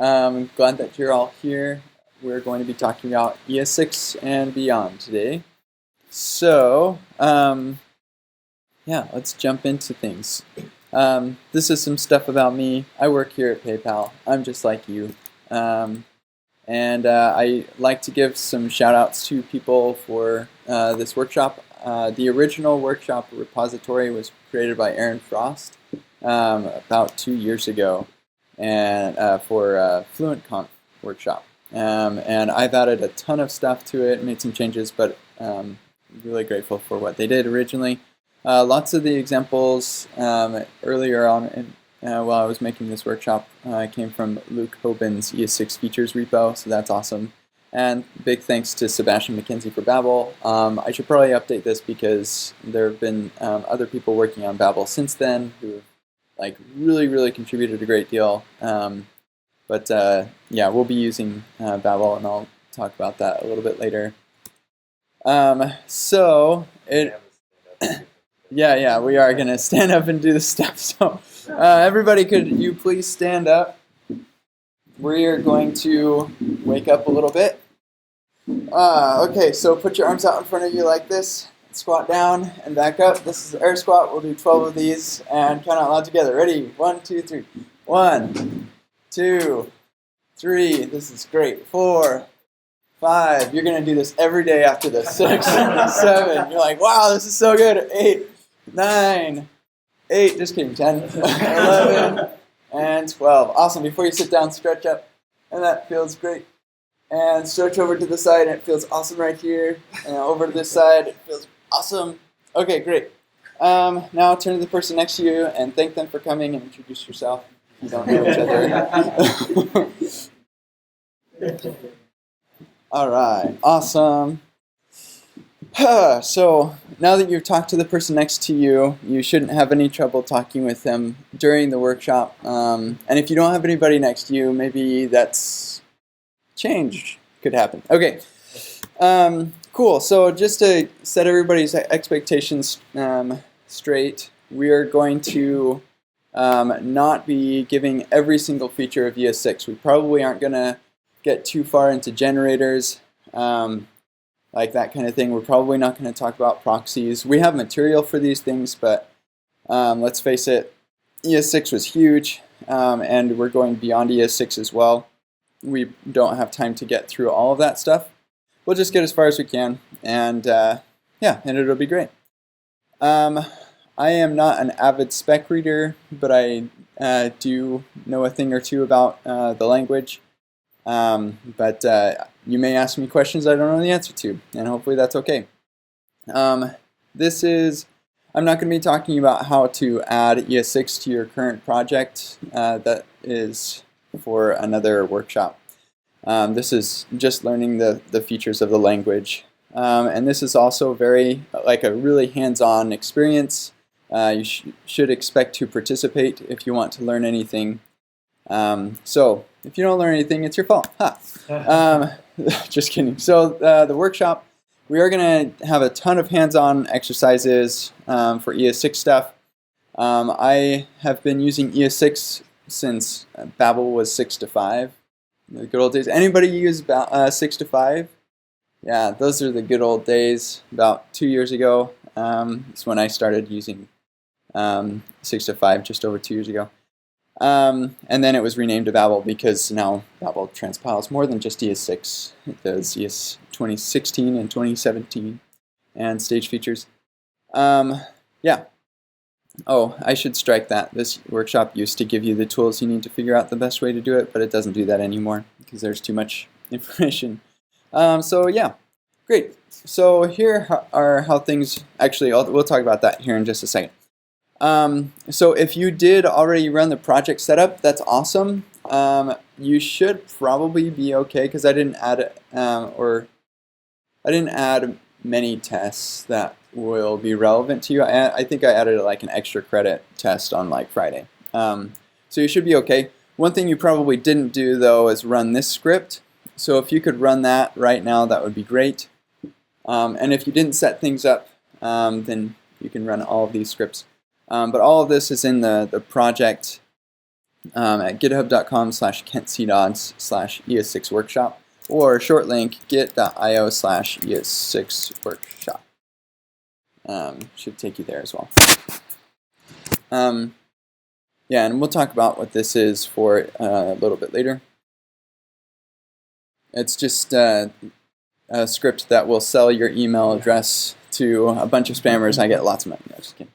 Glad that you're all here. We're going to be talking about ES6 and beyond today. So, yeah, let's jump into things. This is some stuff about me. I work here at PayPal. I'm just like you. I like to give some shout outs to people for this workshop. The original workshop repository was created by Aaron Frost about 2 years ago and for FluentConf workshop. And I've added a ton of stuff to it, made some changes, but really grateful for what they did originally. Lots of the examples earlier on while I was making this workshop came from Luke Hoban's ES6 features repo, so that's awesome. And big thanks to Sebastian McKenzie for Babel. I should probably update this because there have been other people working on Babel since then who have really contributed a great deal. Yeah, we'll be using Babel, and I'll talk about that a little bit later. Yeah, we are going to stand up and do the stuff. So everybody, could you please stand up? We are going to wake up a little bit. Okay, so put your arms out in front of you like this. Squat down and back up. This is the air squat. We'll do 12 of these and count out loud together. Ready? 1, 2, 3. 1, 2, 3. This is great. 4, 5. You're going to do this every day after this. 6, 7. You're like, wow, this is so good. 8, 9, 8. Just kidding. 10, 11, and 12. Awesome. Before you sit down, stretch up. And that feels great. And stretch over to the side, and it feels awesome right here. And over to this side, it feels awesome. Okay, great. Now turn to the person next to you and thank them for coming and introduce yourself if you don't know each other. All right, awesome. So now that you've talked to the person next to you, you shouldn't have any trouble talking with them during the workshop. And if you don't have anybody next to you, maybe that's change could happen. Okay, cool. So just to set everybody's expectations straight, we are going to not be giving every single feature of ES6. We probably aren't going to get too far into generators, like that kind of thing. We're probably not going to talk about proxies. We have material for these things, but let's face it, ES6 was huge, and we're going beyond ES6 as well. We don't have time to get through all of that stuff. We'll just get as far as we can, and yeah, and it'll be great. I am not an avid spec reader, but I do know a thing or two about the language. You may ask me questions I don't know the answer to, and hopefully that's okay. I'm not going to be talking about how to add ES6 to your current project. That is for another workshop. This is just learning the features of the language. And this is also very, like a really hands-on experience. You should expect to participate if you want to learn anything. So if you don't learn anything, it's your fault. Just kidding. So the workshop, we are going to have a ton of hands-on exercises for ES6 stuff. I have been using ES6 since Babel was 6 to 5. The good old days. Anybody use 6 to 5? Yeah, those are the good old days. About 2 years ago is when I started using 6 to 5, just over 2 years ago. And then it was renamed to Babel because now Babel transpiles more than just ES6. It does ES 2016 and 2017 and stage features. Yeah. Oh, I should strike that. This workshop used to give you the tools you need to figure out the best way to do it, but it doesn't do that anymore because there's too much information. So yeah, great. So here are how things, actually we'll talk about that here in just a second. So if you did already run the project setup, that's awesome. You should probably be okay because I didn't add many tests that will be relevant to you. I think I added like an extra credit test on like Friday. So you should be okay. One thing you probably didn't do though is run this script. So if you could run that right now, that would be great. And if you didn't set things up, then you can run all of these scripts. But all of this is in the project at github.com/kentcdodds/ES6workshop, or short link git.io/ES6workshop. Should take you there as well. Yeah, and we'll talk about what this is for a little bit later. It's just a script that will sell your email address to a bunch of spammers. I get lots of money. No, just kidding.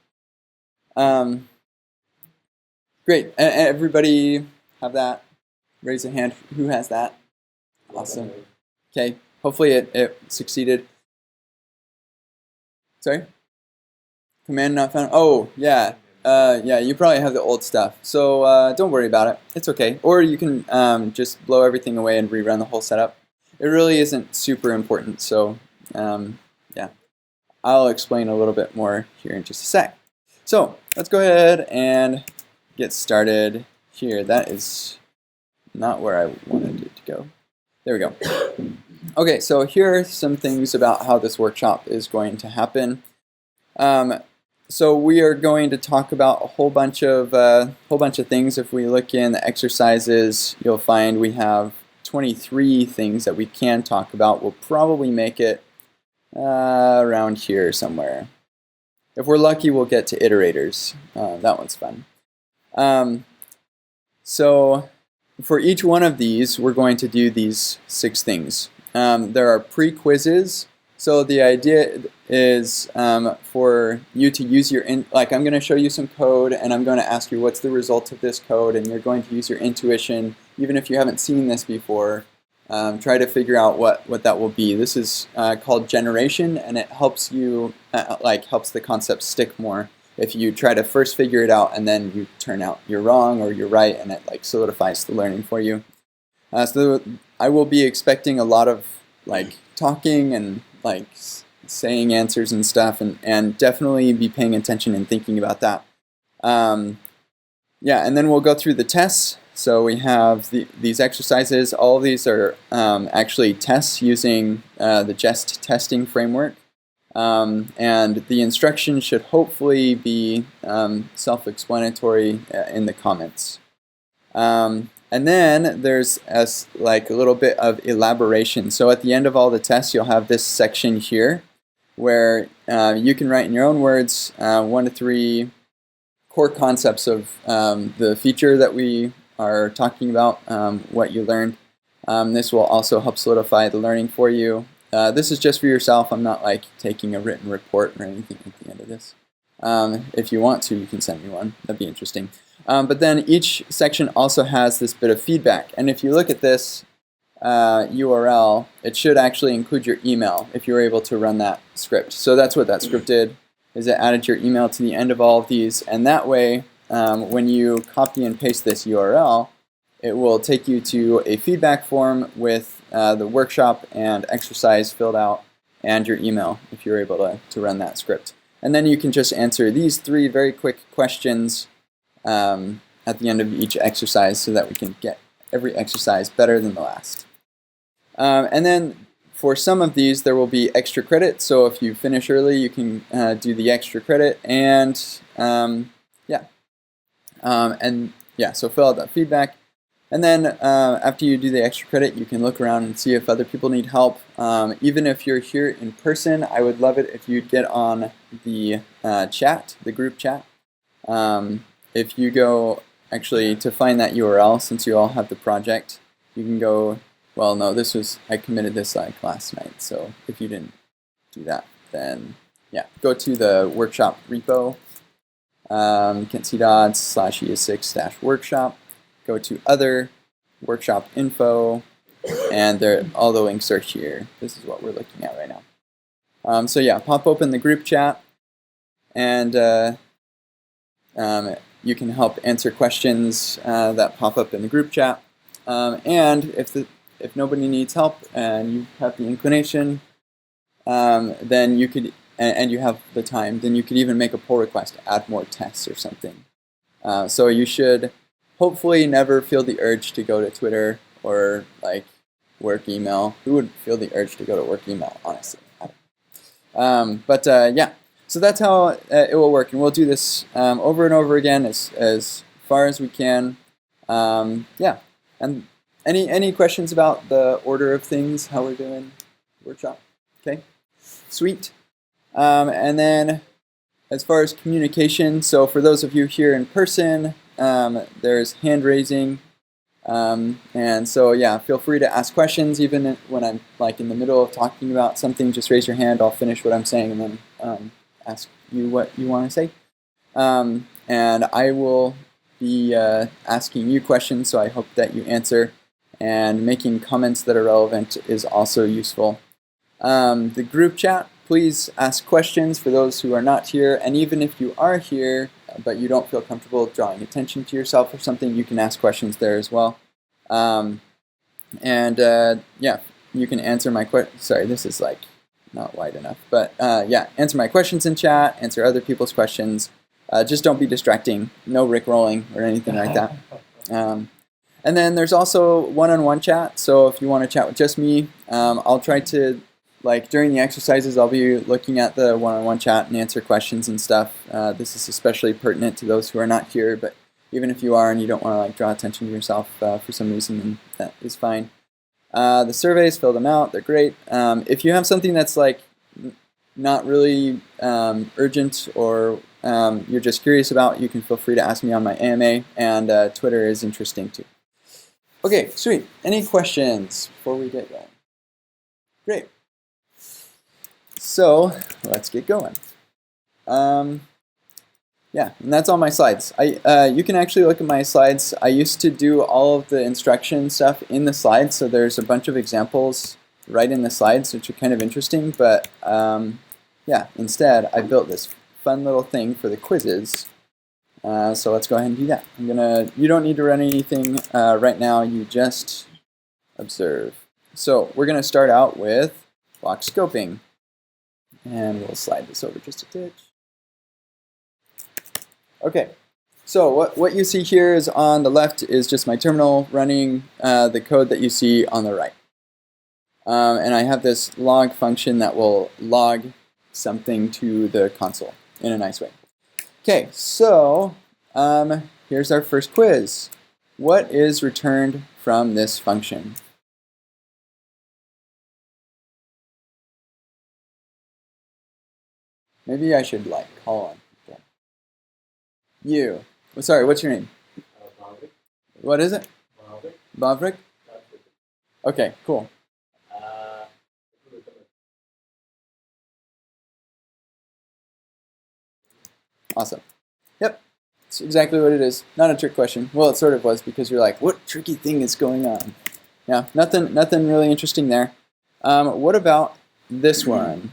Great. Everybody have that? Raise a hand. Who has that? Awesome. Okay. Hopefully it succeeded. Sorry? Command not found. Oh, yeah. Yeah, you probably have the old stuff. So don't worry about it. It's okay. Or you can just blow everything away and rerun the whole setup. It really isn't super important. So yeah, I'll explain a little bit more here in just a sec. So let's go ahead and get started here. That is not where I wanted it to go. There we go. Okay, so here are some things about how this workshop is going to happen. So we are going to talk about a whole bunch of things. If we look in the exercises, you'll find we have 23 things that we can talk about. We'll probably make it around here somewhere. If we're lucky, we'll get to iterators. That one's fun. So for each one of these, we're going to do these 6 things. There are pre-quizzes. So the idea is for you to use your, like I'm going to show you some code and I'm going to ask you what's the result of this code, and you're going to use your intuition, even if you haven't seen this before. Try to figure out what that will be. This is called generation, and it helps you, helps the concept stick more. If you try to first figure it out and then you turn out you're wrong or you're right, and it solidifies the learning for you. So I will be expecting a lot of talking and saying answers and stuff, and definitely be paying attention and thinking about that. Yeah, and then we'll go through the tests. So we have these exercises. All of these are actually tests using the Jest testing framework. And the instructions should hopefully be self-explanatory in the comments. And then there's a little bit of elaboration. So at the end of all the tests, you'll have this section here where you can write in your own words 1 to 3 core concepts of the feature that we are talking about, what you learned. This will also help solidify the learning for you. This is just for yourself. I'm not taking a written report or anything at the end of this. If you want to, you can send me one. That'd be interesting. But then each section also has this bit of feedback. And if you look at this URL, it should actually include your email if you're able to run that script. So that's what that script did, is it added your email to the end of all of these. And that way, when you copy and paste this URL, it will take you to a feedback form with the workshop and exercise filled out and your email if you're able to run that script. And then you can just answer these 3 very quick questions at the end of each exercise so that we can get every exercise better than the last. And then for some of these, there will be extra credit. So if you finish early, you can do the extra credit. And so fill out that feedback. And then after you do the extra credit, you can look around and see if other people need help. Even if you're here in person, I would love it if you'd get on the chat, the group chat. If you go, actually, to find that URL, since you all have the project, you can go, well, no, I committed this last night. So if you didn't do that, then yeah, go to the workshop repo, kentcdodds/ES6-workshop. Go to other, workshop info, and all the links are here. This is what we're looking at right now. So yeah, pop open the group chat, and you can help answer questions that pop up in the group chat. And if nobody needs help and you have the inclination, then you could, and you have the time, then you could even make a pull request to add more tests or something. So you should hopefully never feel the urge to go to Twitter or work email. Who would feel the urge to go to work email, honestly? Yeah, so that's how it will work, and we'll do this over and over again as far as we can. Yeah, and any questions about the order of things, how we're doing workshop? Okay, sweet. And then as far as communication, so for those of you here in person, there's hand raising. And so yeah, feel free to ask questions even when I'm like in the middle of talking about something. Just raise your hand. I'll finish what I'm saying and then ask you what you want to say. And I will be asking you questions, so I hope that you answer. And making comments that are relevant is also useful. The group chat, please ask questions for those who are not here. And even if you are here, but you don't feel comfortable drawing attention to yourself or something, you can ask questions there as well. Yeah, you can answer my question. Sorry, this is like not wide enough. But yeah, answer my questions in chat, answer other people's questions. Just don't be distracting. No rickrolling or anything like that. And then there's also one-on-one chat. So if you want to chat with just me, I'll try to, like during the exercises, I'll be looking at the one-on-one chat and answer questions and stuff. This is especially pertinent to those who are not here, but even if you are and you don't want to like draw attention to yourself for some reason, then that is fine. The surveys, fill them out. They're great. If you have something that's like not really urgent or you're just curious about, you can feel free to ask me on my AMA, and Twitter is interesting too. Okay, sweet. Any questions before we get going? Great. So let's get going. Yeah, and that's all my slides. You can actually look at my slides. I used to do all of the instruction stuff in the slides, so there's a bunch of examples right in the slides, which are kind of interesting. But yeah, instead, I built this fun little thing for the quizzes. So let's go ahead and do that. You don't need to run anything right now. You just observe. So we're going to start out with block scoping. And we'll slide this over just a touch. Okay, so what you see here is on the left is just my terminal running the code that you see on the right. And I have this log function that will log something to the console in a nice way. Okay, so here's our first quiz. What is returned from this function? Maybe I should like call on people. You. Oh, sorry, what's your name? Bavrik. What is it? Bavrik. Bavrik? Okay, cool. Awesome. Yep, it's exactly what it is. Not a trick question. Well, it sort of was because you're like, what tricky thing is going on? Yeah, nothing really interesting there. What about this one?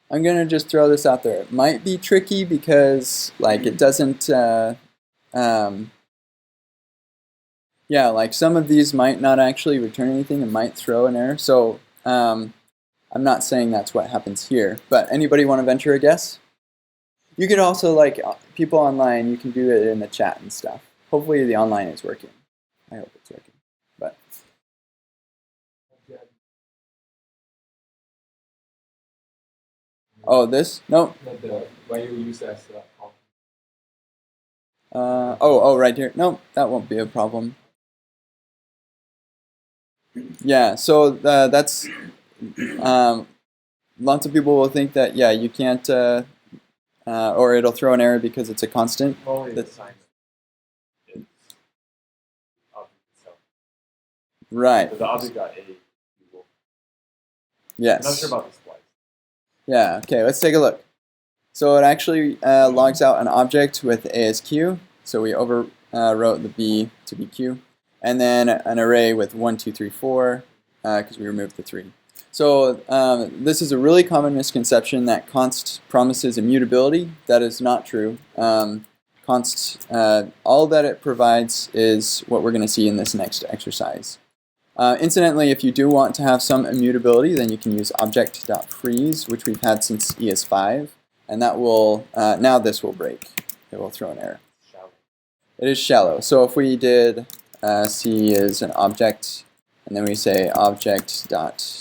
I'm gonna just throw this out there. It might be tricky because like it doesn't. Yeah, like some of these might not actually return anything and might throw an error. So I'm not saying that's what happens here. But anybody want to venture a guess? You could also, like people online, you can do it in the chat and stuff. Hopefully the online is working. I hope it's working. But oh, this? Nope. Why you use as oh, right here. Nope, that won't be a problem. Yeah, so that's lots of people will think that yeah, you can't or it'll throw an error because it's a constant. only the assignment. It's object itself. Right. So the object got a. Yes. I'm not sure about the splice. Yeah, okay, let's take a look. So it actually logs out an object with ASQ. So we overwrote the B to BQ. And then an array with 1, 2, 3, 4, because we removed the 3. So this is a really common misconception that const promises immutability. That is not true. Const, all that it provides is what we're going to see in this next exercise. Incidentally, if you do want to have some immutability, then you can use object.freeze, which we've had since ES5. And that will, now this will break. It will throw an error. Shallow. It is shallow. So if we did C is an object, and then we say object.c.foo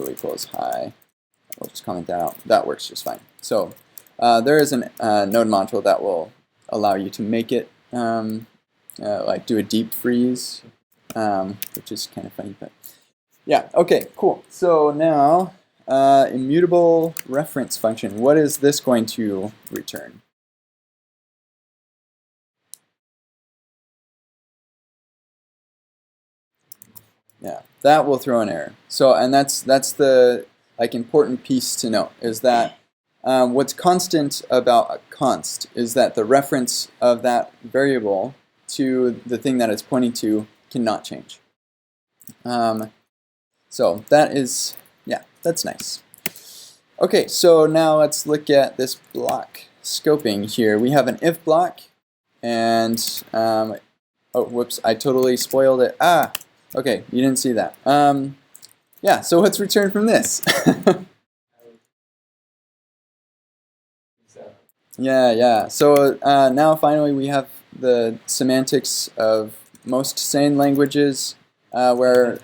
equals hi, I'll just comment that out. That works just fine. So there is a node module that will allow you to make it like do a deep freeze, which is kind of funny, but yeah. Okay, cool. So now immutable reference function. What is this going to return? Yeah, that will throw an error. So, and that's the like important piece to note is that what's constant about a const is that the reference of that variable to the thing that it's pointing to cannot change. So that is, yeah, that's nice. Okay, so now let's look at this block scoping here. We have an if block, and oh, whoops, I totally spoiled it. Ah. Okay, you didn't see that. Yeah, so what's returned from this? Yeah. So now finally we have the semantics of most sane languages where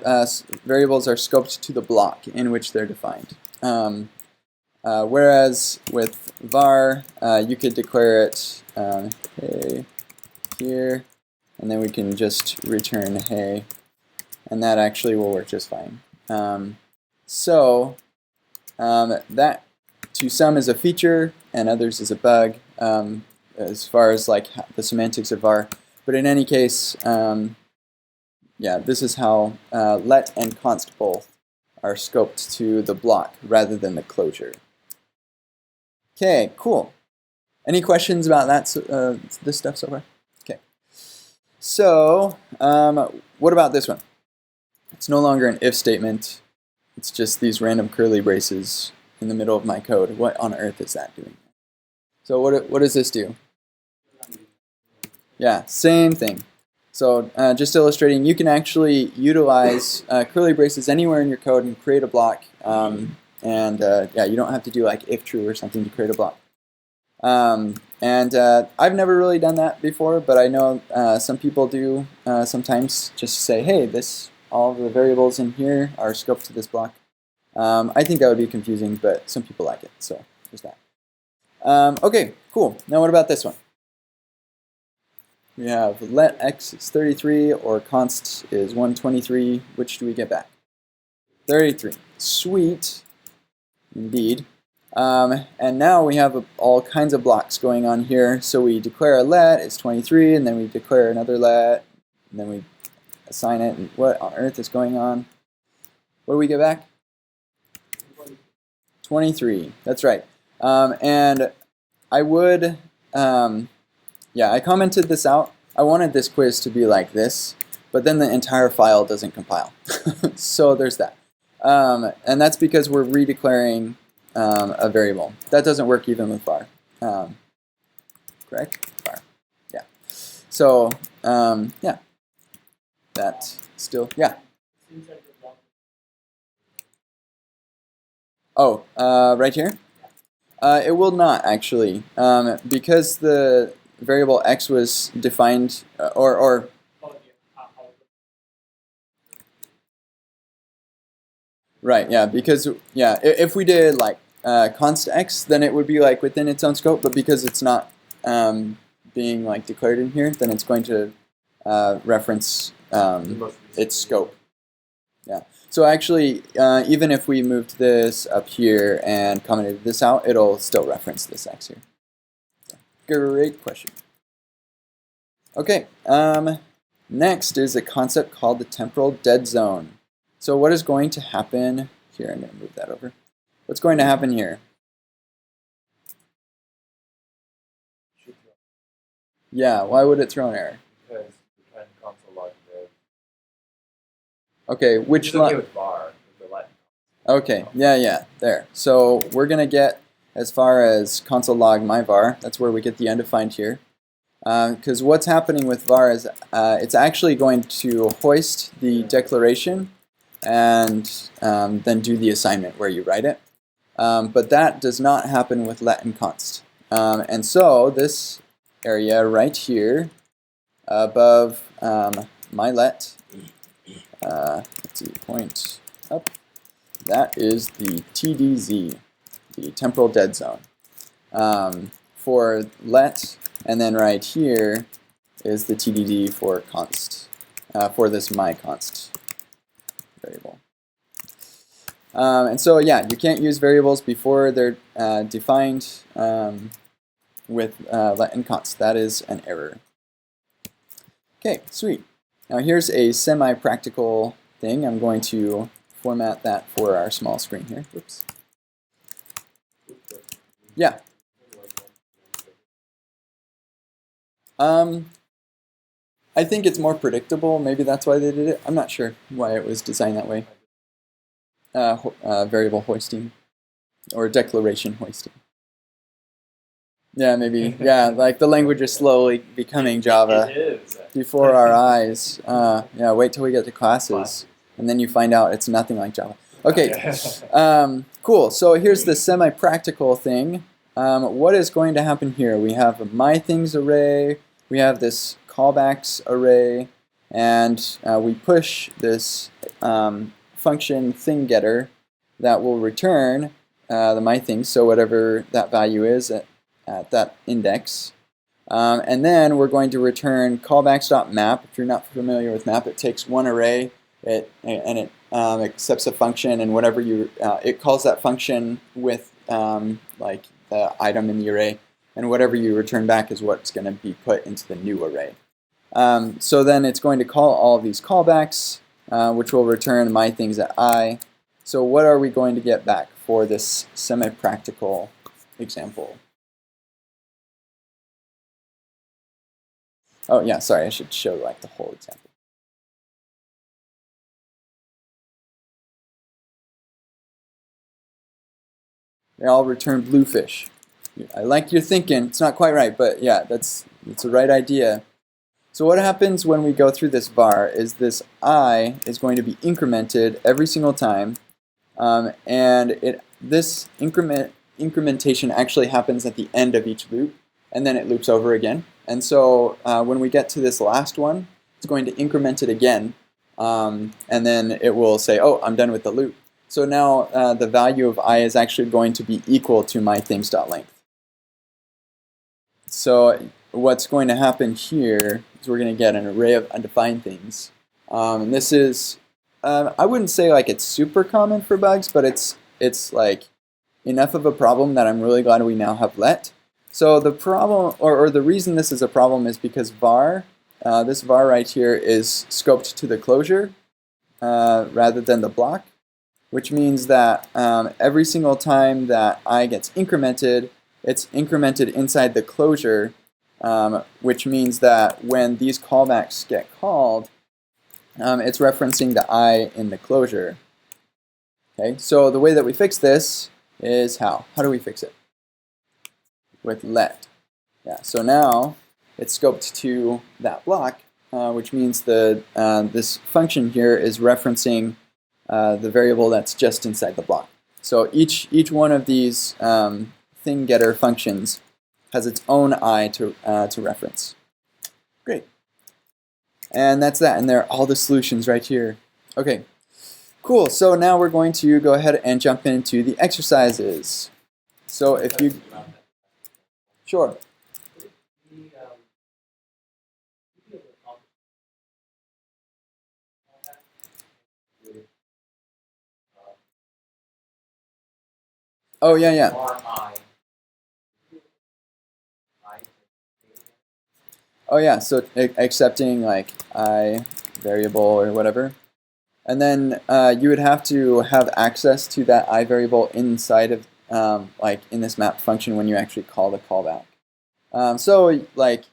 variables are scoped to the block in which they're defined. Whereas with var, you could declare it hey here, and then we can just return hey. And that actually will work just fine. That to some is a feature and others is a bug as far as like the semantics of var. But in any case, yeah, this is how let and const both are scoped to the block rather than the closure. Okay, cool. Any questions about that? This stuff so far? Okay. So what about this one? It's no longer an if statement. It's just these random curly braces in the middle of my code. What on earth is that doing? So what does this do? Yeah, same thing. So just illustrating, you can actually utilize curly braces anywhere in your code and create a block. Yeah, you don't have to do like if true or something to create a block. I've never really done that before, but I know some people do sometimes just say, hey, all of the variables in here are scoped to this block. I think that would be confusing, but some people like it, so there's that. Okay, cool. Now what about this one? We have let x is 33 or const is 123. Which do we get back? 33. Sweet, indeed. And now we have all kinds of blocks going on here. So we declare a let is 23, and then we declare another let, and then we assign it. And what on earth is going on? What do we get back? 23. That's right. And I would, yeah, I commented this out. I wanted this quiz to be like this, but then the entire file doesn't compile. So there's that. And that's because we're redeclaring a variable. That doesn't work even with var. Correct? Var. Yeah. So, yeah. That still, yeah. Oh, right here? It will not actually, because the variable x was defined, or right, yeah, because yeah, if we did like const x, then it would be like within its own scope. But because it's not being like declared in here, then it's going to reference its scope. Yeah. So actually, even if we moved this up here and commented this out, it'll still reference this x here. So, great question. Okay. Next is a concept called the temporal dead zone. So what is going to happen here? I'm going to move that over. What's going to happen here? Yeah. Why would it throw an error? Because we can console log the. Okay. Which line? With var, with the let. Okay, yeah, there. So we're going to get as far as console log my var. That's where we get the undefined here. Because what's happening with var is it's actually going to hoist the declaration and then do the assignment where you write it. But that does not happen with let and const. And so this area right here above my let, let's see, point up. That is the TDZ. the temporal dead zone. For let, and then right here is the TDD for const, for this myConst variable. And so yeah, you can't use variables before they're defined with let and const. That is an error. Okay, sweet. Now here's a semi-practical thing. I'm going to format that for our small screen here. Whoops. Yeah. I think it's more predictable. Maybe that's why they did it. I'm not sure why it was designed that way. Variable hoisting or declaration hoisting. Yeah, maybe. Yeah, like the language is slowly becoming Java It is. before our eyes. Yeah, wait till we get to classes, and then you find out it's nothing like Java. Okay, cool. So here's the semi-practical thing. What is going to happen here? We have a myThings array. We have this callbacks array, and we push this function thingGetter that will return the myThings, so whatever that value is at that index. And then we're going to return callbacks.map. If you're not familiar with map, it takes one array and it accepts a function, and whatever you it calls that function with like the item in the array, and whatever you return back is what's going to be put into the new array. So then it's going to call all of these callbacks, which will return myThings at I. So what are we going to get back for this semi-practical example? Oh yeah, sorry, I should show like the whole example. They all return bluefish. I like your thinking. It's not quite right, but yeah, that's the right idea. So what happens when we go through this var is this I is going to be incremented every single time, and this incrementation actually happens at the end of each loop, and then it loops over again. And so when we get to this last one, it's going to increment it again, and then it will say, oh, I'm done with the loop. So now the value of I is actually going to be equal to myThings.length. So what's going to happen here is we're going to get an array of undefined things. And this is, I wouldn't say like it's super common for bugs, but it's like enough of a problem that I'm really glad we now have let. So the problem, or the reason this is a problem is because var, this var right here is scoped to the closure rather than the block, which means that every single time that I gets incremented, it's incremented inside the closure, which means that when these callbacks get called, it's referencing the I in the closure. Okay, so the way that we fix this is how? How do we fix it? With let. Yeah, so now it's scoped to that block, which means this function here is referencing the variable that's just inside the block. So each one of these thingGetter functions has its own I to reference. Great. And that's that. And there are all the solutions right here. Okay, cool. So now we're going to go ahead and jump into the exercises. So if you... Sure. Oh, yeah, yeah. Oh, yeah, so accepting like I variable or whatever. And then you would have to have access to that I variable inside of like in this map function when you actually call the callback. So like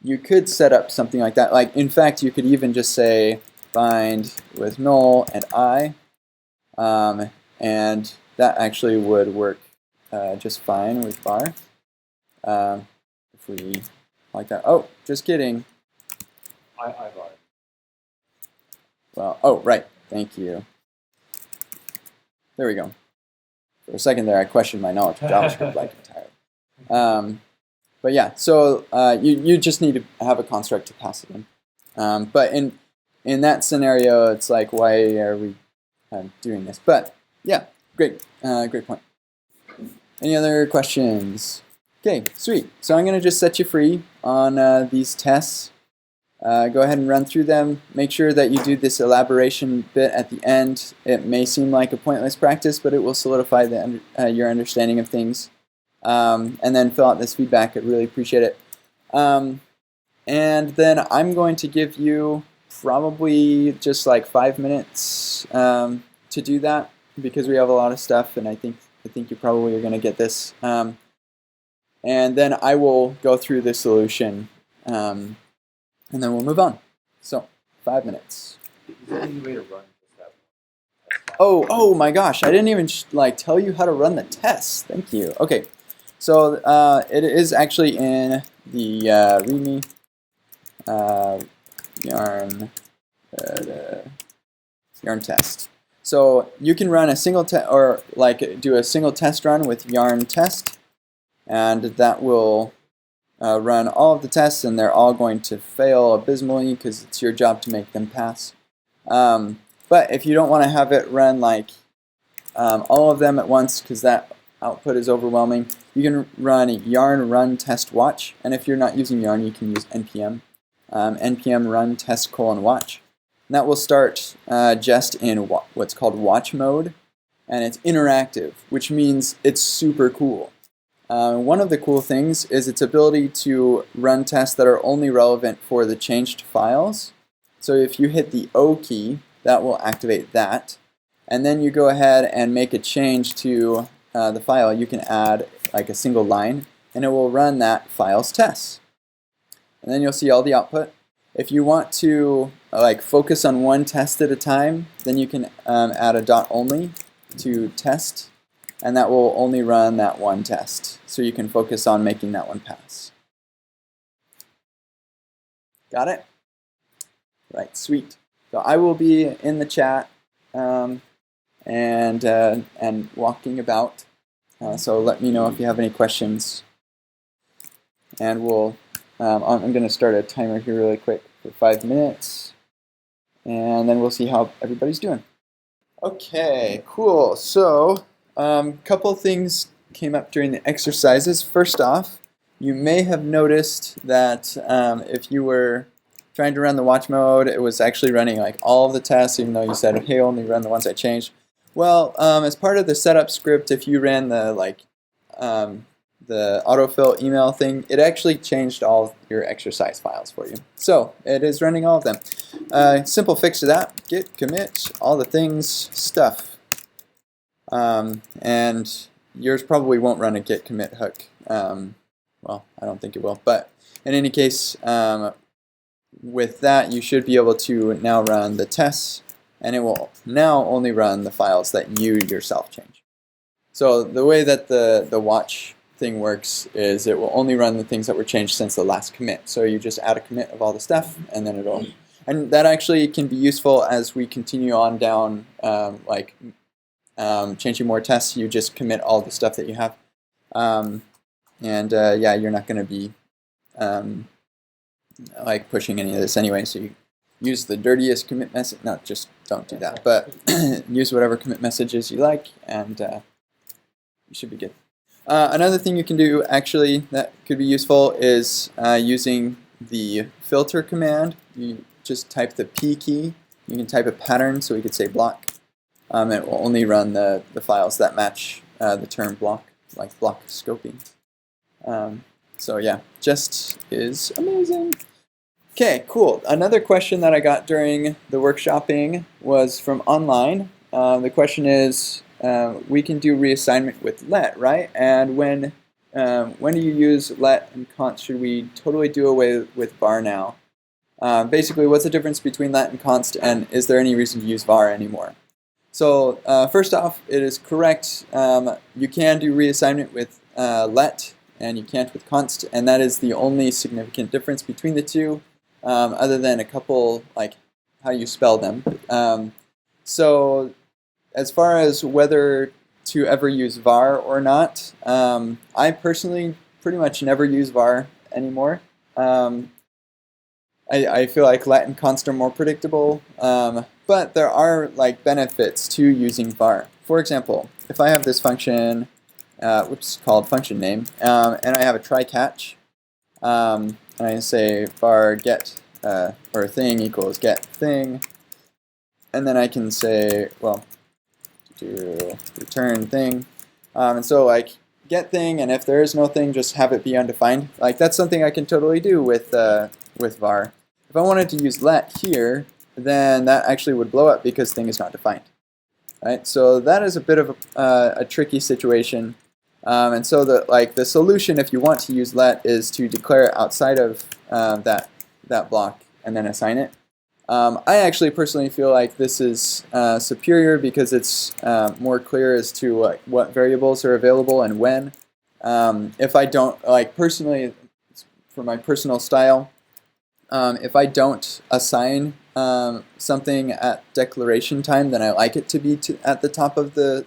you could set up something like that. Like in fact, you could even just say bind with null and I, and that actually would work just fine with var. If we like that. Oh, just kidding. I got it. Well, oh, right. Thank you. There we go. For a second there, I questioned my knowledge of JavaScript like entirely. But yeah, so you just need to have a construct to pass it in. But in that scenario, it's like, why are we doing this? But yeah, great, great point. Any other questions? Okay, sweet. So I'm going to just set you free on these tests. Go ahead and run through them. Make sure that you do this elaboration bit at the end. It may seem like a pointless practice, but it will solidify your understanding of things. And then fill out this feedback. I'd really appreciate it. And then I'm going to give you probably just like 5 minutes to do that, because we have a lot of stuff, and I think you probably are going to get this. And then I will go through the solution, and then we'll move on. So 5 minutes. Is there any way to run just that one? Oh my gosh! I didn't even tell you how to run the tests. Thank you. Okay, so it is actually in the README yarn test. So you can run a single test, or do a single test run with yarn test, and that will run all of the tests, and they're all going to fail abysmally because it's your job to make them pass. But if you don't want to have it run all of them at once, because that output is overwhelming, you can run yarn run test watch, and if you're not using yarn, you can use npm. npm run test watch. And that will start just in what's called watch mode, and it's interactive, which means it's super cool. One of the cool things is its ability to run tests that are only relevant for the changed files. So if you hit the O key, that will activate that. And then you go ahead and make a change to the file. You can add like a single line, and it will run that file's tests. And then you'll see all the output. If you want to focus on one test at a time, then you can add a dot only to test, and that will only run that one test. So you can focus on making that one pass. Got it? Right, sweet. So I will be in the chat and walking about. So let me know if you have any questions. And I'm going to start a timer here really quick for 5 minutes, and then we'll see how everybody's doing. Okay, cool. So couple things came up during the exercises. First off, you may have noticed that if you were trying to run the watch mode, it was actually running all of the tests, even though you said, hey, only run the ones I changed. Well, as part of the setup script, if you ran the autofill email thing, it actually changed all your exercise files for you. So it is running all of them. Simple fix to that: git commit all the things stuff. And yours probably won't run a git commit hook. Well, I don't think it will. But in any case, with that, you should be able to now run the tests, and it will now only run the files that you yourself change. So the way that the watch thing works is it will only run the things that were changed since the last commit. So you just add a commit of all the stuff, and then it'll. And that actually can be useful as we continue on down, changing more tests. You just commit all the stuff that you have, yeah, you're not going to be pushing any of this anyway. So you use the dirtiest commit message. No, just don't do that. But use whatever commit messages you like, and you should be good. Another thing you can do actually that could be useful is using the filter command. You just type the P key. You can type a pattern, so we could say block. It will only run the files that match the term block, like block scoping. So yeah, just is amazing. Okay, cool. Another question that I got during the workshopping was from online. The question is, we can do reassignment with let, right? And when do you use let and const? Should we totally do away with var now? Basically, what's the difference between let and const, and is there any reason to use var anymore? So first off, it is correct. You can do reassignment with let, and you can't with const, and that is the only significant difference between the two, other than a couple, how you spell them. So as far as whether to ever use var or not, I personally pretty much never use var anymore. I feel like let and const are more predictable, but there are benefits to using var. For example, if I have this function called function name, and I have a try catch, and I say var get or thing equals get thing, and then I can say, well, to return thing, and so like get thing, and if there is no thing, just have it be undefined. Like that's something I can totally do with var. If I wanted to use let here, then that actually would blow up because thing is not defined. Right, so that is a bit of a tricky situation, and so the solution, if you want to use let, is to declare it outside of that block and then assign it. I actually personally feel like this is superior because it's more clear as to what variables are available and when. If I don't, like personally, for my personal style, if I don't assign something at declaration time, then I like it to be at the top of the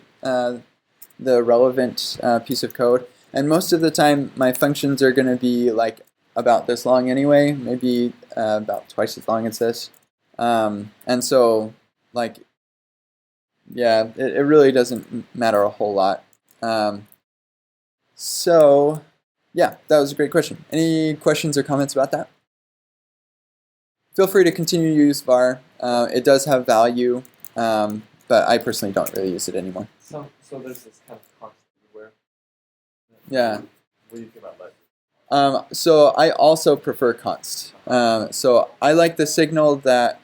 relevant piece of code. And most of the time, my functions are going to be like about this long anyway, maybe about twice as long as this. And so, like, yeah, it really doesn't matter a whole lot. So, yeah, that was a great question. Any questions or comments about that? Feel free to continue to use var. It does have value, but I personally don't really use it anymore. So there's this kind of constant everywhere. Yeah. What do you think about let? So I also prefer const. So I like the signal that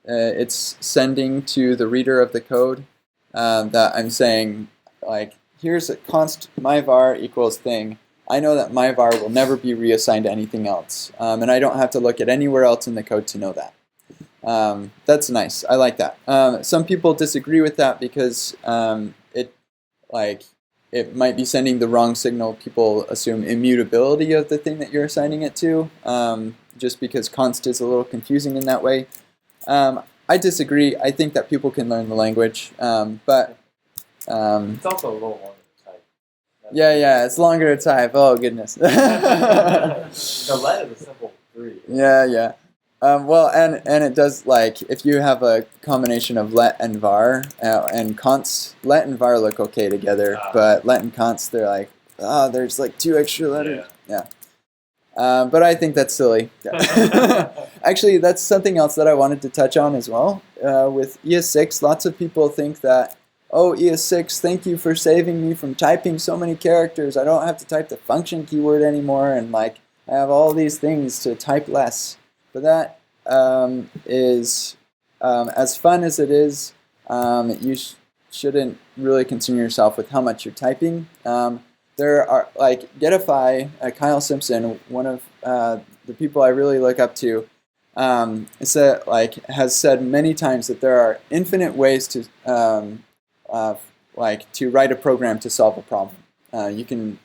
it's sending to the reader of the code, that I'm saying, like, here's a const my var equals thing. I know that my var will never be reassigned to anything else, and I don't have to look at anywhere else in the code to know that. That's nice. I like that. Some people disagree with that because it might be sending the wrong signal. People assume immutability of the thing that you're assigning it to, just because const is a little confusing in that way. I disagree. I think that people can learn the language, but It's also a little longer to type. yeah, it's longer to type. Oh goodness. The let is a simple 3. Yeah. Well, and it does, like, if you have a combination of let and var and const, let and var look okay together, but let and const, they're like, there's like 2 extra letters. Yeah. But I think that's silly. Actually, that's something else that I wanted to touch on as well. With ES6, lots of people think that, oh, ES6, thank you for saving me from typing so many characters. I don't have to type the function keyword anymore, and like I have all these things to type less. But that is, as fun as it is, you shouldn't really concern yourself with how much you're typing. There are, like, Getify, Kyle Simpson, one of the people I really look up to, has said many times that there are infinite ways to to write a program to solve a problem. You can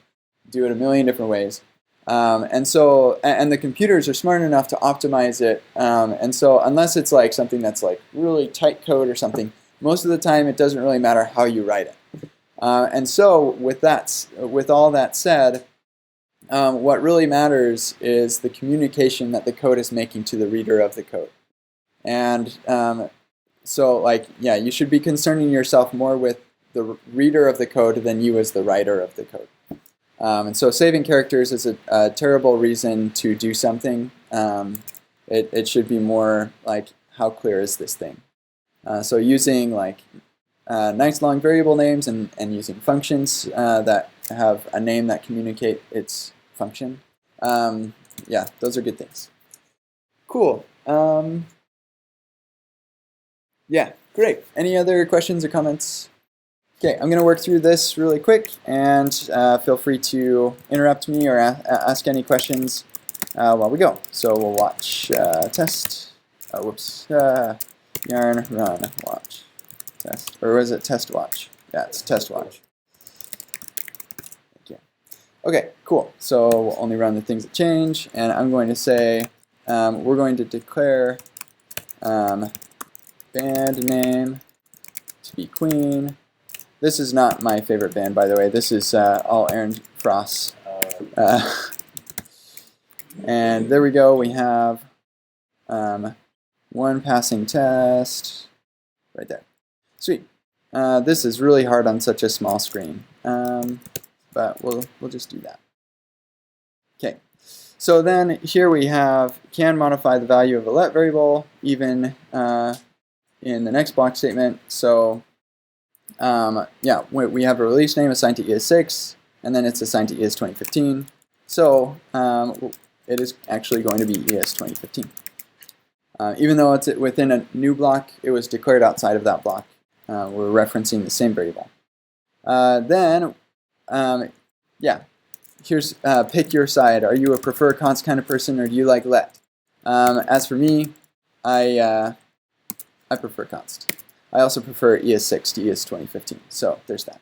do it a million different ways. And the computers are smart enough to optimize it. And so unless it's like something that's like really tight code or something, most of the time it doesn't really matter how you write it. And so with all that said, what really matters is the communication that the code is making to the reader of the code. And you should be concerning yourself more with the reader of the code than you as the writer of the code. And so saving characters is a terrible reason to do something. It should be more like, how clear is this thing? So using like nice long variable names and using functions that have a name that communicate its function. Yeah, those are good things. Cool. Yeah, great. Any other questions or comments? Okay, I'm going to work through this really quick, and feel free to interrupt me or ask any questions while we go. So we'll watch test, yarn run watch test, or was it test watch? Yeah, it's test watch. Okay, cool. So we'll only run the things that change, and I'm going to say we're going to declare band name to be Queen. This is not my favorite band, by the way. This is all Aaron Frost. And there we go. We have one passing test right there. Sweet. This is really hard on such a small screen. but we'll just do that. Okay. So then here we have can modify the value of a let variable even in the next block statement. So yeah, we have a release name assigned to ES6, and then it's assigned to ES 2015. So it is actually going to be ES 2015. Even though it's within a new block, it was declared outside of that block. We're referencing the same variable. Then, yeah, here's pick your side. Are you a prefer const kind of person, or do you like let? As for me, I prefer const. I also prefer ES6 to ES 2015. So there's that.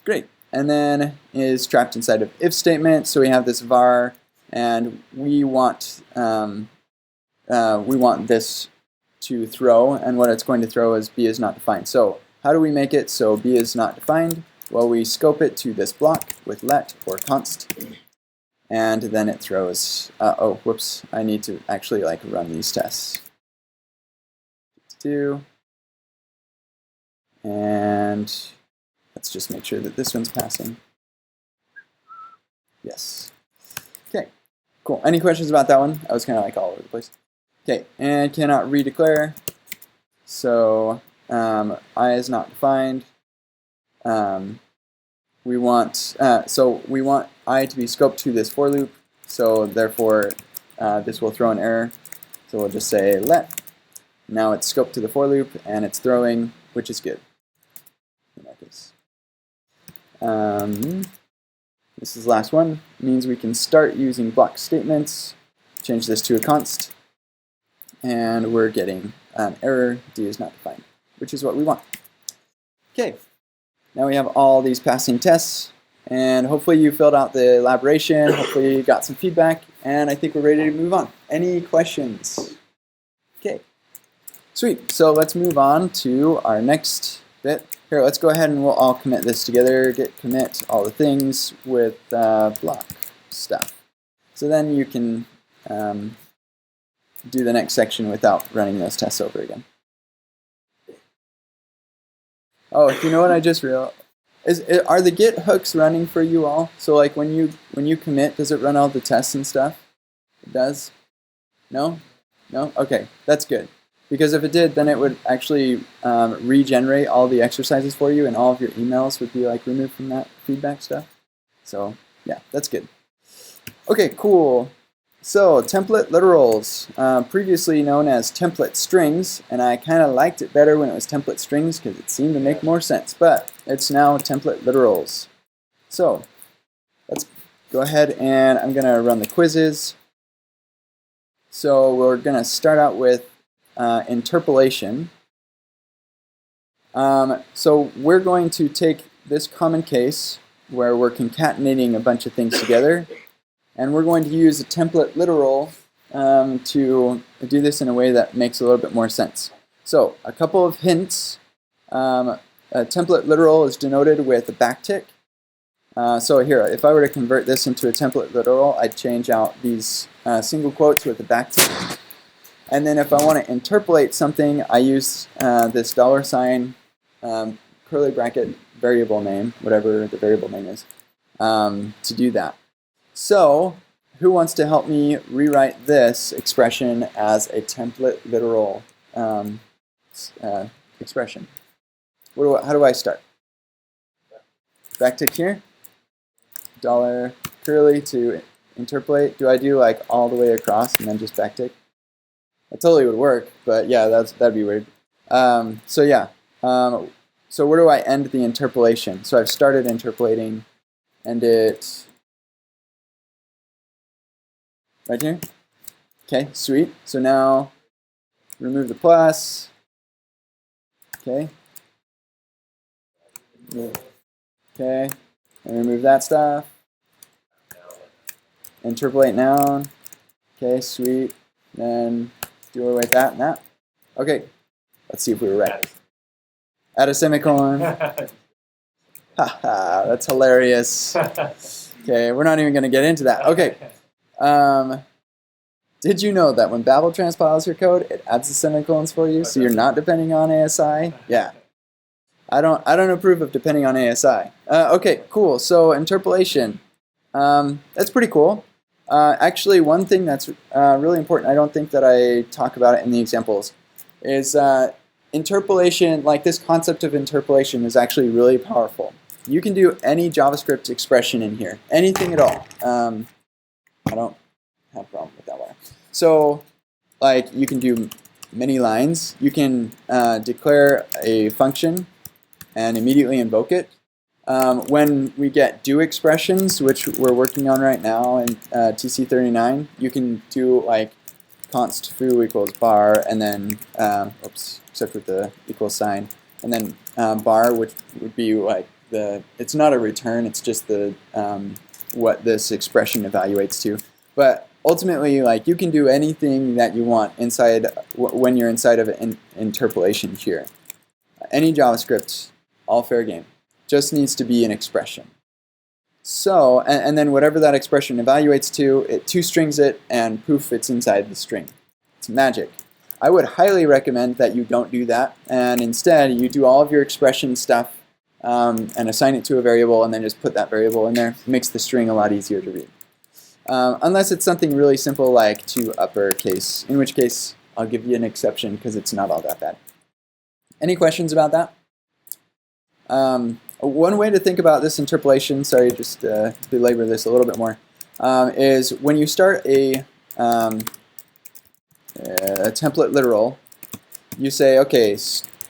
Great. And then is trapped inside of if statement. So we have this var, and we want this to throw, and what it's going to throw is b is not defined. So how do we make it so b is not defined? Well, we scope it to this block with let or const, and then it throws. Oh, whoops! I need to actually like run these tests. And let's just make sure that this one's passing. Yes. Okay. Cool. Any questions about that one? I was kind of like all over the place. Okay, and cannot redeclare. So I is not defined. We want I to be scoped to this for loop. So therefore, this will throw an error. So we'll just say let. Now it's scoped to the for loop, and it's throwing, which is good in that case. This is the last one. It means we can start using block statements. Change this to a const. And we're getting an error, d is not defined, which is what we want. Okay, now we have all these passing tests, and hopefully you filled out the elaboration, hopefully you got some feedback, and I think we're ready to move on. Any questions? Okay, sweet. So let's move on to our next bit. Here, let's go ahead and we'll all commit this together, git commit all the things with block stuff. So then you can do the next section without running those tests over again. Oh, you know what I just realized? Are the git hooks running for you all? So like when you commit, does it run all the tests and stuff? It does? No? No? Okay, that's good. Because if it did, then it would actually regenerate all the exercises for you, and all of your emails would be like removed from that feedback stuff. So yeah, that's good. Okay, cool. So template literals, previously known as template strings, and I kind of liked it better when it was template strings because it seemed to make more sense, but it's now template literals. So let's go ahead and I'm going to run the quizzes. So we're going to start out with interpolation. So we're going to take this common case where we're concatenating a bunch of things together, and we're going to use a template literal to do this in a way that makes a little bit more sense. So a couple of hints. A template literal is denoted with a backtick. So here, if I were to convert this into a template literal, I'd change out these single quotes with a backtick. And then if I want to interpolate something, I use this $, curly bracket variable name, whatever the variable name is, to do that. So who wants to help me rewrite this expression as a template literal expression? How do I start? Backtick here. $curly to interpolate. Do I do like all the way across and then just backtick? That totally would work, but yeah, that'd be weird. So yeah, so where do I end the interpolation? So I've started interpolating, and it right here. Okay, sweet. So now remove the plus. Okay. Okay, and remove that stuff. Interpolate noun. Okay, sweet. Then do away with that and that. Okay, let's see if we were right. Add a semicolon. Haha, that's hilarious. Okay, we're not even going to get into that. Okay. Did you know that when Babel transpiles your code, it adds the semicolons for you, so you're not depending on ASI? Yeah. I don't approve of depending on ASI. Okay, cool. So interpolation. That's pretty cool. Actually, one thing that's really important, I don't think that I talk about it in the examples, is interpolation, like this concept of interpolation is actually really powerful. You can do any JavaScript expression in here, anything at all. I don't have a problem with that one. So, like, you can do many lines. You can declare a function and immediately invoke it. When we get do expressions, which we're working on right now in TC39, you can do like const foo equals bar, and then, oops, except with the equal sign, and then bar, which would be like it's not a return, it's just the what this expression evaluates to. But ultimately, like, you can do anything that you want inside when you're inside of an interpolation here. Any JavaScript, all fair game. Just needs to be an expression. So, and then whatever that expression evaluates to, it toStrings it, and poof, it's inside the string. It's magic. I would highly recommend that you don't do that, and instead you do all of your expression stuff and assign it to a variable, and then just put that variable in there. It makes the string a lot easier to read. Unless it's something really simple like to uppercase, in which case I'll give you an exception because it's not all that bad. Any questions about that? One way to think about this interpolation, sorry, just belabor this a little bit more, is when you start a template literal, you say, okay,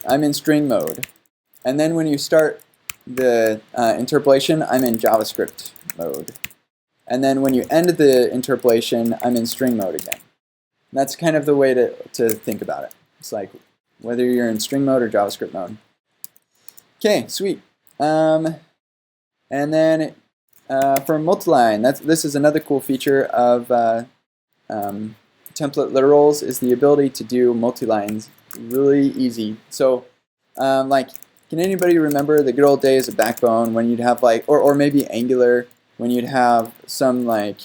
I'm in string mode. And then when you start the interpolation, I'm in JavaScript mode. And then when you end the interpolation, I'm in string mode again. That's kind of the way to think about it. It's like whether you're in string mode or JavaScript mode. Okay, sweet. And then for multiline, this is another cool feature of template literals, is the ability to do multilines really easy. So, like, can anybody remember the good old days of Backbone when you'd have like, or maybe Angular, when you'd have some like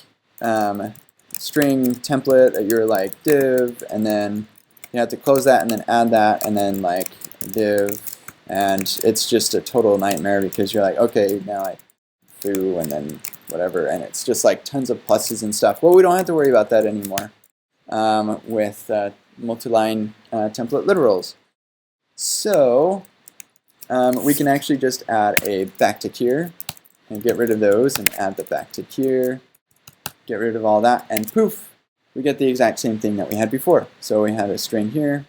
string template that you're like div, and then you have to close that and then add that, and then like div, and it's just a total nightmare because you're like, okay, now I foo and then whatever, and it's just like tons of pluses and stuff. Well, we don't have to worry about that anymore with multiline template literals. So we can actually just add a backtick here and get rid of those and add the backtick here, get rid of all that, and poof, we get the exact same thing that we had before. So we had a string here,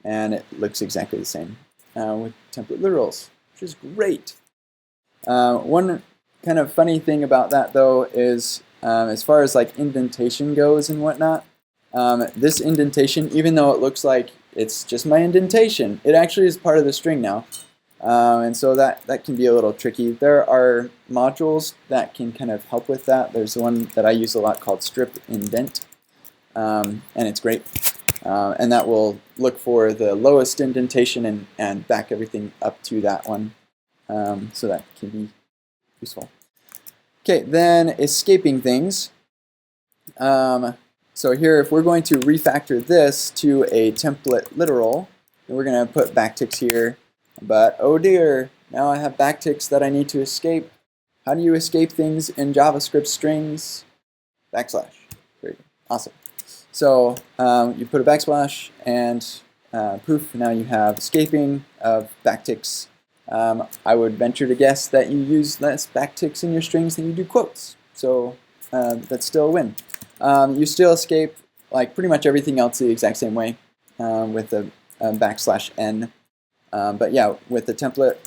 and it looks exactly the same with template literals, which is great. One kind of funny thing about that, though, is as far as like indentation goes and whatnot, this indentation, even though it looks like it's just my indentation, it actually is part of the string now. And so that can be a little tricky. There are modules that can kind of help with that. There's one that I use a lot called strip indent, and it's great. And that will look for the lowest indentation and back everything up to that one. So that can be useful. Okay, then escaping things. So here, if we're going to refactor this to a template literal, then we're going to put backticks here. But oh dear, now I have backticks that I need to escape. How do you escape things in JavaScript strings? Backslash. Very good. Awesome. So you put a backslash and poof, now you have escaping of backticks. I would venture to guess that you use less backticks in your strings than you do quotes. So that's still a win. You still escape like pretty much everything else the exact same way with the backslash n. But yeah, with the template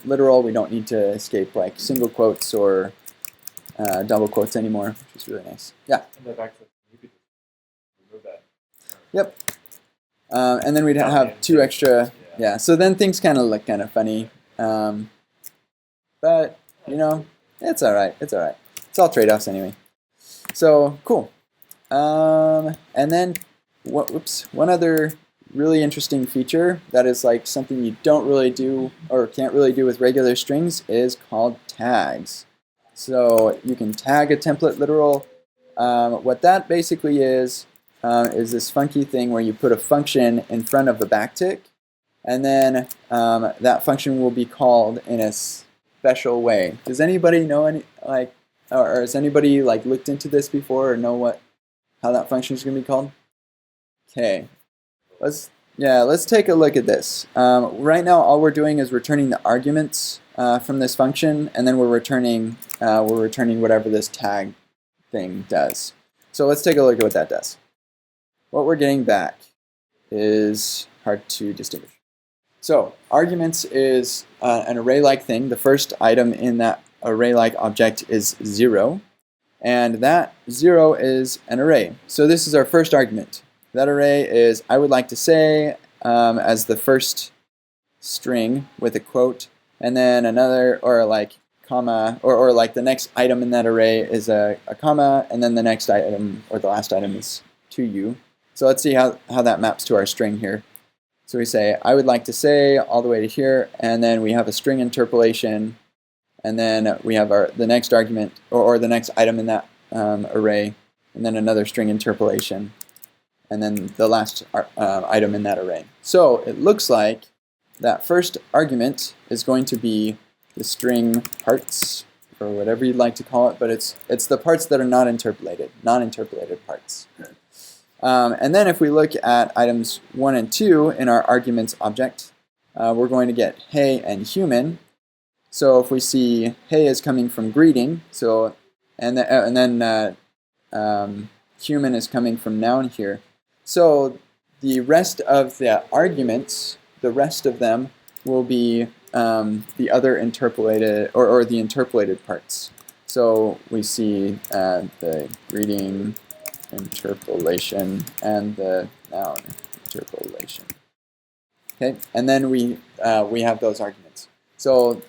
literal, we don't need to escape like single quotes or double quotes anymore, which is really nice. Yeah. And the back to you could remove that. Yep. And then we'd have two extra. Yeah. So then things kind of look kind of funny. But you know, it's all right. It's all right. It's all trade-offs anyway. So cool. And then one other really interesting feature that is like something you don't really do or can't really do with regular strings is called tags. So you can tag a template literal. What that basically is this funky thing where you put a function in front of the backtick, and then that function will be called in a special way. Does anybody know any or has anybody looked into this before or know how that function is going to be called? Okay, let's take a look at this. Right now, all we're doing is returning the arguments from this function, and then we're returning whatever this tag thing does. So let's take a look at what that does. What we're getting back is hard to distinguish. So arguments is an array-like thing. The first item in that array-like object is 0, and that 0 is an array. So this is our first argument. That array is I would like to say as the first string with a quote, and then another comma, or the next item in that array is a comma, and then the next item or the last item is 2u. So let's see how that maps to our string here. So we say I would like to say all the way to here, and then we have a string interpolation, and then we have the next argument or the next item in that array, and then another string interpolation, and then the last item in that array. So it looks like that first argument is going to be the string parts, or whatever you'd like to call it, but it's the parts that are not interpolated, non-interpolated parts. And then if we look at items 1 and 2 in our arguments object, we're going to get hey and human. So if we see hey is coming from greeting, so and then human is coming from noun here. So the rest of the arguments, the rest of them will be the other interpolated or the interpolated parts. So we see the greeting interpolation and the noun interpolation. Okay, and then we have those arguments. So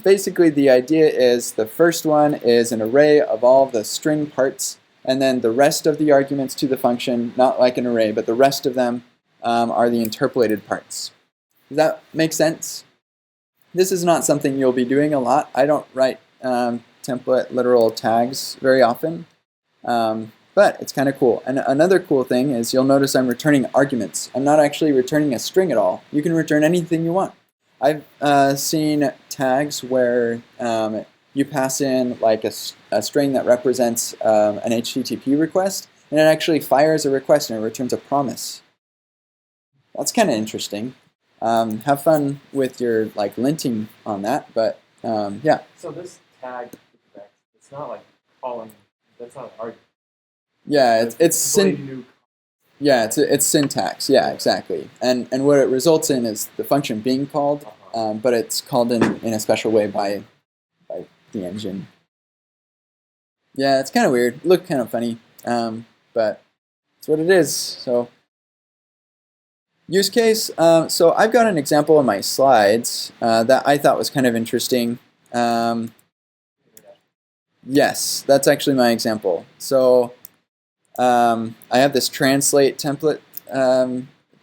basically the idea is the first one is an array of all the string parts, and then the rest of the arguments to the function, not like an array, but the rest of them are the interpolated parts. Does that make sense? This is not something you'll be doing a lot. I don't write template literal tags very often, but it's kind of cool. And another cool thing is you'll notice I'm returning arguments. I'm not actually returning a string at all. You can return anything you want. I've seen tags where you pass in like a string that represents an HTTP request, and it actually fires a request and it returns a promise. That's kind of interesting. Have fun with your linting on that, but yeah. So this tag, it's not like calling. That's not an argument. Yeah, it's syntax. Yeah, exactly. And what it results in is the function being called, but it's called in a special way by the engine. Yeah, it's kind of weird. Look kind of funny, but it's what it is. So use case. So I've got an example in my slides that I thought was kind of interesting. Yes, that's actually my example. So I have this translate template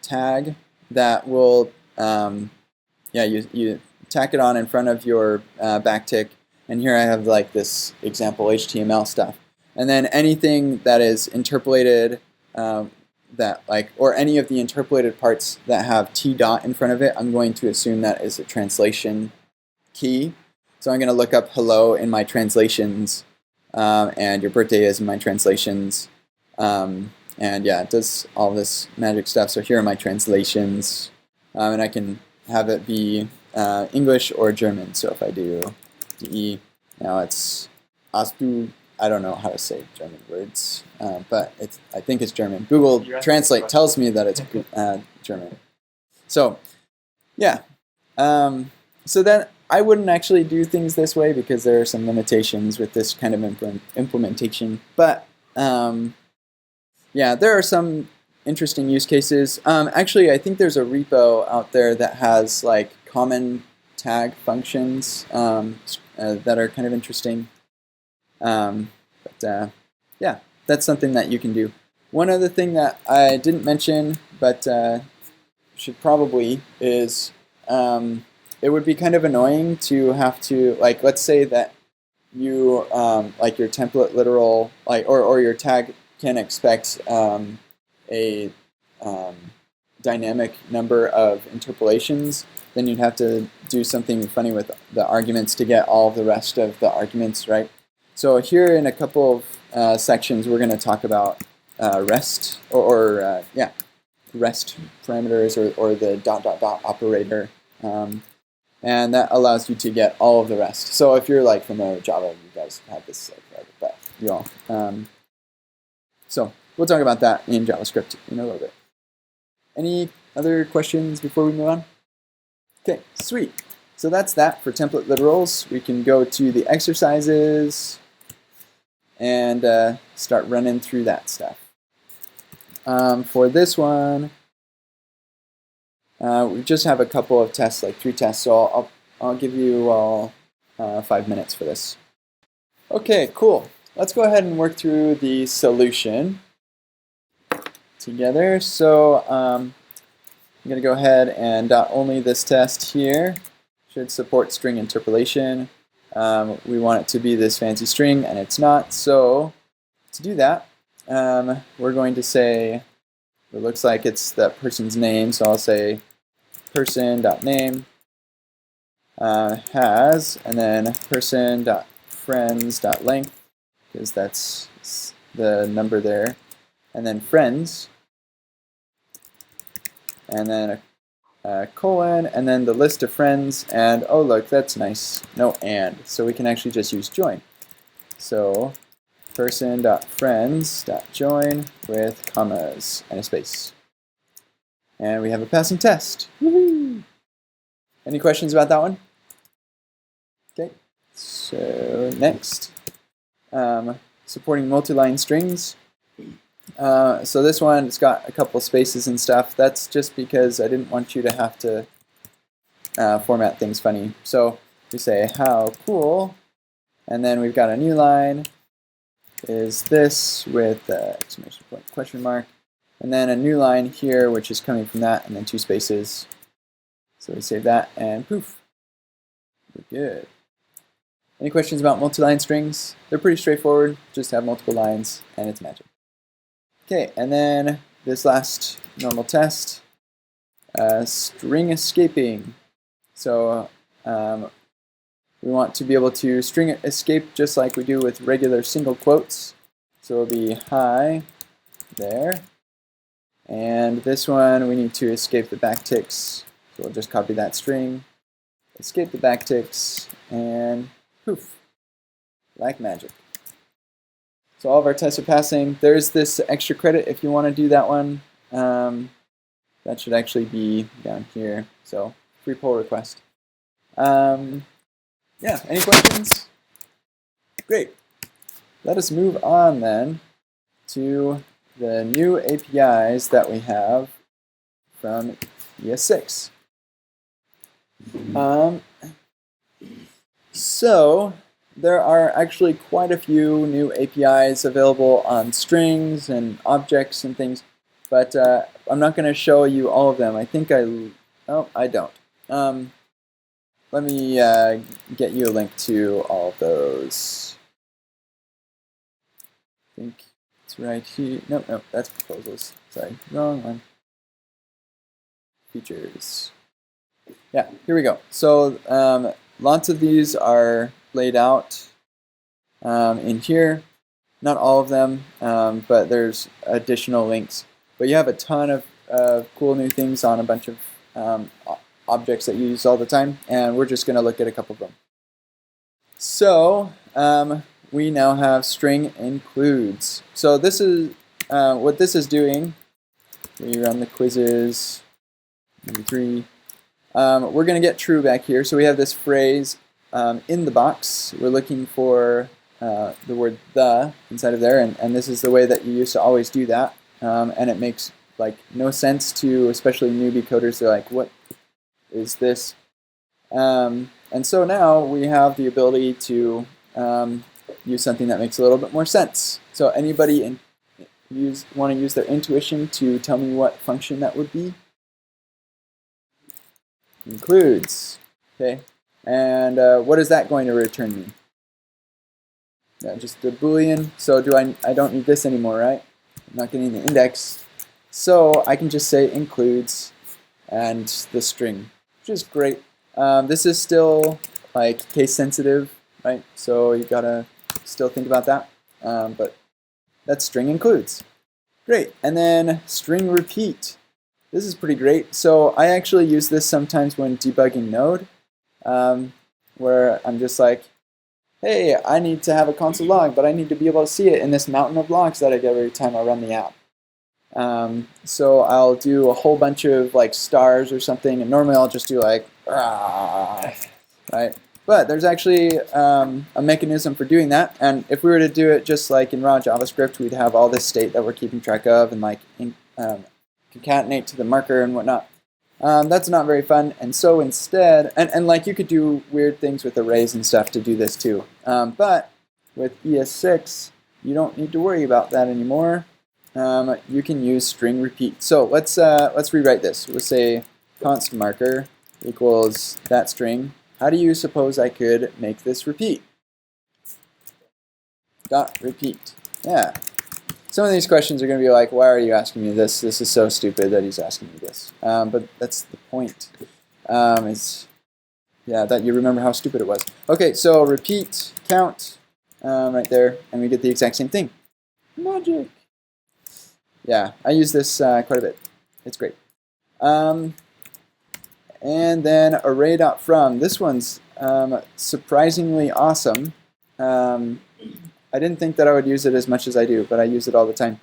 tag that will, you tack it on in front of your backtick, and here I have this example HTML stuff. And then anything that is interpolated, or any of the interpolated parts that have t dot in front of it, I'm going to assume that is a translation key. So I'm going to look up hello in my translations, and your birthday is in my translations. And yeah, it does all this magic stuff. So here are my translations, and I can have it be English or German. So if I do DE, now it's Astu. I don't know how to say German words, but I think it's German. Google Translate tells me that it's German. So yeah, so then I wouldn't actually do things this way because there are some limitations with this kind of implementation. But yeah, there are some interesting use cases. Actually, I think there's a repo out there that has common tag functions that are kind of interesting. But yeah, that's something that you can do. One other thing that I didn't mention, but should probably, is it would be kind of annoying to have to, let's say that you, your template literal, or your tag can expect a dynamic number of interpolations, then you'd have to do something funny with the arguments to get all of the rest of the arguments, right? So here in a couple of sections, we're going to talk about rest, rest parameters, or the ... operator. And that allows you to get all of the rest. So if you're like familiar with Java, you guys have this forever, but you all. So we'll talk about that in JavaScript in a little bit. Any other questions before we move on? Okay, sweet. So that's that for template literals. We can go to the exercises and start running through that stuff. For this one, we just have a couple of tests, like 3 tests, so I'll give you all 5 minutes for this. Okay, cool. Let's go ahead and work through the solution together. So I'm going to go ahead and only this test here should support string interpolation. We want it to be this fancy string, and it's not. So to do that, we're going to say, it looks like it's that person's name, so I'll say person.name has, and then person.friends.length, because that's the number there, and then friends, and then a colon, and then the list of friends, and oh look, that's nice, no and, so we can actually just use join. So person.friends.join with commas and a space. And we have a passing test. Woohoo! Any questions about that one? Okay, so next, supporting multi-line strings. So this one, it's got a couple spaces and stuff. That's just because I didn't want you to have to format things funny. So we say how cool, and then we've got a new line. Is this with exclamation point, question mark, and then a new line here, which is coming from that, and then 2 spaces. So we save that, and poof, we're good. Any questions about multi-line strings? They're pretty straightforward, just have multiple lines, and it's magic. Okay, and then this last normal test, string escaping. So we want to be able to string escape just like we do with regular single quotes. So it'll be hi there. And this one, we need to escape the backticks. So we'll just copy that string, escape the backticks, and poof, like magic. So all of our tests are passing. There's this extra credit if you want to do that one. That should actually be down here. So free pull request. Yeah, any questions? Great. Let us move on then to the new APIs that we have from ES6. So there are actually quite a few new APIs available on strings and objects and things, but I'm not going to show you all of them. I think I don't. Let me get you a link to all of those. I think it's right here. Nope, that's proposals. Sorry, wrong one. Features. Yeah, here we go. So lots of these are laid out in here. Not all of them, but there's additional links. But you have a ton of cool new things on a bunch of objects that you use all the time, and we're just going to look at a couple of them. So we now have string includes. So this is what this is doing. We run the quizzes. Number 3. We're going to get true back here. So we have this phrase in the box. We're looking for the word the inside of there, and this is the way that you used to always do that. And it makes like no sense to especially newbie coders. They're like, what is this? And so now we have the ability to use something that makes a little bit more sense. So anybody want to use their intuition to tell me what function that would be? Includes. Okay. And what is that going to return me? Yeah, just a Boolean. So I don't need this anymore, right? I'm not getting the index. So I can just say includes and the string, which is great. This is still like case sensitive, right? So you gotta still think about that. But that string includes. Great. And then string repeat. This is pretty great. So I actually use this sometimes when debugging Node, where I'm just like, hey, I need to have a console log, but I need to be able to see it in this mountain of logs that I get every time I run the app. So I'll do a whole bunch of like stars or something, and normally I'll just do like, right? But there's actually a mechanism for doing that, and if we were to do it just like in raw JavaScript, we'd have all this state that we're keeping track of and like concatenate to the marker and whatnot. That's not very fun, and so instead, and like you could do weird things with arrays and stuff to do this too. But with ES6, you don't need to worry about that anymore. You can use string repeat. So let's rewrite this. We'll say const marker equals that string. How do you suppose I could make this repeat? Dot repeat. Yeah. Some of these questions are going to be like, why are you asking me this? This is so stupid that he's asking me this. But that's the point. Yeah, that you remember how stupid it was. Okay, so repeat count right there, and we get the exact same thing. Magic. Yeah, I use this quite a bit. It's great. And then array.from. This one's surprisingly awesome. I didn't think that I would use it as much as I do, but I use it all the time.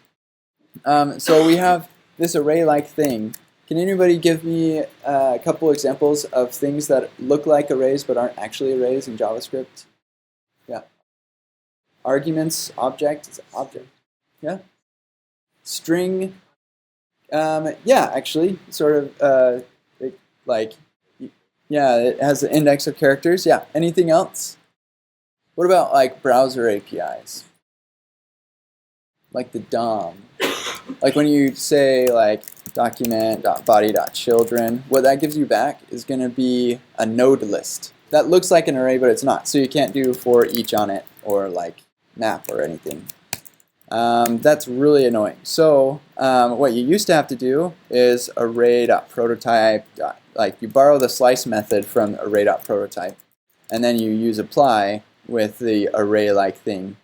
So we have this array-like thing. Can anybody give me a couple examples of things that look like arrays but aren't actually arrays in JavaScript? Yeah. Arguments, object, object. Yeah. String. Yeah, actually, sort of yeah, it has an index of characters. Yeah. Anything else? What about like browser APIs? Like the DOM. Like when you say like document.body.children, what that gives you back is going to be a node list. That looks like an array, but it's not. So you can't do for each on it or like map or anything. That's really annoying. So what you used to have to do is array.prototype. Like you borrow the slice method from array.prototype, and then you use apply with the array-like thing,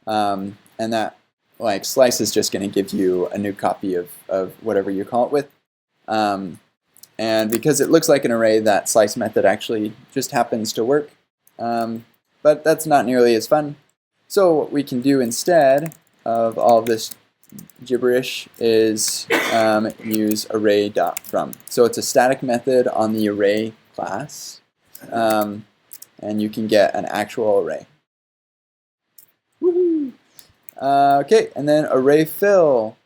and that like slice is just going to give you a new copy of whatever you call it with. And because it looks like an array, that slice method actually just happens to work. But that's not nearly as fun. So what we can do instead of all of this gibberish is use array.from. So it's a static method on the array class, and you can get an actual array. Woohoo! Okay, and then array fill.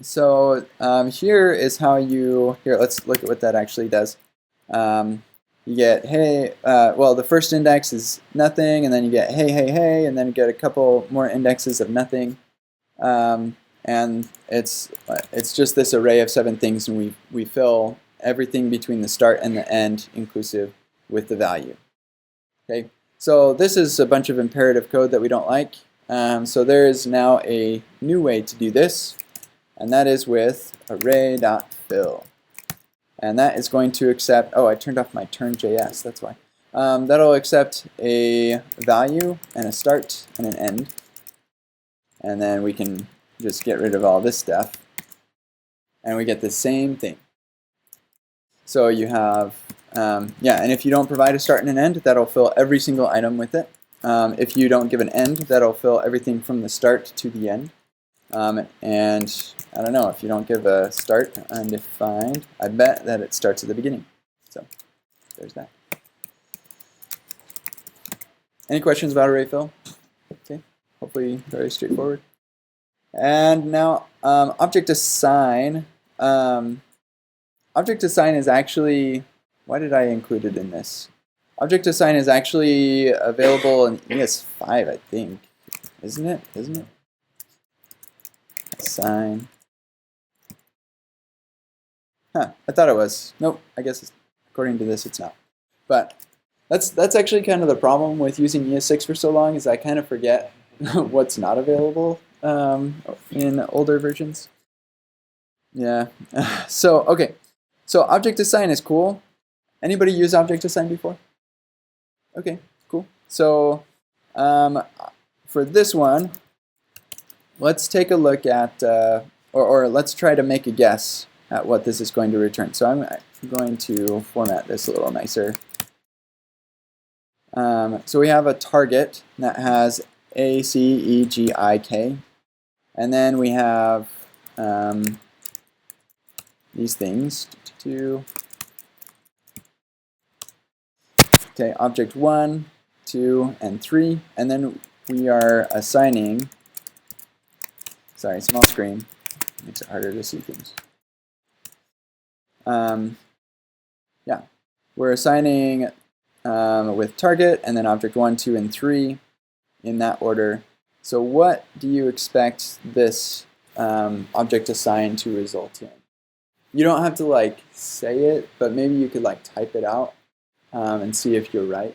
So here is how you, here let's look at what that actually does. You get hey, well the first index is nothing, and then you get hey, hey, hey, and then you get a couple more indexes of nothing. And it's just this array of 7 things, and we fill everything between the start and the end inclusive with the value. Okay, so this is a bunch of imperative code that we don't like. So there is now a new way to do this, and that is with array.fill. And that is going to accept, oh, I turned off my turn.js, that's why. That'll accept a value and a start and an end. And then we can just get rid of all this stuff. And we get the same thing. So you have, yeah, and if you don't provide a start and an end, that'll fill every single item with it. If you don't give an end, that'll fill everything from the start to the end. And I don't know, if you don't give a start undefined, I bet that it starts at the beginning. So there's that. Any questions about array fill? Okay, hopefully very straightforward. And now object assign. Object assign is actually, why did I include it in this? Object assign is actually available in ES5, I think. Isn't it? Isn't it? Assign. Huh, I thought it was. Nope, I guess according to this it's not. But that's actually kind of the problem with using ES6 for so long, is I kind of forget what's not available in older versions. Yeah. So, okay. So object assign is cool. Anybody use object assign before? Okay, cool. So for this one, let's take a look at, or let's try to make a guess at what this is going to return. So I'm going to format this a little nicer. So we have a target that has A, C, E, G, I, K. And then we have these things. Okay, object 1, 2, and 3. And then we are assigning, sorry, small screen. Makes it harder to see things. Yeah, we're assigning with target and then object 1, 2, and 3 in that order. So what do you expect this object assign to result in? You don't have to like say it, but maybe you could like type it out and see if you're right.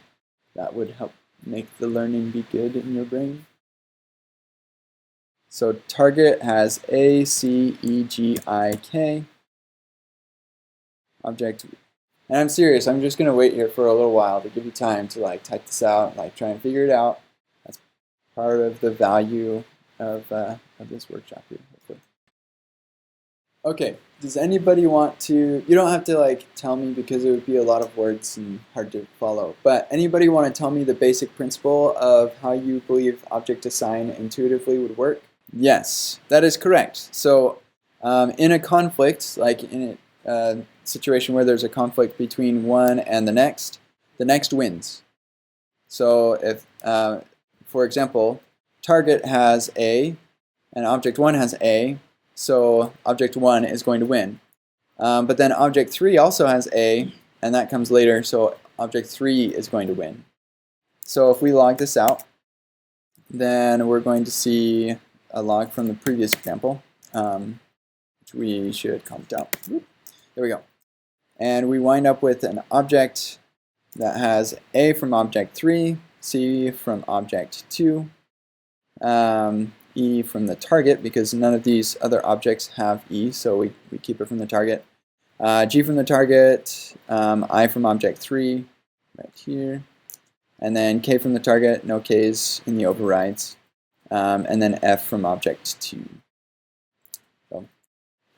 That would help make the learning be good in your brain. So target has A, C, E, G, I, K. Object, and I'm serious, I'm just going to wait here for a little while to give you time to like type this out, like try and figure it out. That's part of the value of this workshop here, hopefully. Okay, does anybody want to, you don't have to like tell me because it would be a lot of words and hard to follow, but anybody want to tell me the basic principle of how you believe object assign intuitively would work? Yes, that is correct. So in a conflict, like in a situation where there's a conflict between one and the next wins. So if, for example, target has A and object 1 has A, so object 1 is going to win. But then object 3 also has A, and that comes later, so object 3 is going to win. So if we log this out, then we're going to see a log from the previous example, which we should comment out. There we go. And we wind up with an object that has A from object 3, C from object 2, E from the target, because none of these other objects have E, so we keep it from the target. G from the target, I from object 3, right here. And then K from the target, no Ks in the overrides. And then F from object 2. So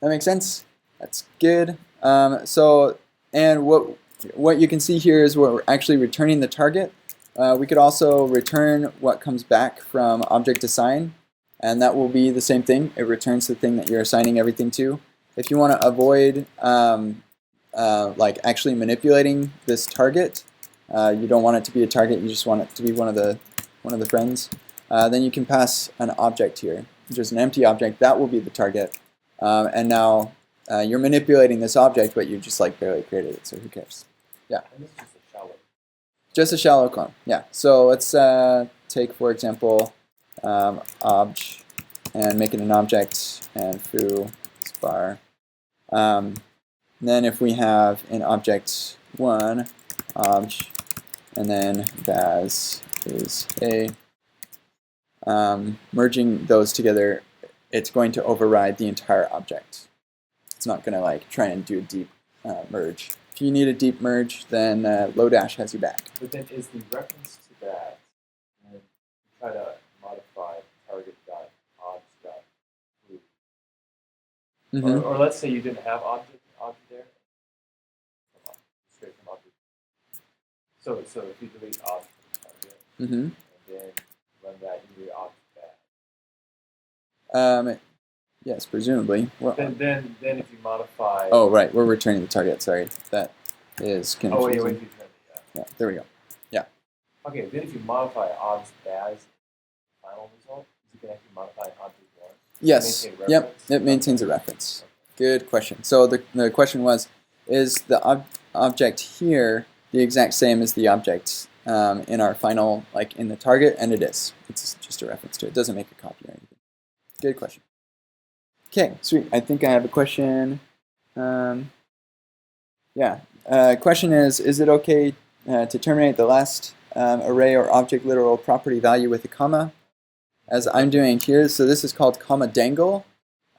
that makes sense? That's good. And what you can see here is we're actually returning the target. We could also return what comes back from object assign, and that will be the same thing. It returns the thing that you're assigning everything to. If you want to avoid like actually manipulating this target, you don't want it to be a target. You just want it to be one of the friends. Then you can pass an object here, just an empty object. That will be the target. And now you're manipulating this object, but you just like barely created it. So who cares? Yeah. And this is just a shallow. Just a shallow clone. Yeah. So let's take, for example, obj and make it an object and foo bar. Then if we have in object 1 obj and then baz is a, merging those together, it's going to override the entire object. It's not going to like try and do a deep merge. If you need a deep merge, then Lodash has you back. But then is the reference to that, and you try to modify target.obj.root. Mm-hmm. Or let's say you didn't have object there. Straight from object. So if you delete object from target, Mm-hmm. and then run that, you get object back. Yes, presumably. Well, Then if you modify. oh, right. We're returning the target. Sorry. That is confusing. Oh, wait. Yeah, there we go. Yeah. Okay, then if you modify obj baz final result, you can actually modify object 1. Yes. Yep. It maintains a reference. Good question. So the question was, is the object here the exact same as the object in our final, like in the target? And it is. It's just a reference to it. It doesn't make a copy or anything. Good question. Okay, sweet. I think I have a question. Yeah. Question is it okay to terminate the last array or object literal property value with a comma, as I'm doing here? So this is called comma dangle.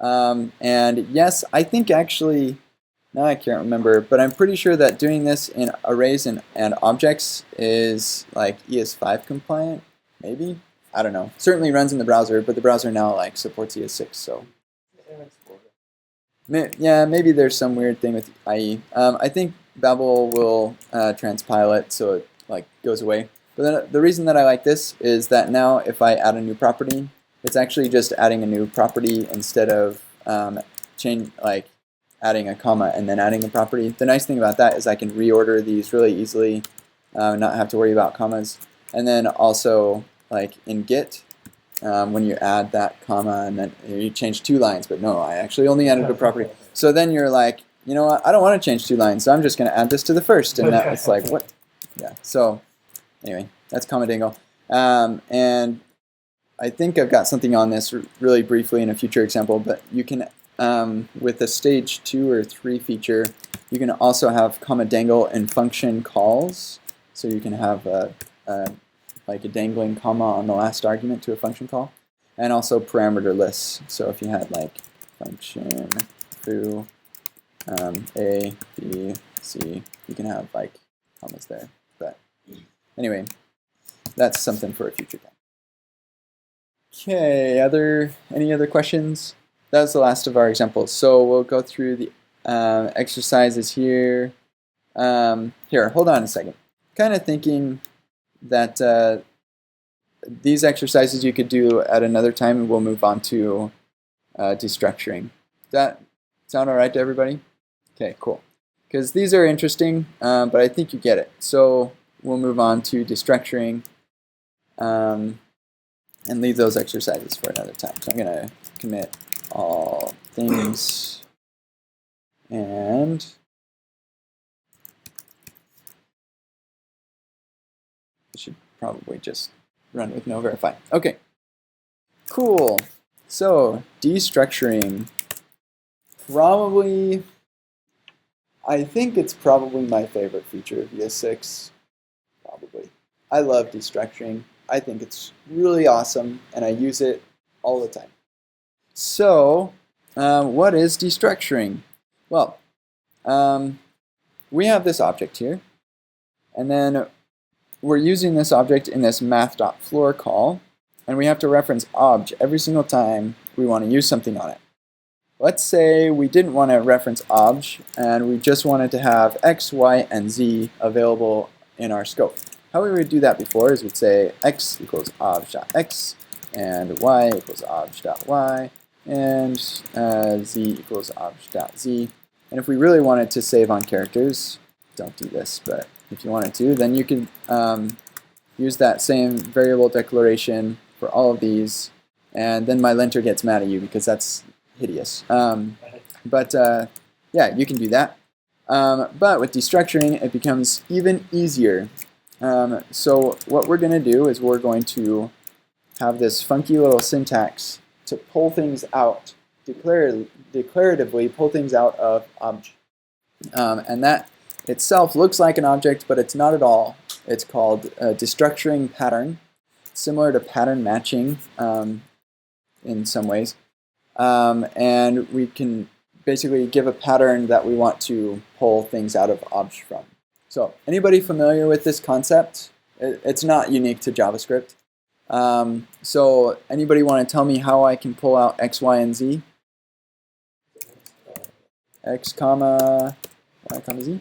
And yes, I think actually, now I can't remember, but I'm pretty sure that doing this in arrays and objects is like ES5 compliant, maybe? I don't know. Certainly runs in the browser, but the browser now like supports ES6, so. Yeah, maybe there's some weird thing with IE. I think Babel will transpile it so it like goes away. But then the reason that I like this is that now if I add a new property, it's actually just adding a new property instead of adding a comma and then adding a property. The nice thing about that is I can reorder these really easily, not have to worry about commas. And then also like in Git, when you add that comma and then you change 2 lines, but no, I actually only added a property. So then you're like, you know what, I don't want to change 2 lines, so I'm just going to add this to the first. And that, it's like, what? Yeah, so anyway, that's comma dingle. And I think I've got something on this really briefly in a future example, but you can, with a stage 2 or 3 feature, you can also have comma dangle in function calls. So you can have like a dangling comma on the last argument to a function call, and also parameter lists. So if you had like function foo a, b, c, you can have like commas there. But anyway, that's something for a future time. Okay, any other questions? That's the last of our examples. So we'll go through the exercises here. Here, hold on a second. Kind of thinking that these exercises you could do at another time, and we'll move on to destructuring. Does that sound all right to everybody? Okay, cool. Because these are interesting, but I think you get it. So we'll move on to destructuring and leave those exercises for another time. So I'm going to commit all things and should probably just run with no verify. Okay, cool. So destructuring, probably, I think it's probably my favorite feature of ES6. Probably. I love destructuring. I think it's really awesome, and I use it all the time. So, what is destructuring? Well, we have this object here, and then we're using this object in this math.floor call, and we have to reference obj every single time we want to use something on it. Let's say we didn't want to reference obj, and we just wanted to have x, y, and z available in our scope. How we would do that before is we'd say x equals obj.x, and y equals obj.y, and z equals obj.z. And if we really wanted to save on characters, don't do this, but if you wanted to, then you can use that same variable declaration for all of these, and then my linter gets mad at you because that's hideous. Yeah, you can do that. But with destructuring, it becomes even easier. So what we're going to do is we're going to have this funky little syntax to pull things out, declaratively pull things out of obj. And that itself looks like an object, but it's not at all. It's called a destructuring pattern, similar to pattern matching in some ways. And we can basically give a pattern that we want to pull things out of obj from. So anybody familiar with this concept? It's not unique to JavaScript. So anybody want to tell me how I can pull out x, y, and z? X, comma, y, comma, z.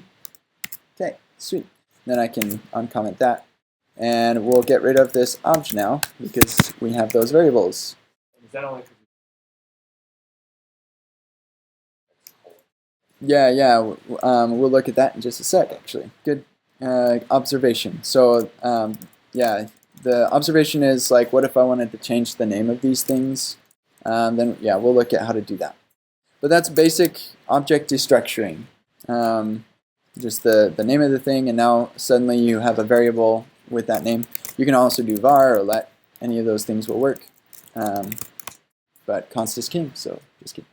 Okay, sweet. Then I can uncomment that. And we'll get rid of this obj now because we have those variables. Is that only Yeah, we'll look at that in just a sec, actually. Good observation. So, yeah, the observation is like, what if I wanted to change the name of these things? Then, yeah, we'll look at how to do that. But that's basic object destructuring. Just the name of the thing, and now suddenly you have a variable with that name. You can also do var or let. Any of those things will work. But const is king, so just kidding.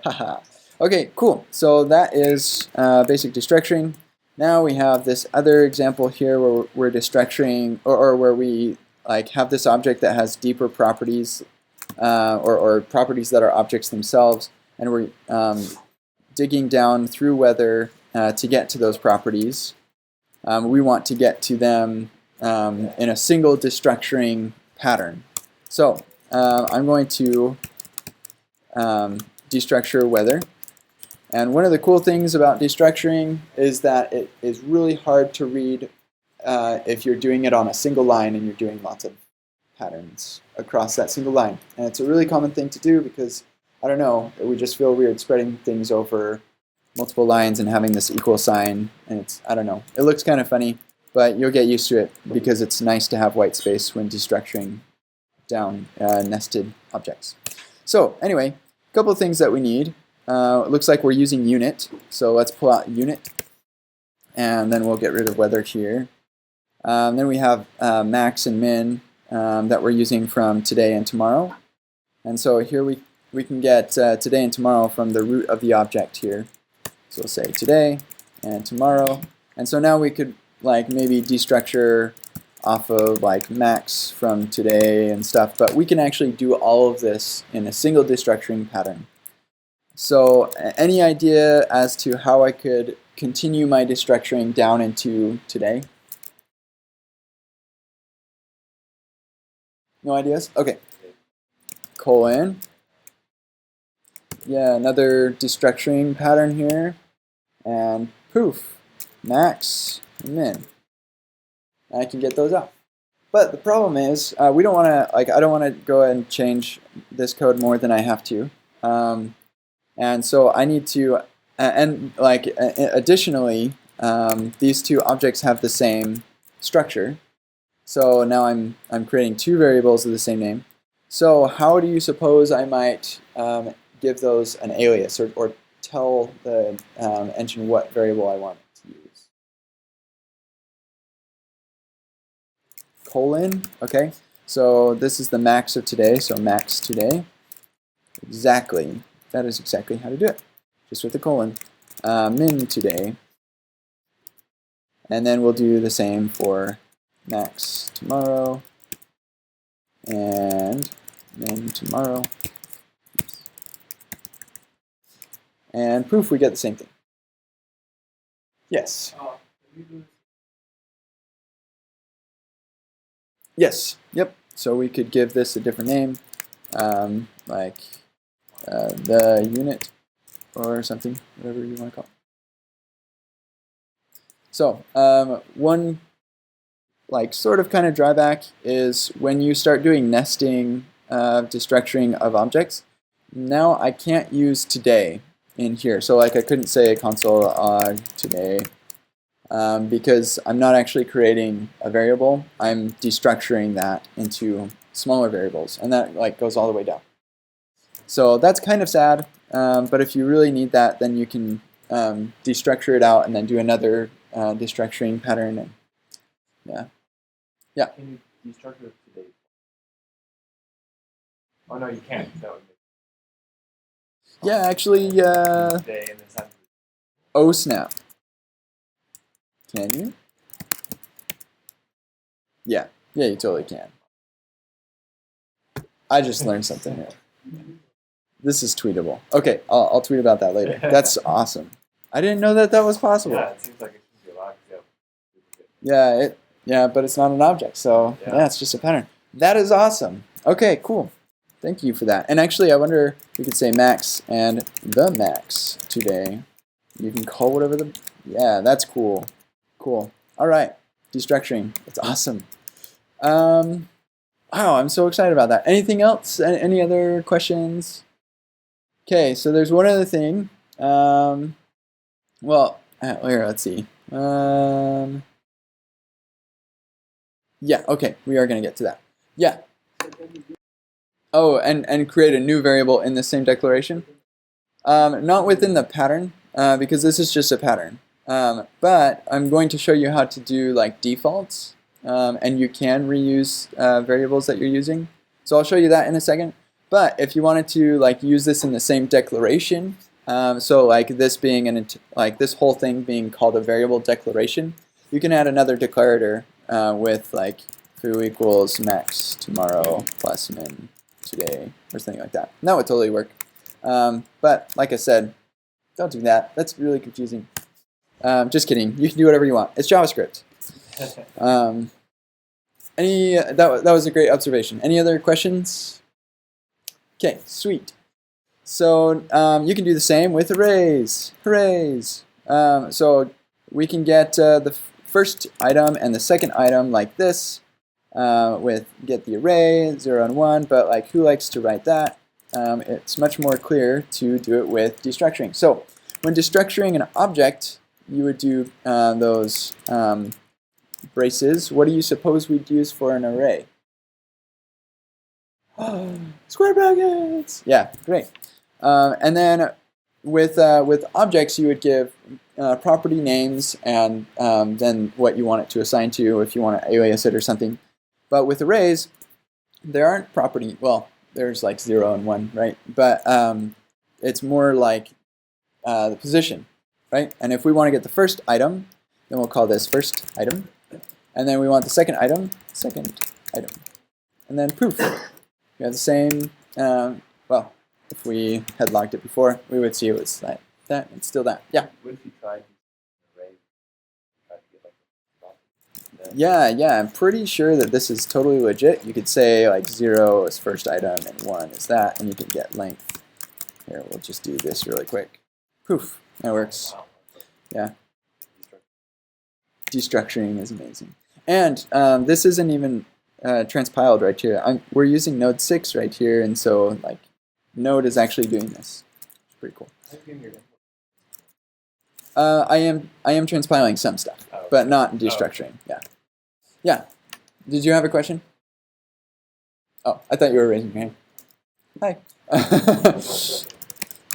Haha. Okay, cool. So that is basic destructuring. Now we have this other example here where we're destructuring, or where we like have this object that has deeper properties or properties that are objects themselves, and we're digging down through weather to get to those properties. We want to get to them in a single destructuring pattern. So I'm going to destructure weather. And one of the cool things about destructuring is that it is really hard to read if you're doing it on a single line and you're doing lots of patterns across that single line. And it's a really common thing to do because, I don't know, we just feel weird spreading things over multiple lines and having this equal sign. And it's, I don't know, it looks kind of funny, but you'll get used to it because it's nice to have white space when destructuring down nested objects. So anyway, a couple of things that we need. It looks like we're using unit, so let's pull out unit, and then we'll get rid of weather here. Then we have max and min that we're using from today and tomorrow. And so here we can get today and tomorrow from the root of the object here. So we'll say today and tomorrow. And so now we could like maybe destructure off of like max from today and stuff, but we can actually do all of this in a single destructuring pattern. So any idea as to how I could continue my destructuring down into today? No ideas? Okay. Colon. Yeah, another destructuring pattern here. And poof, max, min. I can get those out. But the problem is, we don't want to, like, I don't want to go ahead and change this code more than I have to. And so I need to, and like additionally, these two objects have the same structure. So now I'm creating two variables of the same name. So how do you suppose I might give those an alias or tell the engine what variable I want to use? Colon, okay. So this is the max of today, so max today. Exactly. That is exactly how to do it, just with the colon. Min today. And then we'll do the same for max tomorrow and min tomorrow. And poof, we get the same thing. Yes. Yes. Yep. So we could give this a different name, like the unit or something, whatever you want to call it. So one like sort of kind of drawback is when you start doing nesting destructuring of objects, now I can't use today in here. So like I couldn't say console today because I'm not actually creating a variable. I'm destructuring that into smaller variables, and that like goes all the way down. So that's kind of sad, but if you really need that, then you can destructure it out and then do another destructuring pattern. And yeah. Can you destructure it today? Oh no, you can't. That would make Yeah, actually, today and then oh snap. Can you? Yeah, you totally can. I just learned something here. This is tweetable. Okay, I'll tweet about that later. That's awesome. I didn't know that was possible. Yeah, it seems like it should be allowed. Yeah, but it's not an object, so yeah, it's just a pattern. That is awesome. Okay, cool. Thank you for that. And actually, I wonder if we could say max and the max today. You can call whatever the... Yeah, that's cool. Cool. All right, destructuring. That's awesome. Wow, I'm so excited about that. Anything else? Any other questions? Okay, so there's one other thing. Well, here, let's see. Yeah, okay, we are going to get to that. Yeah. Oh, and create a new variable in the same declaration? Not within the pattern, because this is just a pattern. But I'm going to show you how to do like defaults, and you can reuse variables that you're using. So I'll show you that in a second. But if you wanted to like use this in the same declaration, so like this being like this whole thing being called a variable declaration, you can add another declarator with like foo equals max tomorrow plus min today or something like that. And that would totally work. But like I said, don't do that. That's really confusing. Just kidding. You can do whatever you want. It's JavaScript. That was a great observation. Any other questions? Okay, sweet. So you can do the same with arrays. Hoorays! So we can get the first item and the second item like this with get the array 0 and 1. But like, who likes to write that? It's much more clear to do it with destructuring. So when destructuring an object, you would do those braces. What do you suppose we'd use for an array? Square brackets! Yeah, great. And then with objects, you would give property names and then what you want it to assign to if you want to alias it or something. But with arrays, there aren't property. Well, there's like 0 and 1, right? But it's more like the position, right? And if we want to get the first item, then we'll call this first item. And then we want the second item, second item. And then poof, we have the same, well, if we had logged it before, we would see it was that, it's still that. Yeah? What if you tried to array, try to get like a Yeah, I'm pretty sure that this is totally legit. You could say like 0 is first item and 1 is that, and you can get length. Here, we'll just do this really quick. Poof, that works. Yeah. Destructuring is amazing. And this isn't even transpiled right here. We're using node 6 right here, and so like node is actually doing this. It's pretty cool. I am transpiling some stuff, but not destructuring. Yeah. Did you have a question? Oh, I thought you were raising your hand. Hi.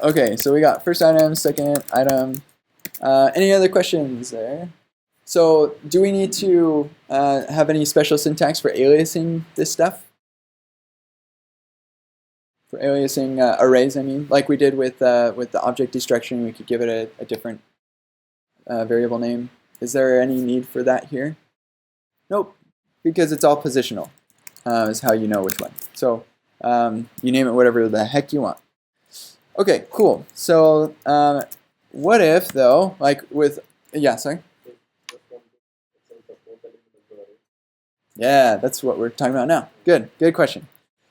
Okay, so we got first item, second item. Any other questions there? So do we need to have any special syntax for aliasing this stuff? For aliasing arrays, I mean, like we did with the object destruction, we could give it a different variable name. Is there any need for that here? Nope, because it's all positional, is how you know which one. So you name it whatever the heck you want. Okay, cool. So what if, though, like with, yeah, sorry? Yeah, that's what we're talking about now. Good question.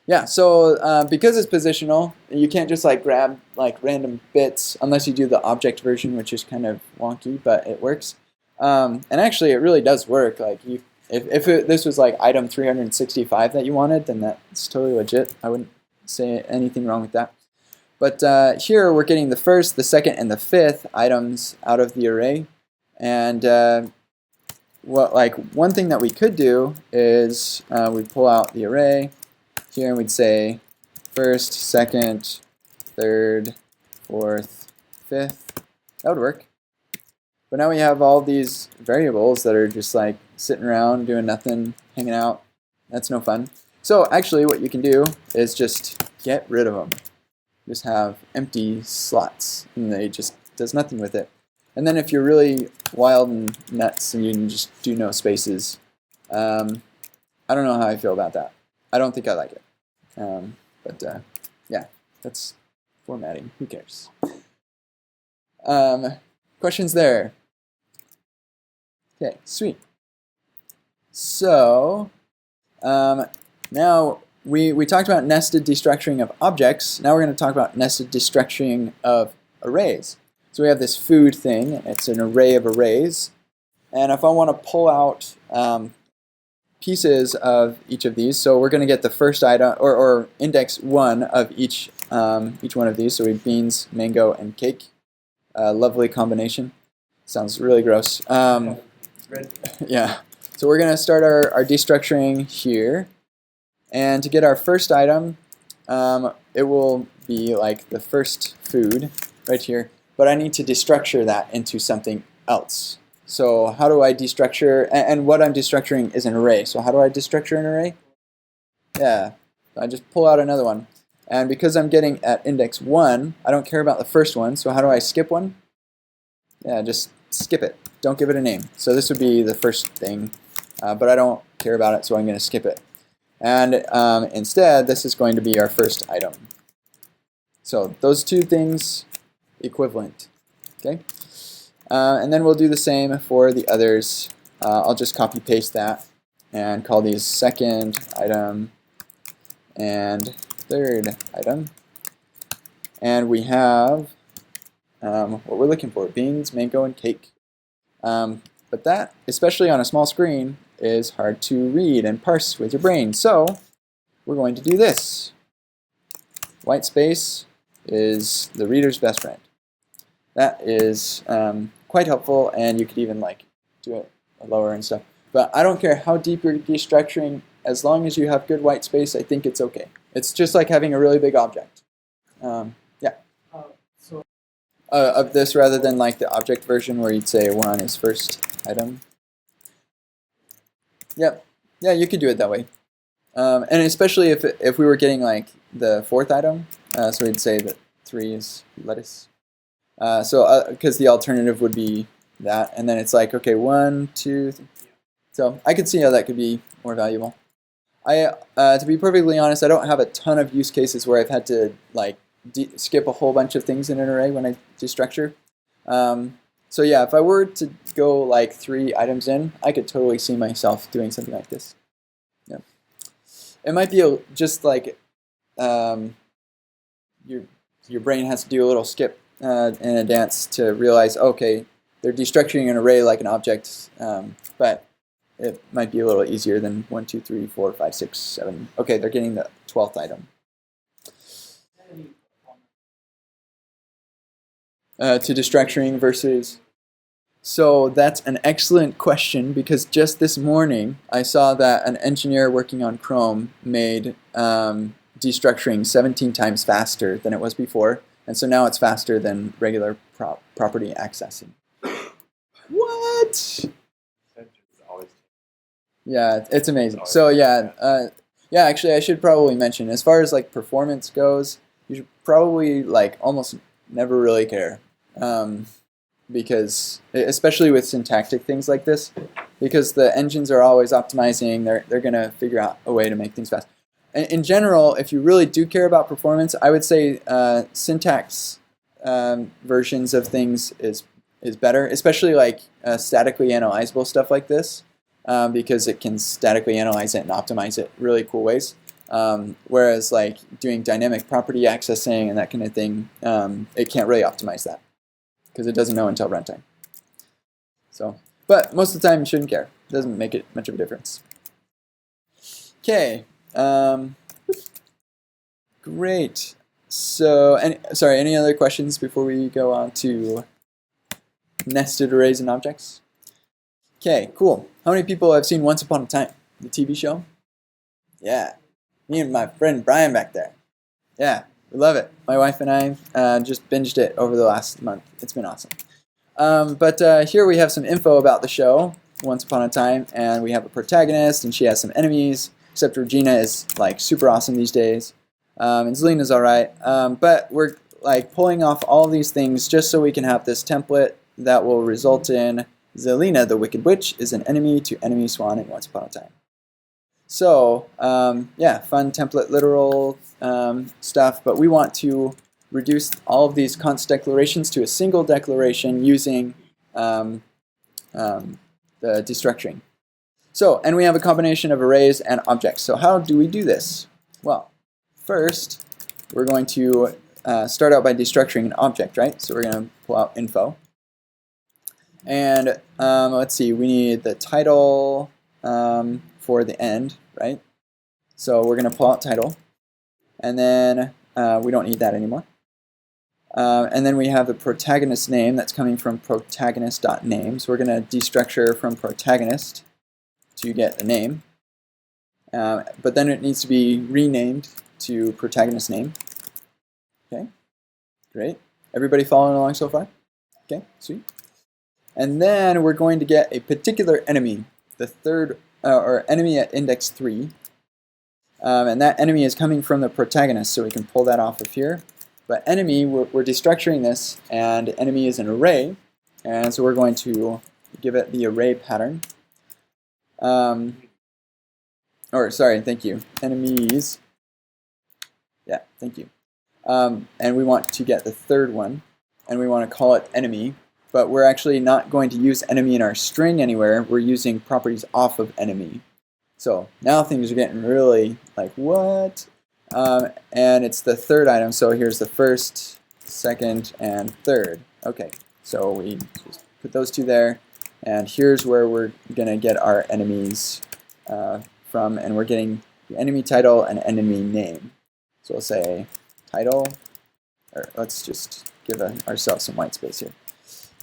Yeah, so because it's positional, you can't just like grab like random bits unless you do the object version, which is kind of wonky, but it works. And actually, it really does work. Like, if this was like item 365 that you wanted, then that's totally legit. I wouldn't say anything wrong with that. But here we're getting the first, the second, and the fifth items out of the array, and one thing that we could do is we'd pull out the array here and we'd say first, second, third, fourth, fifth. That would work. But now we have all these variables that are just like sitting around doing nothing, hanging out. That's no fun. So actually what you can do is just get rid of them. Just have empty slots and they just does nothing with it. And then if you're really wild and nuts and you can just do no spaces, I don't know how I feel about that. I don't think I like it. Yeah, that's formatting. Who cares? Questions there? Okay, sweet. So now we talked about nested destructuring of objects. Now we're going to talk about nested destructuring of arrays. So we have this food thing. It's an array of arrays. And if I want to pull out pieces of each of these, so we're going to get the first item, or index 1 of each one of these. So we have beans, mango, and cake. Lovely combination. Sounds really gross. Yeah. So we're going to start our destructuring here. And to get our first item, it will be like the first food right here. But I need to destructure that into something else. So how do I destructure, and what I'm destructuring is an array. So how do I destructure an array? Yeah, I just pull out another one. And because I'm getting at index 1, I don't care about the first one. So how do I skip one? Yeah, just skip it. Don't give it a name. So this would be the first thing, but I don't care about it, so I'm going to skip it. And instead, this is going to be our first item. So those two things equivalent. Okay, and then we'll do the same for the others. I'll just copy paste that and call these second item and third item. And we have what we're looking for: beans, mango, and cake. But that, especially on a small screen, is hard to read and parse with your brain. So we're going to do this. White space is the reader's best friend. That is quite helpful, and you could even like do it lower and stuff. But I don't care how deep you're destructuring, as long as you have good white space, I think it's okay. It's just like having a really big object. Yeah. Of this rather than like the object version where you'd say 1 is first item. Yep. Yeah, you could do it that way. And especially if we were getting like the fourth item, so we'd say that 3 is lettuce. Because the alternative would be that, and then it's like, okay, 1, 2, 3. So I could see how that could be more valuable. To be perfectly honest, I don't have a ton of use cases where I've had to like skip a whole bunch of things in an array when I destructure. So yeah, if I were to go like 3 items in, I could totally see myself doing something like this. Yeah. It might be just like your brain has to do a little skip in a dance to realize, okay, they're destructuring an array like an object, but it might be a little easier than 1, 2, 3, 4, 5, 6, 7. Okay, they're getting the 12th item. To destructuring versus... So that's an excellent question, because just this morning I saw that an engineer working on Chrome made destructuring 17 times faster than it was before, and so now it's faster than regular property accessing. What? Yeah, it's amazing. So yeah, actually I should probably mention, as far as like performance goes, you should probably like almost never really care. Because especially with syntactic things like this, because the engines are always optimizing, they're going to figure out a way to make things fast. In general, if you really do care about performance, I would say syntax versions of things is better, especially like statically analyzable stuff like this, because it can statically analyze it and optimize it really cool ways. Whereas like doing dynamic property accessing and that kind of thing, it can't really optimize that, because it doesn't know until runtime. So, but most of the time you shouldn't care. It doesn't make it much of a difference. Okay, great. So, any other questions before we go on to nested arrays and objects? Okay, cool. How many people have seen Once Upon a Time, the TV show? Yeah, me and my friend Brian back there. Yeah, we love it. My wife and I just binged it over the last month. It's been awesome. But here we have some info about the show, Once Upon a Time, and we have a protagonist, and she has some enemies, except Regina is like super awesome these days, and Zelina's alright. But we're like pulling off all these things just so we can have this template that will result in Zelina, the Wicked Witch, is an enemy to enemy swan in Once Upon a Time. So, yeah, fun template literal stuff, but we want to reduce all of these const declarations to a single declaration using the destructuring. So, and we have a combination of arrays and objects. So how do we do this? Well, first, we're going to start out by destructuring an object, right? So we're going to pull out info. And let's see, we need the title for the end, right? So we're going to pull out title. And then we don't need that anymore. And then we have the protagonist name that's coming from protagonist.name. So we're going to destructure from protagonist to get the name. But then it needs to be renamed to protagonist name. Okay, great. Everybody following along so far? Okay, sweet. And then we're going to get a particular enemy, the third, or enemy at index 3. And that enemy is coming from the protagonist, so we can pull that off of here. But enemy, we're destructuring this, and enemy is an array, and so we're going to give it the array pattern. Or or sorry, thank you, enemies. Yeah, thank you. And we want to get the third one, and we want to call it enemy, but we're actually not going to use enemy in our string anywhere. We're using properties off of enemy. So now things are getting really like, what? And it's the third item, so here's the first, second, and third. Okay, so we just put those two there, and here's where we're going to get our enemies from, and we're getting the enemy title and enemy name. So we'll say title, or let's just give ourselves some white space here.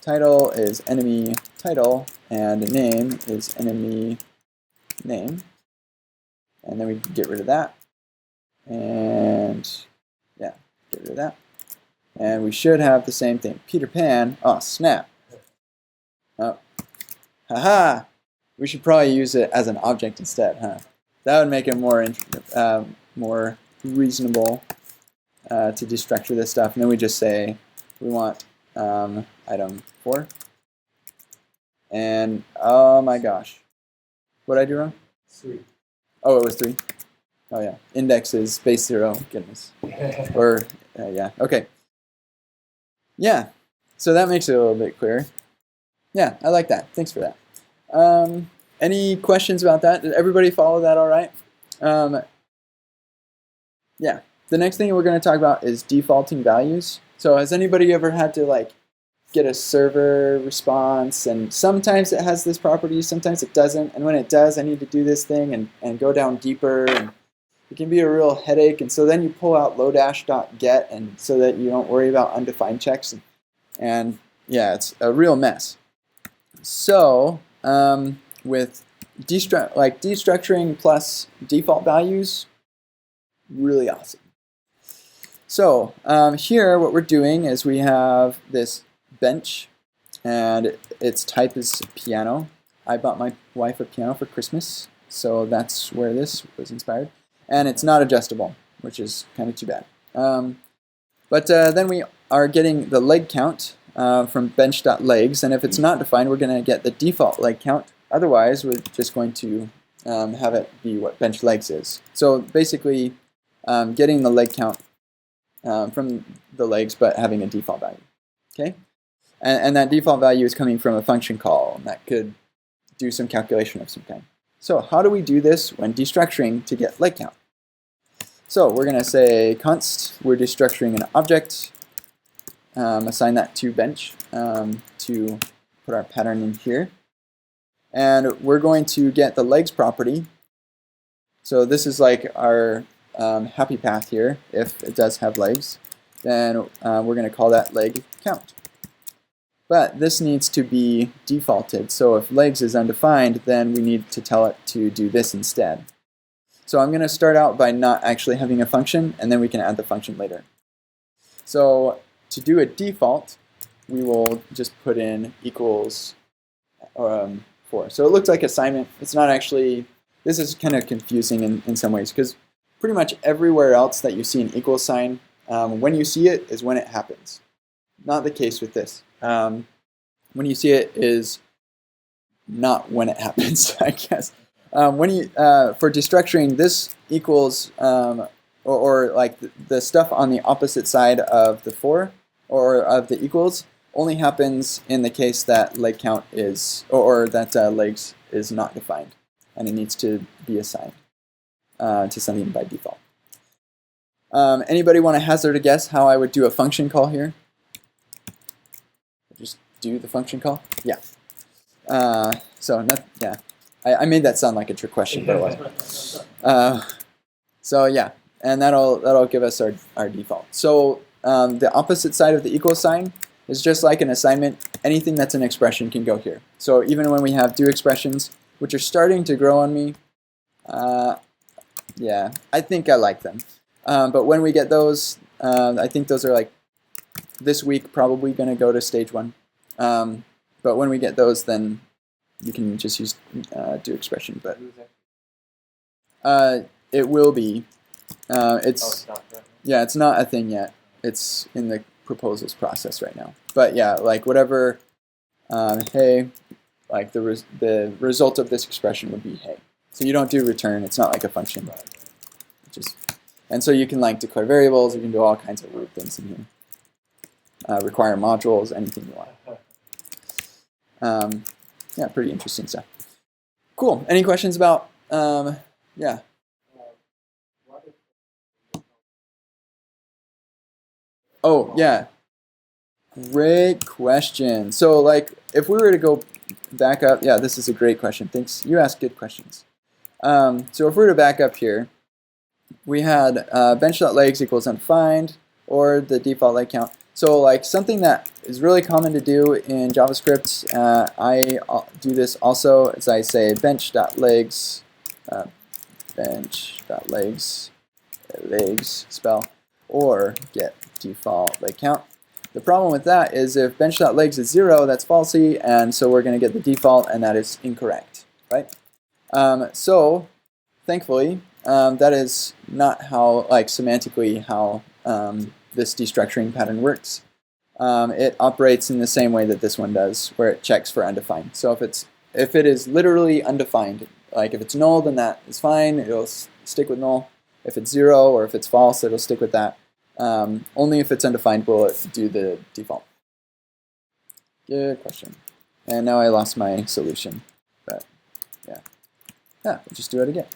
Title is enemy title, and name is enemy name. And then we can get rid of that. And yeah, get rid of that. And we should have the same thing. Peter Pan, oh snap. Oh, haha. We should probably use it as an object instead, huh? That would make it more reasonable to destructure this stuff. And then we just say we want item 4. And oh my gosh, what did I do wrong? 3. Oh, it was 3. Oh yeah, index is base 0. Goodness. Or yeah, okay. Yeah, so that makes it a little bit clearer. Yeah, I like that. Thanks for that. Any questions about that? Did everybody follow that all right? Yeah, the next thing we're going to talk about is defaulting values. So has anybody ever had to like get a server response, and sometimes it has this property, sometimes it doesn't, and when it does, I need to do this thing and go down deeper, and it can be a real headache, and so then you pull out lodash.get, and so that you don't worry about undefined checks, and yeah, it's a real mess. So with destructuring plus default values, really awesome. So here what we're doing is we have this bench, and its type is piano. I bought my wife a piano for Christmas, so that's where this was inspired. And it's not adjustable, which is kind of too bad. But then we are getting the leg count from bench.legs, and if it's not defined, we're going to get the default leg count. Otherwise, we're just going to have it be what bench legs is. So basically, getting the leg count from the legs, but having a default value. Okay, and that default value is coming from a function call, and that could do some calculation of some kind. So how do we do this when destructuring to get leg count? So we're going to say const, we're destructuring an object, assign that to bench to put our pattern in here. And we're going to get the legs property. So this is like our happy path here. If it does have legs, then we're going to call that leg count. But this needs to be defaulted. So if legs is undefined, then we need to tell it to do this instead. So I'm going to start out by not actually having a function, and then we can add the function later. So to do a default, we will just put in equals 4. So it looks like assignment. It's not actually, this is kind of confusing in some ways, because pretty much everywhere else that you see an equal sign, when you see it is when it happens. Not the case with this. When you see it is not when it happens, I guess. When you for destructuring, this equals or like the stuff on the opposite side of the 4 or of the equals only happens in the case that leg count is or that legs is not defined, and it needs to be assigned to something by default. Anybody want to hazard a guess how I would do a function call here? Just do the function call? Yeah. Yeah. I made that sound like a trick question, but it wasn't. So yeah, and that'll give us our default. So the opposite side of the equal sign is just like an assignment. Anything that's an expression can go here. So even when we have do expressions, which are starting to grow on me, yeah, I think I like them. But when we get those, I think those are like this week probably going to go to stage 1. But when we get those, then you can just use do expression. But it will be. It's yeah, it's not a thing yet. It's in the proposals process right now. But yeah, like whatever. Hey, like the result of this expression would be hey. So you don't do return. It's not like a function. And so you can like declare variables. You can do all kinds of weird things in here. Require modules, anything you want. Yeah, pretty interesting stuff. Cool. Any questions about, yeah. Oh, yeah. Great question. So like if we were to go back up, yeah, this is a great question. Thanks. You ask good questions. So if we were to back up here, we had bench.legs equals undefined or the default leg count. So like something that is really common to do in JavaScript, I do this also, as I say bench.legs, legs spell, or get default leg count. The problem with that is if bench.legs is 0, that's falsy, and so we're going to get the default, and that is incorrect, right? So thankfully, that is not how, like semantically, how this destructuring pattern works. It operates in the same way that this one does, where it checks for undefined. So if it is literally undefined, like if it's null, then that is fine. It'll stick with null. If it's 0 or if it's false, it'll stick with that. Only if it's undefined will it do the default. Good question. And now I lost my solution, but yeah. Yeah, we'll just do it again.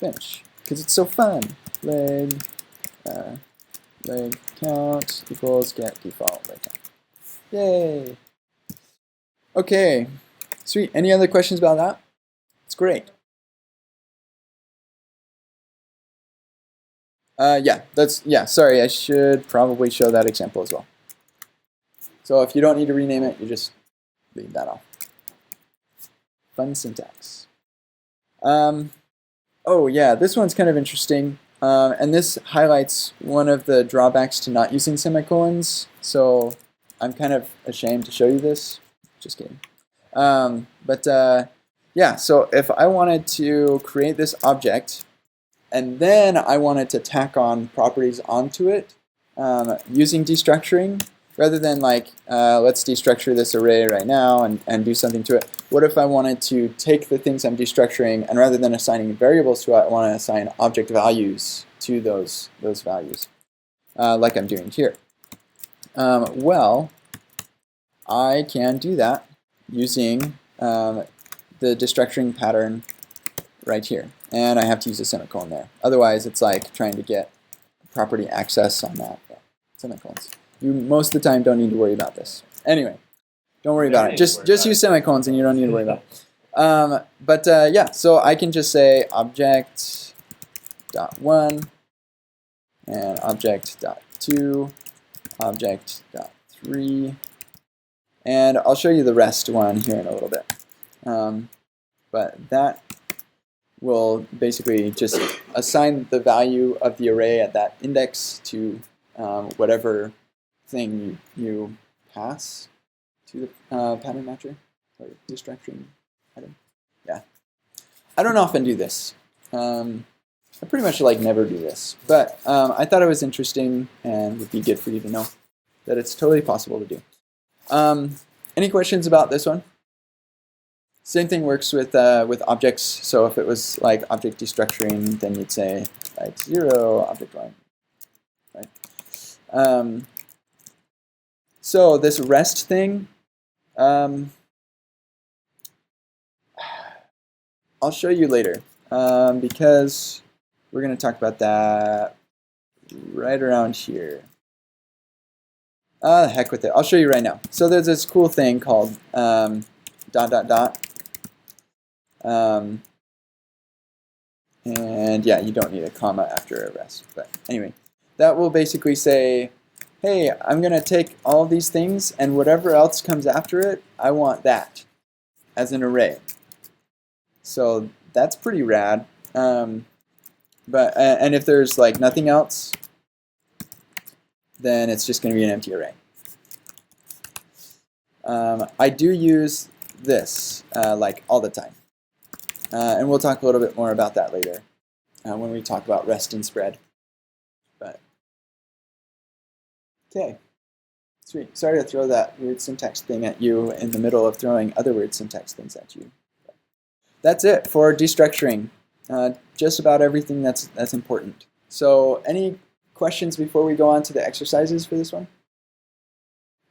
Bench, because it's so fun. Leg count equals get default leg count. Yay. Okay, sweet. Any other questions about that? It's great. Yeah, sorry, I should probably show that example as well. So if you don't need to rename it, you just leave that off. Fun syntax. Oh yeah, this one's kind of interesting. And this highlights one of the drawbacks to not using semicolons. So I'm kind of ashamed to show you this. Just kidding. Yeah, so if I wanted to create this object, and then I wanted to tack on properties onto it using destructuring, rather than like, let's destructure this array right now and do something to it. What if I wanted to take the things I'm destructuring, and rather than assigning variables to it, I want to assign object values to those values, like I'm doing here. Well, I can do that using the destructuring pattern right here. And I have to use a semicolon there. Otherwise, it's like trying to get property access on that. Yeah, semicolons. You most of the time don't need to worry about this. Anyway, don't worry about it. Just use semicolons and you don't need to worry about it. Yeah, so I can just say object.1 and object.2, object.3, and I'll show you the rest one here in a little bit. But that will basically just assign the value of the array at that index to whatever thing you pass to the pattern matcher, or destructuring item. Yeah, I don't often do this. I pretty much like never do this, but I thought it was interesting and would be good for you to know that it's totally possible to do. Any questions about this one? Same thing works with objects. So if it was like object destructuring, then you'd say like 0 object 1, right? So this rest thing, I'll show you later because we're going to talk about that right around here. The heck with it. I'll show you right now. So there's this cool thing called ... and yeah, you don't need a comma after a rest. But anyway, that will basically say, hey, I'm going to take all these things, and whatever else comes after it, I want that as an array. So that's pretty rad. And if there's like nothing else, then it's just going to be an empty array. I do use this like all the time. And we'll talk a little bit more about that later when we talk about rest and spread. But okay, sweet. Sorry to throw that weird syntax thing at you in the middle of throwing other weird syntax things at you. That's it for destructuring. just about everything that's important. So any questions before we go on to the exercises for this one?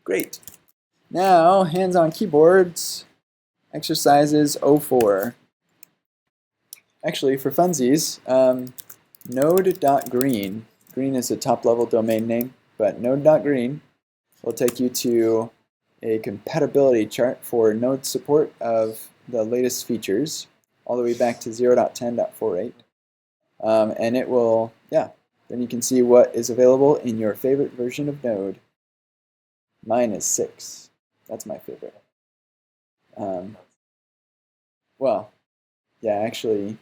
Great. Now, hands on keyboards, exercises 04. Actually, for funsies, node.green, green is a top-level domain name, but node.green will take you to a compatibility chart for node support of the latest features, all the way back to 0.10.48. And it will, then you can see what is available in your favorite version of Node. Mine is 6. That's my favorite. Well, yeah, actually,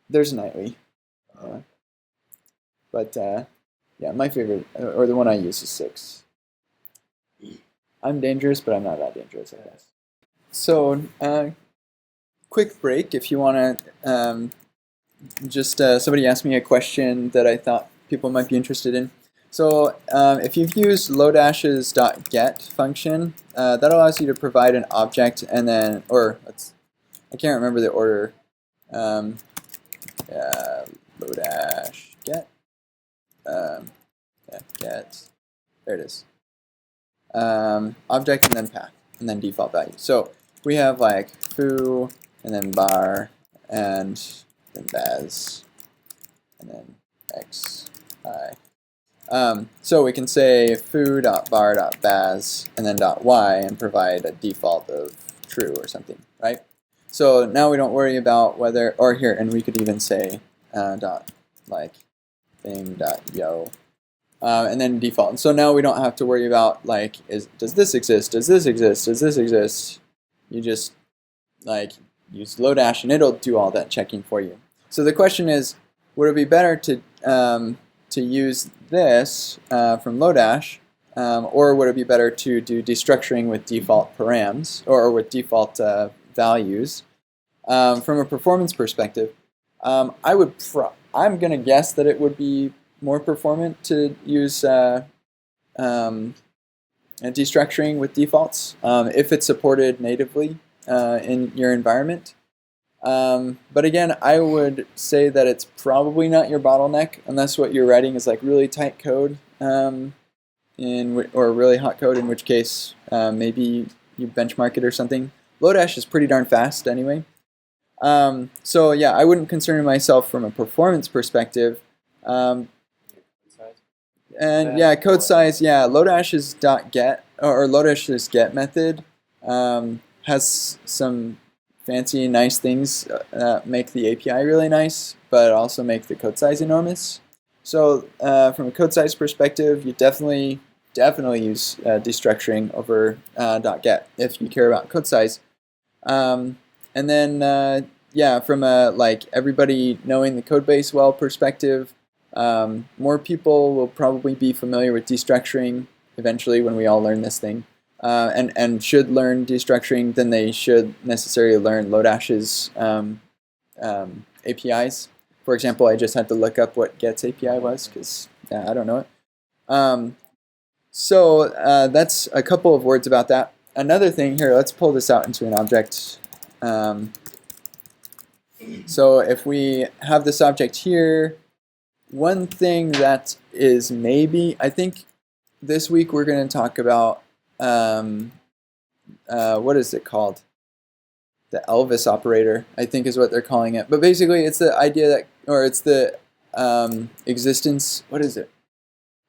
there's nightly. But yeah, my favorite, or the one I use, is 6. I'm dangerous, but I'm not that dangerous, I guess. So, quick break if you want to just somebody asked me a question that I thought people might be interested in. So if you've used Lodash's .get function, that allows you to provide an object and then, or I can't remember the order. Lodash get. Get. There it is. Object and then path and then default value. So we have like foo and then bar and then baz and then x I. So we can say foo.bar.baz and then .y and provide a default of true or something, right? So now we don't worry about whether, or here, and we could even say like thing.yo and then default. And so now we don't have to worry about like, does this exist? Does this exist? Does this exist? You just like use Lodash and it'll do all that checking for you. So the question is, would it be better to use this from Lodash, or would it be better to do destructuring with default params or with default values? From a performance perspective, I'm going to guess that it would be more performant to use destructuring with defaults if it's supported natively in your environment. But again, I would say that it's probably not your bottleneck unless what you're writing is like really tight code or really hot code, in which case maybe you benchmark it or something. Lodash is pretty darn fast anyway. So yeah, I wouldn't concern myself from a performance perspective. And yeah, code size, yeah, Lodash's .get or Lodash's get method has some fancy, nice things that make the API really nice, but also make the code size enormous. So from a code size perspective, you definitely use destructuring over .get if you care about code size. And then yeah, from a like everybody knowing the code base well perspective, more people will probably be familiar with destructuring eventually when we all learn this thing. And should learn destructuring than they should necessarily learn Lodash's APIs. For example, I just had to look up what get's API was because I don't know it. So that's a couple of words about that. Another thing here, let's pull this out into an object. So if we have this object here, one thing that is maybe, I think this week we're going to talk about what is it called? The Elvis operator, I think is what they're calling it. But basically it's the idea that, or it's the existence, what is it?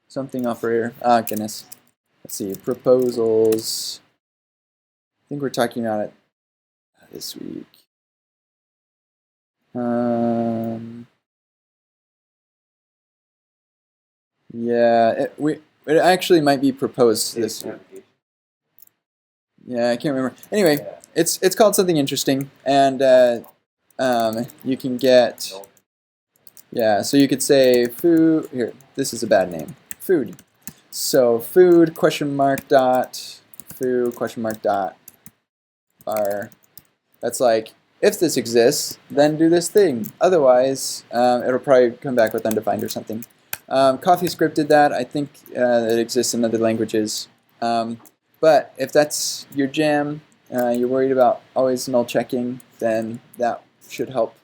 Something operator. Ah, goodness. Let's see, proposals. I think we're talking about it this week. Yeah, it actually might be proposed this week. Yeah, I can't remember. Anyway, it's called something interesting, and you can get, yeah, so you could say food, here, this is a bad name, food. So food question mark dot foo question mark dot bar. That's like, if this exists, then do this thing. Otherwise, it'll probably come back with undefined or something. CoffeeScript did that. I think it exists in other languages. But if that's your jam, you're worried about always null checking then that should help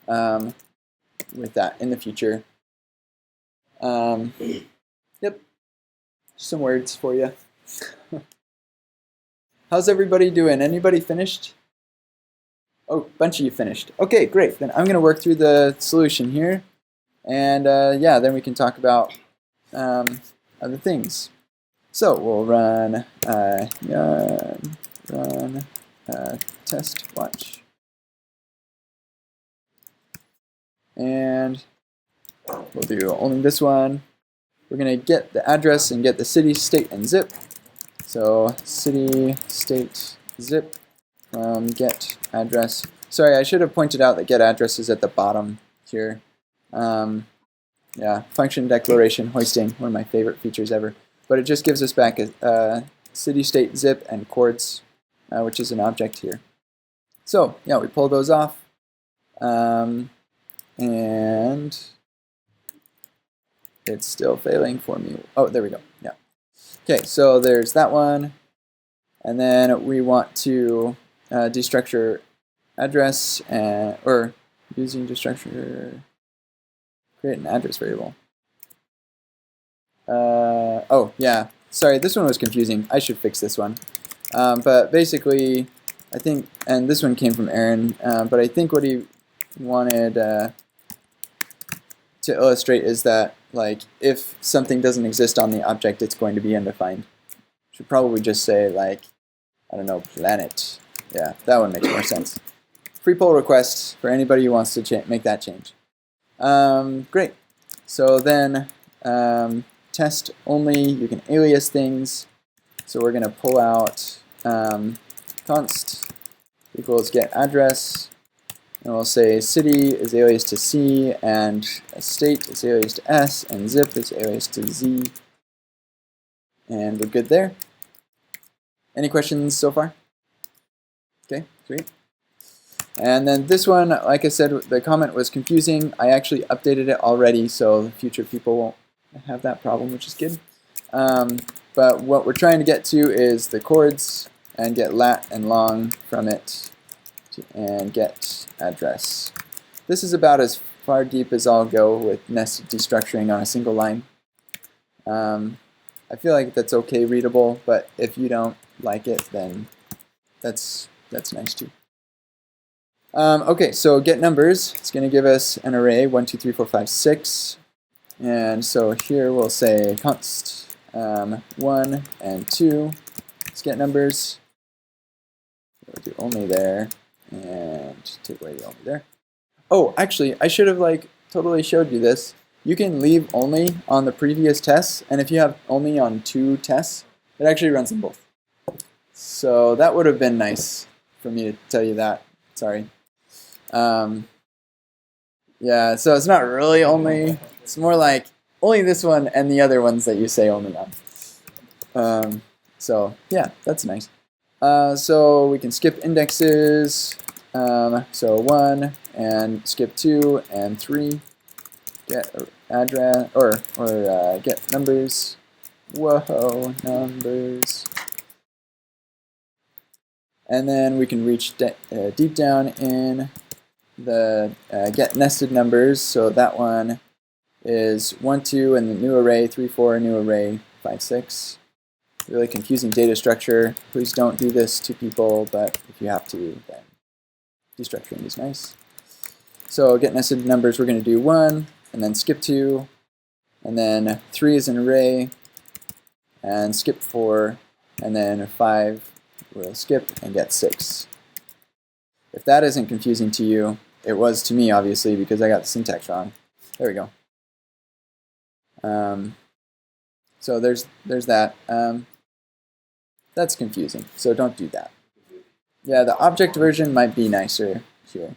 with that in the future. Yep, some words for you. How's everybody doing? Anybody finished? Oh, a bunch of you finished. Okay, great. Then I'm going to work through the solution here. And yeah, then we can talk about other things. So we'll run test watch. And we'll do only this one. We're going to get the address and get the city, state, and zip. So city, state, zip from get address. Sorry, I should have pointed out that get address is at the bottom here. Yeah, function declaration hoisting, one of my favorite features ever. But it just gives us back a city, state, zip, and chords, which is an object here. So yeah, we pull those off. And it's still failing for me. Oh, there we go. Yeah. Okay, so there's that one. And then we want to destructure address or using destructure, create an address variable. Oh, yeah. Sorry, this one was confusing. I should fix this one. But basically, I think, and this one came from Aaron, but I think what he wanted to illustrate is that, like, if something doesn't exist on the object, it's going to be undefined. Should probably just say, like, I don't know, planet. Yeah, that one makes more sense. Free pull request for anybody who wants to make that change. Great. So then test only, you can alias things. So we're going to pull out const equals get address. And we'll say city is alias to C, and state is alias to S, and zip is alias to Z. And we're good there. Any questions so far? Okay, sweet. And then this one, like I said, the comment was confusing. I actually updated it already, so future people won't have that problem, which is good. But what we're trying to get to is the chords and get lat and long from it and get address. This is about as far deep as I'll go with nested destructuring on a single line. I feel like that's okay readable, but if you don't like it, then that's nice too. Okay, so get numbers. It's going to give us an array 1, 2, 3, 4, 5, 6. And so here we'll say const 1 and 2. Let's get numbers. We'll do only there and take away the only there. Oh, actually, I should have totally showed you this. You can leave only on the previous tests, and if you have only on 2 tests, it actually runs them both. So that would have been nice for me to tell you that. Sorry. Yeah, so it's not really only. It's more like only this one and the other ones that you say only on. So yeah, that's nice. So we can skip indexes. So 1 and skip 2 and 3. Get address or get numbers. Whoa, numbers. And then we can reach deep down in the get nested numbers. So that one is 1, 2, and the new array, 3, 4, new array, 5, 6. Really confusing data structure. Please don't do this to people, but if you have to, then destructuring is nice. So get nested numbers, we're going to do 1, and then skip 2, and then 3 is an array, and skip 4, and then 5 we'll skip and get 6. If that isn't confusing to you, it was to me, obviously, because I got the syntax wrong. There we go. So there's that. That's confusing, so don't do that. Yeah, the object version might be nicer here.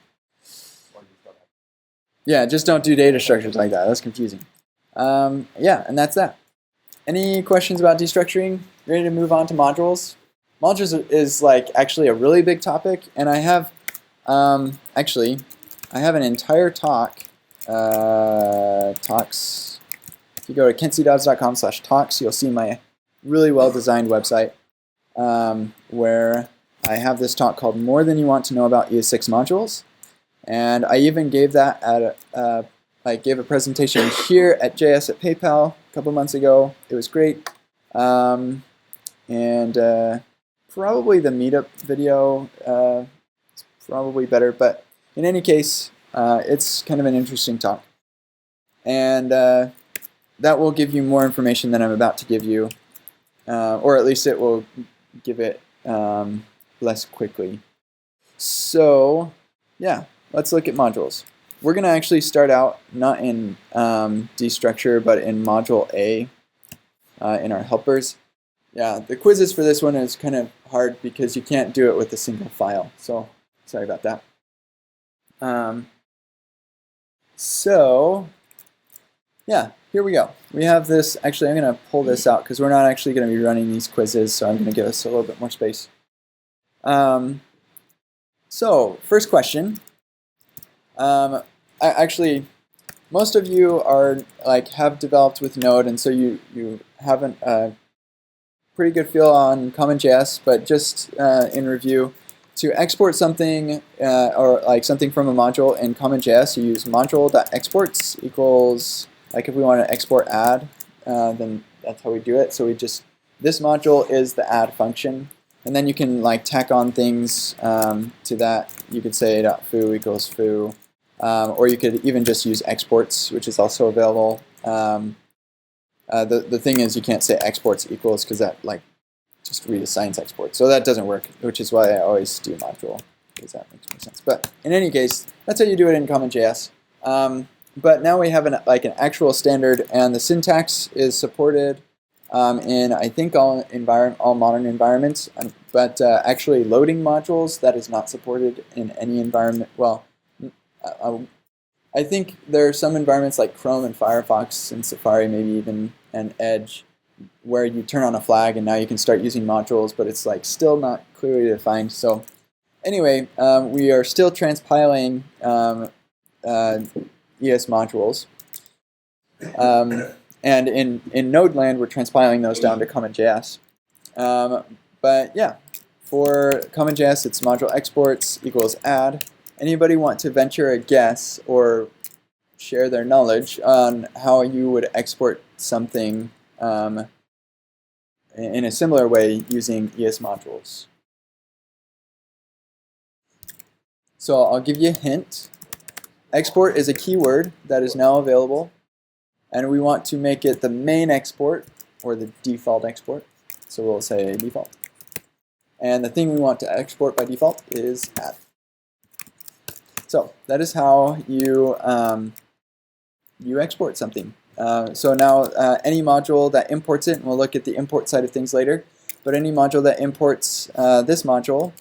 Yeah, just don't do data structures like that. That's confusing. Yeah, and that's that. Any questions about destructuring? Ready to move on to modules? Modules is actually a really big topic, and I have actually I have an entire talk. Talks. If you go to kentcdobbs.com/talks, you'll see my really well designed website where I have this talk called More Than You Want to Know About ES6 Modules, and I even gave that at I gave a presentation here at JS at PayPal a couple months ago. It was great, and probably the meetup video is probably better, but in any case, it's kind of an interesting talk, and that will give you more information than I'm about to give you, or at least it will give it less quickly. So yeah, let's look at modules. We're going to actually start out not in destructure, but in module A in our helpers. Yeah, the quizzes for this one is kind of hard because you can't do it with a single file. So sorry about that. So yeah, here we go. We have this. Actually, I'm going to pull this out because we're not actually going to be running these quizzes, so I'm going to give us a little bit more space. So first question. Actually, most of you are have developed with Node, and so you have a pretty good feel on CommonJS. But just in review, to export something or something from a module in CommonJS, you use module.exports equals if we want to export add, then that's how we do it. So this module is the add function. And then you can tack on things to that. You could say .foo equals foo, or you could even just use exports, which is also available. The thing is, you can't say exports equals because that just reassigns exports. So that doesn't work, which is why I always do module, because that makes more sense. But in any case, that's how you do it in CommonJS. But now we have an actual standard, and the syntax is supported in I think all modern environments, but actually loading modules, that is not supported in any environment. Well, I think there are some environments like Chrome and Firefox and Safari, maybe even and Edge, where you turn on a flag and now you can start using modules, but it's still not clearly defined. So anyway, we are still transpiling ES modules. And in Node land, we're transpiling those down to CommonJS. But yeah, for CommonJS, it's module exports equals add. Anybody want to venture a guess or share their knowledge on how you would export something in a similar way using ES modules? So I'll give you a hint. Export is a keyword that is now available, and we want to make it the main export or the default export. So we'll say default. And the thing we want to export by default is add. So that is how you you export something. So now any module that imports it, and we'll look at the import side of things later, but any module that imports this module,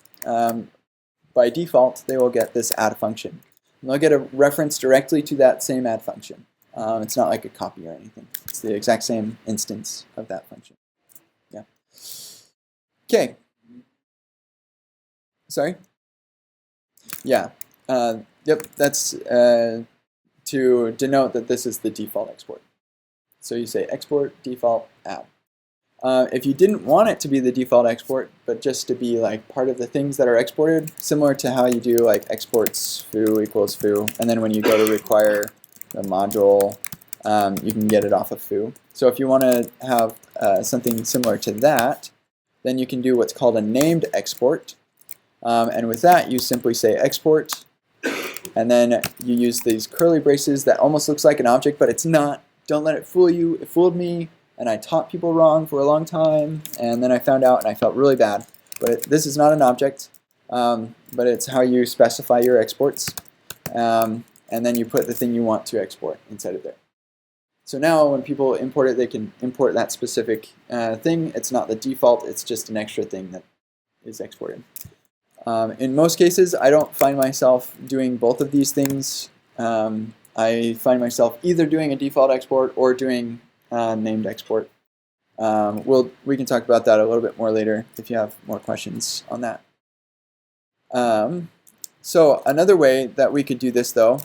by default, they will get this add function. And they'll get a reference directly to that same add function. It's not like a copy or anything. It's the exact same instance of that function. Yeah. Okay. Sorry? Yeah. Yep, that's to denote that this is the default export. So you say export, default, add. If you didn't want it to be the default export, but just to be part of the things that are exported, similar to how you do exports foo equals foo, and then when you go to require the module, you can get it off of foo. So if you want to have something similar to that, then you can do what's called a named export. And with that, you simply say export, and then you use these curly braces that almost looks like an object, but it's not. Don't let it fool you. It fooled me, and I taught people wrong for a long time, and then I found out, and I felt really bad. But this is not an object, but it's how you specify your exports, and then you put the thing you want to export inside of there. So now when people import it, they can import that specific thing. It's not the default. It's just an extra thing that is exported. In most cases, I don't find myself doing both of these things. I find myself either doing a default export or doing named export. We can talk about that a little bit more later if you have more questions on that. So another way that we could do this, though,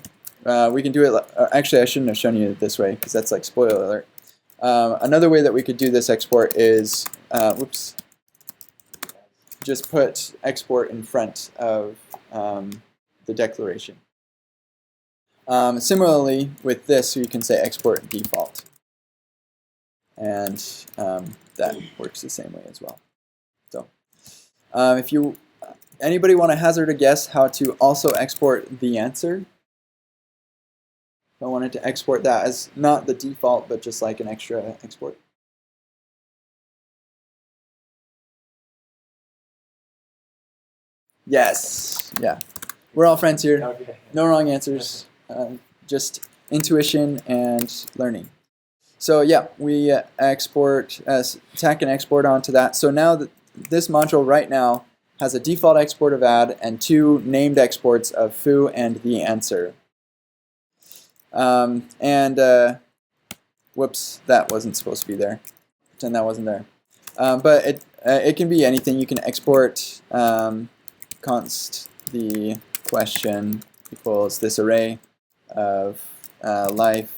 we can do it. Actually, I shouldn't have shown you this way because that's spoiler alert. Another way that we could do this export is, whoops. just put export in front of the declaration. Similarly, with this, you can say export default. And that works the same way as well. So if anybody want to hazard a guess how to also export the answer? If I wanted to export that as not the default, but just like an extra export. Yes, yeah. We're all friends here. Okay. No wrong answers. Just intuition and learning. So yeah, we export, tack and export onto that. So now this module right now has a default export of add and 2 named exports of foo and the answer. Whoops, that wasn't supposed to be there. Pretend that wasn't there. But it can be anything. You can export const the question equals this array of life,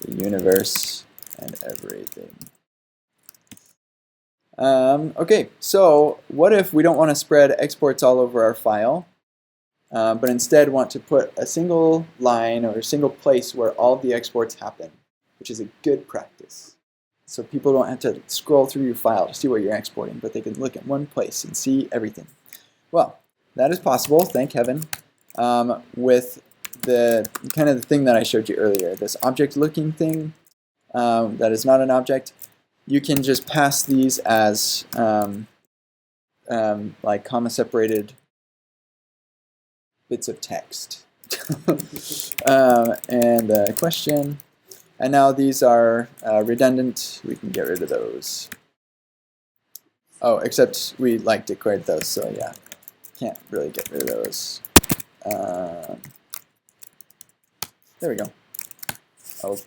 the universe, and everything. Okay, so what if we don't want to spread exports all over our file, but instead want to put a single line or a single place where all of the exports happen, which is a good practice. So people don't have to scroll through your file to see what you're exporting, but they can look at one place and see everything. Well, that is possible, thank heaven, with the kind of the thing that I showed you earlier, this object-looking thing that is not an object. You can just pass these as like comma-separated bits of text. And a question. And now these are redundant. We can get rid of those. Oh, except we like declared those, so yeah, can't really get rid of those. There we go. Oh,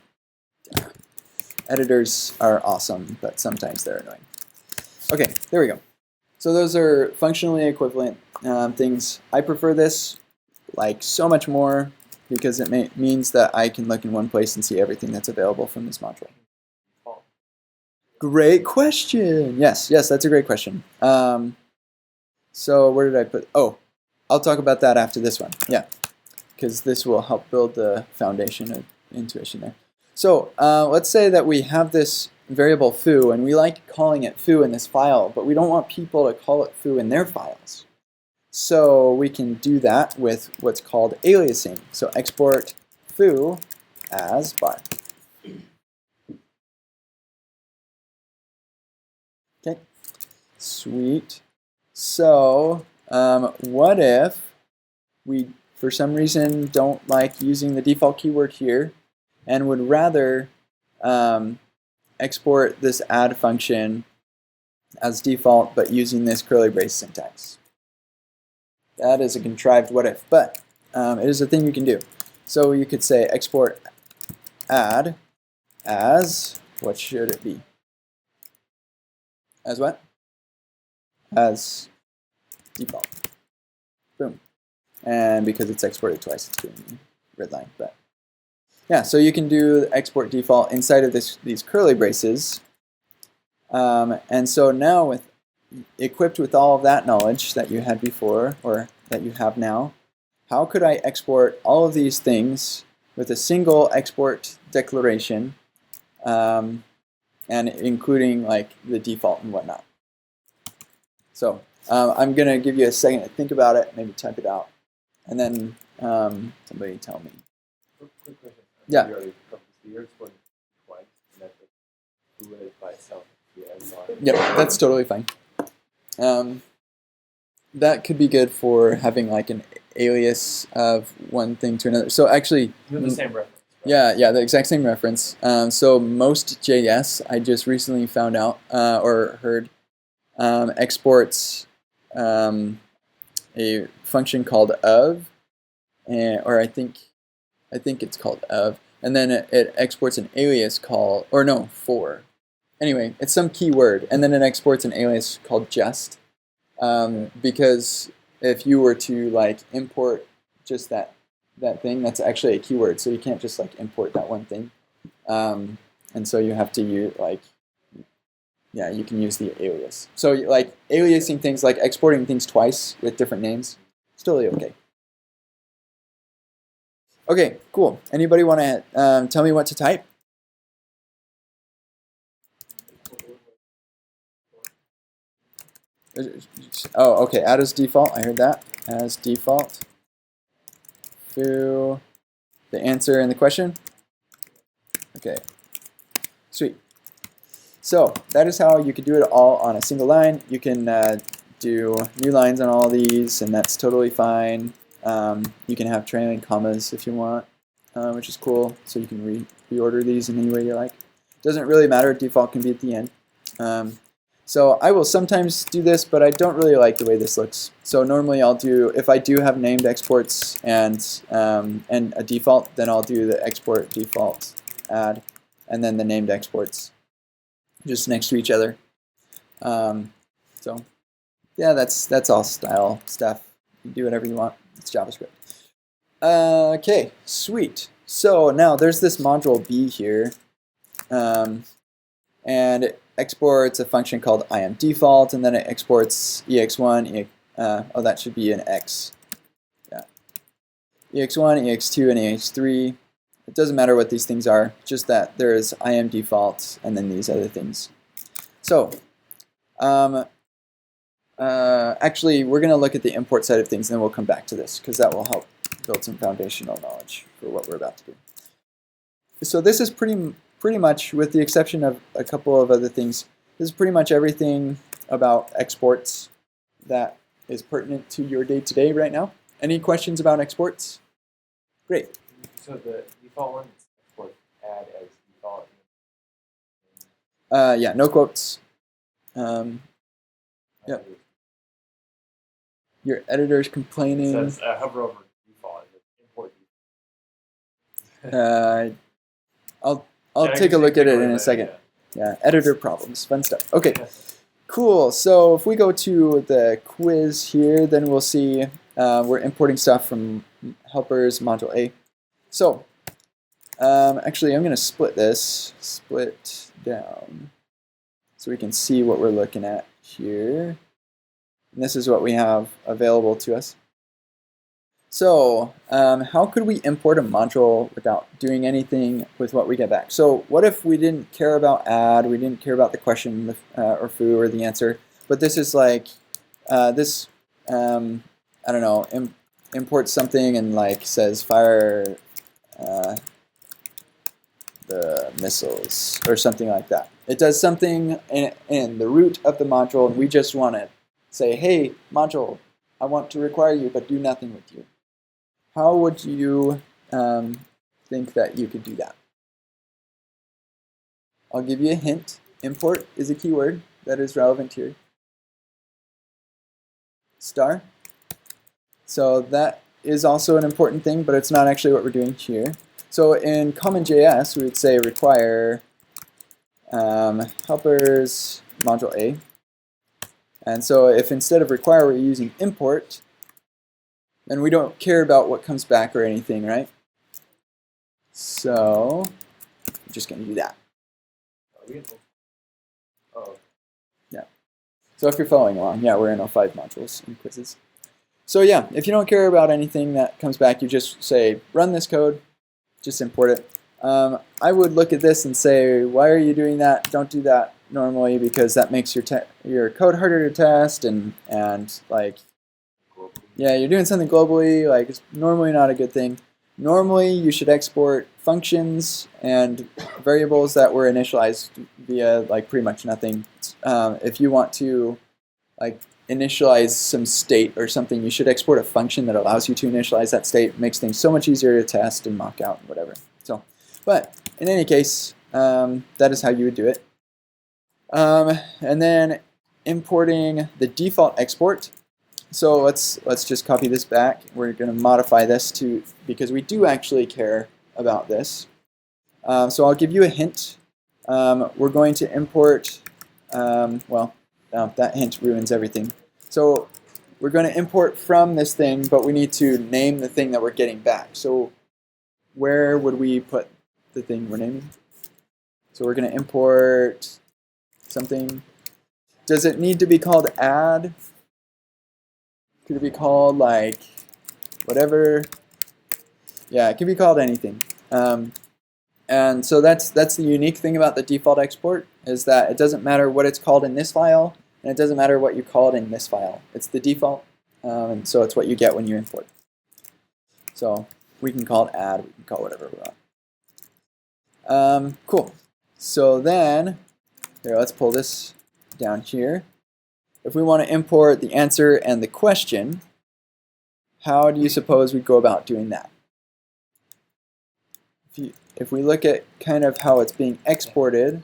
editors are awesome, but sometimes they're annoying. Okay, there we go. So those are functionally equivalent things. I prefer this like so much more because it means that I can look in one place and see everything that's available from this module. Great question. Yes, that's a great question. So where did I put? Oh, I'll talk about that after this one. Yeah, because this will help build the foundation of intuition there. So let's say that we have this variable foo, and we like calling it foo in this file, but we don't want people to call it foo in their files. So we can do that with what's called aliasing. So export foo as bar. Okay, sweet. So what if we, for some reason, don't like using the default keyword here and would rather export this add function as default, but using this curly brace syntax? That is a contrived what if, but it is a thing you can do. So you could say export add as, what should it be? As what? As default. Boom. And because it's exported twice, it's doing red line. But yeah, so you can do export default inside of these curly braces. And so now equipped with all of that knowledge that you had before, or that you have now, how could I export all of these things with a single export declaration, and including like the default and whatnot? So I'm going to give you a second to think about it, maybe type it out, and then somebody tell me. Quick question. Yeah. You're exporting twice, and that's foo by itself. Yep, that's totally fine. That could be good for having like an alias of one thing to another. So actually, the same reference. Right? Yeah, the exact same reference. So most JS, I just recently found out or heard, exports a function called of, or I think it's called of, and then it exports an alias called, or no, for. Anyway, it's some keyword, and then it exports an alias called just, because if you were to like import just that thing, that's actually a keyword, so you can't just like import that one thing, and so you have to use like yeah, you can use the alias. So like aliasing things, like exporting things twice with different names, it's totally okay. Okay, cool. Anybody want to tell me what to type? Oh, okay. Add as default. I heard that. As default. To the answer and the question. Okay. Sweet. So that is how you could do it all on a single line. You can do new lines on all these, and that's totally fine. You can have trailing commas if you want, which is cool. So you can reorder these in any way you like. Doesn't really matter. Default can be at the end. So I will sometimes do this, but I don't really like the way this looks. So normally I'll do, if I do have named exports and a default, then I'll do the export default add, and then the named exports just next to each other. So yeah, that's all style stuff. You do whatever you want. It's JavaScript. Okay, sweet. So now there's this module B here, and it exports a function called IAMDefault, and then it exports EX1, oh, that should be an X. Yeah. EX1, EX2, and EX3. It doesn't matter what these things are, just that there is IAMDefault and then these other things. So, actually, we're going to look at the import side of things, and then we'll come back to this, because that will help build some foundational knowledge for what we're about to do. So this is pretty much, with the exception of a couple of other things, this is pretty much everything about exports that is pertinent to your day-to-day right now. Any questions about exports? Great. So the default one is export add as default. Yeah, no quotes. Yep. Your editor's complaining. It says hover over default. Import default. I'll take a look at it in a second. Yeah, editor problems, fun stuff. Okay, cool. So if we go to the quiz here, then we'll see we're importing stuff from helpers module A. So actually, I'm going to split down, so we can see what we're looking at here. And this is what we have available to us. So how could we import a module without doing anything with what we get back? So what if we didn't care about add, we didn't care about the question or foo or the answer, but this is like, I don't know, imports something and like says fire the missiles or something like that. It does something in the root of the module, and we just want to say, hey, module, I want to require you, but do nothing with you. How would you think that you could do that? I'll give you a hint. Import is a keyword that is relevant here. Star. So that is also an important thing, but it's not actually what we're doing here. So in CommonJS, we would say require helpers module A. And so if instead of require we're using import, then we don't care about what comes back or anything, right? So we're just going to do that. Oh. Yeah. So if you're following along, yeah, we're in 05 modules and quizzes. So yeah, if you don't care about anything that comes back, you just say run this code, just import it. I would look at this and say, why are you doing that? Don't do that normally, because that makes your code harder to test, and like, yeah, you're doing something globally, like it's normally not a good thing. Normally you should export functions and variables that were initialized via like pretty much nothing. If you want to like initialize some state or something, you should export a function that allows you to initialize that state. It makes things so much easier to test and mock out and whatever. So, but in any case, that is how you would do it. And then importing the default export. So let's just copy this back. We're going to modify this to, because we do actually care about this. So I'll give you a hint. We're going to import, well, that hint ruins everything. So we're going to import from this thing, but we need to name the thing that we're getting back. So where would we put the thing we're naming? So we're going to import something. Does it need to be called add? Could it be called like whatever? Yeah, it can be called anything. And so that's the unique thing about the default export, is that it doesn't matter what it's called in this file, and it doesn't matter what you call it in this file. It's the default, and so it's what you get when you import. So we can call it add, we can call it whatever we want. Cool. So then, here, let's pull this down here. If we want to import the answer and the question, how do you suppose we'd go about doing that? If we look at kind of how it's being exported,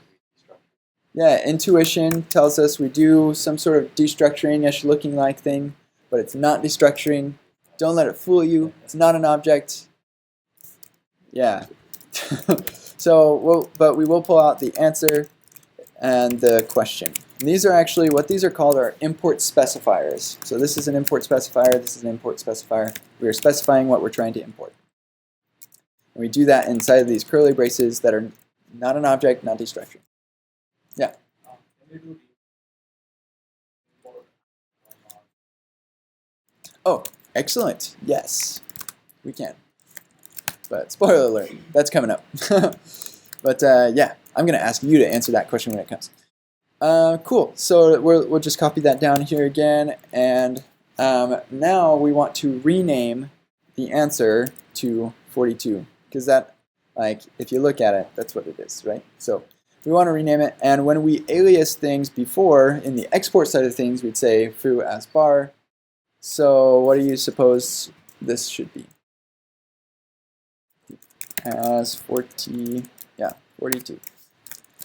yeah, intuition tells us we do some sort of destructuring-ish looking like thing, but it's not destructuring. Don't let it fool you. It's not an object. Yeah. So, but we will pull out the answer and the question. And these are actually, what these are called are import specifiers. So this is an import specifier, this is an import specifier. We are specifying what we're trying to import. And we do that inside of these curly braces that are not an object, not destruction. Yeah. Oh, excellent. Yes, we can. But spoiler alert, that's coming up. But yeah, I'm going to ask you to answer that question when it comes. Cool. So we'll just copy that down here again. And now we want to rename the answer to 42. Because that, like, if you look at it, that's what it is, right? So we want to rename it. And when we alias things before, in the export side of things, we'd say foo as bar. So what do you suppose this should be? As 42.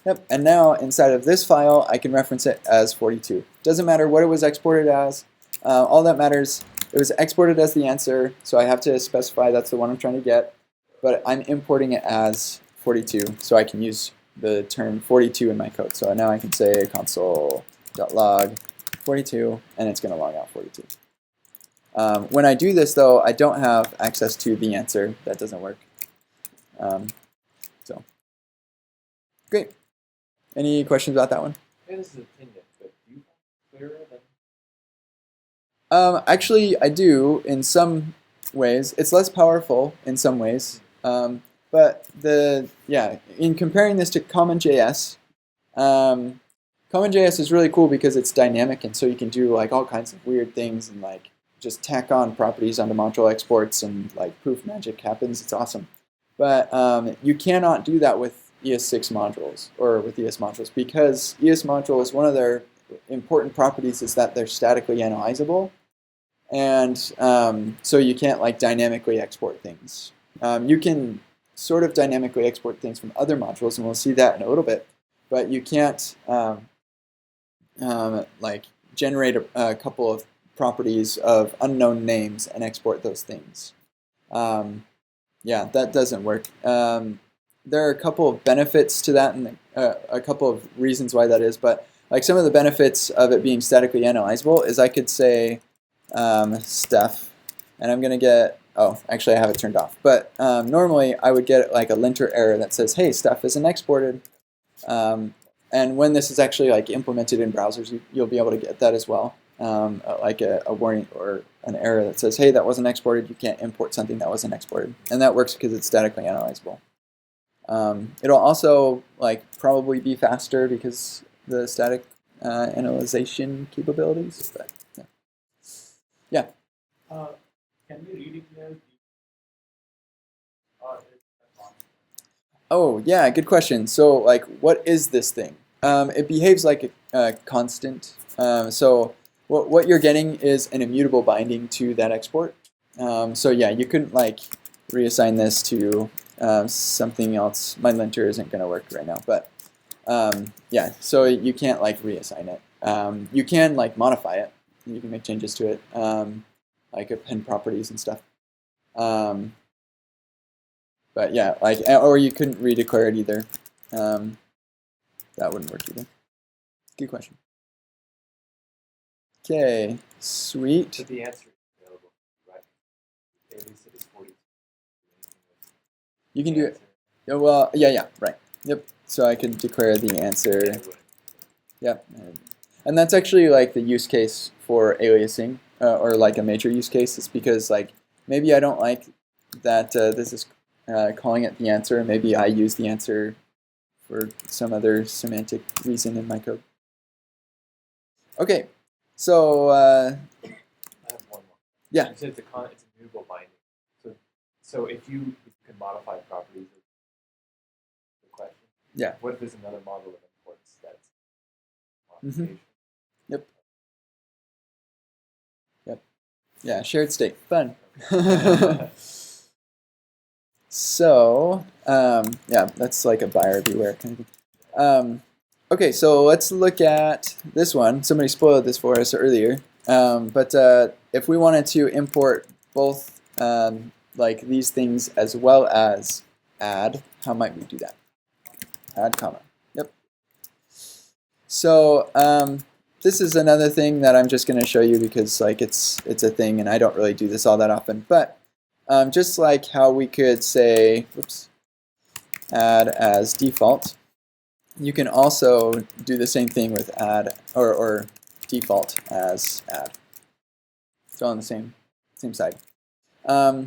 Yep, and now inside of this file, I can reference it as 42. Doesn't matter what it was exported as. All that matters, it was exported as the answer, so I have to specify that's the one I'm trying to get. But I'm importing it as 42, so I can use the term 42 in my code. So now I can say console.log 42, and it's going to log out 42. When I do this, though, I don't have access to the answer. That doesn't work. So, great. Any questions about that one? Yeah, this is a thing that you clearer than. Actually, I do in some ways. It's less powerful in some ways. But in comparing this to CommonJS, CommonJS is really cool because it's dynamic, and so you can do like all kinds of weird things and like just tack on properties onto module exports, and like poof, magic happens. It's awesome. But you cannot do that with ES6 modules or with ES modules, because ES modules, one of their important properties is that they're statically analyzable, and so you can't like dynamically export things. You can sort of dynamically export things from other modules, and we'll see that in a little bit, but you can't like generate a couple of properties of unknown names and export those things. Yeah, that doesn't work. There are a couple of benefits to that, and a couple of reasons why that is, but like some of the benefits of it being statically analyzable is I could say stuff, and I'm going to get, oh, actually I have it turned off, but normally I would get like a linter error that says, hey, stuff isn't exported. And when this is actually like implemented in browsers, you'll be able to get that as well, like a warning or an error that says, hey, that wasn't exported, you can't import something that wasn't exported. And that works because it's statically analyzable. It'll also like probably be faster because the static analyzation capabilities. But yeah. Can we redeclare? Oh yeah, good question. So like, what is this thing? It behaves like a constant. So what you're getting is an immutable binding to that export. So yeah, you couldn't like reassign this to something else. My linter isn't going to work right now, but yeah, so you can't like reassign it. You can like modify it. You can make changes to it, like append properties and stuff. But yeah, like, or you couldn't redeclare it either. That wouldn't work either. Good question. Okay, sweet. But the answer is available, right? At least it is 42. You can do it. Well, yeah, right. Yep. So I can declare the answer. Yep. And that's actually like the use case for aliasing, or like a major use case. It's because like maybe I don't like that this is calling it the answer. Maybe I use the answer for some other semantic reason in my code. Okay, so I have one more. yeah. You said it's a mutable binding. So if you can modify properties of the question, Yeah. what if there's another model of imports that's Mm-hmm. modification? Yep. Yep. Yeah, shared state. Fun. So, yeah, that's like a buyer beware kind of thing. Okay, so let's look at this one. Somebody spoiled this for us earlier. But if we wanted to import both like these things as well as add, how might we do that? Add comma. Yep. So this is another thing that I'm just going to show you because like it's a thing and I don't really do this all that often. But just like how we could say, whoops, add as default, you can also do the same thing with add or default as add. It's all on the same side. I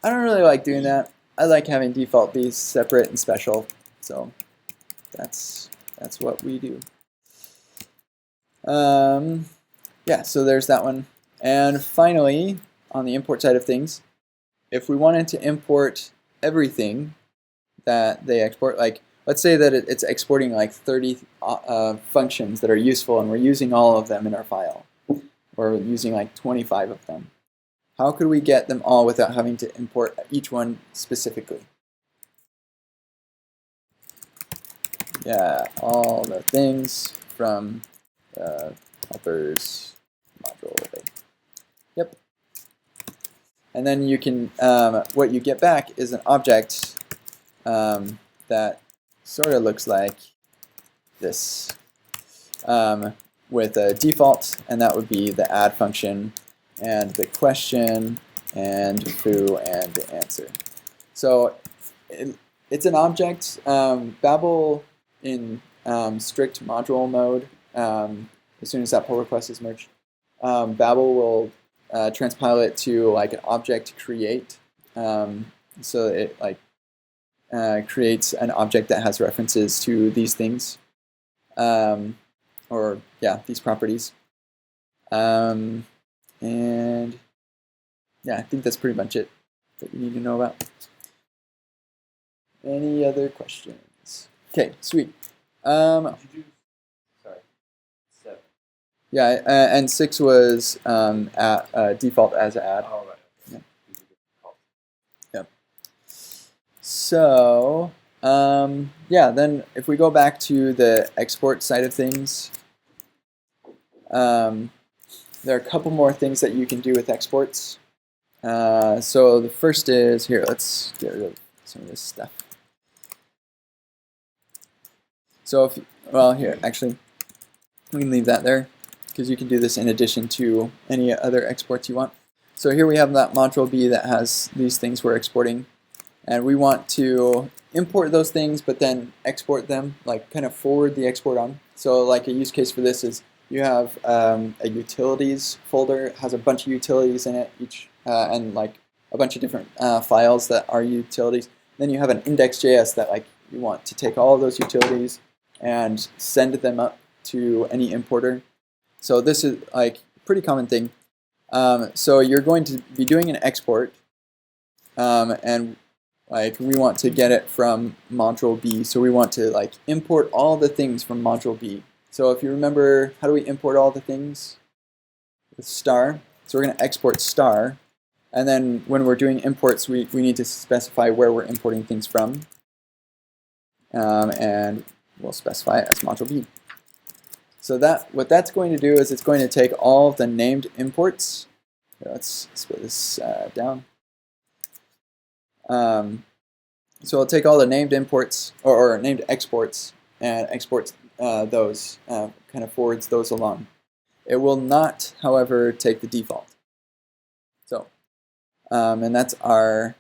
don't really like doing that. I like having default be separate and special. So that's what we do. Yeah, so there's that one. And finally, on the import side of things, if we wanted to import everything that they export, like let's say that it's exporting like 30 functions that are useful and we're using all of them in our file, or using like 25 of them. How could we get them all without having to import each one specifically? Yeah, all the things from the helpers module. Yep. And then you can, what you get back is an object that sort of looks like this, with a default, and that would be the add function, and the question, and foo, and the answer. So it's an object. Babel in strict module mode, as soon as that pull request is merged, Babel will transpile it to like an object create. So it like creates an object that has references to these things, or yeah, these properties. And yeah, I think that's pretty much it that you need to know about. Any other questions? Okay, sweet. Did you do, sorry, 7? Yeah, and 6 was at default as add. Oh, right. Yeah. You did it. Yep. So yeah, then if we go back to the export side of things, there are a couple more things that you can do with exports. So the first is, here, let's get rid of some of this stuff. So if, well, here, actually, we can leave that there because you can do this in addition to any other exports you want. So here we have that module B that has these things we're exporting, and we want to import those things but then export them, like kind of forward the export on. So like a use case for this is you have a utilities folder. It has a bunch of utilities in it, each and like a bunch of different files that are utilities. Then you have an index.js that like you want to take all of those utilities and send them up to any importer. So this is like a pretty common thing. So you're going to be doing an export, and like we want to get it from module B. So we want to like import all the things from module B. So if you remember, how do we import all the things? With star. So we're going to export star. And then when we're doing imports, we need to specify where we're importing things from. And we'll specify it as module B. So what that's going to do is it's going to take all of the named imports. Here, let's split this down. So it'll take all the named imports or named exports and exports those, kind of forwards those along. It will not, however, take the default. So, and that's our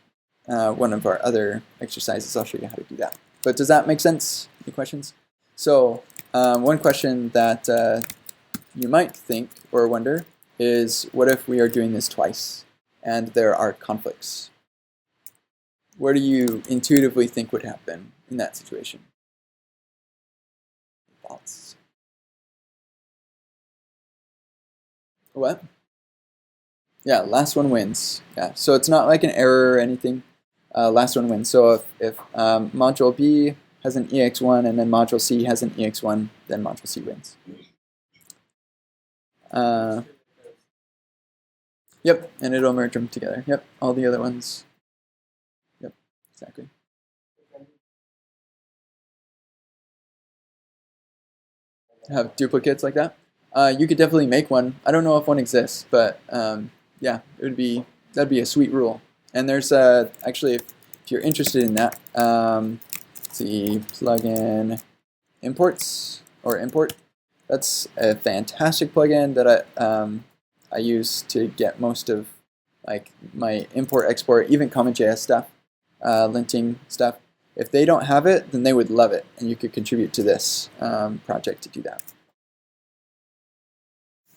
one of our other exercises. I'll show you how to do that. But does that make sense? Any questions? So one question that you might think or wonder is, what if we are doing this twice and there are conflicts? What do you intuitively think would happen in that situation? Thoughts? What? Yeah, last one wins. Yeah, so it's not like an error or anything. Last one wins. So if module B has an EX1 and then module C has an EX1, then module C wins. Yep, and it'll merge them together. Yep, all the other ones. Yep, exactly. Have duplicates like that? You could definitely make one. I don't know if one exists, but yeah, that'd be a sweet rule. And there's actually, if you're interested in that, let's see, plugin imports or import. That's a fantastic plugin that I use to get most of like my import, export, even CommonJS stuff, linting stuff. If they don't have it, then they would love it, and you could contribute to this project to do that.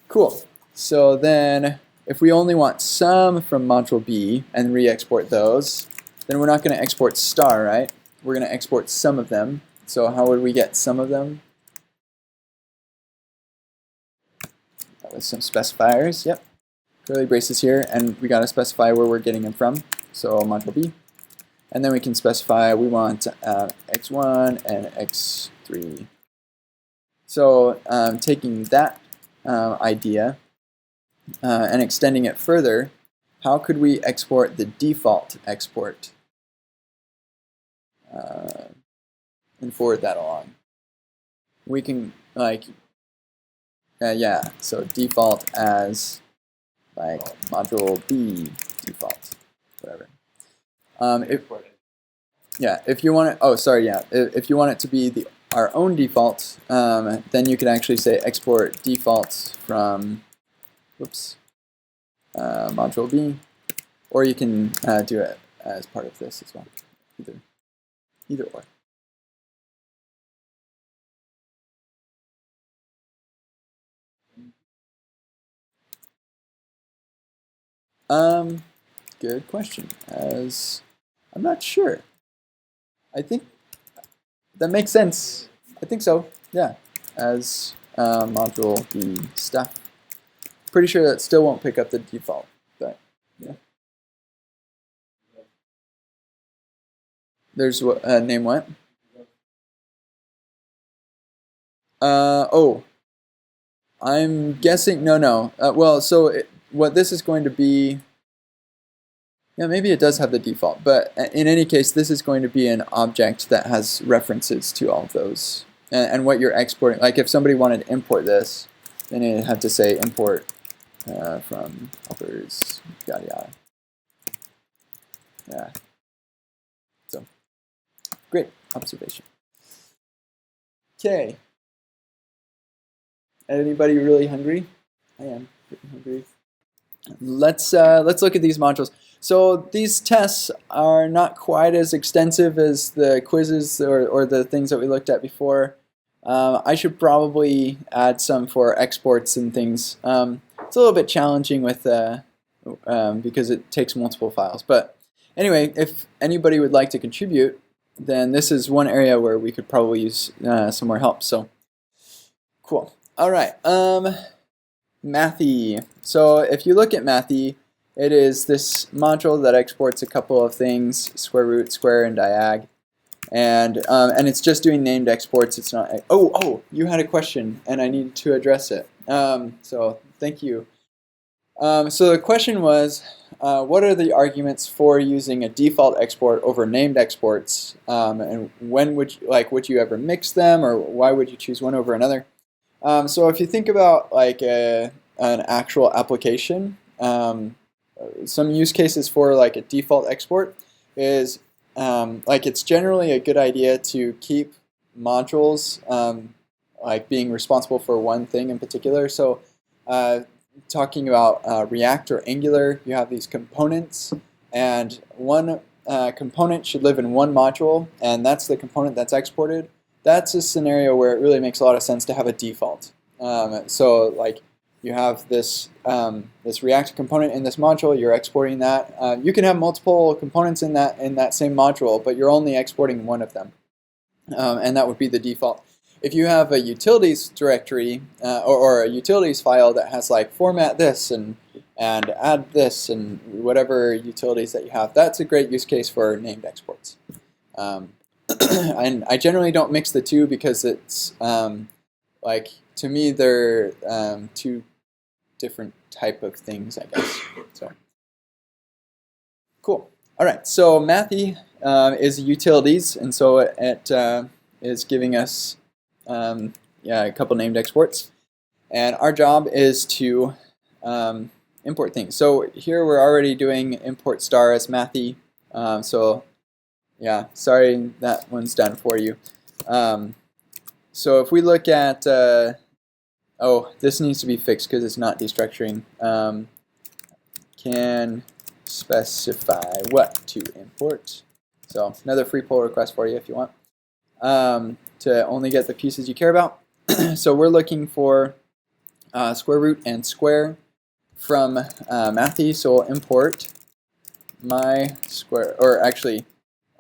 Cool. So then, if we only want some from module B and re-export those, then we're not going to export star, right? We're going to export some of them. So how would we get some of them? With some specifiers. Yep. Curly braces here, and we got to specify where we're getting them from. So module B. And then we can specify we want x1 and x3. So taking that idea and extending it further, how could we export the default export and forward that along? We can like, yeah, so default as like module B default, whatever. If you want it, oh sorry, yeah, if you want it to be our own default, then you could actually say export default from, whoops, module B, or you can do it as part of this as well. Either or. Good question. As I'm not sure. I think that makes sense. I think so. Yeah. As module B stuff. Pretty sure that still won't pick up the default, but yeah. There's what name what? Oh. I'm guessing no. Well, so what this is going to be. Yeah, maybe it does have the default, but in any case, this is going to be an object that has references to all of those. And what you're exporting, like if somebody wanted to import this, then it'd have to say import from helpers, yada yada. Yeah. So, great observation. Okay. Anybody really hungry? I am getting hungry. Let's look at these modules. So these tests are not quite as extensive as the quizzes or the things that we looked at before. I should probably add some for exports and things. It's a little bit challenging with because it takes multiple files. But anyway, if anybody would like to contribute, then this is one area where we could probably use some more help. So cool. All right. Mathy. So if you look at Mathy, it is this module that exports a couple of things: square root, square, and diag. And it's just doing named exports. It's not. Oh, you had a question, and I need to address it. So thank you. So the question was, what are the arguments for using a default export over named exports? And when would you ever mix them, or why would you choose one over another? So if you think about like an actual application, some use cases for like a default export is like it's generally a good idea to keep modules like being responsible for one thing in particular. So talking about React or Angular, you have these components, and one component should live in one module, and that's the component that's exported. that's a scenario where it really makes a lot of sense to have a default. So like you have this this React component in this module, you're exporting that. You can have multiple components in that same module, but you're only exporting one of them, and that would be the default. If you have a utilities directory or a utilities file that has like format this and add this and whatever utilities that you have, that's a great use case for named exports. And I generally don't mix the two because it's like, to me, they're two different type of things, I guess. So cool. All right. So Mathy is utilities, and so it is giving us a couple named exports, and our job is to import things. So here we're already doing import star as Mathy. So yeah, sorry that one's done for you. So if we look at oh, this needs to be fixed because it's not destructuring. Can specify what to import. So another free pull request for you if you want to only get the pieces you care about. So we're looking for square root and square from Mathy. So we'll import my square, or actually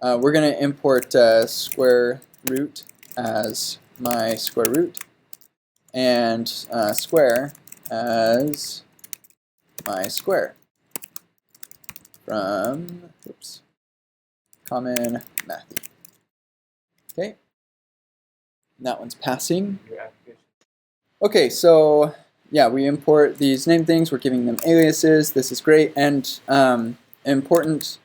we're going to import square root as my square root, and square as my square from common Mathy. Okay, and that one's passing. Okay, so yeah, we import these named things. We're giving them aliases. This is great, and an important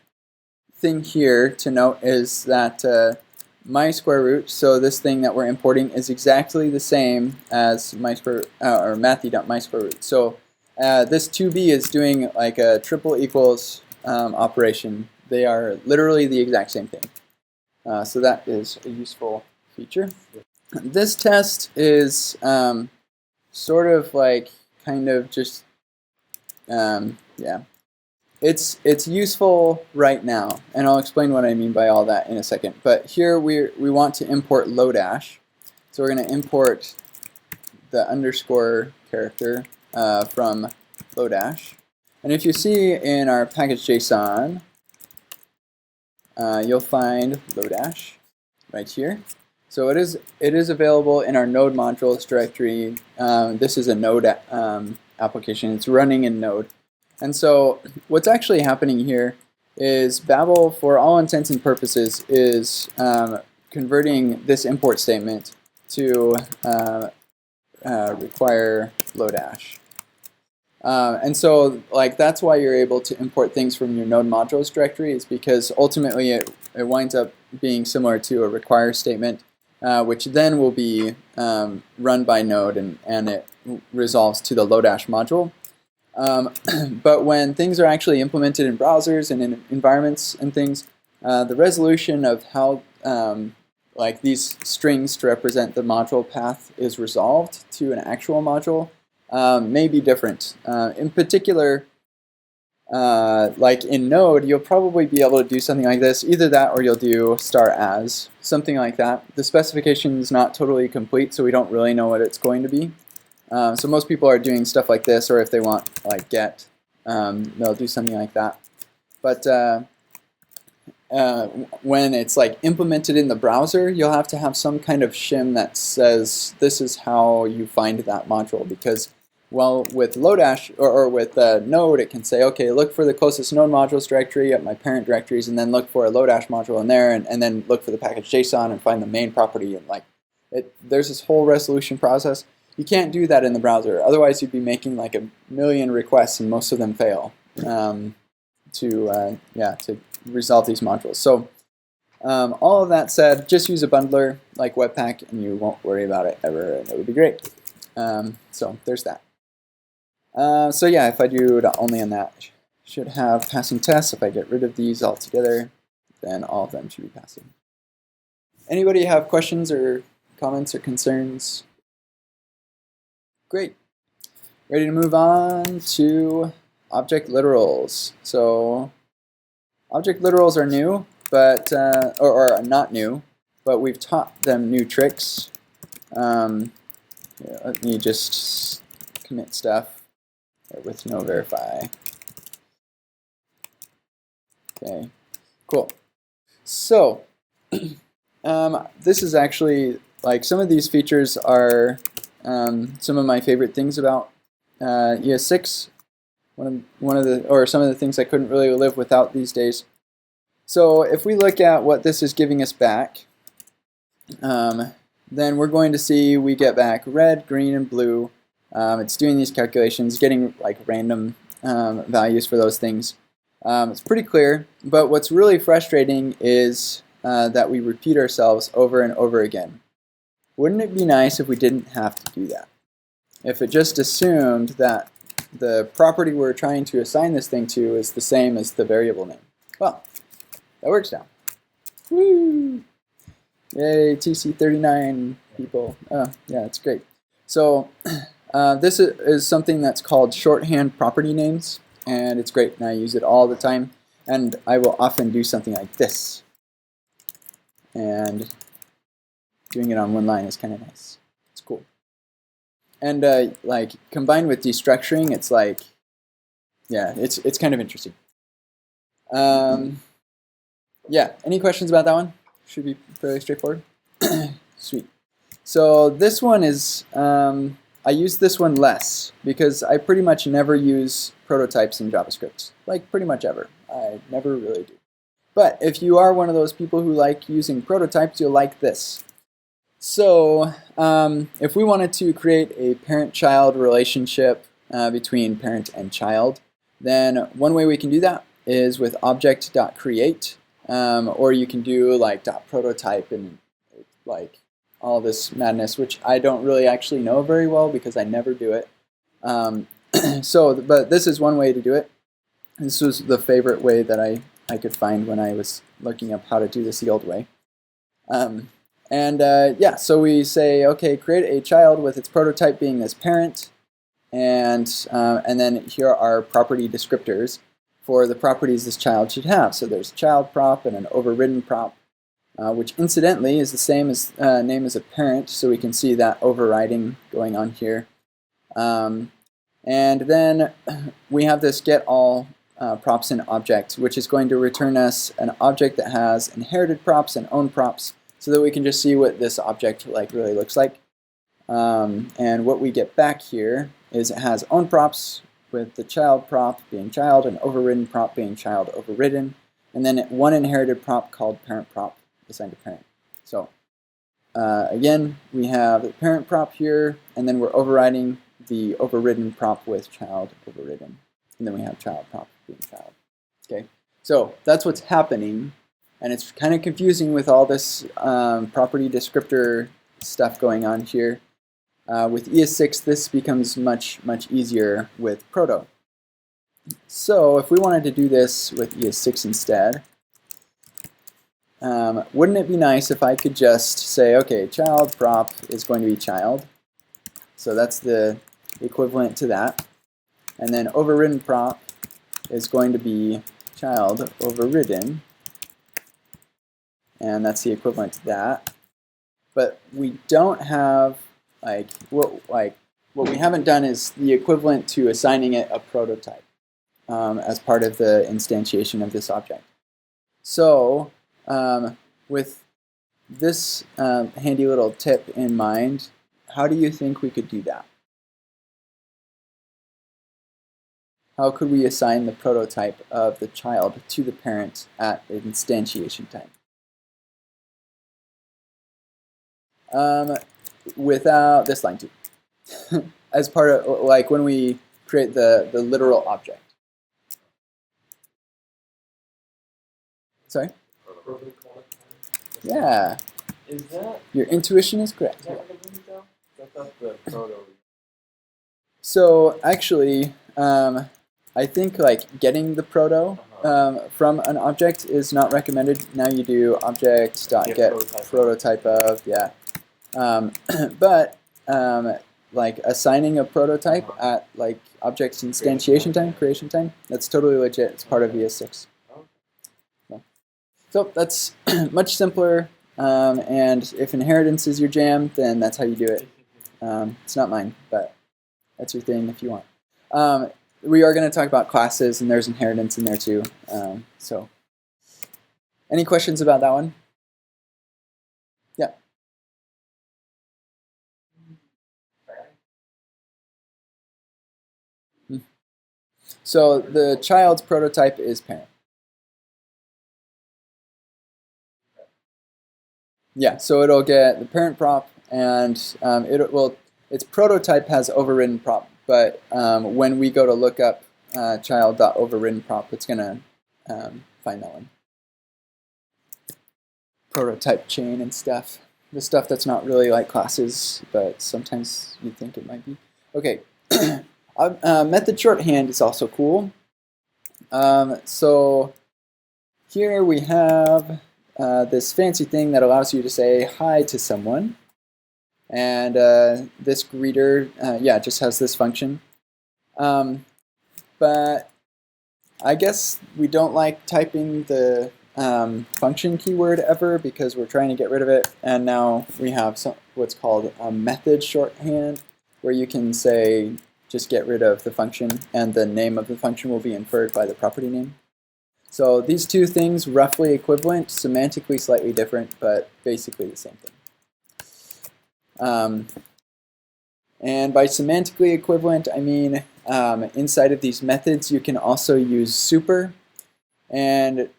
thing here to note is that my square root, so this thing that we're importing, is exactly the same as my square or Mathy.mySquareRoot. So this 2b is doing like a triple equals operation. They are literally the exact same thing. So that is a useful feature. This test is sort of like kind of just yeah. It's useful right now, and I'll explain what I mean by all that in a second. But here we want to import Lodash, so we're going to import the underscore character from Lodash. And if you see in our package.json, you'll find Lodash right here. So it is available in our Node modules directory. This is a Node application. It's running in Node. And so what's actually happening here is Babel, for all intents and purposes, is converting this import statement to require Lodash. And so like that's why you're able to import things from your Node modules directory, is because ultimately it winds up being similar to a require statement, which then will be run by Node, and it resolves to the Lodash module. But when things are actually implemented in browsers and in environments and things, the resolution of how like these strings to represent the module path is resolved to an actual module may be different. In particular, like in Node, you'll probably be able to do something like this. Either that or you'll do star as, something like that. The specification is not totally complete, so we don't really know what it's going to be. So most people are doing stuff like this, or if they want like get, they'll do something like that. But when it's like implemented in the browser, you'll have to have some kind of shim that says this is how you find that module, because well, with Lodash or with Node, it can say, okay, look for the closest Node modules directory at my parent directories, and then look for a Lodash module in there, and then look for the package.json and find the main property, and like there's this whole resolution process. You can't do that in the browser. Otherwise, you'd be making like a million requests, and most of them fail to resolve these modules. So all of that said, just use a bundler like Webpack, and you won't worry about it ever, and it would be great. So there's that. So yeah, if I do only on that, should have passing tests. If I get rid of these altogether, then all of them should be passing. Anybody have questions or comments or concerns? Great. Ready to move on to object literals. So object literals are new, but or not new, but we've taught them new tricks. Here, let me just commit stuff with no verify. Okay, cool. So this is actually, like, some of these features are some of my favorite things about ES6. Some of the things I couldn't really live without these days. So if we look at what this is giving us back, then we're going to see we get back red, green, and blue. It's doing these calculations, getting like random values for those things. It's pretty clear, but what's really frustrating is that we repeat ourselves over and over again. Wouldn't it be nice if we didn't have to do that? If it just assumed that the property we're trying to assign this thing to is the same as the variable name. Well, that works now. Woo! Yay, TC39 people. Oh, yeah, it's great. So this is something that's called shorthand property names, and it's great, and I use it all the time. And I will often do something like this. And doing it on one line is kind of nice. It's cool. And like combined with destructuring, it's like, yeah, it's kind of interesting. Yeah, any questions about that one? Should be fairly straightforward. Sweet. So this one is, I use this one less because I pretty much never use prototypes in JavaScript. Like pretty much ever. I never really do. But if you are one of those people who like using prototypes, you'll like this. So if we wanted to create a parent-child relationship between parent and child, then one way we can do that is with object.create. Or you can do like .prototype and like all this madness, which I don't really actually know very well because I never do it. But this is one way to do it. This was the favorite way that I could find when I was looking up how to do this the old way. Yeah, so we say, okay, create a child with its prototype being this parent, and then here are property descriptors for the properties this child should have. So there's a child prop and an overridden prop, which incidentally is the same as name as a parent, so we can see that overriding going on here. And then we have this get all props in object, which is going to return us an object that has inherited props and own props, so that we can just see what this object like really looks like. And what we get back here is it has own props with the child prop being child and overridden prop being child overridden, and then one inherited prop called parent prop assigned to parent. So again, we have the parent prop here, and then we're overriding the overridden prop with child overridden, and then we have child prop being child. Okay, so that's what's happening. And it's kind of confusing with all this property descriptor stuff going on here. With ES6, this becomes much, much easier with Proto. So if we wanted to do this with ES6 instead, wouldn't it be nice if I could just say, okay, child prop is going to be child. So that's the equivalent to that. And then overridden prop is going to be child overridden. And that's the equivalent to that. But we don't have, what we haven't done is the equivalent to assigning it a prototype as part of the instantiation of this object. So with this handy little tip in mind, how do you think we could do that? How could we assign the prototype of the child to the parent at instantiation time? Without this line too, as part of like when we create the literal object. Sorry? Yeah. Is that, Your intuition is correct. is that what the window? I thought the proto. So actually, I think like getting the proto from an object is not recommended. Now you do object.get prototype of, yeah. But like assigning a prototype at like object's instantiation time, creation time, that's totally legit. It's part of ES6. Yeah. So that's much simpler And if inheritance is your jam, then that's how you do it. It's not mine, but that's your thing if you want. We are going to talk about classes, and there's inheritance in there too. So, any questions about that one? Yeah. So the child's prototype is parent. Yeah, so it'll get the parent prop, and its prototype has overridden prop, but when we go to look up child.overridden prop, it's going to find that one. Prototype chain and stuff. The stuff that's not really like classes, but sometimes you think it might be. Okay, method shorthand is also cool. So here we have this fancy thing that allows you to say hi to someone. And this greeter, yeah, just has this function. But I guess we don't like typing the function keyword ever because we're trying to get rid of it. And now we have what's called a method shorthand, where you can say just get rid of the function, and the name of the function will be inferred by the property name. So these two things, roughly equivalent, semantically slightly different, but basically the same thing. And by semantically equivalent, I mean inside of these methods, you can also use super. And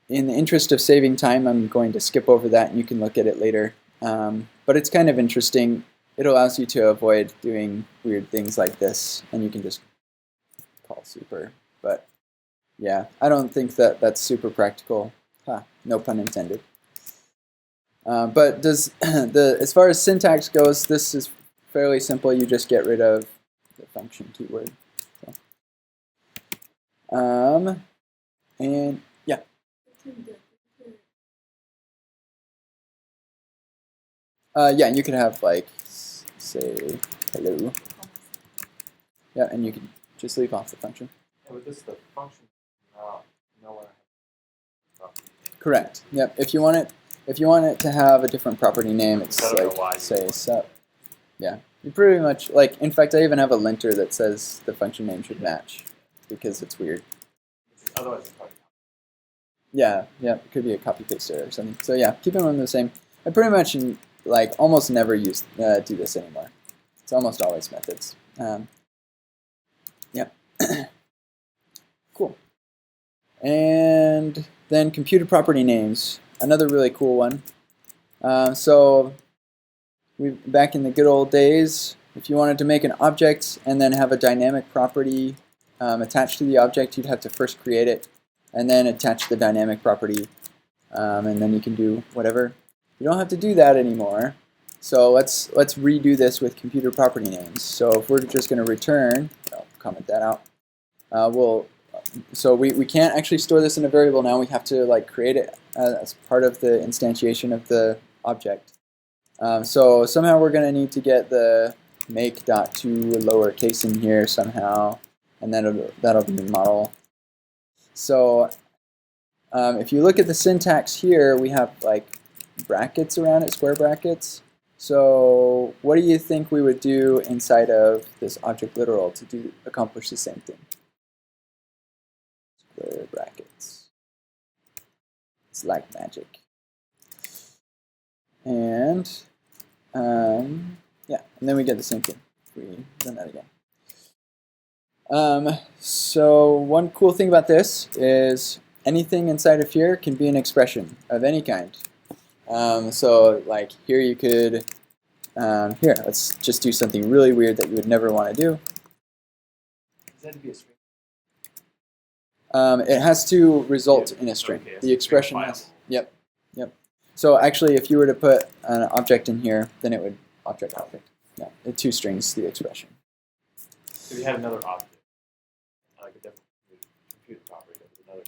in the interest of saving time, I'm going to skip over that, and you can look at it later. But it's kind of interesting. It allows you to avoid doing weird things like this, and you can just call super. But yeah, I don't think that that's super practical. No pun intended. But as far as syntax goes, this is fairly simple. You just get rid of the function keyword. So, and yeah. Yeah, you could have like say hello. Yeah, and you can just leave off the function. And with this, the function nowhere. Correct. Yep. If you want it to have a different property name, it's like say sup. Yeah. You pretty much like. In fact, I even have a linter that says the function name should match because it's weird. Otherwise, it's probably. Yeah. Yeah. It could be a copy paste error or something. So yeah, keep them the same. I pretty much like almost never do this anymore. It's almost always methods. Yep. Cool. And then computed property names, another really cool one. So back in the good old days, if you wanted to make an object and then have a dynamic property attached to the object, you'd have to first create it and then attach the dynamic property, and then you can do whatever. You don't have to do that anymore. So let's redo this with computer property names. So if we're just going to return, I'll comment that out. So we can't actually store this in a variable now. We have to like create it as part of the instantiation of the object. So somehow we're going to need to get the make.to lowercase in here somehow, and then that'll be the model. So if you look at the syntax here, we have like brackets around it, square brackets. So what do you think we would do inside of this object literal to accomplish the same thing? Square brackets. It's like magic. And yeah, and then we get the same thing. We run that again. So one cool thing about this is anything inside of here can be an expression of any kind. So like here you could, here, let's just do something really weird that you would never want to do. Does that be a string? It has to result in a string. Okay, the expression has, yep. So actually if you were to put an object in here, then it would object. Yeah, two strings, the expression. So we had another object, like a different computer property, that was another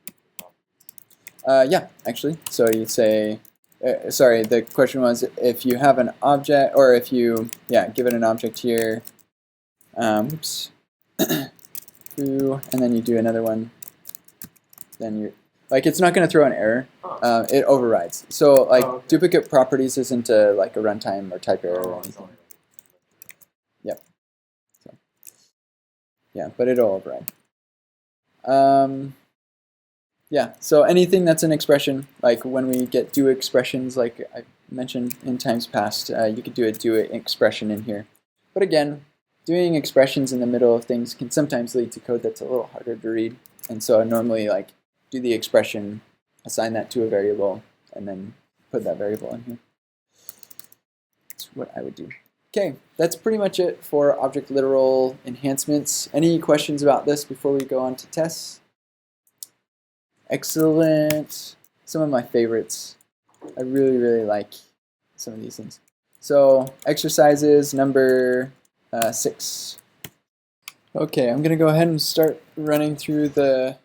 computer object. Yeah, actually. So you'd say, sorry, the question was if you have an object, or if you, give it an object here, oops, and then you do another one, then Like it's not going to throw an error. Huh. It overrides. So like Oh, okay. duplicate properties isn't like a runtime or type error or It's anything. only Yep. So, yeah, but it'll override. Yeah, so anything that's an expression, like when we get do expressions, like I mentioned in times past, you could do a do expression in here. But again, doing expressions in the middle of things can sometimes lead to code that's a little harder to read. And so I normally like do the expression, assign that to a variable, and then put that variable in here. That's what I would do. Okay, that's pretty much it for object literal enhancements. Any questions about this before we go on to tests? Excellent. Some of my favorites. I really, really like some of these things. So exercises number 6. Okay, I'm going to go ahead and start running through the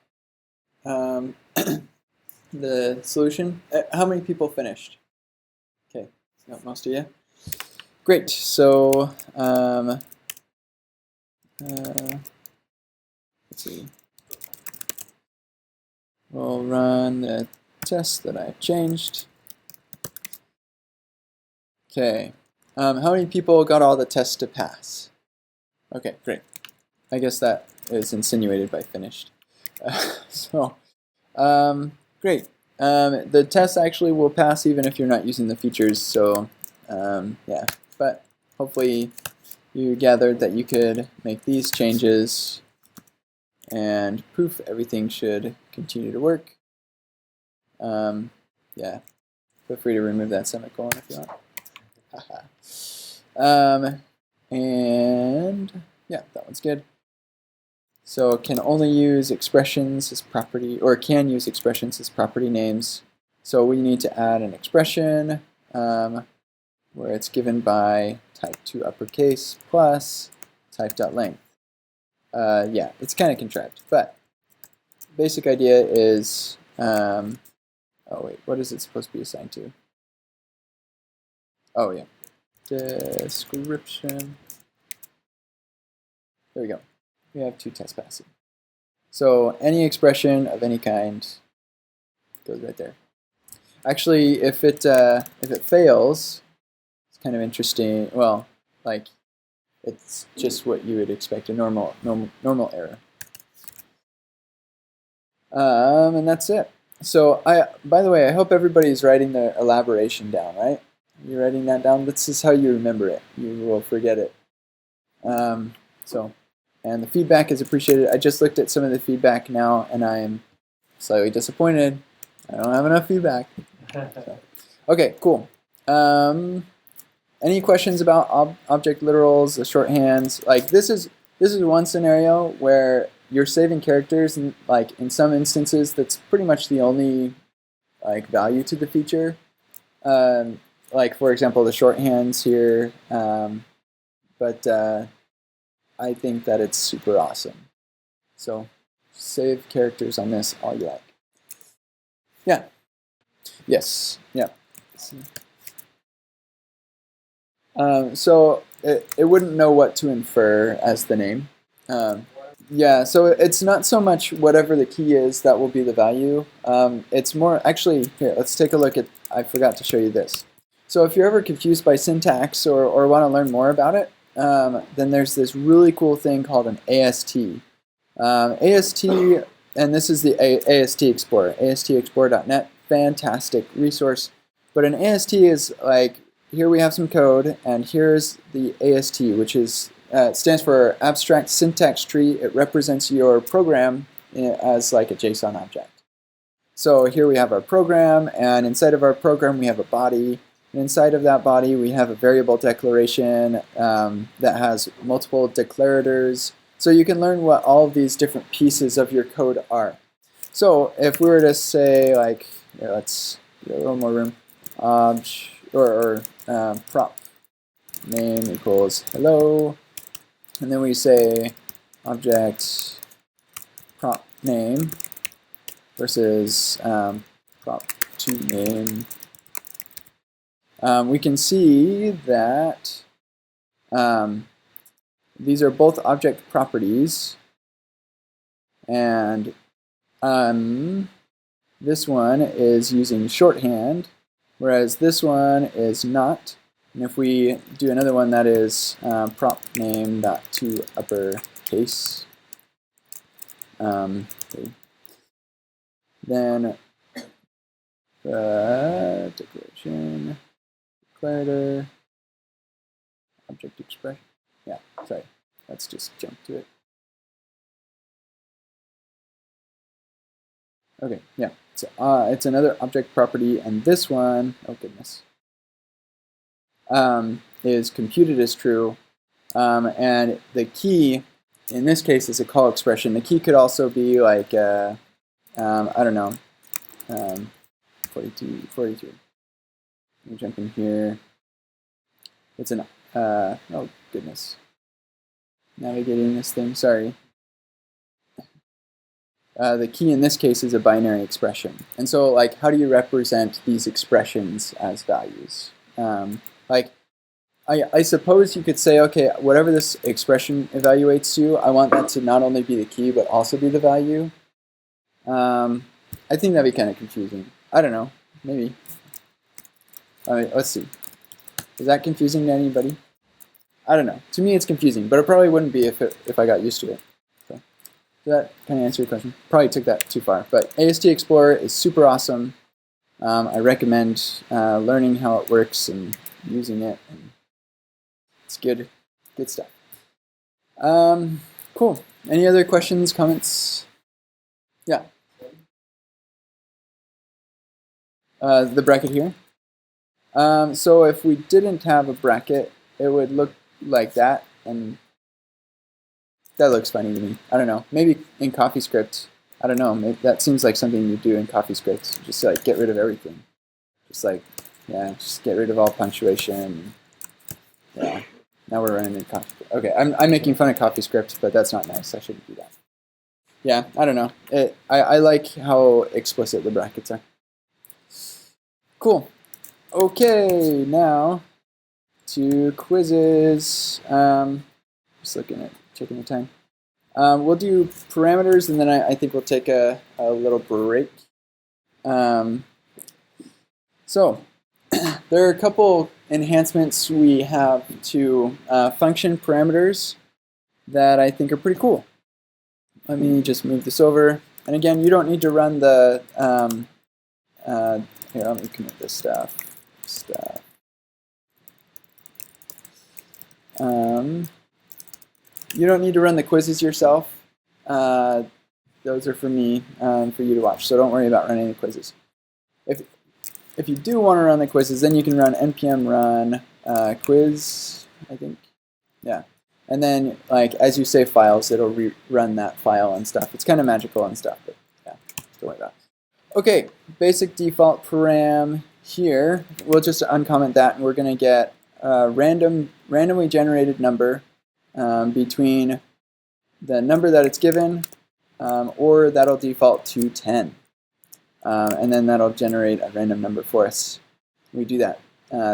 the solution. How many people finished? Okay, got most of you. Great. So let's see. We'll run the test that I changed. Okay. How many people got all the tests to pass? Okay, great. I guess that is insinuated by finished. Great. The test actually will pass even if you're not using the features, so yeah. But hopefully you gathered that you could make these changes and poof, everything should continue to work. Yeah, feel free to remove that semicolon if you want. And yeah, that one's good. So can only use expressions as property, or can use expressions as property names. So we need to add an expression where it's given by type to uppercase plus type.length. Yeah, it's kind of contrived, but basic idea is, oh wait, what is it supposed to be assigned to? Oh yeah, description. There we go. We have 2 tests passing. So any expression of any kind goes right there. Actually, if it fails, it's kind of interesting. Well, like it's just what you would expect, a normal error. And that's it. So by the way, I hope everybody's writing the elaboration down, right? You're writing that down. This is how you remember it. You will forget it. And the feedback is appreciated. I just looked at some of the feedback now, and I am slightly disappointed. I don't have enough feedback. So. Okay, cool. Any questions about object literals, the shorthands? Like this is one scenario where you're saving characters, and like in some instances, that's pretty much the only like value to the feature. Like for example, the shorthands here. But I think that it's super awesome. So save characters on this all you like. Yeah. Yes. Yeah. So it wouldn't know what to infer as the name. Yeah, so it's not so much whatever the key is that will be the value. It's more, actually, here, let's take a look at, I forgot to show you this. So if you're ever confused by syntax or want to learn more about it, then there's this really cool thing called an AST. AST, and this is the AST Explorer, ASTExplorer.net, fantastic resource. But an AST is like, here we have some code, and here's the AST, which is stands for Abstract Syntax Tree. It represents your program as like a JSON object. So here we have our program, and inside of our program we have a body. And inside of that body we have a variable declaration that has multiple declarators. So you can learn what all of these different pieces of your code are. So if we were to say, like, here, let's get a little more room, prop name equals hello, and then we say object prop name versus prop to name. We can see that these are both object properties, and this one is using shorthand, whereas this one is not. And if we do another one that is prop name dot to uppercase, okay, then declaration, declarator, object expression. Yeah, sorry. Let's just jump to it. Okay, yeah. So it's another object property, and this one, oh goodness, is computed as true. And the key, in this case, is a call expression. The key could also be like, I don't know, 42. Let me jump in here. It's an, oh goodness. Navigating this thing, sorry. The key in this case is a binary expression. And so, like, how do you represent these expressions as values? Like, I suppose you could say, okay, whatever this expression evaluates to, I want that to not only be the key, but also be the value. I think that'd be kind of confusing. I don't know, maybe. All right, let's see. Is that confusing to anybody? I don't know. To me, it's confusing, but it probably wouldn't be if I got used to it. So, does that kind of answer your question? Probably took that too far, but AST Explorer is super awesome. I recommend learning how it works and using it. And it's good stuff. Cool. Any other questions, comments? Yeah. The bracket here. So if we didn't have a bracket, it would look like that, and that looks funny to me. I don't know. Maybe in CoffeeScript, I don't know. Maybe that seems like something you do in CoffeeScript. Just like get rid of everything. Just like, yeah, just get rid of all punctuation. Yeah. Now we're running in CoffeeScript. Okay, I'm making fun of CoffeeScript, but that's not nice. I shouldn't do that. Yeah, I don't know. I like how explicit the brackets are. Cool. Okay, now to quizzes. Just looking at checking the time. We'll do parameters, and then I think we'll take a little break. So there are a couple enhancements we have to function parameters that I think are pretty cool. Let me just move this over. And again, you don't need to run the, here, let me commit this stuff. You don't need to run the quizzes yourself. Those are for me, for you to watch, so don't worry about running the quizzes. If you do want to run the quizzes, then you can run npm run quiz, I think. Yeah. And then, like, as you save files, it'll rerun that file and stuff. It's kind of magical and stuff, but yeah, don't worry about it. Okay, basic default param here. We'll just uncomment that, and we're going to get a randomly generated number between the number that it's given, or that'll default to 10. And then that'll generate a random number for us. We do that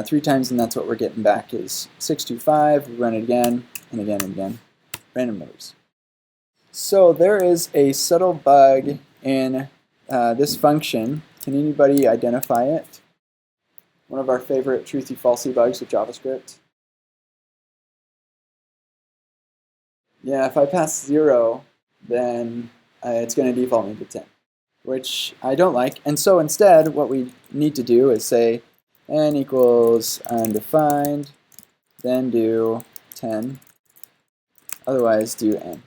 3 times, and that's what we're getting back is 625. We run it again, and again, and again. Random numbers. So there is a subtle bug in this function. Can anybody identify it? One of our favorite truthy-falsy bugs with JavaScript. Yeah, if I pass 0, then it's going to default me to 10, which I don't like. And so instead, what we need to do is say n equals undefined, then do 10, otherwise do n,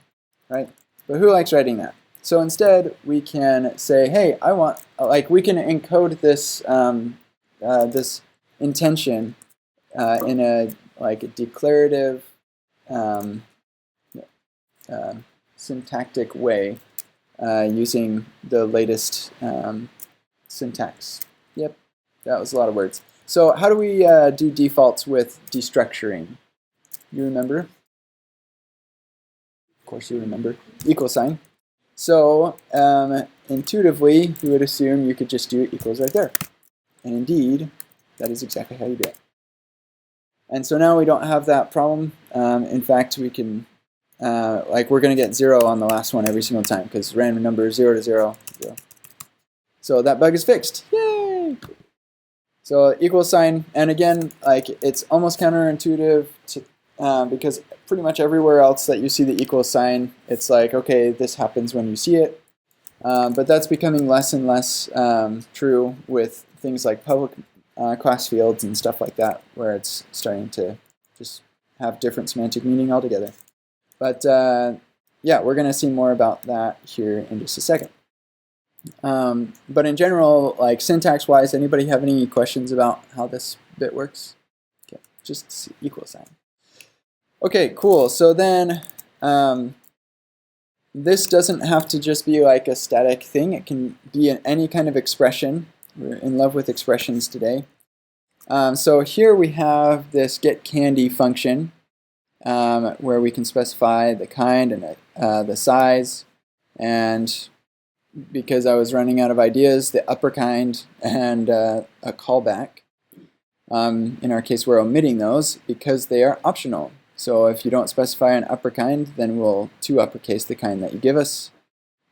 right? But who likes writing that? So instead, we can say, hey, I want, like, we can encode this this intention in a declarative syntactic way using the latest syntax. Yep, that was a lot of words. So how do we do defaults with destructuring? You remember? Of course you remember. Equal sign. So intuitively, you would assume you could just do equals right there. And indeed, that is exactly how you do it. And so now we don't have that problem. In fact, we can, like, we're going to get 0 on the last one every single time because random number is 0 to 0, 0. So that bug is fixed. Yay! So equal sign, and again, like it's almost counterintuitive to, because pretty much everywhere else that you see the equal sign, it's like, okay, this happens when you see it. But that's becoming less and less true with things like public class fields and stuff like that, where it's starting to just have different semantic meaning altogether. But yeah, we're going to see more about that here in just a second. But in general, like syntax-wise, anybody have any questions about how this bit works? Okay, just equal sign. Okay, cool. So then this doesn't have to just be like a static thing. It can be in any kind of expression. We're in love with expressions today. So here we have this getCandy function where we can specify the kind and the size, and because I was running out of ideas, the upper kind and a callback. In our case, we're omitting those because they are optional. So if you don't specify an upper kind, then we'll to uppercase the kind that you give us.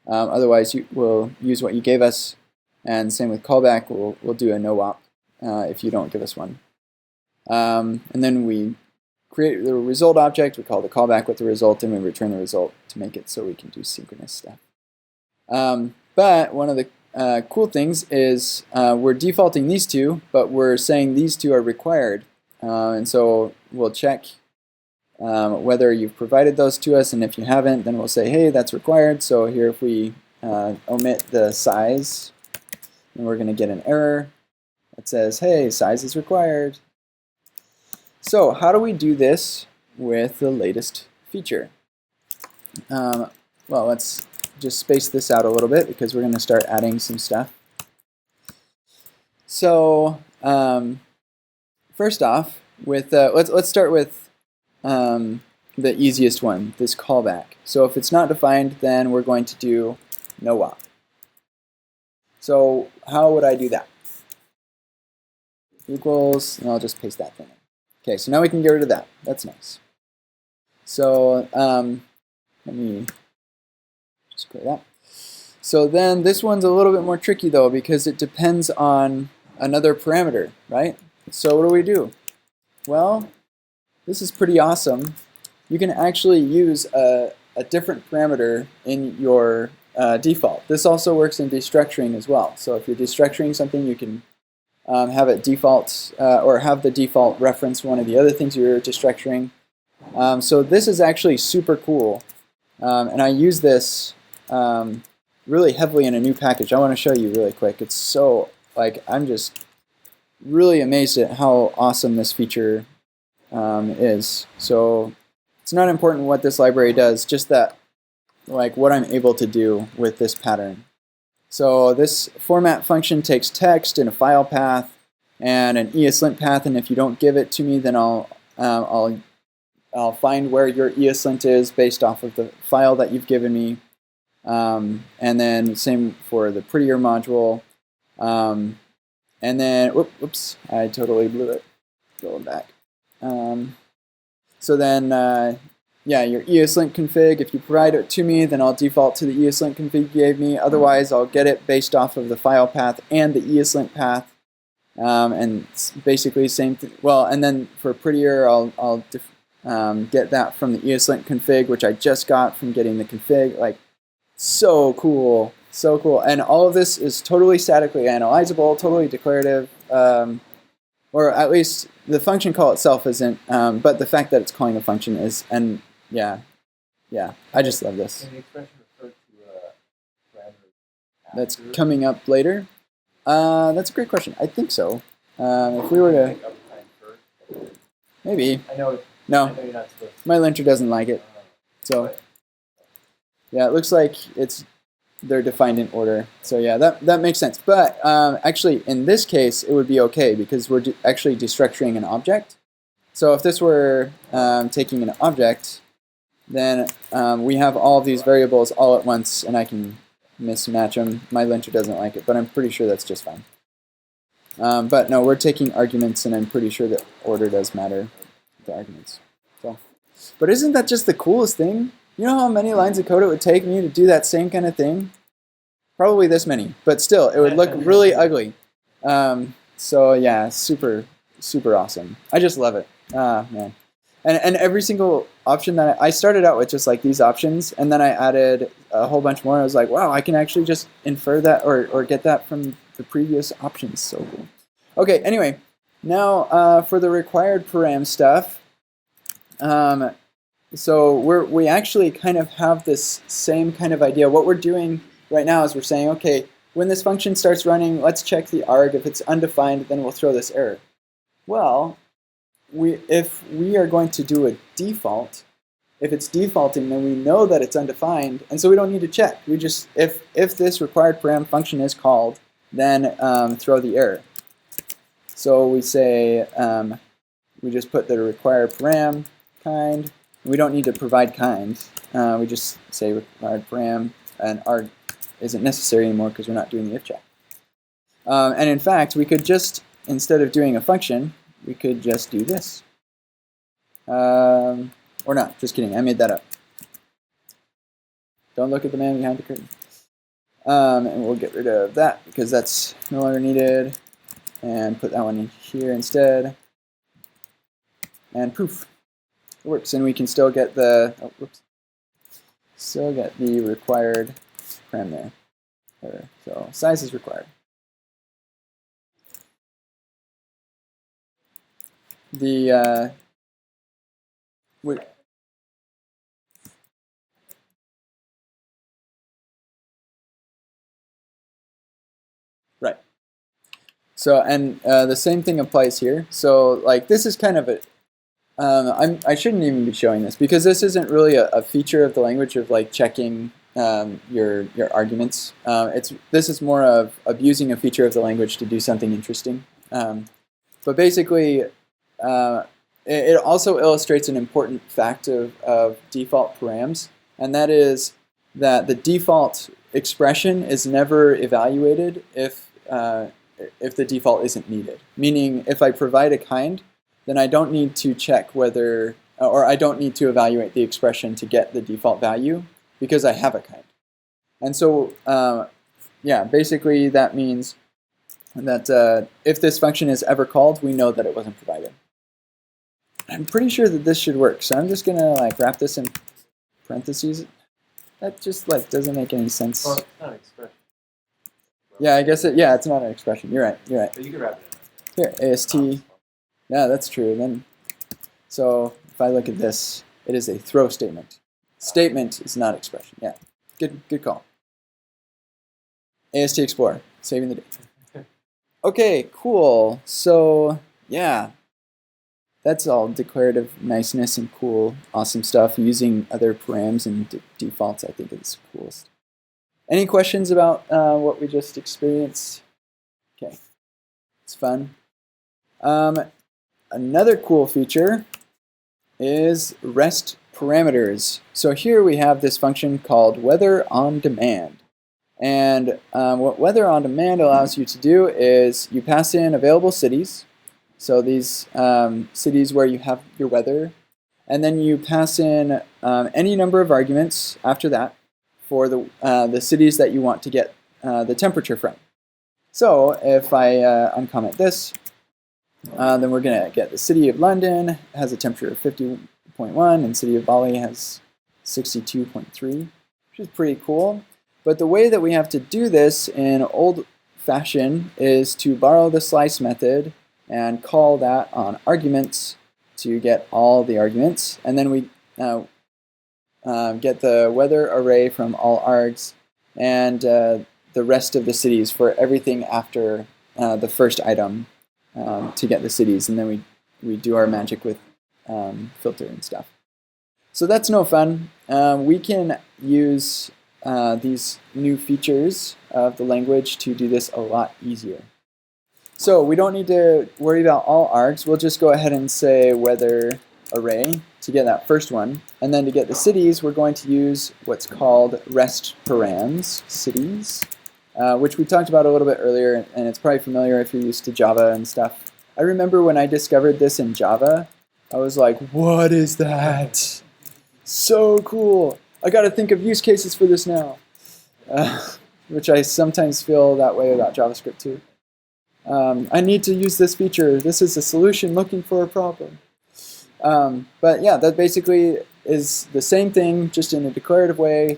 Otherwise, we'll use what you gave us. And same with callback, we'll do a no-op if you don't give us one. And then we create the result object, we call the callback with the result, and we return the result to make it so we can do synchronous stuff. But one of the cool things is we're defaulting these two, but we're saying these two are required. And so we'll check whether you've provided those to us, and if you haven't, then we'll say, hey, that's required. So here if we omit the size, then we're going to get an error that says, hey, size is required. So how do we do this with the latest feature? Well, let's just space this out a little bit because we're going to start adding some stuff. So first off, with let's start with the easiest one, this callback. So if it's not defined, then we're going to do no-op. So how would I do that? Equals, and I'll just paste that thing in. Okay, so now we can get rid of that. That's nice. So let me just clear that. So then this one's a little bit more tricky though, because it depends on another parameter, right? So what do? Well, this is pretty awesome. You can actually use a different parameter in your default. This also works in destructuring as well. So if you're destructuring something, you can have it default or have the default reference one of the other things you're destructuring. So this is actually super cool, and I use this really heavily in a new package. I want to show you really quick. It's so, like, I'm just really amazed at how awesome this feature is. So it's not important what this library does, just that, like, what I'm able to do with this pattern. So this format function takes text and a file path and an ESLint path, and if you don't give it to me, then I'll find where your ESLint is based off of the file that you've given me. And then same for the prettier module. And then, whoops, I totally blew it. Going back. So then, yeah, your ESLint config, if you provide it to me, then I'll default to the ESLint config you gave me. Otherwise, I'll get it based off of the file path and the ESLint path. And it's basically same thing. Well, and then for prettier, I'll get that from the ESLint config, which I just got from getting the config. Like, so cool, so cool. And all of this is totally statically analyzable, totally declarative. Or at least the function call itself isn't, but the fact that it's calling a function is, and yeah, I just love this. Can the expression refer to a parameter That's coming up later. That's a great question. I think so. If we were to, maybe. I know. No, I know you're not supposed to. my linter doesn't like it. So yeah, it looks like they're defined in order. So yeah, that makes sense. But actually, in this case, it would be okay because we're actually destructuring an object. So if this were taking an object, then we have all of these variables all at once, and I can mismatch them. My linter doesn't like it, but I'm pretty sure that's just fine. But no, we're taking arguments, and I'm pretty sure that order does matter with the arguments. So, but isn't that just the coolest thing? You know how many lines of code it would take me to do that same kind of thing? Probably this many, but still, it would look really ugly. So yeah, super awesome. I just love it. Man. And every single option that I started out with just like these options, and then I added a whole bunch more. I was like, wow, I can actually just infer that or get that from the previous options. So cool. Okay, anyway, now for the required param stuff. So we actually kind of have this same kind of idea. What we're doing right now is we're saying, okay, when this function starts running, let's check the arg. If it's undefined, then we'll throw this error. Well, if we are going to do a default, if it's defaulting, then we know that it's undefined, and so we don't need to check. We just, if this required param function is called, then throw the error. So we say, we just put the required param kind. We don't need to provide kind. We just say required param, and arg isn't necessary anymore because we're not doing the if check. And in fact, we could just, instead of doing a function, we could just do this. Or not, just kidding, I made that up. Don't look at the man behind the curtain. And we'll get rid of that because that's no longer needed. And put that one in here instead. And poof, it works. And we can still get the, still get the required param there. So size is required. The right. So and the same thing applies here. So like this is kind of a I shouldn't even be showing this because this isn't really a feature of the language of like checking your arguments. This is more of abusing a feature of the language to do something interesting. But basically, it also illustrates an important fact of default params, and that is that the default expression is never evaluated if the default isn't needed. Meaning, if I provide a kind, then I don't need to check whether, or I don't need to evaluate the expression to get the default value because I have a kind. And so, yeah, basically that means that if this function is ever called, we know that it wasn't provided. I'm pretty sure that this should work, so I'm just gonna like wrap this in parentheses. That just like doesn't make any sense. Well, it's not an expression. Yeah, I guess it's not an expression. You're right. But you can wrap it in. Here, AST. Yeah, that's true. Then, so if I look at this, it is a throw statement. Statement is not expression. Yeah, good call. AST Explorer, saving the day. Okay, cool. So yeah, that's all declarative niceness and cool, awesome stuff. Using other params and defaults, I think is the coolest. Any questions about what we just experienced? Okay, it's fun. Another cool feature is REST parameters. So here we have this function called weather on demand. And what weather on demand allows you to do is you pass in available cities. So these cities where you have your weather. And then you pass in any number of arguments after that for the cities that you want to get the temperature from. So if I uncomment this, then we're going to get the city of London has a temperature of 50.1 and city of Bali has 62.3, which is pretty cool. But the way that we have to do this in old fashion is to borrow the slice method and call that on arguments to get all the arguments. And then we get the weather array from all args and the rest of the cities for everything after the first item to get the cities. And then we do our magic with filter and stuff. So that's no fun. We can use these new features of the language to do this a lot easier. So we don't need to worry about all args. We'll just go ahead and say weather array to get that first one. And then to get the cities, we're going to use what's called rest params, cities, which we talked about a little bit earlier, and it's probably familiar if you're used to Java and stuff. I remember when I discovered this in Java, I was like, what is that? So cool. I got to think of use cases for this now. which I sometimes feel that way about JavaScript too. I need to use this feature. This is a solution looking for a problem. But yeah, that basically is the same thing, just in a declarative way,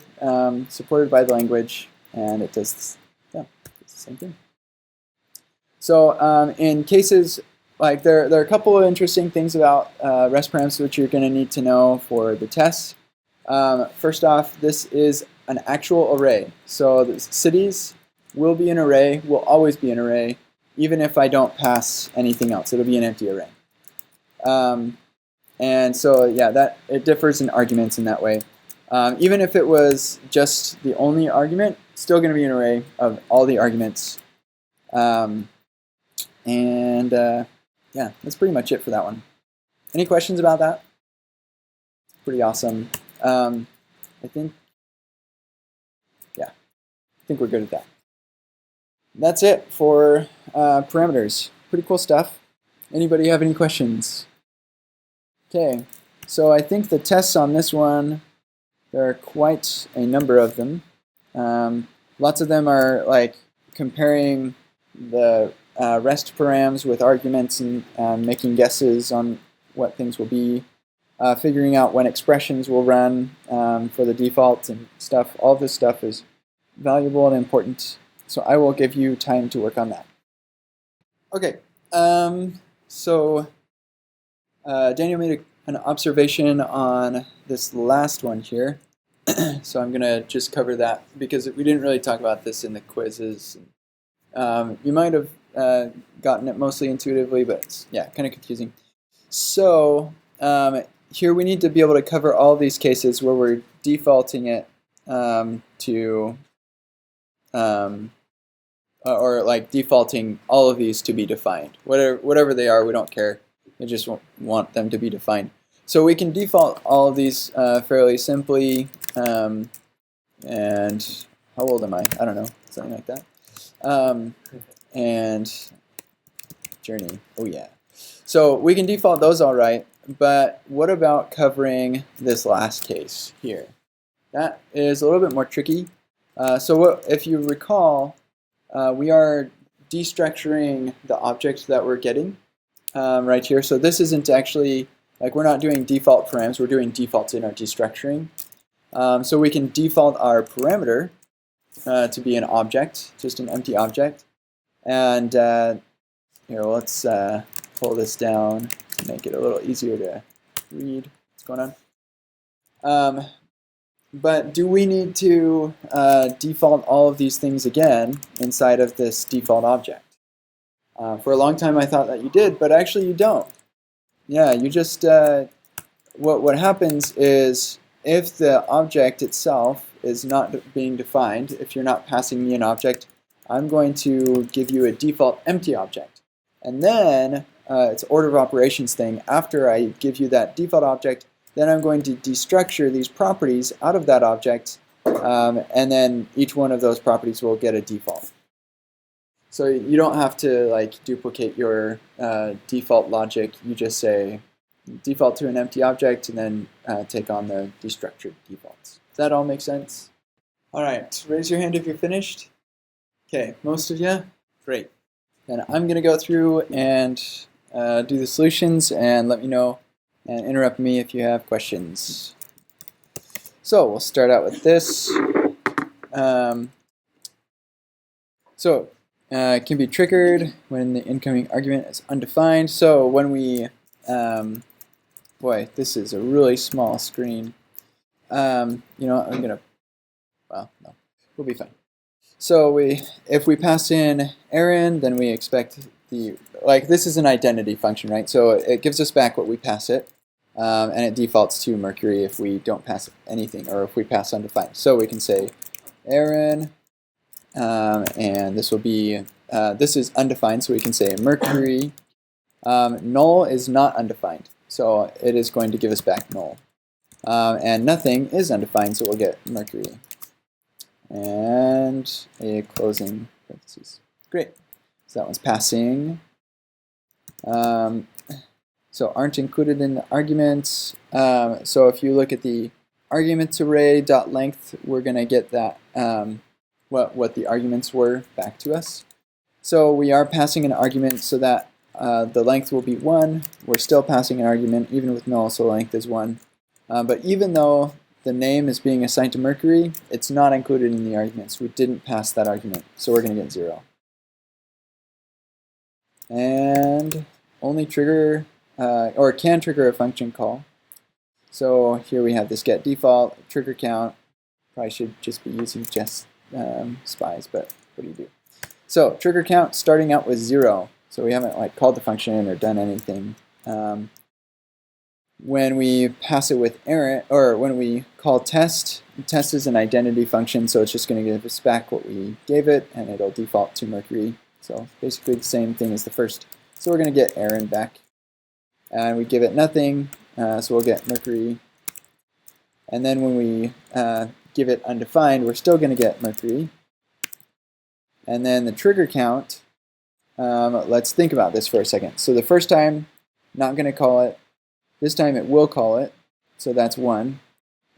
supported by the language, and it does, yeah, it's the same thing. So in cases, like there are a couple of interesting things about REST params which you're going to need to know for the tests. First off, this is an actual array. So the cities will be an array, will always be an array, even if I don't pass anything else. It'll be an empty array. And so yeah, that it differs in arguments in that way. Even if it was just the only argument, still going to be an array of all the arguments. Yeah, that's pretty much it for that one. Any questions about that? Pretty awesome. I think we're good at that. That's it for parameters. Pretty cool stuff. Anybody have any questions? Okay, so I think the tests on this one, there are quite a number of them. Lots of them are like comparing the REST params with arguments and making guesses on what things will be, figuring out when expressions will run for the default and stuff. All this stuff is valuable and important, so I will give you time to work on that. Okay, so Daniel made an observation on this last one here, so I'm going to just cover that because we didn't really talk about this in the quizzes. You might have gotten it mostly intuitively, but it's, yeah, kind of confusing. So here we need to be able to cover all these cases where we're defaulting it to, or like defaulting all of these to be defined. Whatever they are, we don't care. We just want them to be defined. So we can default all of these fairly simply. And how old am I? I don't know, something like that. And journey, oh yeah. So we can default those all right, but what about covering this last case here? That is a little bit more tricky. So if you recall, we are destructuring the object that we're getting right here. So this isn't actually, like we're not doing default params, we're doing defaults in our destructuring. So we can default our parameter to be an object, just an empty object. And here, let's pull this down to make it a little easier to read what's going on. But do we need to default all of these things again inside of this default object? For a long time I thought that you did, but actually you don't. Yeah, you just, what happens is if the object itself is not being defined, if you're not passing me an object, I'm going to give you a default empty object. And then it's order of operations thing. After I give you that default object, then I'm going to destructure these properties out of that object, and then each one of those properties will get a default. So you don't have to like duplicate your default logic. You just say default to an empty object and then take on the destructured defaults. Does that all make sense? All right, raise your hand if you're finished. Okay, most of you? Great. Then I'm going to go through and do the solutions and let me know and interrupt me if you have questions. So we'll start out with this. It can be triggered when the incoming argument is undefined. So when we, boy, this is a really small screen. You know, I'm gonna, well, no, we'll be fine. So if we pass in Aaron, then we expect this is an identity function, right? So it gives us back what we pass it, and it defaults to Mercury if we don't pass anything, or if we pass undefined. So we can say Aaron, and this will be, this is undefined, so we can say Mercury. Null is not undefined, so it is going to give us back null. And nothing is undefined, so we'll get Mercury. And a closing parentheses. Great. So that one's passing. So aren't included in the arguments. So if you look at the arguments array .length, we're going to get that what the arguments were back to us. So we are passing an argument so that the length will be 1. We're still passing an argument even with null, so length is 1. But even though the name is being assigned to Mercury, it's not included in the arguments. We didn't pass that argument, so we're going to get 0. And only trigger, or can trigger a function call. So here we have this get default, trigger count. Probably should just be using just spies, but what do you do? So trigger count starting out with 0. So we haven't like called the function or done anything. When we pass it with error, or when we call test, test is an identity function, so it's just going to give us back what we gave it, and it'll default to Mercury. So basically the same thing as the first. So we're going to get Aaron back. And we give it nothing, so we'll get Mercury. And then when we give it undefined, we're still going to get Mercury. And then the trigger count, let's think about this for a second. So the first time, not going to call it. This time it will call it, so that's 1.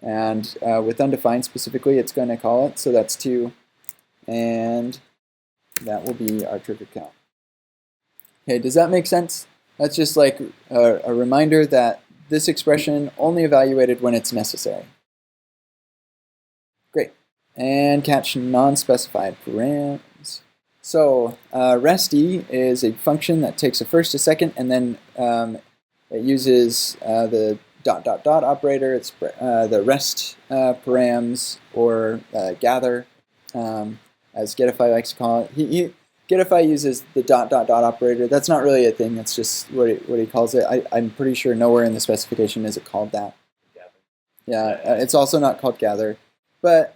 And with undefined specifically, it's going to call it, so that's 2. And that will be our trigger count. Okay, does that make sense? That's just like a reminder that this expression only evaluated when it's necessary. Great. And catch non-specified params. So resty is a function that takes a first, a second, and then it uses the ... operator. It's the rest params, or gather, as Getify likes to call it. Getify uses the ... operator. That's not really a thing. That's just what he calls it. I'm pretty sure nowhere in the specification is it called that. Yeah, it's also not called gather. But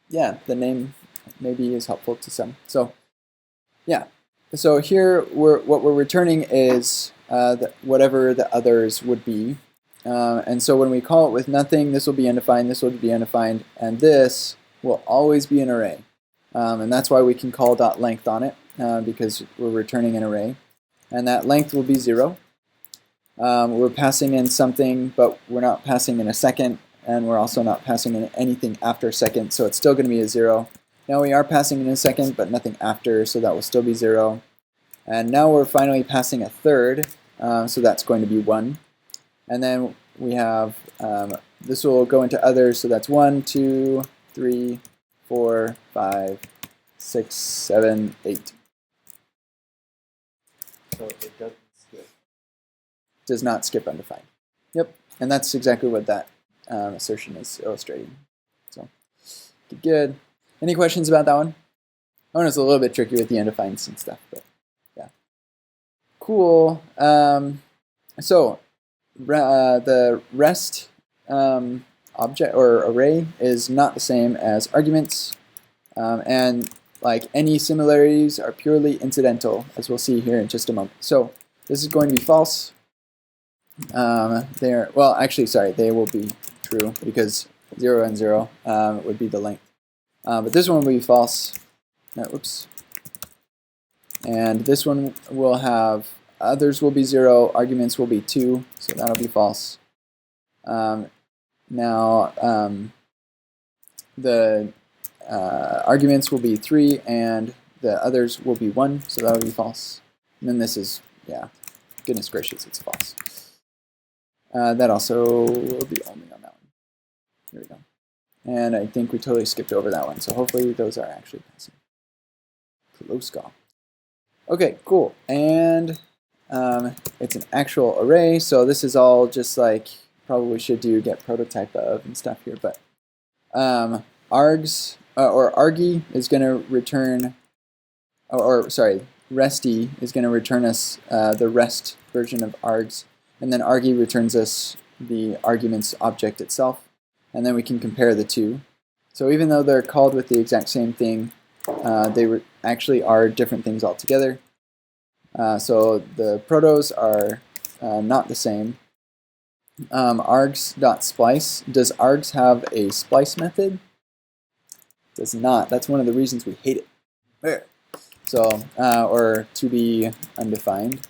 yeah, the name maybe is helpful to some. So yeah. So here what we're returning is whatever the others would be. And so when we call it with nothing, this will be undefined, this will be undefined, and this will always be an array. And that's why we can call .length on it, because we're returning an array. And that length will be 0. We're passing in something, but we're not passing in a second, and we're also not passing in anything after a second, so it's still going to be a 0. Now we are passing in a second, but nothing after, so that will still be 0. And now we're finally passing a third, so that's going to be 1. And then we have, this will go into others, so that's 1, 2, 3, 4, 5, 6, 7, 8. So it doesn't skip. Does not skip undefined. Yep, and that's exactly what that assertion is illustrating. So, good. Any questions about that one? That one is a little bit tricky with the undefineds and stuff, but yeah. Cool. So, the rest object or array is not the same as arguments, and like any similarities are purely incidental, as we'll see here in just a moment. So this is going to be false. Well, actually, sorry, they will be true because 0 and 0 would be the length. But this one will be false. Oops. And this one will have others will be 0, arguments will be 2, so that'll be false. Now the arguments will be 3 and the others will be 1, so that'll be false. And then this is, yeah, goodness gracious, it's false. That also will be only on that one. Here we go. And I think we totally skipped over that one, so hopefully those are actually passing. Close call. Okay, cool. And it's an actual array, so this is all just like probably should do get prototype of and stuff here, but args or argy is going to return, or sorry, resty is going to return us the rest version of args, and then argy returns us the arguments object itself, and then we can compare the two. So even though they're called with the exact same thing, they actually are different things altogether. So the protos are not the same. Args.splice. Does args have a splice method? Does not. That's one of the reasons we hate it. So, or to be undefined.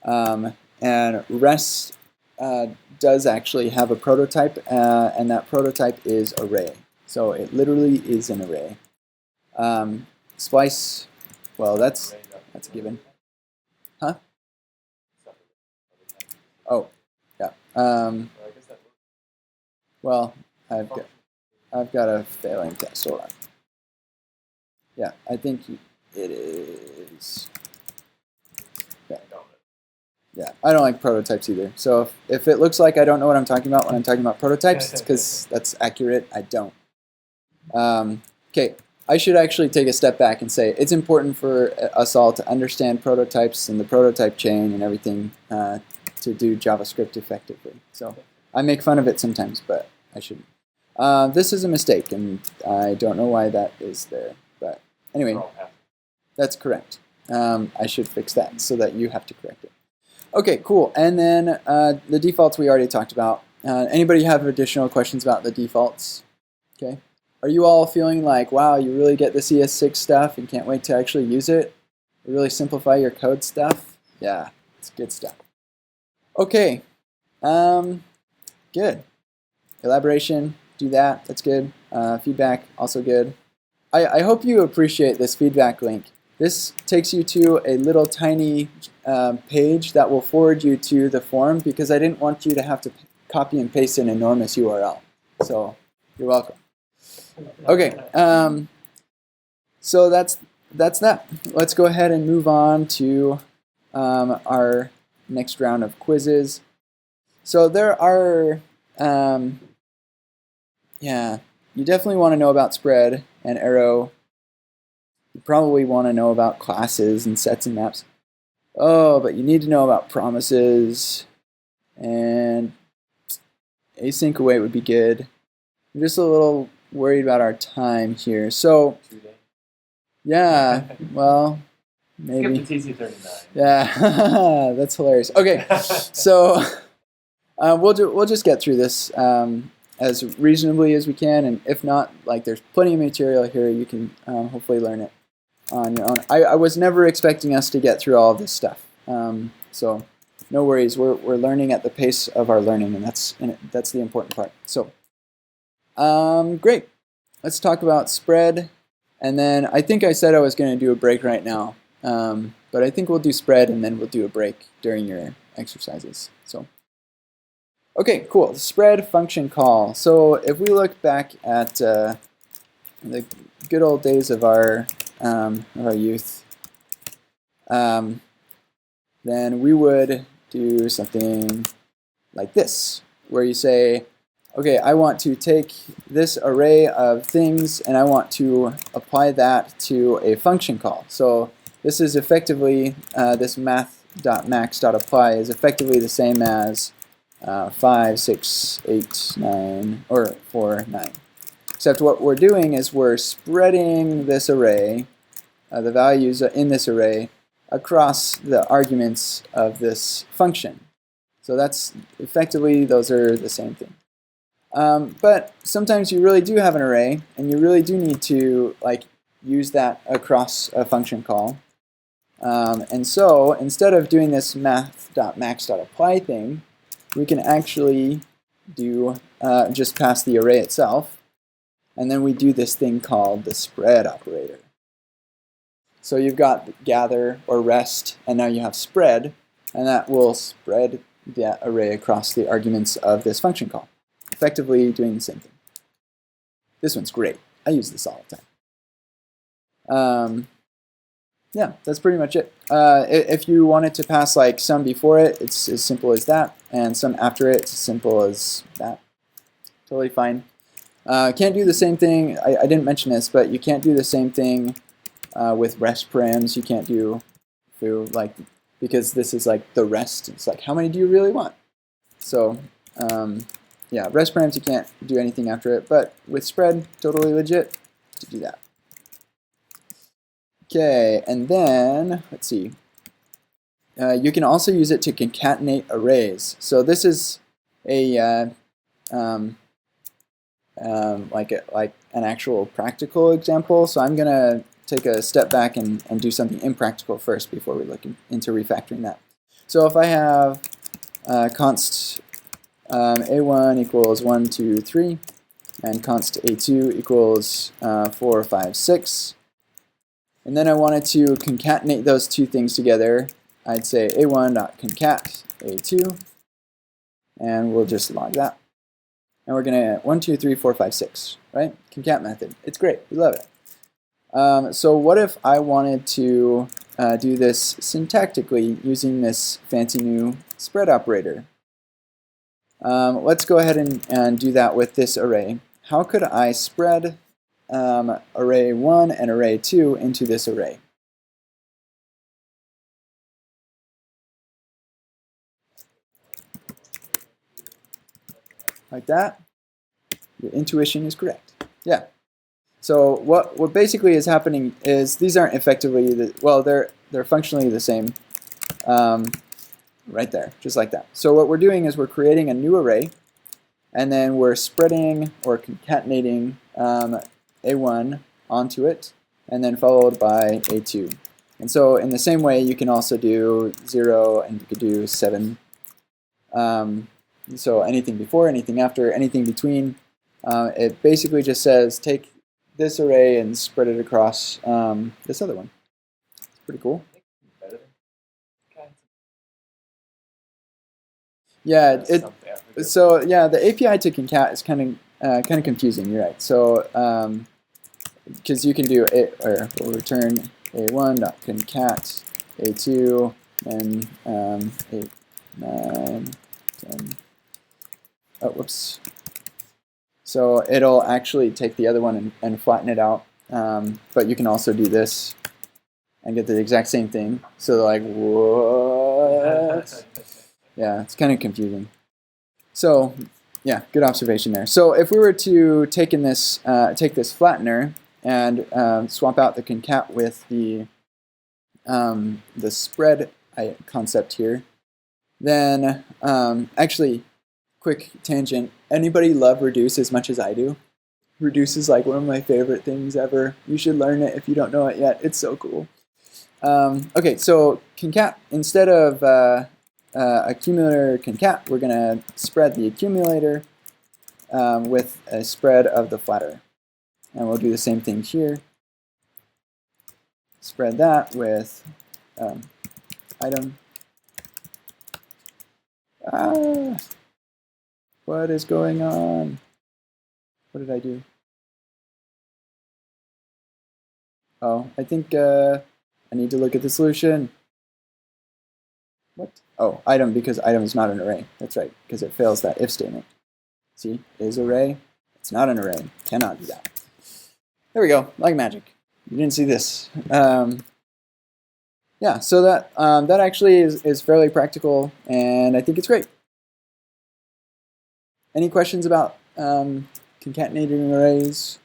And rest does actually have a prototype, and that prototype is array. So it literally is an array. Splice, well, that's a given. Huh? Oh, yeah. Well, I've got a failing test. Hold on. Yeah, I think it is. Yeah. Yeah, I don't like prototypes either. So if it looks like I don't know what I'm talking about when I'm talking about prototypes, it's because that's accurate. I don't. Okay, I should actually take a step back and say it's important for us all to understand prototypes and the prototype chain and everything to do JavaScript effectively. So I make fun of it sometimes, but I shouldn't. This is a mistake, and I don't know why that is there. But anyway, that's correct. I should fix that so that you have to correct it. Okay, cool. And then the defaults we already talked about. Anybody have additional questions about the defaults? Okay. Are you all feeling like, wow, you really get this ES6 stuff and can't wait to actually use it? You really simplify your code stuff? Yeah, it's good stuff. Okay. Good. Elaboration, do that. That's good. Feedback, also good. I hope you appreciate this feedback link. This takes you to a little tiny page that will forward you to the forum because I didn't want you to have to copy and paste an enormous URL. So you're welcome. Okay, so that's that. Let's go ahead and move on to our next round of quizzes. So there are, yeah, you definitely want to know about spread and arrow. You probably want to know about classes and sets and maps. Oh, but you need to know about promises, and async await would be good. I'm just a little worried about our time here. So, yeah, well, maybe. Skip the TC39. Yeah, that's hilarious. Okay, so we'll just get through this as reasonably as we can, and if not, like there's plenty of material here. You can hopefully learn it on your own. I was never expecting us to get through all of this stuff, so no worries. We're learning at the pace of our learning, and that's the important part. So, great. Let's talk about spread, and then I think I said I was going to do a break right now, but I think we'll do spread, and then we'll do a break during your exercises. So, okay, cool. Spread function call. So if we look back at the good old days of our youth, then we would do something like this, where you say, okay, I want to take this array of things and I want to apply that to a function call. So this is effectively, this math.max.apply is effectively the same as 5, 6, 8, 9, or 4, 9. Except what we're doing is we're spreading this array, the values in this array, across the arguments of this function. So that's effectively, those are the same thing. But sometimes you really do have an array, and you really do need to use that across a function call. And so instead of doing this math.max.apply thing, we can actually do just pass the array itself, and then we do this thing called the spread operator. So you've got gather or rest, and now you have spread, and that will spread that array across the arguments of this function call, effectively doing the same thing. This one's great. I use this all the time. Yeah, that's pretty much it. If you wanted to pass some before it, it's as simple as that, and some after it, it's as simple as that. Totally fine. Can't do the same thing. I didn't mention this, but you can't do the same thing with rest params. You can't do foo, because this is the rest. It's how many do you really want? So yeah, rest params you can't do anything after it, but with spread, totally legit to do that. Okay, and then let's see. You can also use it to concatenate arrays. So this is a like an actual practical example. So I'm gonna take a step back and do something impractical first before we look into refactoring that. So if I have const a1 equals 1, 2, 3, and const a2 equals 4, 5, 6. And then I wanted to concatenate those two things together. I'd say a1.concat a2, and we'll just log that. And we're going to 1, 2, 3, 4, 5, 6, right? Concat method. It's great. We love it. So what if I wanted to do this syntactically using this fancy new spread operator? Let's go ahead and do that with this array. How could I spread array 1 and array 2 into this array? Like that? Your intuition is correct. Yeah. So what basically is happening is these aren't effectively they're functionally the same. Right there, just like that. So what we're doing is we're creating a new array, and then we're spreading or concatenating a1 onto it, and then followed by a2. And so in the same way, you can also do 0, and you could do 7. So anything before, anything after, anything between. It basically just says take this array and spread it across this other one. It's pretty cool. Yeah, so yeah, the API to concat is kind of confusing. You're right. So because you can do it, or we'll return a1.concat a2 and 8, 9, 10. Oh, whoops. So it'll actually take the other one and flatten it out. But you can also do this and get the exact same thing. So like, what? Yeah, it's kind of confusing. So, yeah, good observation there. So if we were to take this flattener and swap out the concat with the spread concept here, then actually, quick tangent. Anybody love reduce as much as I do? Reduce is like one of my favorite things ever. You should learn it if you don't know it yet. It's so cool. Okay, so concat, instead of accumulator concat, we're going to spread the accumulator with a spread of the flatter. And we'll do the same thing here. Spread that with item. What is going on? What did I do? Oh, I think I need to look at the solution. What? Oh, item, because item is not an array. That's right, because it fails that if statement. See, is array. It's not an array. Cannot do that. There we go, like magic. You didn't see this. Yeah, so that actually is fairly practical, and I think it's great. Any questions about concatenating arrays?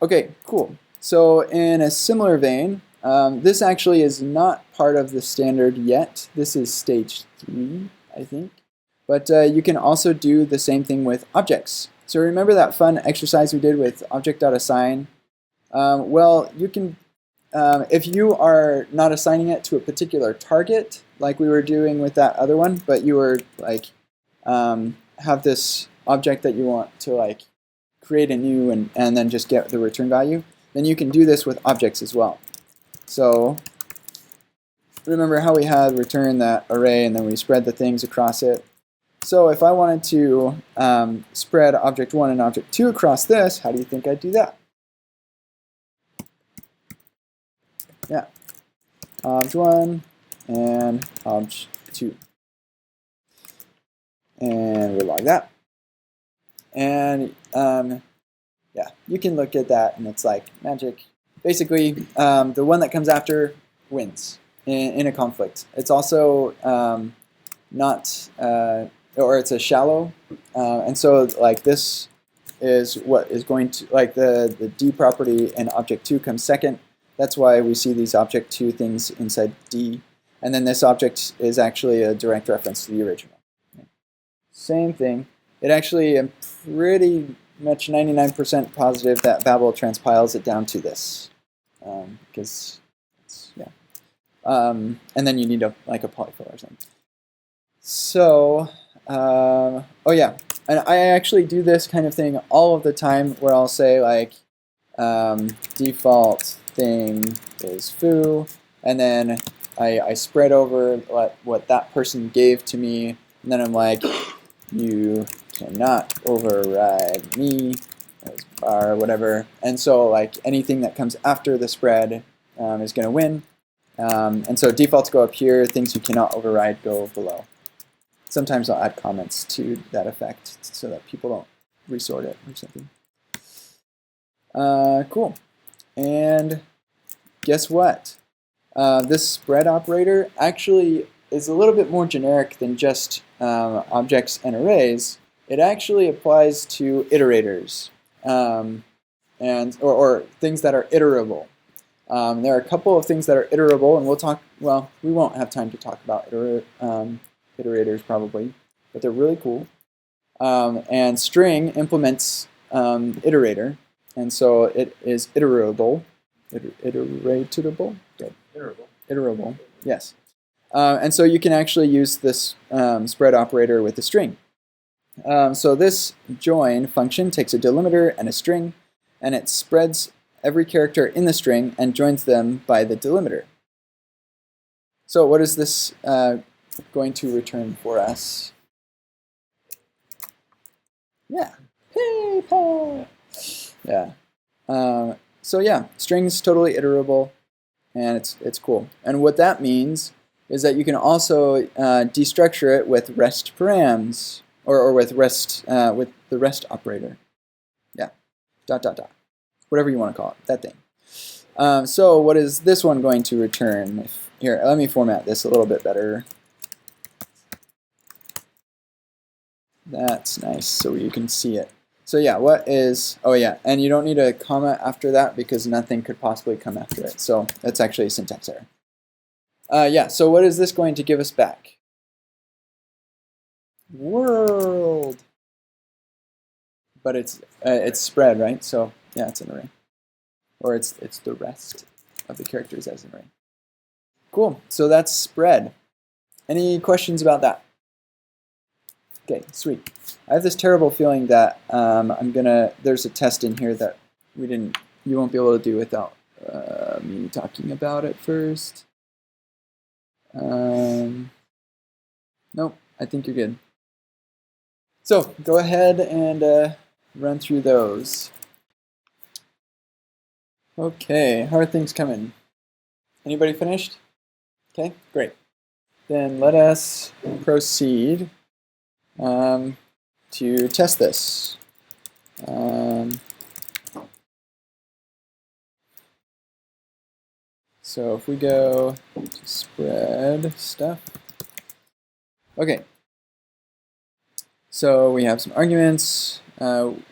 Okay, cool. So in a similar vein, this actually is not part of the standard yet. This is stage 3, I think. But you can also do the same thing with objects. So remember that fun exercise we did with object.assign? Well, you can, if you are not assigning it to a particular target, like we were doing with that other one, but you were like, have this object that you want to like create anew and then just get the return value, then you can do this with objects as well. So remember how we had return that array and then we spread the things across it. So if I wanted to spread object 1 and object 2 across this, how do you think I'd do that? Yeah, object 1 and object 2. And we'll log that. And yeah, you can look at that and it's like magic. Basically, the one that comes after wins in a conflict. It's also not, or it's a shallow, and so like this is what is going to, like the D property in object 2 comes second. That's why we see these object 2 things inside D. And then this object is actually a direct reference to the original. Same thing. It actually, I'm pretty much 99% positive that Babel transpiles it down to this. Because, yeah. And then you need like a polyfill or something. So, oh yeah, And I actually do this kind of thing all of the time, where I'll say like default thing is foo, and then I spread over what that person gave to me, and then I'm like, you cannot override me as bar whatever. And so like anything that comes after the spread is going to win. And so defaults go up here, things you cannot override go below. Sometimes I'll add comments to that effect so that people don't resort it or something. Cool. And guess what? This spread operator actually is a little bit more generic than just objects and arrays. It actually applies to iterators or things that are iterable. There are a couple of things that are iterable, and we won't have time to talk about iterators probably, but they're really cool. And string implements iterator, and so it is iterable. Iteratable? Good. Iterable, yes. And so you can actually use this spread operator with a string. So this join function takes a delimiter and a string, and it spreads every character in the string and joins them by the delimiter. So what is this going to return for us? Yeah. PayPal. Yeah. So yeah, string's totally iterable, and it's cool. And what that means is that you can also destructure it with REST params, or with REST with the REST operator. Yeah. ... Whatever you want to call it, that thing. So what is this one going to return? Here, let me format this a little bit better. That's nice, so you can see it. So yeah, what is, oh yeah, and you don't need a comma after that because nothing could possibly come after it. So that's actually a syntax error. Yeah, so what is this going to give us back? World. But it's spread, right? So yeah, it's an array. Or it's the rest of the characters as an array. Cool, so that's spread. Any questions about that? Okay, sweet. I have this terrible feeling that there's a test in here that you won't be able to do without me talking about it first. Nope, I think you're good. So go ahead and run through those. Okay, how are things coming? Anybody finished? Okay, great. Then let us proceed to test this. So if we go to spread stuff. Okay. So we have some arguments.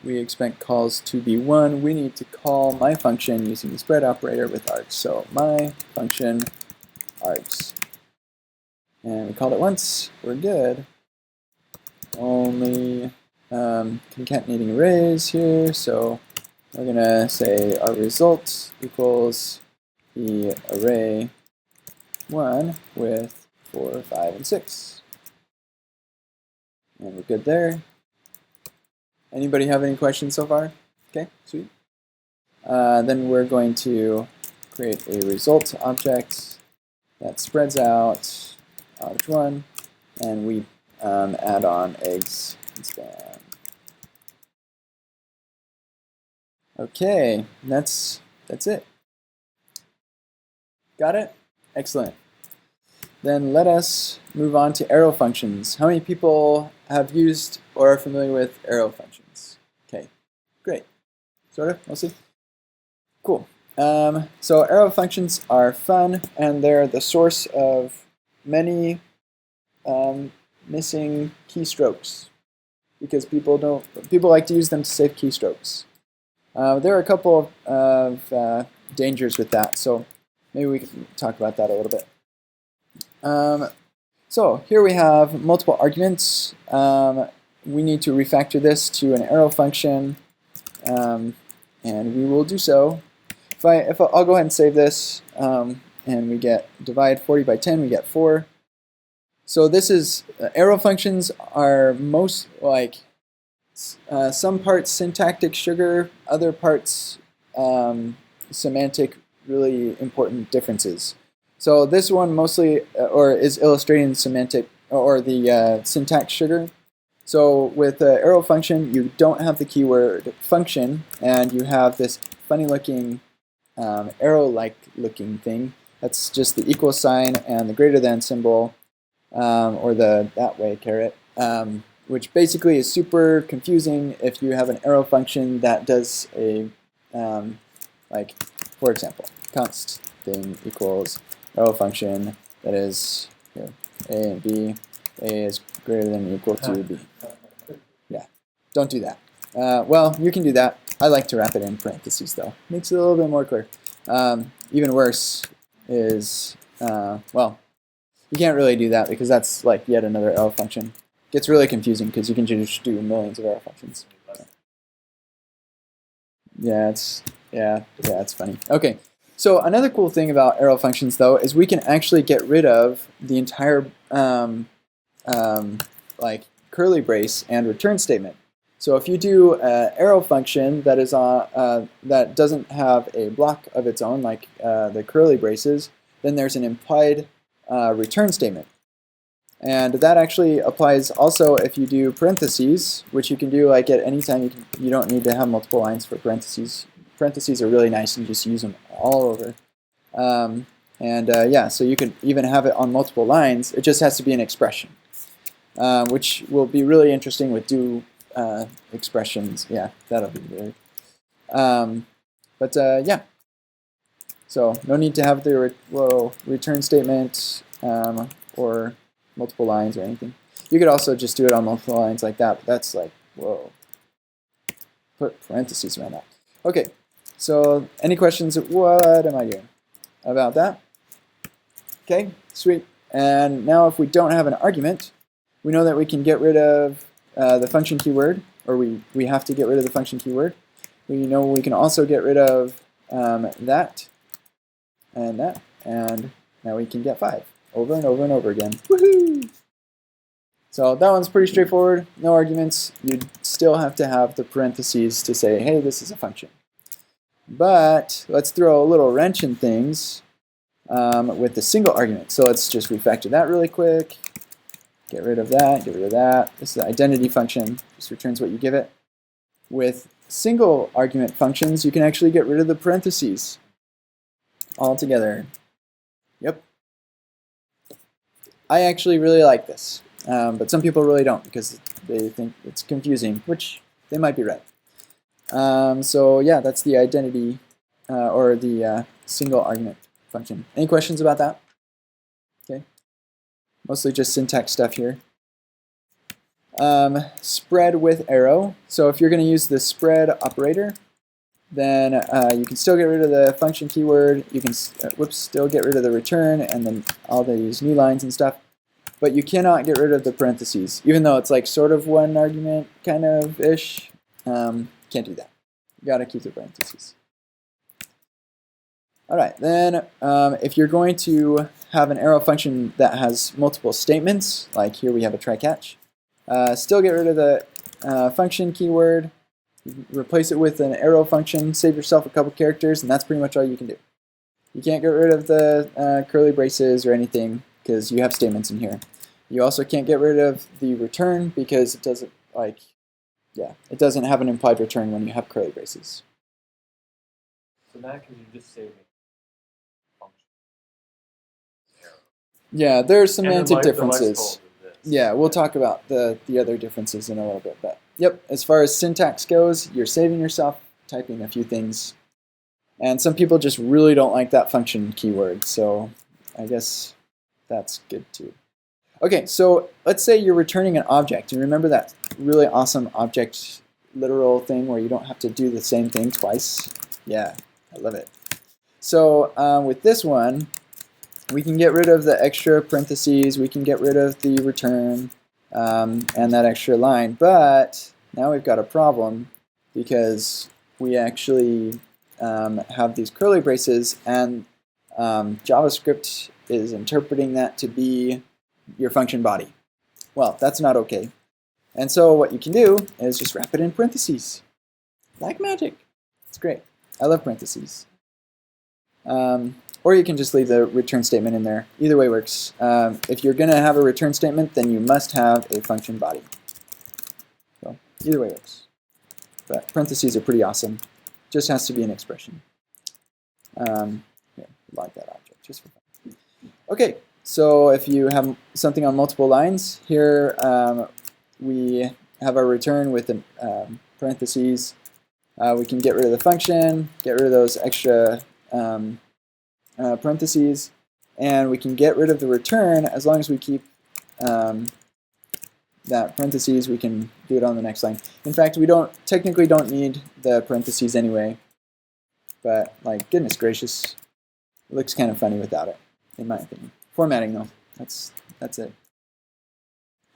We expect calls to be 1. We need to call my function using the spread operator with args. So my function args. And we called it once. We're good. Only concatenating arrays here. So we're going to say our result equals the array 1 with 4, 5, and 6. And we're good there. Anybody have any questions so far? Okay, sweet. Then we're going to create a result object that spreads out object1, and we add on eggs and span. Okay, that's it. Got it? Excellent. Then let us move on to arrow functions. How many people have used or are familiar with arrow functions? Okay, great. Sort of, mostly? Cool. So arrow functions are fun, and they're the source of many missing keystrokes because people like to use them to save keystrokes. There are a couple of dangers with that, so maybe we can talk about that a little bit. So here we have multiple arguments. We need to refactor this to an arrow function, and we will do so. I'll go ahead and save this, and we get divide 40 by 10, we get 4. So this is, arrow functions are most, some parts syntactic sugar, other parts semantic, really important differences. So this one mostly, or is illustrating semantic, or the syntax sugar. So with the arrow function, you don't have the keyword function, and you have this funny looking arrow-like looking thing. That's just the equal sign and the greater than symbol, or the that way caret, which basically is super confusing if you have an arrow function that does a, like, for example, const thing equals arrow function that is here, a and b, a is greater than or equal to b. Yeah, don't do that. Well, you can do that. I like to wrap it in parentheses though. Makes it a little bit more clear. Even worse is, well, you can't really do that because that's like yet another arrow function. It gets really confusing because you can just do millions of arrow functions. Yeah, it's funny. Okay, so another cool thing about arrow functions though is we can actually get rid of the entire like curly brace and return statement. So if you do an arrow function that is that doesn't have a block of its own, like the curly braces, then there's an implied return statement. And that actually applies also if you do parentheses, which you can do like at any time. You don't need to have multiple lines for parentheses. Parentheses are really nice, and you just use them all over. Yeah, so you can even have it on multiple lines. It just has to be an expression, which will be really interesting with do expressions. Yeah, that'll be weird. Yeah, so no need to have the return statement or multiple lines or anything. You could also just do it on multiple lines like that, but that's like, whoa. Put parentheses around that. Okay, so any questions? What am I doing about that? Okay, sweet. And now if we don't have an argument, we know that we can get rid of the function keyword, or we have to get rid of the function keyword. We know we can also get rid of that, and now we can get 5 over and over and over again. Woohoo! So that one's pretty straightforward, no arguments. You'd still have to have the parentheses to say, hey, this is a function. But let's throw a little wrench in things with the single argument. So let's just refactor that really quick. Get rid of that, get rid of that. This is the identity function, just returns what you give it. With single argument functions, you can actually get rid of the parentheses altogether. Yep. I actually really like this, but some people really don't because they think it's confusing, which they might be right. So yeah, that's the identity or the single argument function. Any questions about that? Okay. Mostly just syntax stuff here. Spread with arrow. So if you're going to use the spread operator, then you can still get rid of the function keyword. You can still get rid of the return and then all these new lines and stuff. But you cannot get rid of the parentheses, even though it's like sort of one argument kind of ish. Can't do that. You got to keep the parentheses. All right, then if you're going to have an arrow function that has multiple statements, like here we have a try catch, still get rid of the function keyword, replace it with an arrow function, save yourself a couple characters, and that's pretty much all you can do. You can't get rid of the curly braces or anything because you have statements in here. You also can't get rid of the return because it doesn't it doesn't have an implied return when you have curly braces. So that can you just say function. Yeah, there's semantic differences. The Yeah, we'll talk about the other differences in a little bit. But yep, as far as syntax goes, you're saving yourself typing a few things. And some people just really don't like that function keyword, so I guess that's good too. Okay, so let's say you're returning an object. And remember that really awesome object literal thing where you don't have to do the same thing twice? Yeah, I love it. So with this one, we can get rid of the extra parentheses, we can get rid of the return and that extra line, but now we've got a problem because we actually have these curly braces and JavaScript is interpreting that to be your function body. Well, that's not okay. And so what you can do is just wrap it in parentheses, like magic. It's great. I love parentheses. Or you can just leave the return statement in there. Either way works. If you're going to have a return statement, then you must have a function body. So either way works. But parentheses are pretty awesome. Just has to be an expression. Here, log that object just for fun. Okay, so if you have something on multiple lines, here we have our return with parentheses. We can get rid of the function, get rid of those extra parentheses, and we can get rid of the return as long as we keep that parentheses. We can do it on the next line. In fact, we technically don't need the parentheses anyway, but like goodness gracious, it looks kind of funny without it, in my opinion. Formatting though, that's it.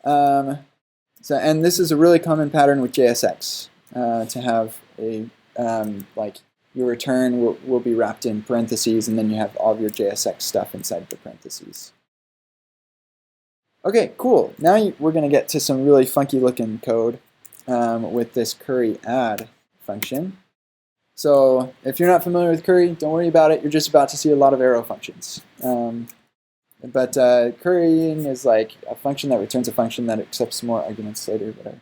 And this is a really common pattern with JSX to have a like your return will be wrapped in parentheses, and then you have all of your JSX stuff inside the parentheses. Okay, cool. Now we're going to get to some really funky looking code with this curry add function. So if you're not familiar with curry, don't worry about it. You're just about to see a lot of arrow functions. But currying is like a function that returns a function that accepts more arguments later. Whatever.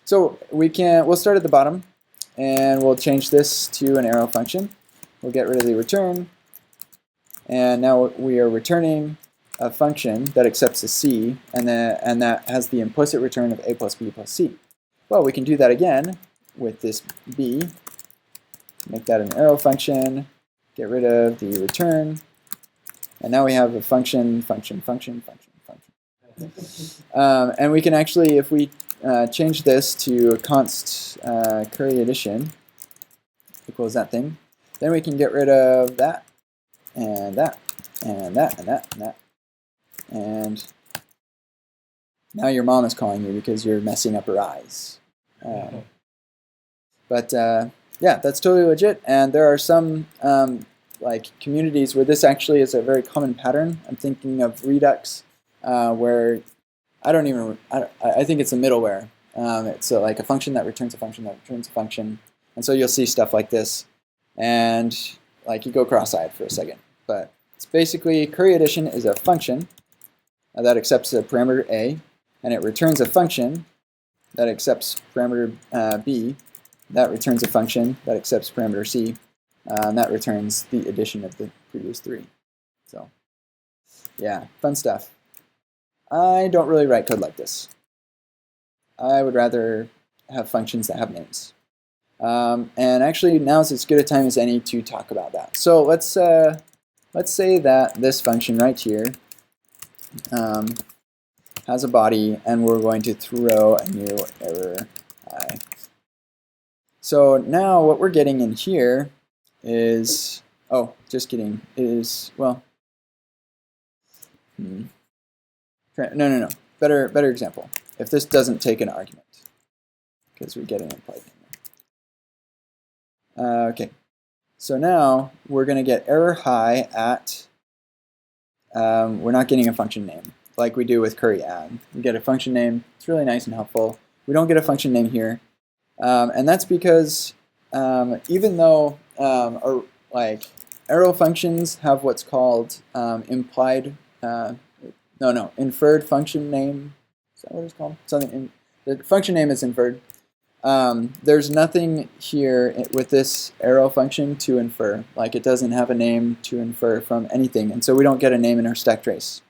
So we'll start at the bottom, and we'll change this to an arrow function. We'll get rid of the return, and now we are returning a function that accepts a C, and that has the implicit return of a plus b plus c. Well, we can do that again with this b, make that an arrow function, get rid of the return, and now we have a function. And we can actually, if we change this to a const curry addition equals that thing, then we can get rid of that, and that, and that, and that, and that. And now your mom is calling you because you're messing up her eyes. But yeah, that's totally legit. And there are some like communities where this actually is a very common pattern. I'm thinking of Redux, where I think it's a middleware. It's like a function that returns a function that returns a function. And so you'll see stuff like this. And like you go cross-eyed for a second. But it's basically curry addition is a function that accepts a parameter a, and it returns a function that accepts parameter b, that returns a function that accepts parameter c, and that returns the addition of the previous three. So yeah, fun stuff. I don't really write code like this. I would rather have functions that have names. And actually now is as good a time as any to talk about that. So let's say that this function right here has a body, and we're going to throw a new error I. So now what we're getting in here is, oh, just kidding, is, well, no. Better example. If this doesn't take an argument, because we get an implied name. Okay, so now we're going to get error high at, we're not getting a function name like we do with curry add. We get a function name. It's really nice and helpful. We don't get a function name here, and that's because even though like arrow functions have what's called inferred function name. Is that what it's called? Something. The function name is inferred. There's nothing here with this arrow function to infer. Like it doesn't have a name to infer from anything, and so we don't get a name in our stack trace.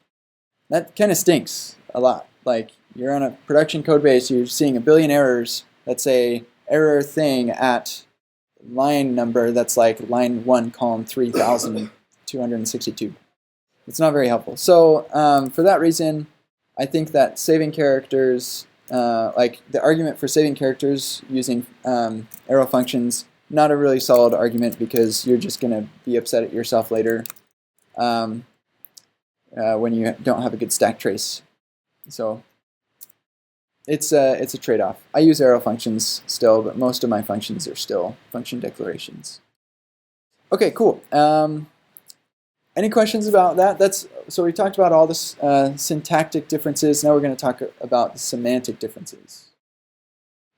That kind of stinks a lot. Like you're on a production code base, you're seeing a billion errors that say error thing at line number that's like line 1, column 3262. It's not very helpful. So for that reason, I think that saving characters, like the argument for saving characters using arrow functions, not a really solid argument because you're just going to be upset at yourself later when you don't have a good stack trace. So it's a trade-off. I use arrow functions still, but most of my functions are still function declarations. Okay, cool. Any questions about that? So we talked about all the syntactic differences. Now we're going to talk about the semantic differences.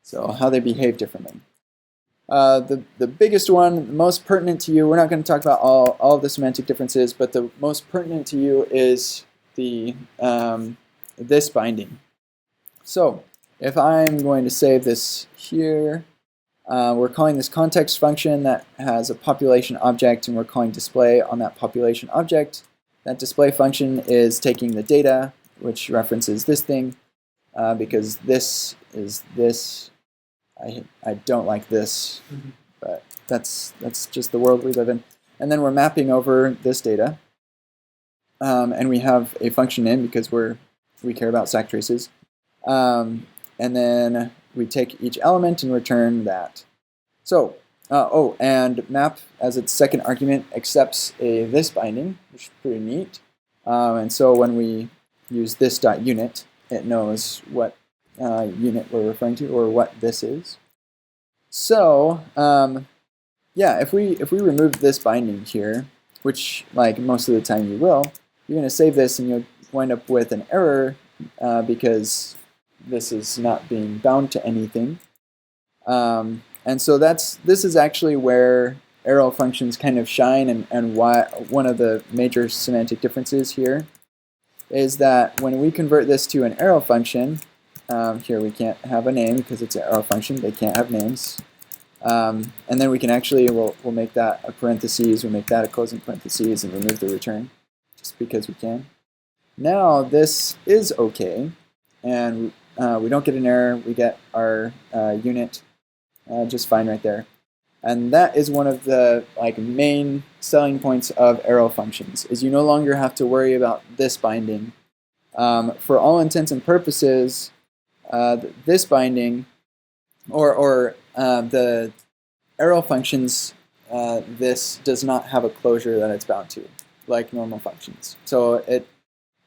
So how they behave differently. The biggest one, the most pertinent to you, we're not going to talk about all of the semantic differences, but the most pertinent to you is the this binding. So if I'm going to save this here, we're calling this context function that has a population object, and we're calling display on that population object. That display function is taking the data, which references this thing, because this is this. I don't like this, but that's just the world we live in. And then we're mapping over this data, and we have a function in because we care about stack traces. And then we take each element and return that. So, and map as its second argument accepts a this binding, which is pretty neat. And so when we use this.unit, it knows what unit we're referring to or what this is. So, yeah, if we remove this binding here, which like most of the time you will, you're going to save this and you'll wind up with an error because this is not being bound to anything. And so this is actually where arrow functions kind of shine, and why one of the major semantic differences here is that when we convert this to an arrow function, here we can't have a name because it's an arrow function. They can't have names. And then we can actually, we'll make that a parentheses, we'll make that a closing parentheses, and remove the return, just because we can. Now this is okay, and we don't get an error. We get our unit just fine right there. And that is one of the main selling points of arrow functions, is you no longer have to worry about this binding. For all intents and purposes, this binding, or the arrow functions, this does not have a closure that it's bound to, like normal functions. So it,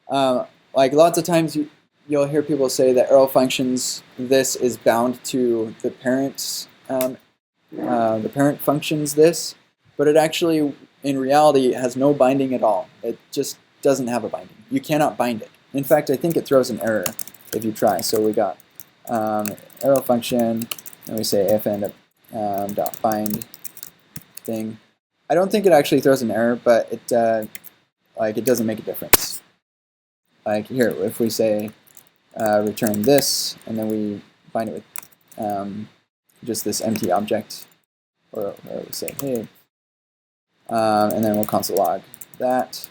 like lots of times you'll hear people say that arrow functions, this is bound to the parent's, the parent functions this, but it actually, in reality, has no binding at all. It just doesn't have a binding. You cannot bind it. In fact, I think it throws an error if you try. So we got arrow function, and we say fn dot bind thing. I don't think it actually throws an error, but it it doesn't make a difference. Like here, if we say return this, and then we bind it with just this empty object, or we say hey, and then we'll console log that,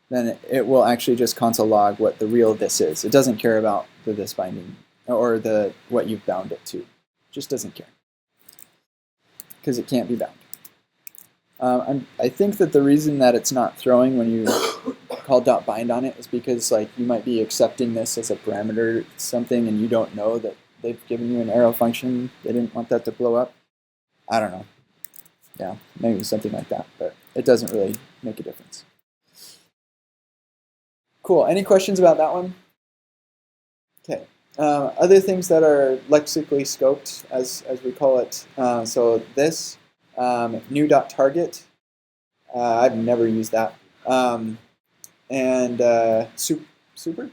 then it will actually just console log what the real this is. It doesn't care about the this binding or the what you've bound it to. It just doesn't care because it can't be bound. I think that the reason that it's not throwing when you call .bind on it is because you might be accepting this as a parameter something, and you don't know that they've given you an arrow function. They didn't want that to blow up. I don't know. Yeah, maybe something like that, but it doesn't really make a difference. Cool. Any questions about that one? Okay. Other things that are lexically scoped, as we call it. So this new.target. I've never used that. And super.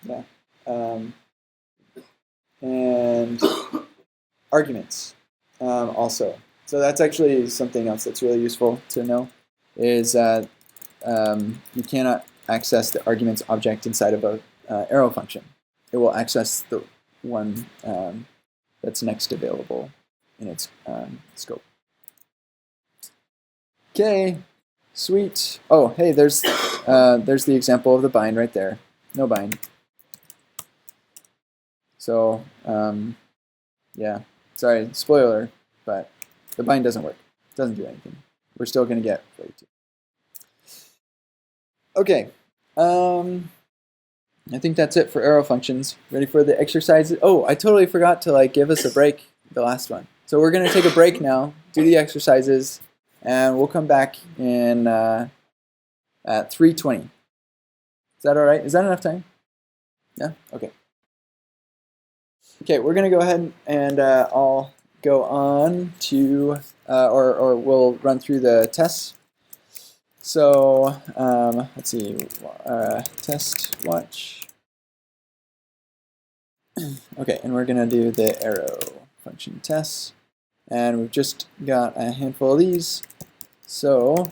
Yeah. And arguments also. So that's actually something else that's really useful to know, is that you cannot access the arguments object inside of a arrow function. It will access the one that's next available in its scope. Okay, sweet. Oh, hey, there's the example of the bind right there. No bind. So, yeah, sorry, spoiler, but the bind doesn't work. It doesn't do anything. We're still going to get 42. Okay, I think that's it for arrow functions. Ready for the exercises? Oh, I totally forgot to give us a break, the last one. So we're going to take a break now, do the exercises, and we'll come back in at 3:20. Is that all right? Is that enough time? Yeah? Okay. Okay, we're going to go ahead and I'll go on to, or we'll run through the tests. So let's see, test watch. Okay, and we're going to do the arrow function tests. And we've just got a handful of these. So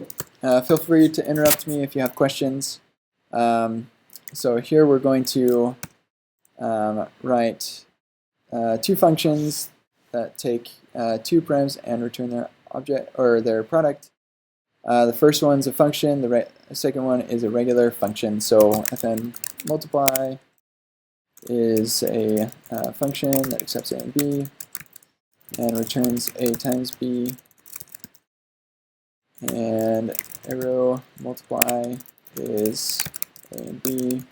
feel free to interrupt me if you have questions. So here we're going to write two functions that take two params and return their object or their product. The first one's a function. The second one is a regular function. So fn multiply is a function that accepts a and b and returns a times b. And arrow multiply is a and b,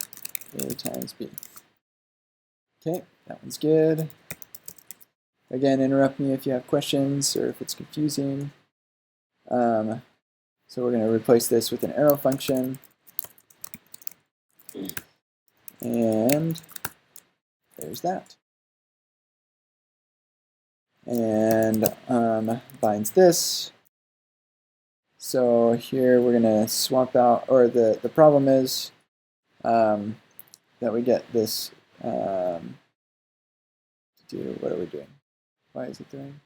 a times b. Okay, that one's good. Again, interrupt me if you have questions or if it's confusing. So we're going to replace this with an arrow function. And there's that. And binds this. So here we're going to swap out, or the problem is that we get this, what are we doing? Why is it doing?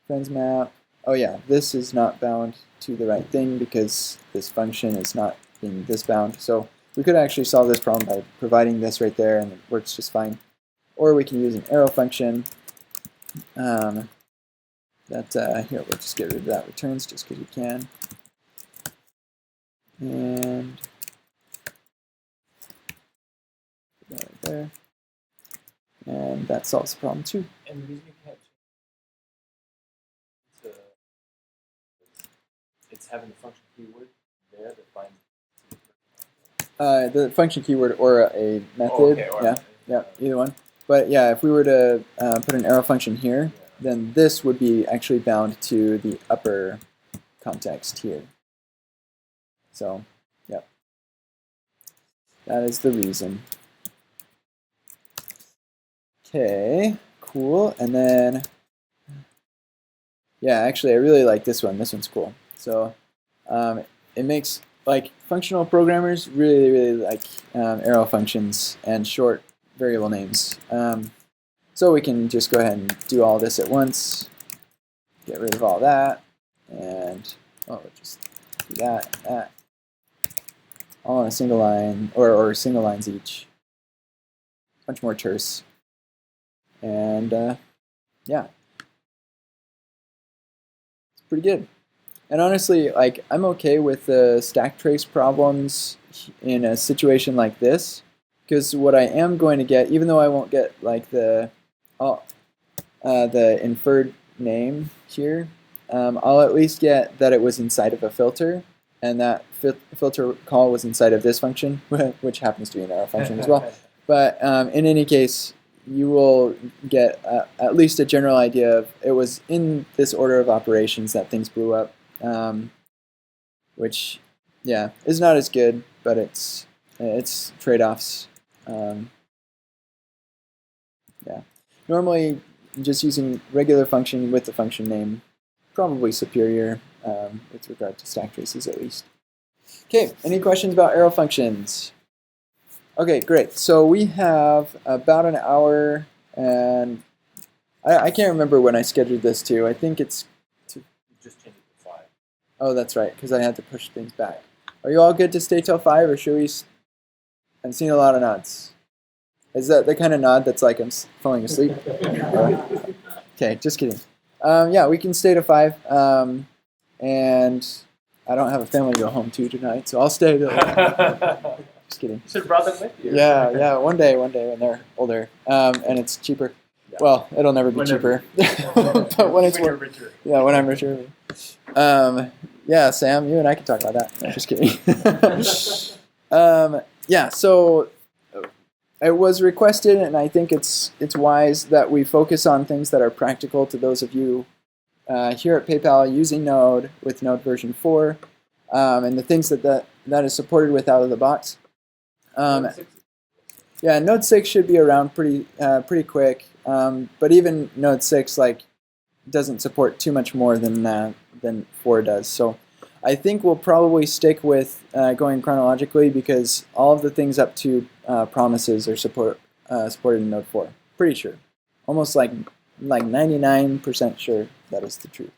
Friends map. Oh yeah, this is not bound to the right thing because this function is not being this bound. So we could actually solve this problem by providing this right there and it works just fine. Or we can use an arrow function here, we'll just get rid of that returns just because we can. And put that right there. And that solves the problem too. And the reason you can't change it's having the function keyword there that binds the function keyword or a method. Oh, okay, or yeah, either one. But yeah, if we were to put an arrow function here, then this would be actually bound to the upper context here. So, yep. That is the reason. Okay, cool. And then, yeah, actually I really like this one. This one's cool. So it makes, like, functional programmers really like arrow functions and short variable names. So we can just go ahead and do all this at once, get rid of all that, and just do that, all in a single line, or single lines each. Much more terse. And yeah, it's pretty good. And honestly, like, I'm okay with the stack trace problems in a situation like this, because what I am going to get, even though I won't get like the inferred name here, I'll at least get that it was inside of a filter, and that filter call was inside of this function, which happens to be an arrow function as well. But in any case, you will get at least a general idea of it was in this order of operations that things blew up, which, yeah, is not as good, but it's trade-offs. Yeah, normally just using regular function with the function name, probably superior with regard to stack traces at least. Okay, any questions about arrow functions? Okay, great. So we have about an hour, and I can't remember when I scheduled this to. I think it's You just changed it to 5. Oh, that's right, because I had to push things back. Are you all good to stay till 5, or should we? I'm seeing a lot of nods. Is that the kind of nod that's like I'm falling asleep? Okay, just kidding. Yeah, we can stay to 5. And I don't have a family to go home to tonight, so I'll stay till. Just kidding. You should have brought them with you. Yeah, one day when they're older, and it's cheaper. Yeah. Well, it'll never be cheaper, but when it's you're richer. Yeah, when I'm richer. Yeah, Sam, you and I can talk about that. No, just kidding. Yeah, so it was requested, and I think it's wise that we focus on things that are practical to those of you here at PayPal using Node with Node version 4, and the things that is supported with out of the box. Yeah, Node 6 should be around pretty quick, but even Node 6 doesn't support too much more than 4 does. So I think we'll probably stick with going chronologically because all of the things up to promises are supported in Node 4. Pretty sure. Almost like 99% sure that is the truth.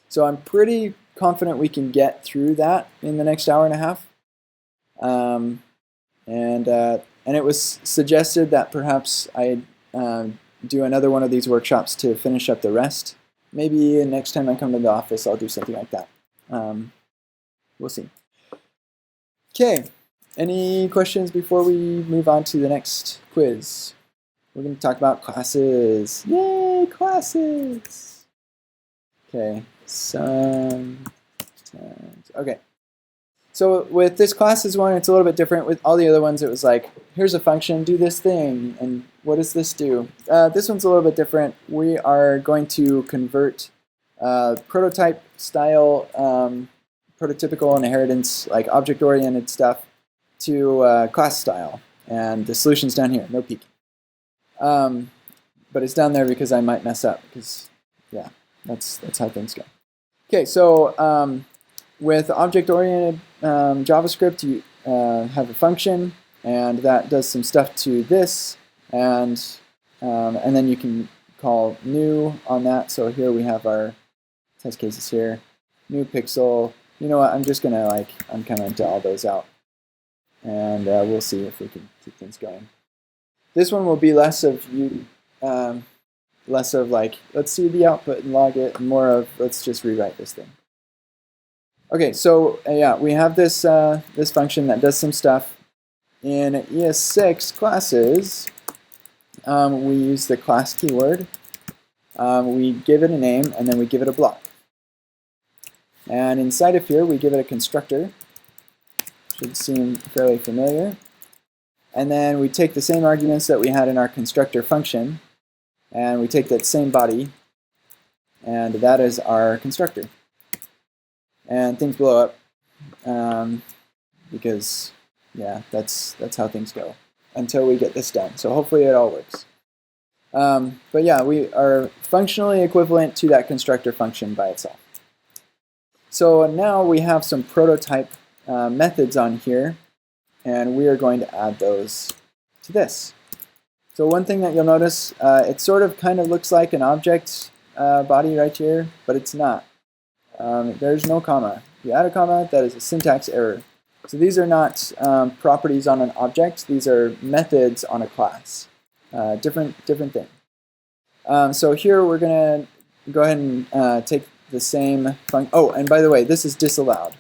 So I'm pretty confident we can get through that in the next hour and a half. And it was suggested that perhaps I do another one of these workshops to finish up the rest. Maybe next time I come to the office, I'll do something like that. We'll see. Okay, any questions before we move on to the next quiz? We're going to talk about classes. Yay, classes! Okay, sometimes. Okay. So with this classes one, it's a little bit different. With all the other ones, it was like, here's a function, do this thing, and what does this do? This one's a little bit different. We are going to convert prototype style, prototypical inheritance, like object-oriented stuff, to class style. And the solution's down here, no peeking. But it's down there because I might mess up, because, yeah, that's how things go. Okay, so with object-oriented JavaScript, you have a function, and that does some stuff to this, and then you can call new on that. So here we have our test cases here, new pixel. You know what? I'm just gonna uncomment all those out, and we'll see if we can keep things going. This one will be less of like, let's see the output and log it, and more of let's just rewrite this thing. Okay, so yeah, we have this this function that does some stuff. In ES6 classes, we use the class keyword. We give it a name, and then we give it a block. And inside of here, we give it a constructor. Should seem fairly familiar. And then we take the same arguments that we had in our constructor function, and we take that same body, and that is our constructor. And things blow up because, yeah, that's how things go until we get this done. So hopefully it all works. But yeah, we are functionally equivalent to that constructor function by itself. So now we have some prototype methods on here, and we are going to add those to this. So one thing that you'll notice, it sort of kind of looks like an object body right here, but it's not. There's no comma. If you add a comma, that is a syntax error. So these are not properties on an object. These are methods on a class. Different thing. So here we're going to go ahead and take the same function. Oh, and by the way, this is disallowed.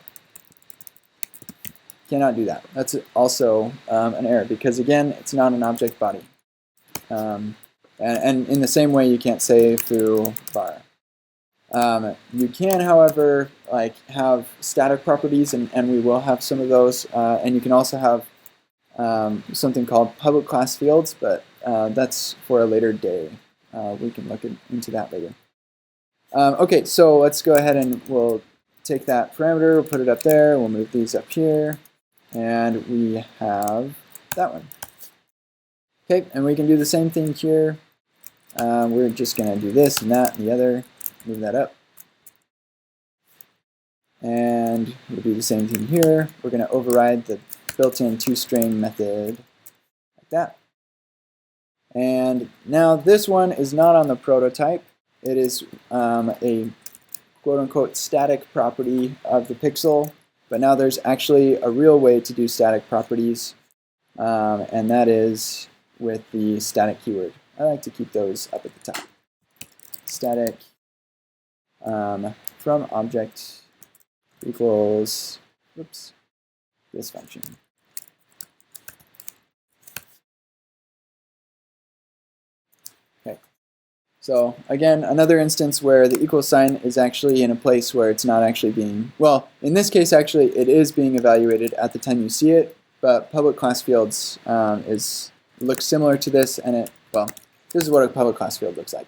Cannot do that. That's also an error because, again, it's not an object body. And in the same way, you can't say foo bar. You can, however, have static properties, and we will have some of those. And you can also have something called public class fields, but that's for a later day. We can look into that later. Okay, so let's go ahead and we'll take that parameter, we'll put it up there, we'll move these up here, and we have that one. Okay, and we can do the same thing here. We're just going to do this and that and the other, move that up. And we'll do the same thing here. We're going to override the built-in toString method like that. And now this one is not on the prototype. It is a quote-unquote static property of the pixel, but now there's actually a real way to do static properties, and that is with the static keyword. I like to keep those up at the top. Static from object equals, oops, this function. Okay. So again, another instance where the equal sign is actually in a place where it's not actually being, well, in this case actually it is being evaluated at the time you see it, but public class fields looks similar to this, and it, well, this is what a public class field looks like.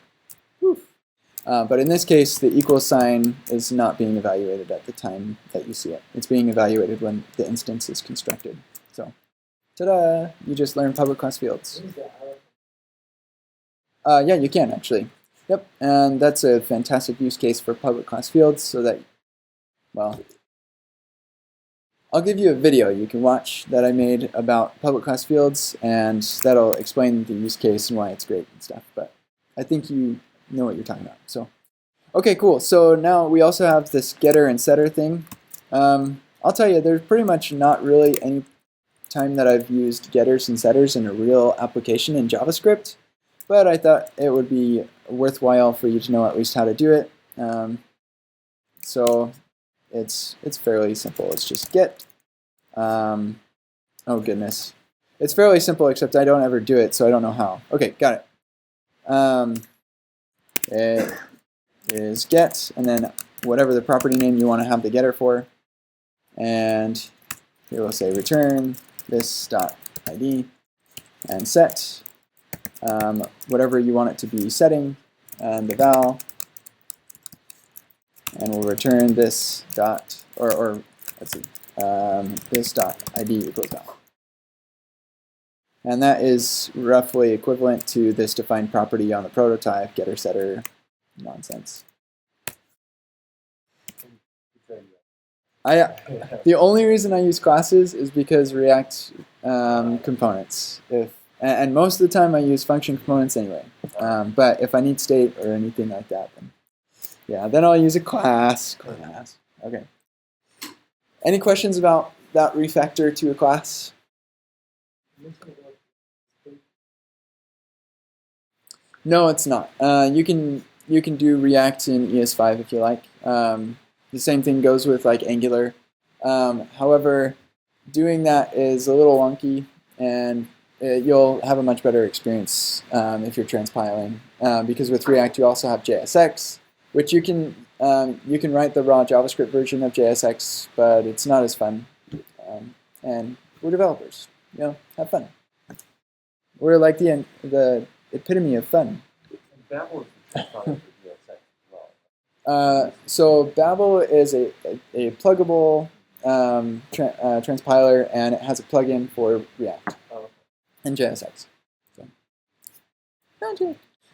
But in this case, the equal sign is not being evaluated at the time that you see it. It's being evaluated when the instance is constructed. So, ta-da! You just learned public class fields. Yeah, you can actually. Yep, and that's a fantastic use case for public class fields so that, well, I'll give you a video you can watch that I made about public class fields, and that'll explain the use case and why it's great and stuff. But I think you know what you're talking about. So, okay, cool. So now we also have this getter and setter thing. I'll tell you, there's pretty much not really any time that I've used getters and setters in a real application in JavaScript, but I thought it would be worthwhile for you to know at least how to do it. So it's fairly simple. It's just get. Oh goodness, it's fairly simple, except I don't ever do it, so I don't know how. Okay, got it. It is get, and then whatever the property name you want to have the getter for, and here we'll say return this dot ID and set whatever you want it to be setting, and the val, and we'll return this dot or let's see, this dot ID equals val, and that is roughly equivalent to this defined property on the prototype getter setter nonsense. The only reason I use classes is because React components. And most of the time I use function components anyway. But if I need state or anything like that, then yeah, then I'll use a class. Okay. Any questions about that refactor to a class? No, it's not. You can do React in ES5 if you like. The same thing goes with like Angular. However, doing that is a little wonky, and you'll have a much better experience if you're transpiling. Because with React, you also have ES6, which you can write the raw JavaScript version of ES6, but it's not as fun. And we're developers, have fun. We're like the epitome of fun. And Babel is the ES6 as well. So Babel is a pluggable transpiler, and it has a plugin for React and JSX. So,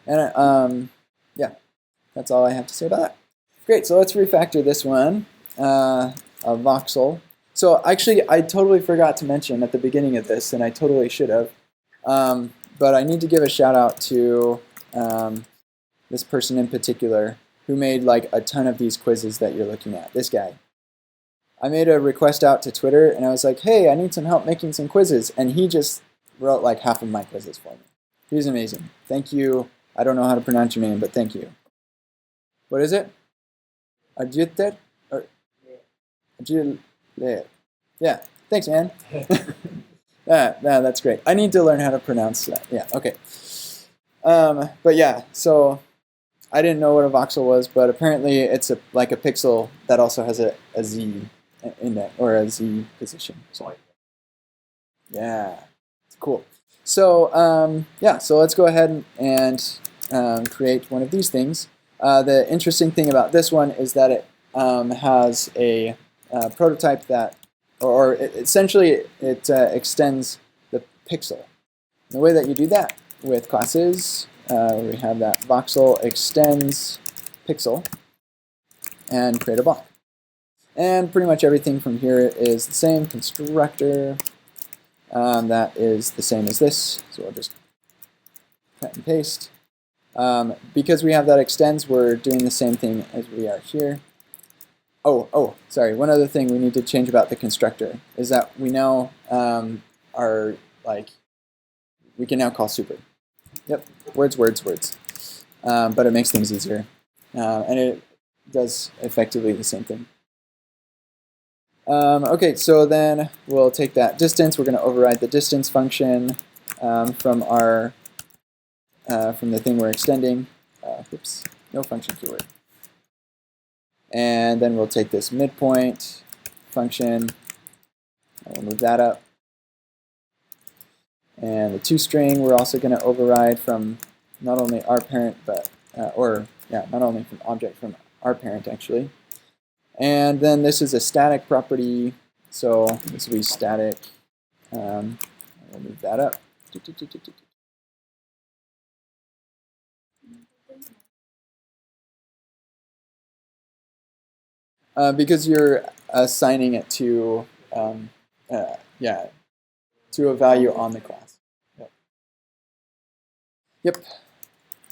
and yeah, that's all I have to say about that. Great, so let's refactor this one, a voxel. So actually, I totally forgot to mention at the beginning of this, and I totally should have. But I need to give a shout out to this person in particular who made like a ton of these quizzes that you're looking at. This guy. I made a request out to Twitter, and I was like, hey, I need some help making some quizzes. And he just wrote like half of my quizzes for me. He was amazing. Thank you. I don't know how to pronounce your name, but thank you. What is it? Ajiter? Or Ajiter? Yeah. Thanks, man. That's great. I need to learn how to pronounce that. Yeah, okay. But yeah, so I didn't know what a voxel was, but apparently it's like a pixel that also has a Z index or a Z position. So yeah, it's cool. So yeah, so let's go ahead and create one of these things. The interesting thing about this one is that it has a prototype that, or essentially it extends the pixel. And the way that you do that with classes, we have that voxel extends pixel and create a block. And pretty much everything from here is the same. Constructor, that is the same as this. So we'll just cut and paste. Because we have that extends, we're doing the same thing as we are here. Oh, sorry. One other thing we need to change about the constructor is that we now are like, we can now call super. Yep, words. But it makes things easier. And it does effectively the same thing. Okay, so then we'll take that distance. We're going to override the distance function from the thing we're extending. Oops, no function keyword. And then we'll take this midpoint function, and we'll move that up. And the toString we're also going to override from not only our parent, but not only from object from our parent actually. And then this is a static property, so this will be static. We'll move that up. Because you're assigning it to yeah, to a value on the class. Yep.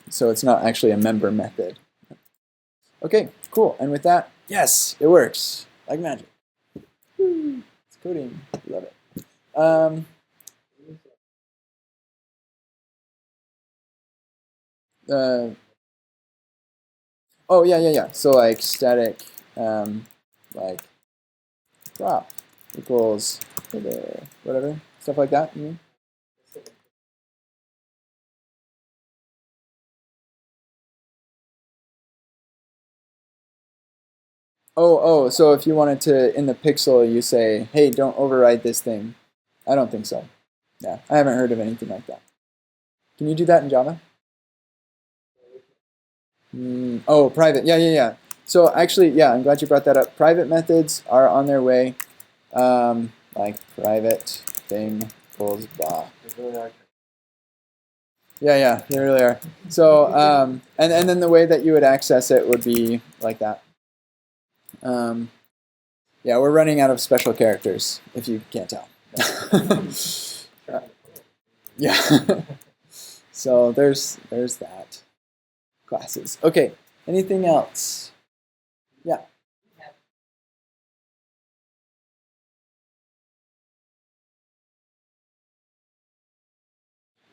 So it's not actually a member method. Okay, cool. And with that, yes, it works like magic. Woo. It's coding. Love it. Oh yeah. So like static, like prop equals whatever stuff like that. You mean? Oh. So if you wanted to in the pixel, you say, hey, don't override this thing. I don't think so. Yeah, I haven't heard of anything like that. Can you do that in Java? Oh, private. Yeah. So actually, yeah, I'm glad you brought that up. Private methods are on their way. Like private thing equals blah. Yeah, they really are. So, and then the way that you would access it would be like that. Yeah, we're running out of special characters, if you can't tell. Yeah. So there's that. Classes. Okay. Anything else? Yeah.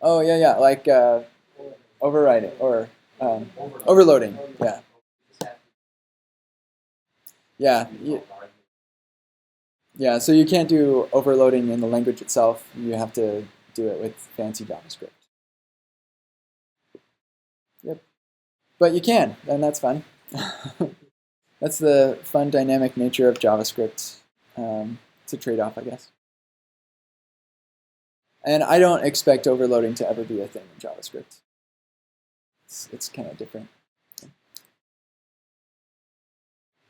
Oh yeah. Like overriding or overloading. Yeah. Yeah. So you can't do overloading in the language itself. You have to do it with fancy JavaScript. Yep. But you can, and that's fun. That's the fun dynamic nature of JavaScript. It's a trade-off, I guess. And I don't expect overloading to ever be a thing in JavaScript. It's kind of different.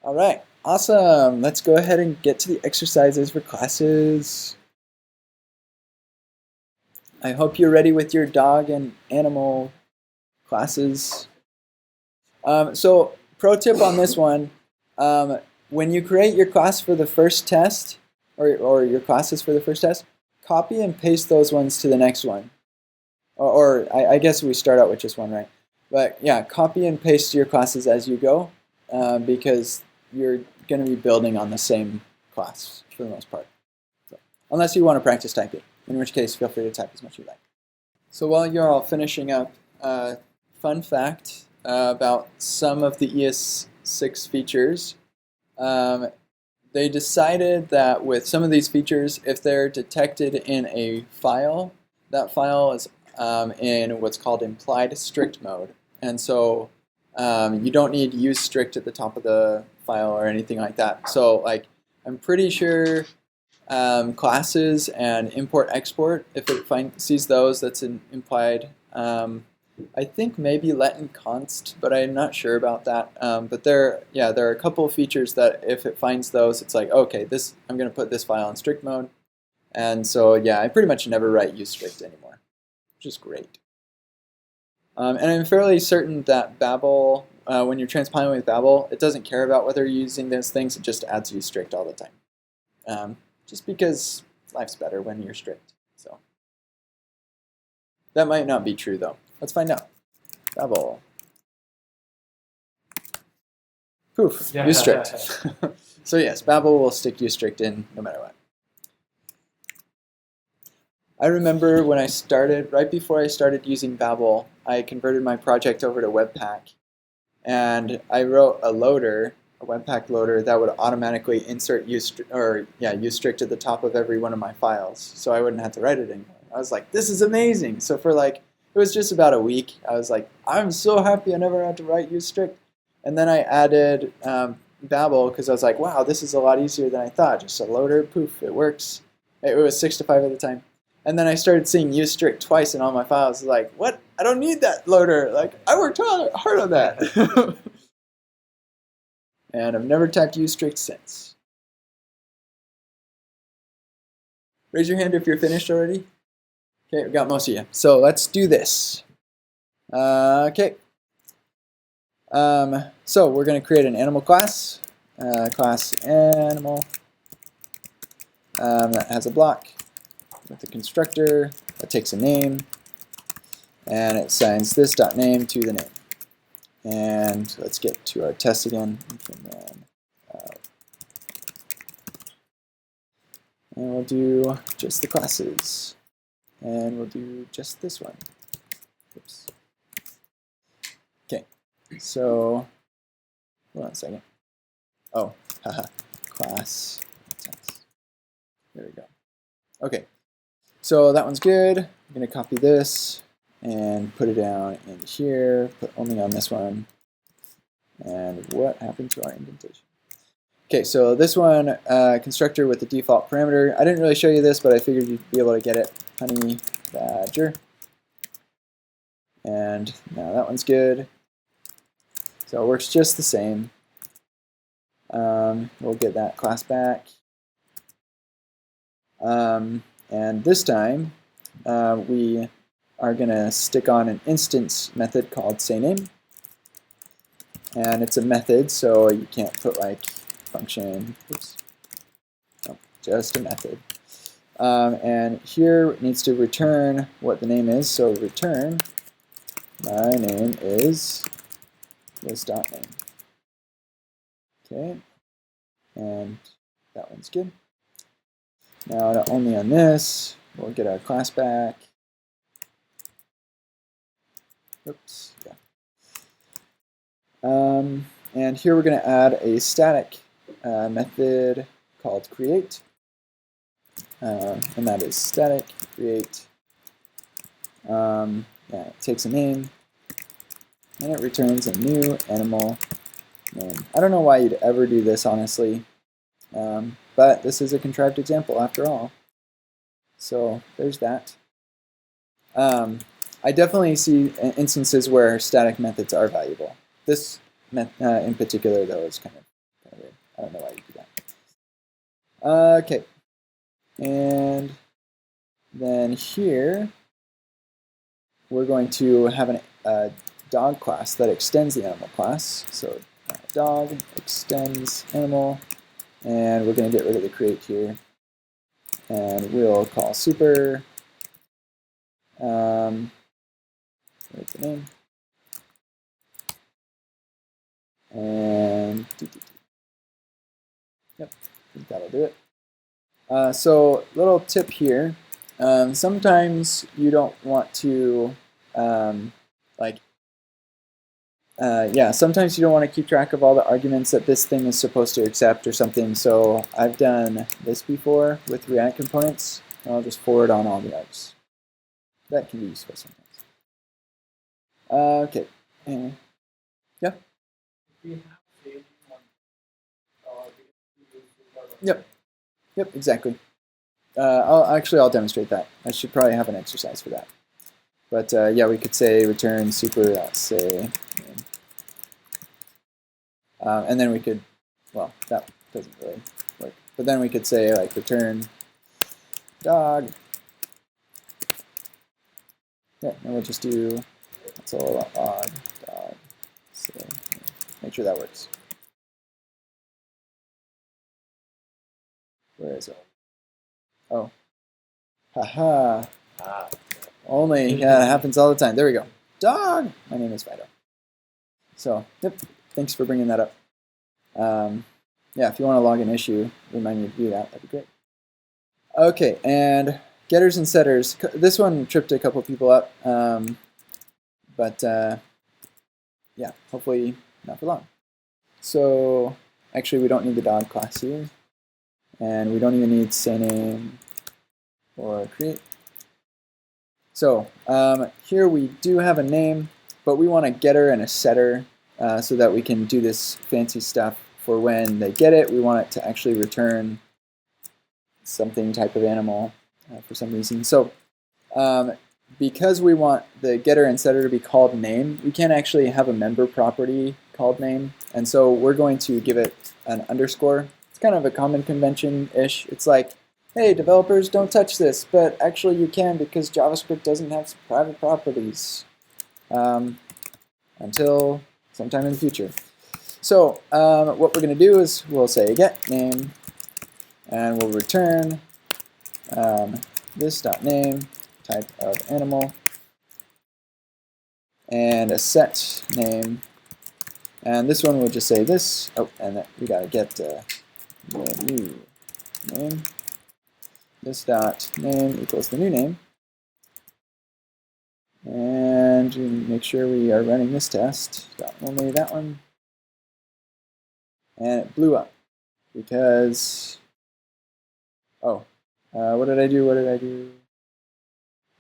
All right, awesome. Let's go ahead and get to the exercises for classes. I hope you're ready with your dog and animal classes. So pro tip on this one, when you create your class for the first test, or your classes for the first test, copy and paste those ones to the next one. I guess we start out with just one, right? But yeah, copy and paste your classes as you go, because you're going to be building on the same class for the most part. So, unless you want to practice typing, in which case feel free to type as much as you like. So while you're all finishing up, fun fact about some of the ES6 features. They decided that with some of these features, if they're detected in a file, that file is in what's called implied strict mode. And so you don't need use strict at the top of the file or anything like that. So like I'm pretty sure classes and import export, if it sees those, that's an implied. I think maybe let and const, but I'm not sure about that. But there are a couple of features that if it finds those, it's like, okay, I'm going to put this file in strict mode. And so yeah, I pretty much never write use strict anymore, which is great. And I'm fairly certain that Babel, when you're transpiling with Babel, it doesn't care about whether you're using those things, it just adds use strict all the time. Just because life's better when you're strict. So that might not be true though. Let's find out. Babel. Poof, use strict. So yes, Babel will stick use strict in no matter what. I remember when I started, right before I started using Babel, I converted my project over to Webpack. And I wrote a loader, a Webpack loader, that would automatically insert use strict at the top of every one of my files. So I wouldn't have to write it anymore. I was like, this is amazing. So for like, it was just about a week. I was like, I'm so happy I never had to write use strict. And then I added Babel because I was like, wow, this is a lot easier than I thought. Just a loader, poof, it works. It was 6 to 5 at the time. And then I started seeing use strict twice in all my files. Like, what? I don't need that loader. Like, I worked hard on that. And I've never typed use strict since. Raise your hand if you're finished already. Okay, we got most of you. So let's do this. Okay. So we're going to create an animal class. Class animal. that has a block with a constructor that takes a name, and it assigns this .name to the name. And let's get to our test again. And we'll do just the classes. And we'll do just this one. Oops. Okay, so hold on a second. Oh, haha, class text. There we go. Okay, so that one's good. I'm going to copy this and put it down in here, put only on this one. And what happened to our indentation? Okay, so this one, constructor with the default parameter. I didn't really show you this, but I figured you'd be able to get it. Honey badger. And now that one's good. So it works just the same. We'll get that class back. And this time, we are going to stick on an instance method called sayName. And it's a method, so you can't put like function. Oops. No, just a method. And here it needs to return what the name is. So return, my name is this.name. Okay, and that one's good. Now only on this, we'll get our class back. Oops, yeah. And here we're going to add a static method called create. And that is static create. Yeah, it takes a name, and it returns a new animal name. I don't know why you'd ever do this, honestly, but this is a contrived example after all. So there's that. I definitely see instances where static methods are valuable. This in particular, though, is kind of weird. I don't know why you do that. Okay, and then here we're going to have a dog class that extends the animal class. So dog extends animal, and we're going to get rid of the create here, and we'll call super. Where's the name? And yep, I think that'll do it. So little tip here. Sometimes you don't want to sometimes you don't want to keep track of all the arguments that this thing is supposed to accept or something. So I've done this before with React components. I'll just forward on all the args. That can be useful sometimes. Okay. Yeah. Yep. Yep. Exactly. I'll demonstrate that. I should probably have an exercise for that. But yeah, we could say return super.say, and then we could, well, that doesn't really work. But then we could say like return dog. Yeah, and we'll just do that's a little odd dog. So make sure that works. Where is it? Oh, haha. Only, yeah, it happens all the time. There we go. Dog. My name is Fido. So, yep. Thanks for bringing that up. Yeah, if you want to log an issue, remind me to do that. That'd be great. Okay, and getters and setters. This one tripped a couple people up, but yeah, hopefully not for long. So actually, we don't need the dog class here, and we don't even need sayName or create. So here we do have a name, but we want a getter and a setter so that we can do this fancy stuff for when they get it. We want it to actually return something type of animal for some reason. So because we want the getter and setter to be called name, we can't actually have a member property called name. And so we're going to give it an underscore. It's kind of a common convention-ish. It's like, hey, developers, don't touch this, but actually you can because JavaScript doesn't have private properties until sometime in the future. So what we're going to do is we'll say get name, and we'll return this.name, type of animal, and a set name. And this one will just say this. Oh, and we got to get the new name. This dot name equals the new name. And make sure we are running this test. Only that one. And it blew up because, oh, what did I do?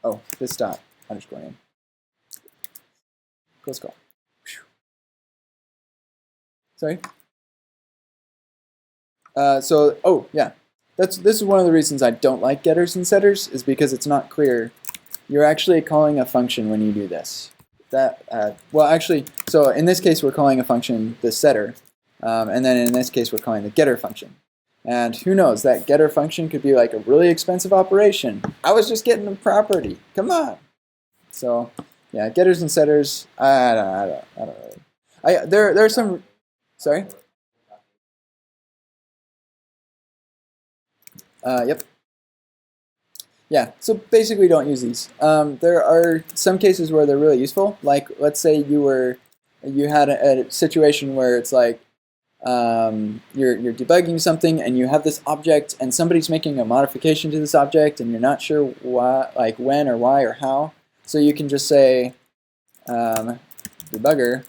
Oh, this dot underscore name. Close call. Whew. Sorry. Oh yeah, this is one of the reasons I don't like getters and setters, is because it's not clear. You're actually calling a function when you do this. Well, actually, so in this case we're calling a function the setter, and then in this case we're calling the getter function. And who knows, that getter function could be like a really expensive operation. I was just getting a property. Come on. So yeah, getters and setters. I don't really. There are some. Sorry. Yep. Yeah, so basically don't use these. There are some cases where they're really useful. Like, let's say you had a situation where it's like you're debugging something and you have this object and somebody's making a modification to this object and you're not sure why, like when or why or how. So you can just say debugger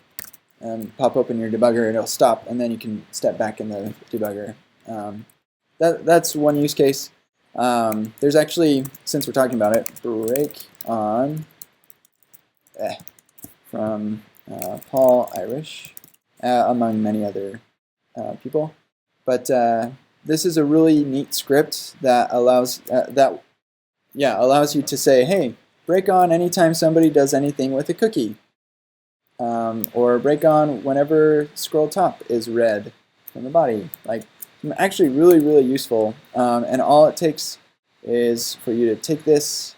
and pop open your debugger and it'll stop, and then you can step back in the debugger. That's one use case. There's actually, since we're talking about it, break on from Paul Irish, among many other people. But this is a really neat script that allows allows you to say, hey, break on anytime somebody does anything with a cookie, or break on whenever scroll top is red from the body. Like, actually really, really useful. And all it takes is for you to take this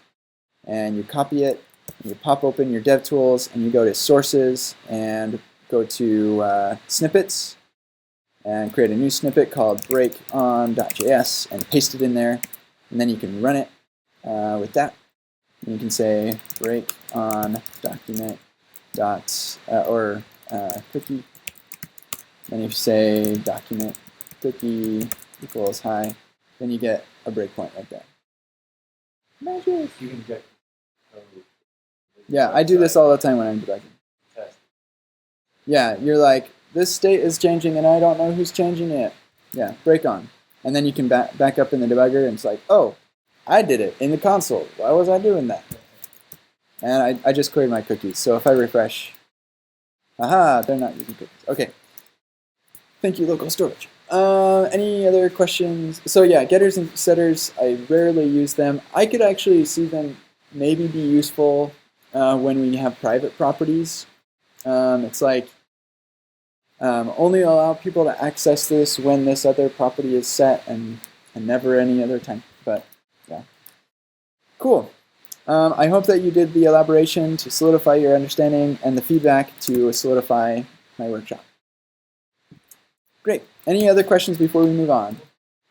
and you copy it, and you pop open your DevTools, and you go to sources and go to snippets and create a new snippet called breakon.js and paste it in there. And then you can run it with that. And you can say break on document dot cookie. Then you say document cookie equals hi, then you get a breakpoint like that. Magic. You can get Yeah, I do this all the time when I'm debugging. test. Yeah, you're like, this state is changing and I don't know who's changing it. Yeah, break on. And then you can back up in the debugger and it's like, oh, I did it in the console. Why was I doing that? And I just cleared my cookies. So if I refresh, aha, they're not using cookies. Okay. Thank you, local storage. Any other questions? So yeah, getters and setters, I rarely use them. I could actually see them maybe be useful when we have private properties. It's like only allow people to access this when this other property is set and never any other time. But yeah, cool. I hope that you did the elaboration to solidify your understanding and the feedback to solidify my workshop. Great. Any other questions before we move on?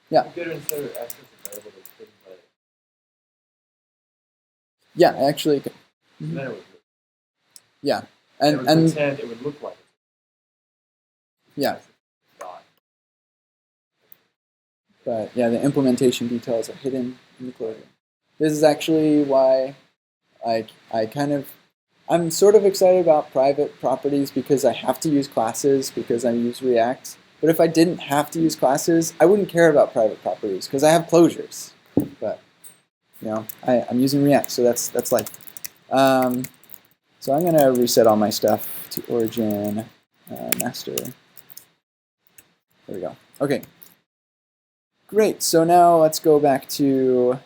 Yeah. Getter and setter access available to hidden by it. Yeah, actually. So then it would look. Yeah. And it would pretend it would look like it. Yeah. Dot. But yeah, the implementation details are hidden in the closure. This is actually why I'm sort of excited about private properties, because I have to use classes because I use React. But if I didn't have to use classes, I wouldn't care about private properties because I have closures. But you know, I'm using React, so that's life. So I'm gonna reset all my stuff to origin master. There we go. Okay. Great. So now let's go back to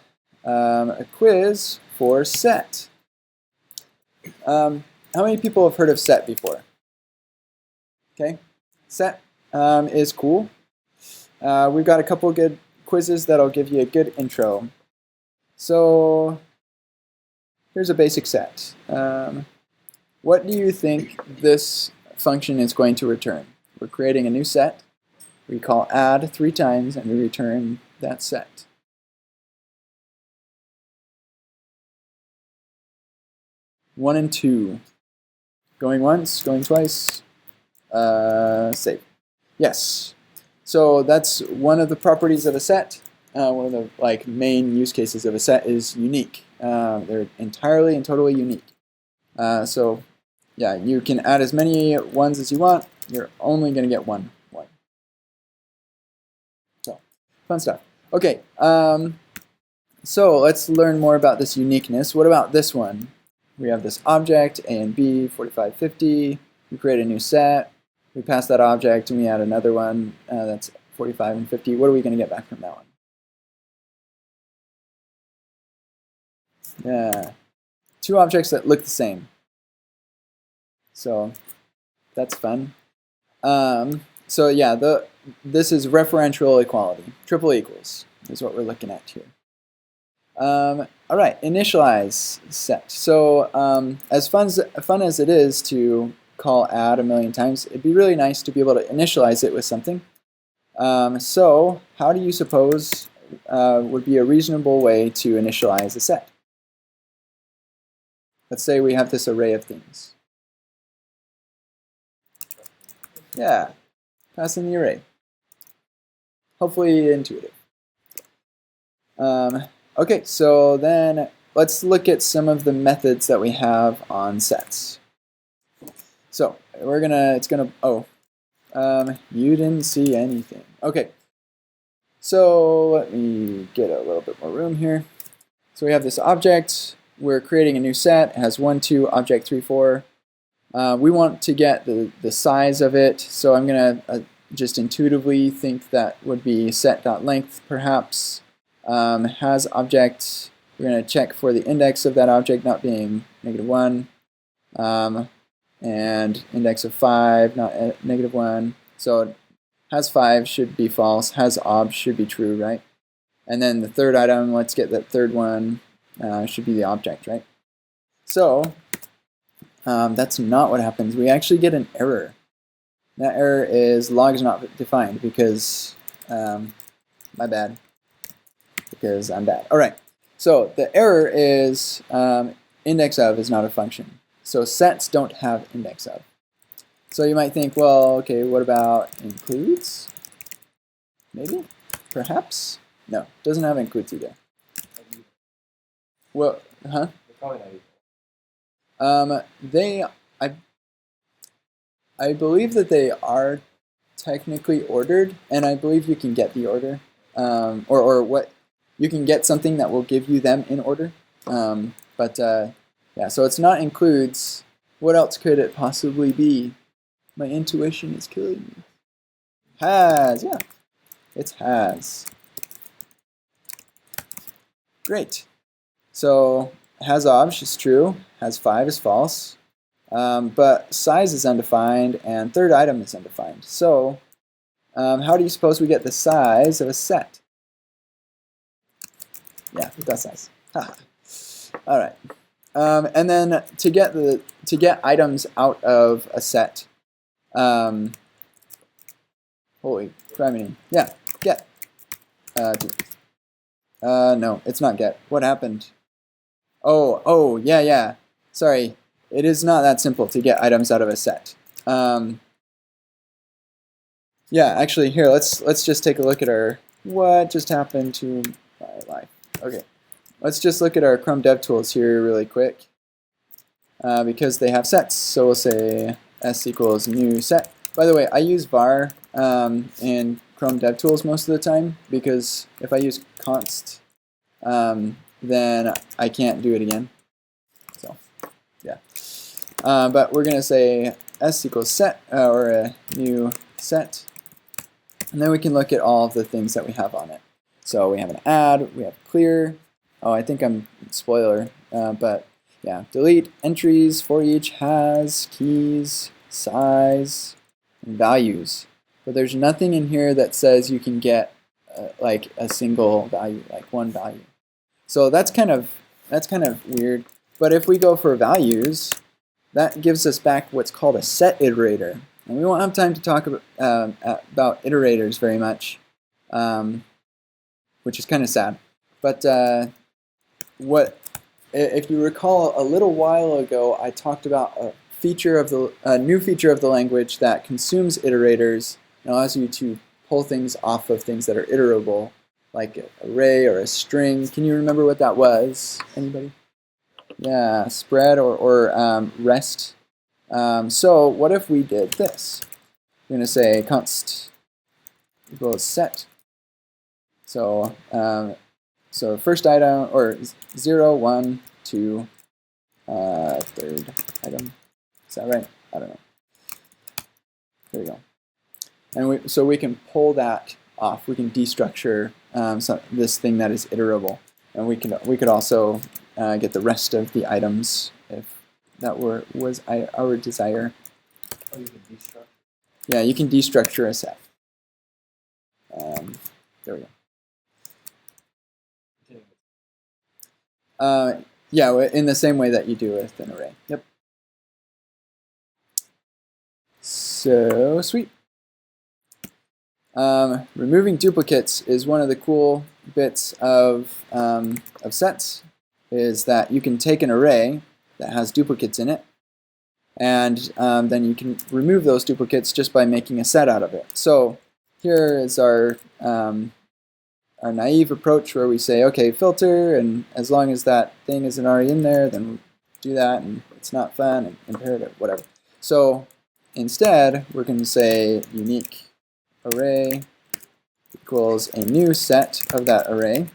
a quiz for set. How many people have heard of set before? Okay, set is cool. We've got a couple good quizzes that'll give you a good intro. So here's a basic set. What do you think this function is going to return? We're creating a new set. We call add 3 times and we return that set. 1 and 2. Going once, going twice. Save. Yes. So that's one of the properties of a set. One of the main use cases of a set is unique. They're entirely and totally unique. So yeah, you can add as many ones as you want. You're only going to get one. So fun stuff. Okay. So let's learn more about this uniqueness. What about this one? We have this object, A and B, 45, 50. We create a new set. We pass that object and we add another one. That's 45 and 50. What are we going to get back from that one? Yeah, 2 objects that look the same. So that's fun. So yeah, this is referential equality. Triple equals is what we're looking at here. All right, initialize set. So as fun as it is to call add a million times, it'd be really nice to be able to initialize it with something. So how do you suppose would be a reasonable way to initialize a set? Let's say we have this array of things. Yeah, pass in the array. Hopefully intuitive. Okay, so then let's look at some of the methods that we have on sets. So you didn't see anything. Okay, so let me get a little bit more room here. So we have this object. We're creating a new set. It has 1, 2, object 3, 4. We want to get the size of it, so I'm going to just intuitively think that would be set.length perhaps. Has object, we're going to check for the index of that object not being -1, and index of 5 not -1. So has 5 should be false, has ob should be true, right? And then the third item, let's get that third one, should be the object, right? So that's not what happens. We actually get an error. That error is log is not defined because, my bad, because I'm bad. All right, so the error is index of is not a function. So sets don't have index of. So you might think, well, okay, what about includes? Maybe? Perhaps? No, doesn't have includes either. Well, huh? I believe that they are technically ordered, and I believe you can get the order, or what you can get something that will give you them in order. Yeah, so it's not includes. What else could it possibly be? My intuition is killing me. Has, yeah, it's has. Great. So has obj is true, has 5 is false, but size is undefined and third item is undefined. So how do you suppose we get the size of a set? Yeah, with that size. All right. And then to get items out of a set, holy criminy, yeah, get. No, it's not get. What happened? Oh, yeah. Sorry, it is not that simple to get items out of a set. Yeah, actually, here let's just take a look at our what just happened to my life. Okay, let's just look at our Chrome DevTools here really quick because they have sets. So we'll say s equals new set. By the way, I use var in Chrome DevTools most of the time because if I use const, then I can't do it again. So yeah, but we're gonna say s equals set or a new set, and then we can look at all of the things that we have on it. So we have an add, we have clear. Oh, I think I'm spoiler, but yeah, delete entries for each, has, keys, size, and values. But there's nothing in here that says you can get like a single value, like one value. So that's kind of weird. But if we go for values, that gives us back what's called a set iterator. And we won't have time to talk about iterators very much, which is kind of sad. But what if you recall, a little while ago, I talked about a new feature of the language that consumes iterators and allows you to pull things off of things that are iterable, like an array or a string. Can you remember what that was? Anybody? Yeah, spread or rest. So what if we did this? We're going to say const equals set. So so first item, or 0, 1, 2, third item. Is that right? I don't know. There we go. And so we can pull that off. We can destructure this thing that is iterable, and we could also get the rest of the items if that was our desire. Oh, you can destructure. Yeah, you can destructure a set. There we go. Yeah, in the same way that you do with an array. Yep. So sweet. Removing duplicates is one of the cool bits of sets, is that you can take an array that has duplicates in it, and then you can remove those duplicates just by making a set out of it. So here is our naive approach where we say, okay, filter, and as long as that thing isn't already in there, then we'll do that, and it's not fun, and imperative, whatever. So instead, we're going to say unique array equals a new set of that array.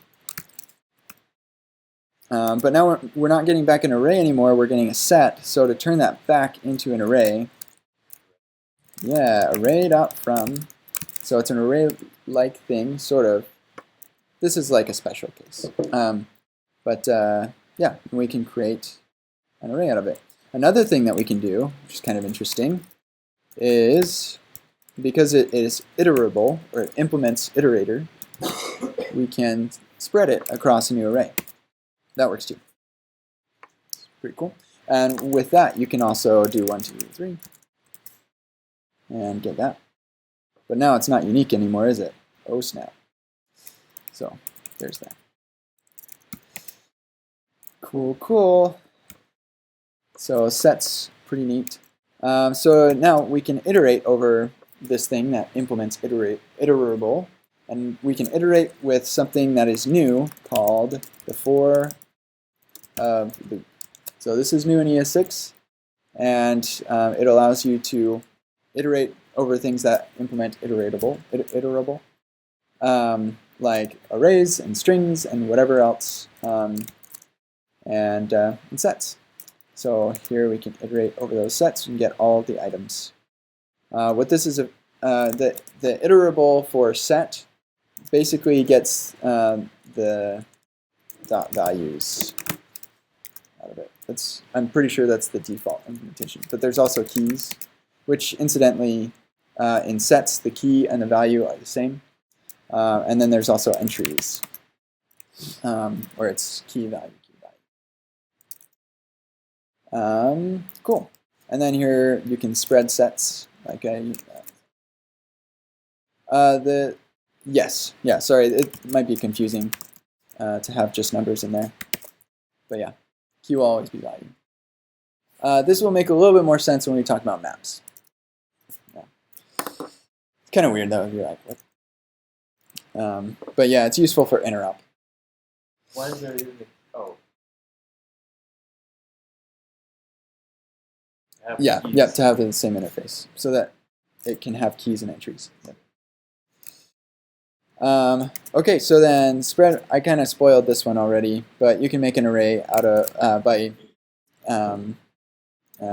But now we're not getting back an array anymore, we're getting a set. So to turn that back into an array, yeah, array.from. So it's an array-like thing, sort of. This is like a special case. Yeah, we can create an array out of it. Another thing that we can do, which is kind of interesting, is because it is iterable, or it implements iterator, we can spread it across a new array. That works too. It's pretty cool. And with that, you can also do 1, 2, 3, and get that. But now it's not unique anymore, is it? Oh snap. So there's that. Cool, cool. So sets, pretty neat. So now we can iterate over this thing that implements iterable, and we can iterate with something that is new called the for loop. So this is new in ES6, and it allows you to iterate over things that implement iterable, like arrays and strings and whatever else, and sets. So here we can iterate over those sets and get all of the items. What this is, the iterable for set basically gets the dot values out of it. I'm pretty sure that's the default implementation. But there's also keys, which incidentally, in sets, the key and the value are the same. And then there's also entries, where it's key value. Cool. And then here you can spread sets like yes, yeah. Sorry, it might be confusing to have just numbers in there, but yeah, key will always be value. This will make a little bit more sense when we talk about maps. Yeah. It's kind of weird though if you're like, what? But yeah, it's useful for interop. Why is there even oh? Yeah, to have the same interface so that it can have keys and entries. Yep. Okay, so then spread. I kind of spoiled this one already, but you can make an array out of by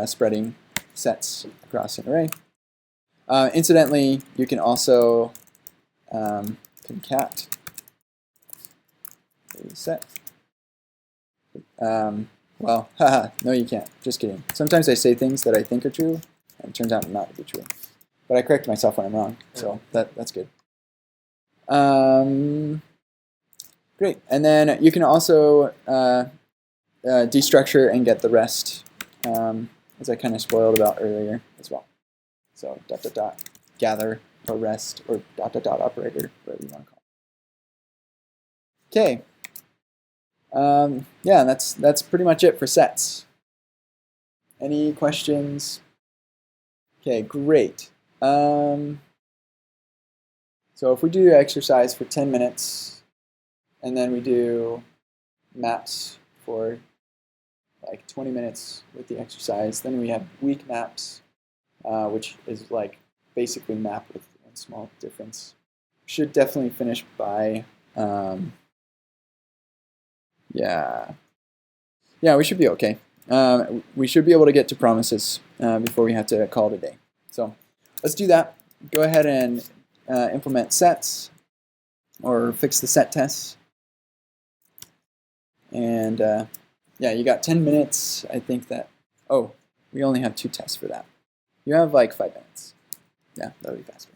spreading sets across an array. Incidentally, you can also concat a set. Well, haha, no you can't. Just kidding. Sometimes I say things that I think are true, and it turns out not to be true. But I correct myself when I'm wrong, so that's good. Great. And then you can also destructure and get the rest, as I kind of spoiled about earlier as well. So ... gather or rest or ... operator, whatever you want to call it. Okay. Yeah, that's pretty much it for sets. Any questions? Okay, great. So if we do exercise for 10 minutes, and then we do maps for like 20 minutes with the exercise, then we have weak maps, which is like basically map with one small difference. Should definitely finish by, yeah, we should be okay. We should be able to get to promises before we have to call it a day. So let's do that. Go ahead and implement sets or fix the set tests. And yeah, you got 10 minutes. I think that, oh, we only have 2 tests for that. You have like 5 minutes. Yeah, that'll be faster.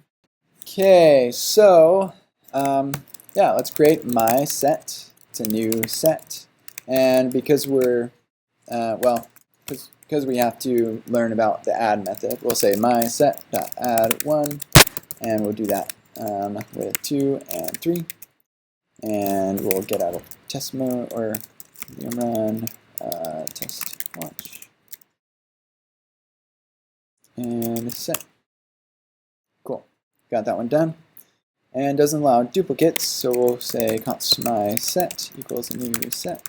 Okay, so yeah, let's create my set. It's a new set. And because we're, well, because we have to learn about the add method, we'll say my set.add1, and we'll do that with 2 and 3. And we'll get out of test mode or run test watch and set. Cool, got that one done. And doesn't allow duplicates, so we'll say const my set equals a new set.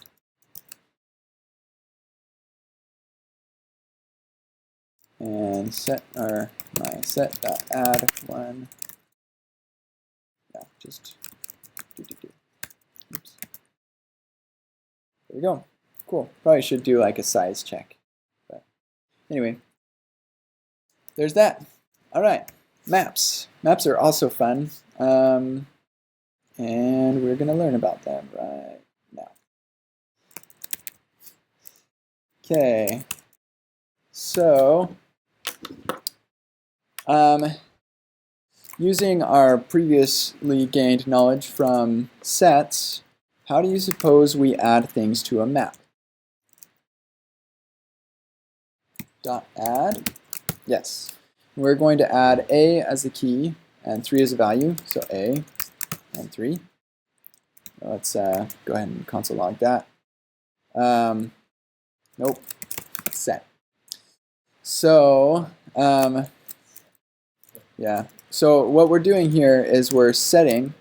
And set our my set dot add one. Yeah, just do. Oops. There we go. Cool. Probably should do like a size check. But anyway, there's that. All right, maps. Maps are also fun, and we're gonna learn about them right now. Okay. So, using our previously gained knowledge from sets, how do you suppose we add things to a map? Dot add, yes. We're going to add a as the key and 3 as a value, so a and 3. Let's go ahead and console log that. Nope, set. So, yeah. So what we're doing here is we're setting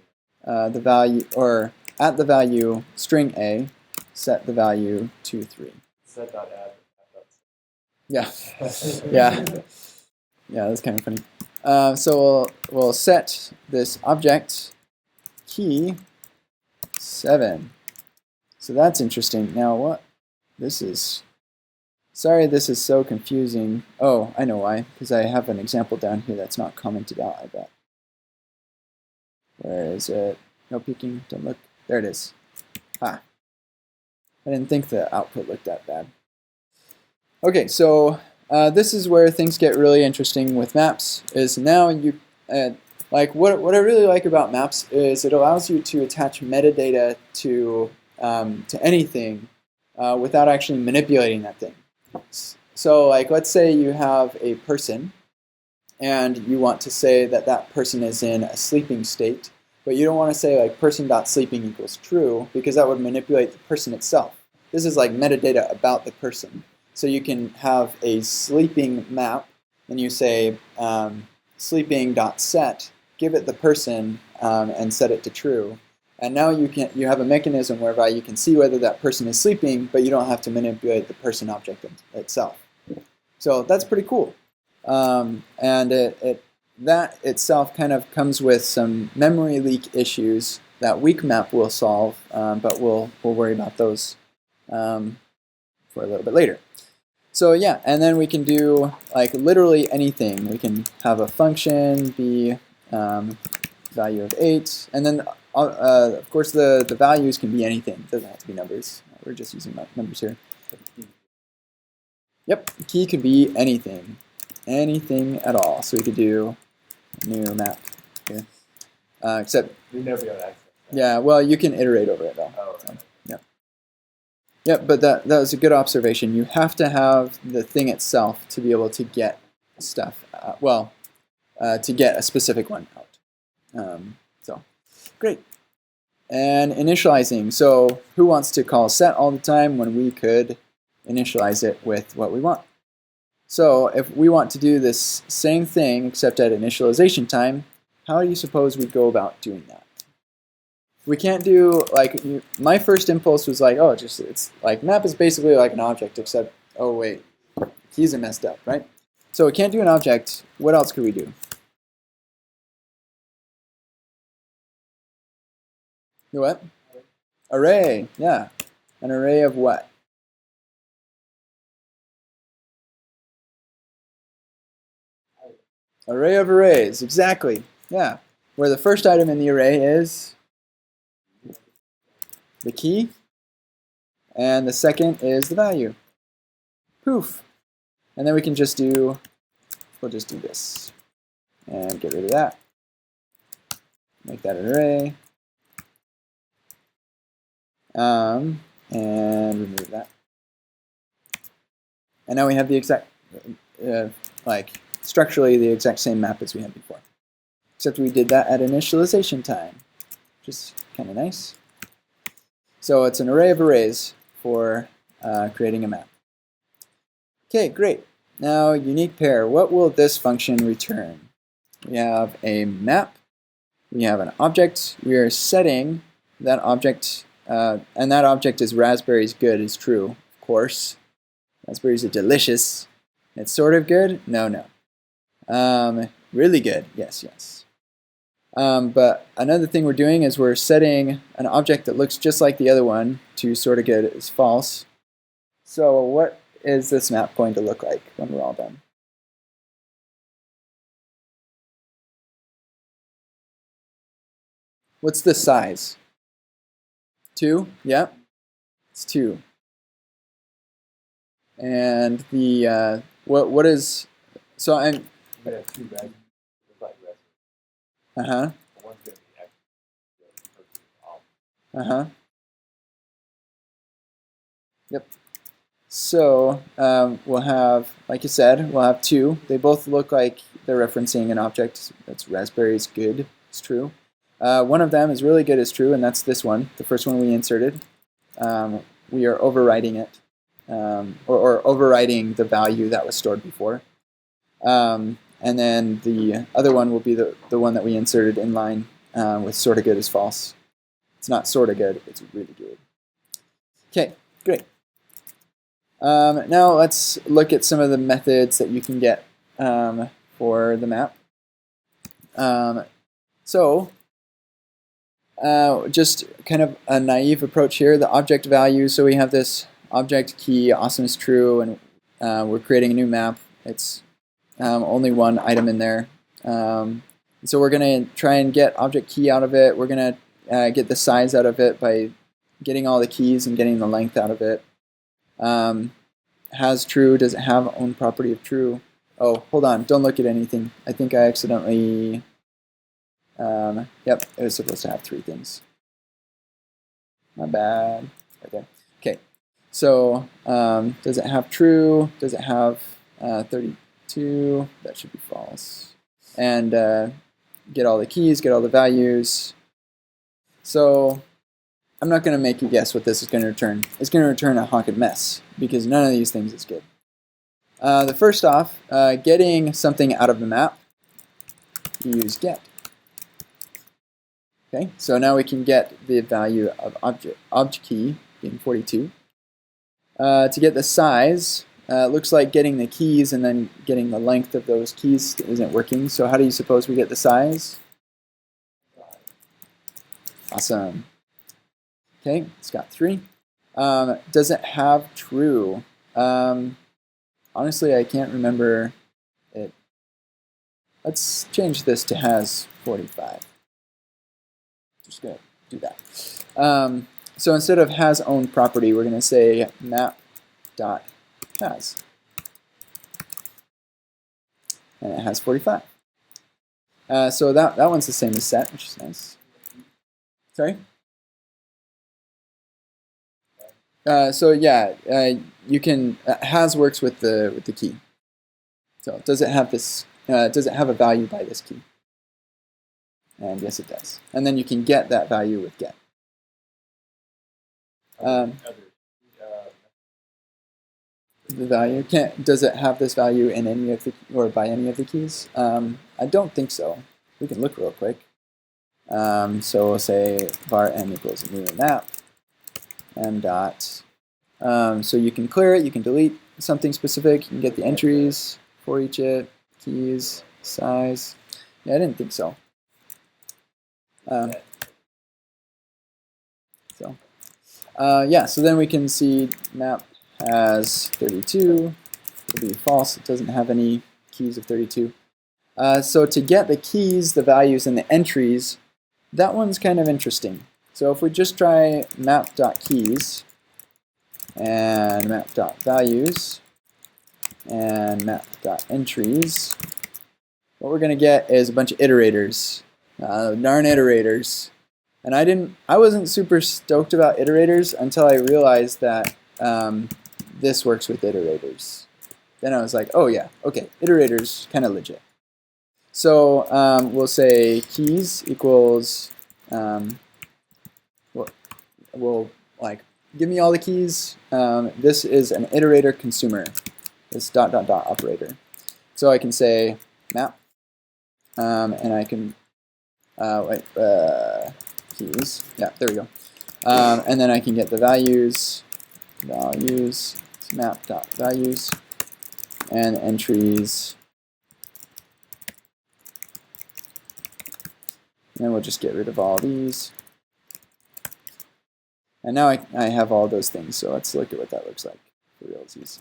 the value, or at the value string a, set the value to 3. Set.add. Yeah. Yeah. Yeah, that's kind of funny. So we'll set this object key 7. So that's interesting. Now what? This is, sorry this is so confusing. Oh, I know why. Because I have an example down here that's not commented out, I bet. Where is it? No peeking, don't look. There it is. Ah. I didn't think the output looked that bad. Okay, so this is where things get really interesting with maps, is now you, like what I really like about maps is it allows you to attach metadata to anything without actually manipulating that thing. So like let's say you have a person and you want to say that that person is in a sleeping state, but you don't want to say like person.sleeping equals true because that would manipulate the person itself. This is like metadata about the person. So you can have a sleeping map and you say sleeping.set, give it the person and set it to true. And now you have a mechanism whereby you can see whether that person is sleeping, but you don't have to manipulate the person object itself. So that's pretty cool. And that itself kind of comes with some memory leak issues that weak map will solve, but we'll worry about those for a little bit later. So yeah, and then we can do like literally anything. We can have a function be value of 8, and then of course the values can be anything. It doesn't have to be numbers. We're just using numbers here. Yep, key could be anything. Anything at all. So we could do new map here. Except you never got access. Yeah, well you can iterate over it though. Oh, right. So, yeah. Yep, but that was a good observation. You have to have the thing itself to be able to get stuff, to get a specific one out. So, great. And initializing. So who wants to call set all the time when we could initialize it with what we want? So if we want to do this same thing except at initialization time, how do you suppose we go about doing that? We can't do, like, my first impulse was like, oh, it's like map is basically like an object except, oh wait, keys are messed up, right? So we can't do an object. What else could we do? What? Array, yeah. An array of what? Array of arrays, exactly. Yeah. Where the first item in the array is the key, and the second is the value. Poof. And then we can just do, we'll just do this. And get rid of that. Make that an array. And remove that. And now we have the exact, like, structurally the exact same map as we had before. Except we did that at initialization time, which is kind of nice. So it's an array of arrays for creating a map. Okay, great. Now, unique pair. What will this function return? We have a map. We have an object. We are setting that object, and that object is raspberries good is true, of course. Raspberries are delicious. It's sort of good? No, no. Really good? Yes, yes. But another thing we're doing is we're setting an object that looks just like the other one to sort of good is false. So what is this map going to look like when we're all done? What's the size? 2? Yeah, it's 2. And the what is, so I'm, We have two values. uh-huh, One's going to be X, the other off. uh-huh. Yep. So we'll have, like you said, we'll have 2. They both look like they're referencing an object that's raspberries good. It's true. One of them is really good is true, and that's this one, the first one we inserted. We are overriding it, or overriding the value that was stored before. And then the other one will be the one that we inserted in line with sort of good is false. It's not sort of good, it's really good. Okay, great. Now let's look at some of the methods that you can get for the map. Just kind of a naive approach here, the object value. So we have this object key, awesome is true, and we're creating a new map. It's only one item in there. So we're going to try and get object key out of it. We're going to get the size out of it by getting all the keys and getting the length out of it. Has true, does it have own property of true? Oh, hold on, don't look at anything. I think I accidentally, yep, it was supposed to have 3 things. My bad, right there. Okay, so does it have true? Does it have 32? That should be false. And get all the keys, get all the values. So I'm not going to make you guess what this is going to return. It's going to return a honking mess because none of these things is good. The first off, getting something out of the map, you use get. Okay, so now we can get the value of object key being 42. To get the size, it looks like getting the keys and then getting the length of those keys isn't working. So how do you suppose we get the size? Awesome. Okay, it's got 3. Does it have true? Honestly, I can't remember it. Let's change this to has 45. Just going to do that. So instead of has own property, we're going to say map.has. And it has 45. So that one's the same as set, which is nice. Sorry? So yeah, you can has works with the key. So does it have this? Does it have a value by this key? And yes, it does. And then you can get that value with get. Um, Other, the value does it have this value in any of the or by any of the keys? I don't think so. We can look real quick. So we'll say var m equals new map m dot. So you can clear it, you can delete something specific, you can get the entries for each keys, size. Yeah, I didn't think so. Yeah, so then we can see map has 32. It'll be false. It doesn't have any keys of 32. So to get the keys, the values, and the entries, that one's kind of interesting. So if we just try map.keys and map.values and map.entries, what we're going to get is a bunch of iterators. Darn iterators. And I wasn't super stoked about iterators until I realized that this works with iterators. Then I was like, oh yeah, okay, iterators, kind of legit. So we'll say keys equals, we'll like, give me all the keys. This is an iterator consumer, this ... operator. So I can say map, and I can, keys, yeah, there we go. And then I can get the values, map.values, and entries. And then we'll just get rid of all these. And now I have all those things, so let's look at what that looks like for realsies.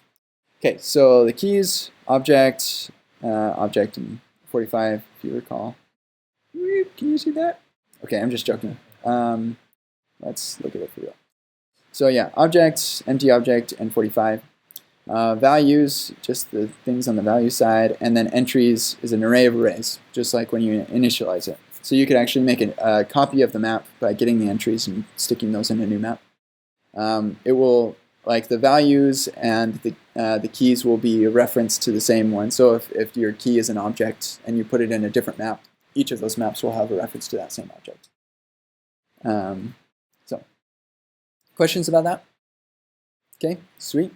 Okay, so the keys, object, object in 45, if you recall. Can you see that? Okay, I'm just joking. Let's look at it for real. So yeah, objects, empty object, and 45. Values, just the things on the value side, and then entries is an array of arrays, just like when you initialize it. So you could actually make a copy of the map by getting the entries and sticking those in a new map. It will, like the values and the keys will be a reference to the same one. So if your key is an object and you put it in a different map, each of those maps will have a reference to that same object. So, questions about that? Okay, sweet.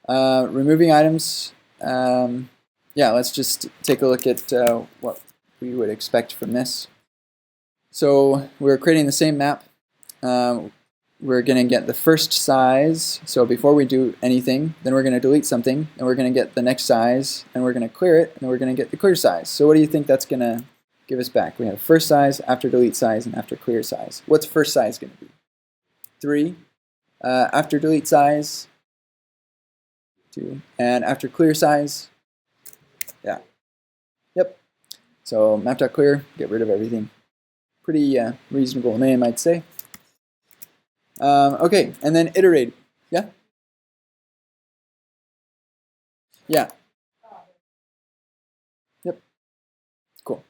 Removing items. Yeah, let's just take a look at what we would expect from this. So we're creating the same map. We're going to get the first size. So before we do anything, then we're going to delete something, and we're going to get the next size, and we're going to clear it, and then we're going to get the clear size. So what do you think that's going to give us back? We have first size, after delete size, and after clear size. What's first size going to be? 3. After delete size, 2. And after clear size, yeah. Yep. So map.clear, get rid of everything. Pretty reasonable name, I'd say. Okay, and then iterate. Yeah? Yeah. Yep. Cool.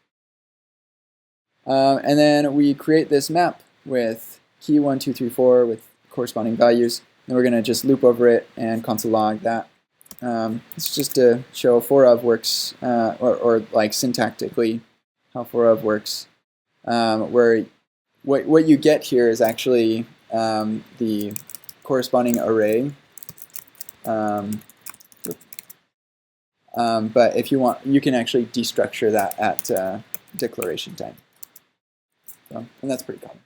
And then we create this map with key 1, 2, 3, 4 with corresponding values. And we're going to just loop over it and console log that. It's just to show for of works, or like syntactically how for of works. Where what you get here is actually the corresponding array. But if you want, you can actually destructure that at declaration time. So, and that's pretty common.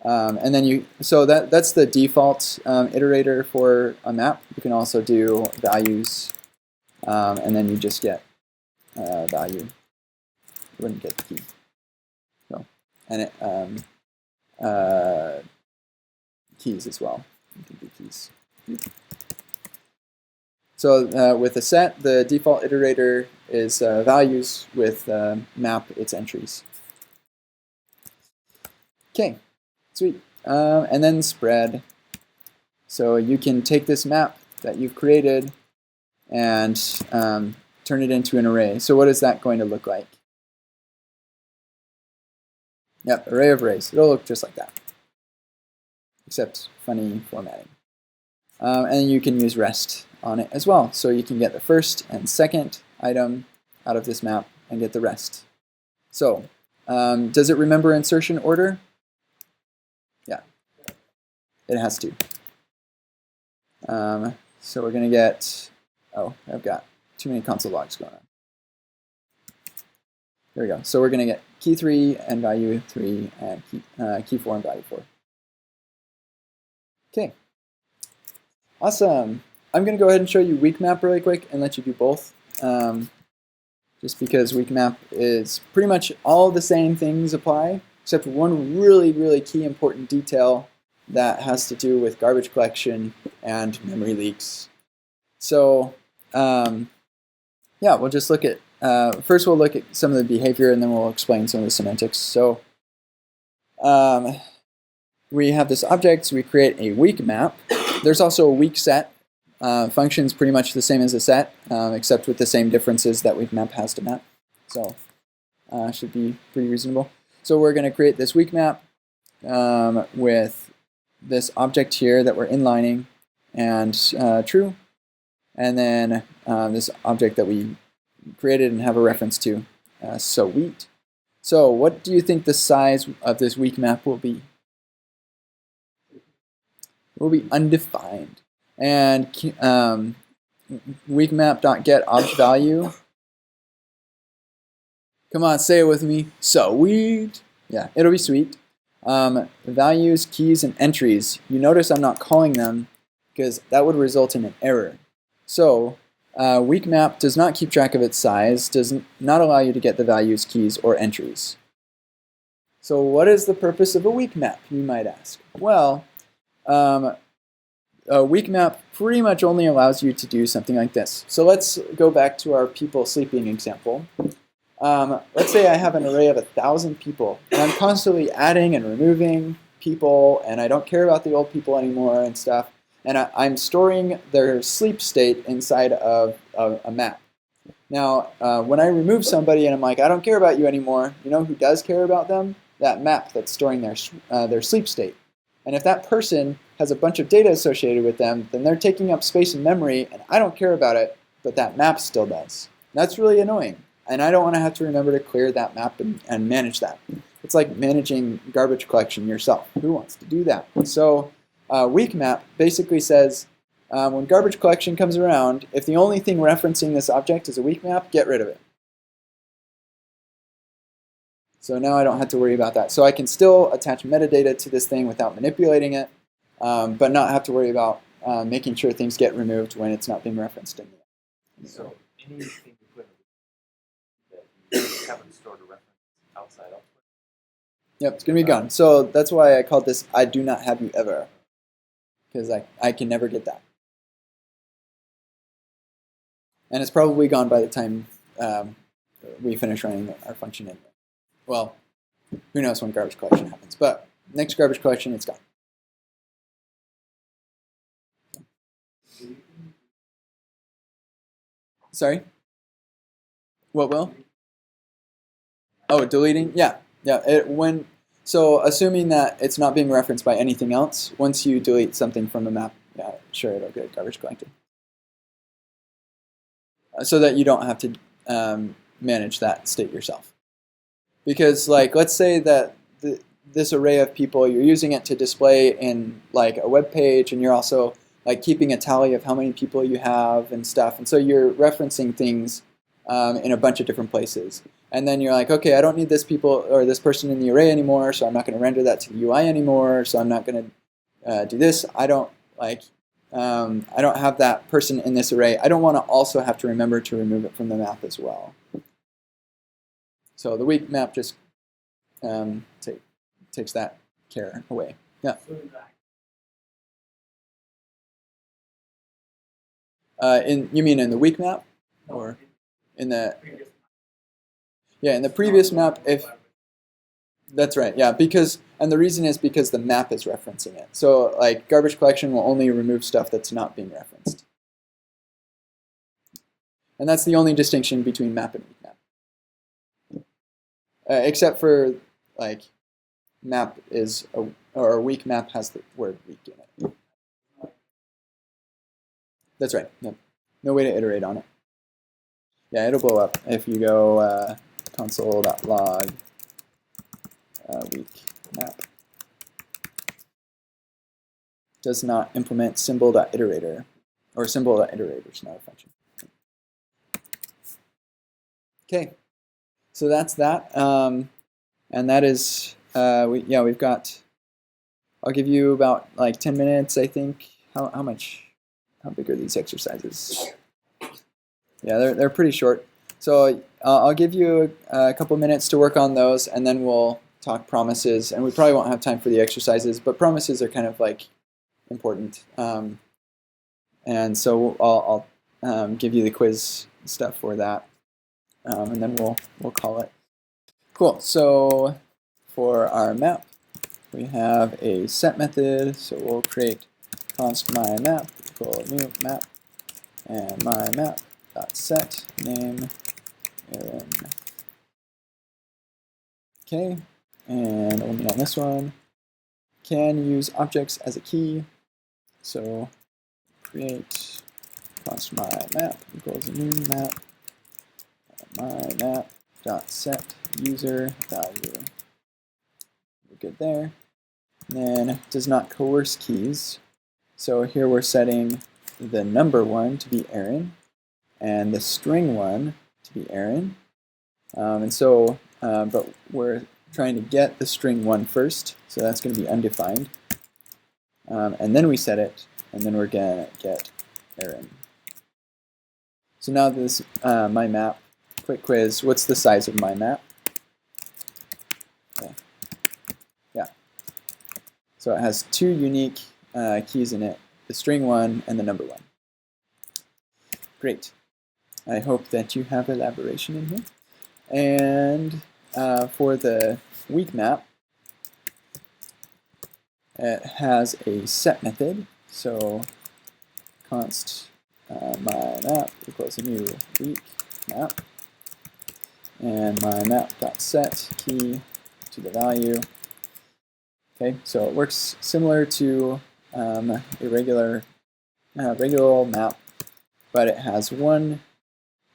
And then so that's the default iterator for a map. You can also do values, and then you just get value. You wouldn't get the key. So, and it, keys as well. You can do keys. So with a set, the default iterator is values. With map, it's entries. Okay, sweet. And then spread. So you can take this map that you've created and turn it into an array. So what is that going to look like? Yep, array of arrays. It'll look just like that, except funny formatting. And you can use rest on it as well. So you can get the first and second item out of this map and get the rest. So does it remember insertion order? Yeah. it has to. So we're going to get, oh, I've got too many console logs going on. There we go. So we're going to get key 3 and value 3 and key 4 and value 4. Okay. Awesome. I'm going to go ahead and show you weak map really quick and let you do both. Just because weak map is pretty much all the same things apply, except for one really, really key important detail that has to do with garbage collection and memory leaks. So yeah, we'll just look at, first we'll look at some of the behavior and then we'll explain some of the semantics. So we have this object, so we create a weak map. There's also a weak set. Function's pretty much the same as a set, except with the same differences that weak map has to map. So should be pretty reasonable. So we're going to create this weak map with this object here that we're inlining and true, and then this object that we created and have a reference to, so wheat. So what do you think the size of this weak map will be? It will be undefined. And weak map.get obj value. Come on, say it with me. Sweet. Yeah, it'll be sweet. Values, keys, and entries. You notice I'm not calling them because that would result in an error. So weak map does not keep track of its size, does not allow you to get the values, keys, or entries. So what is the purpose of a weak map, you might ask? Well, a weak map pretty much only allows you to do something like this. So let's go back to our people sleeping example. Let's say I have an array of 1,000 people, and I'm constantly adding and removing people, and I don't care about the old people anymore and stuff, and I'm storing their sleep state inside of a map. Now, when I remove somebody and I'm like, I don't care about you anymore, you know who does care about them? That map that's storing their sleep state. And if that person has a bunch of data associated with them, then they're taking up space in memory, and I don't care about it, but that map still does. That's really annoying. And I don't want to have to remember to clear that map and manage that. It's like managing garbage collection yourself. Who wants to do that? So weak map basically says when garbage collection comes around, if the only thing referencing this object is a weak map, get rid of it. So now I don't have to worry about that. So I can still attach metadata to this thing without manipulating it, but not have to worry about making sure things get removed when it's not being referenced in the So anything you put in that you haven't stored a reference outside of. Yep, it's going to be gone. So that's why I called this I do not have you ever, because I can never get that. And it's probably gone by the time we finish running our function in. Well, who knows when garbage collection happens, but next garbage collection, it's gone. Sorry? What will? Oh, deleting? Yeah. Yeah. So assuming that it's not being referenced by anything else, once you delete something from a map, yeah, sure, it'll get garbage collected. So that you don't have to manage that state yourself. Because, like, let's say that this array of people, you're using it to display in, like, a web page, and you're also, like, keeping a tally of how many people you have and stuff. And so you're referencing things in a bunch of different places. And then you're like, okay, I don't need this people or this person in the array anymore, so I'm not going to render that to the UI anymore, so I'm not going to do this. I don't have that person in this array. I don't want to also have to remember to remove it from the map as well. So the weak map just takes that care away. Yeah. You mean in the weak map, or in the? Yeah, in the previous map, if that's right. Yeah, and the reason is because the map is referencing it. So like garbage collection will only remove stuff that's not being referenced, and that's the only distinction between map and weak map. Except for, like, map is, or a weak map has the word weak in it. That's right. Yep. No way to iterate on it. Yeah, it'll blow up if you go console.log weak map. does not implement symbol.iterator, or symbol.iterator is not a function. Okay, so that's that, and that is we've got. I'll give you about like 10 minutes, I think. How big are these exercises? Yeah, they're pretty short. So I'll give you a couple minutes to work on those, and then we'll talk promises. And we probably won't have time for the exercises, but promises are kind of like important. And so I'll give you the quiz stuff for that, and then we'll call it. Cool. So for our map, we have a set method. So we'll create const myMap equal new map, and myMap dot set name Aaron. Okay, and only on this one. Can use objects as a key. So create const myMap equals a new map. myMap dot set user value. We're good there. And then does not coerce keys. So here we're setting the number one to be Aaron, and the string one to be Aaron. But we're trying to get the string 1 first, so that's going to be undefined. And then we set it, and then we're going to get Aaron. So now this my map, quick quiz, what's the size of my map? Okay. Yeah. So it has 2 unique keys in it, the string 1 and the number 1. Great. I hope that you have elaboration in here. And for the weak map, it has a set method. So const myMap equals a new weak map, and myMap.set key to the value. Okay, so it works similar to a regular old map, but it has one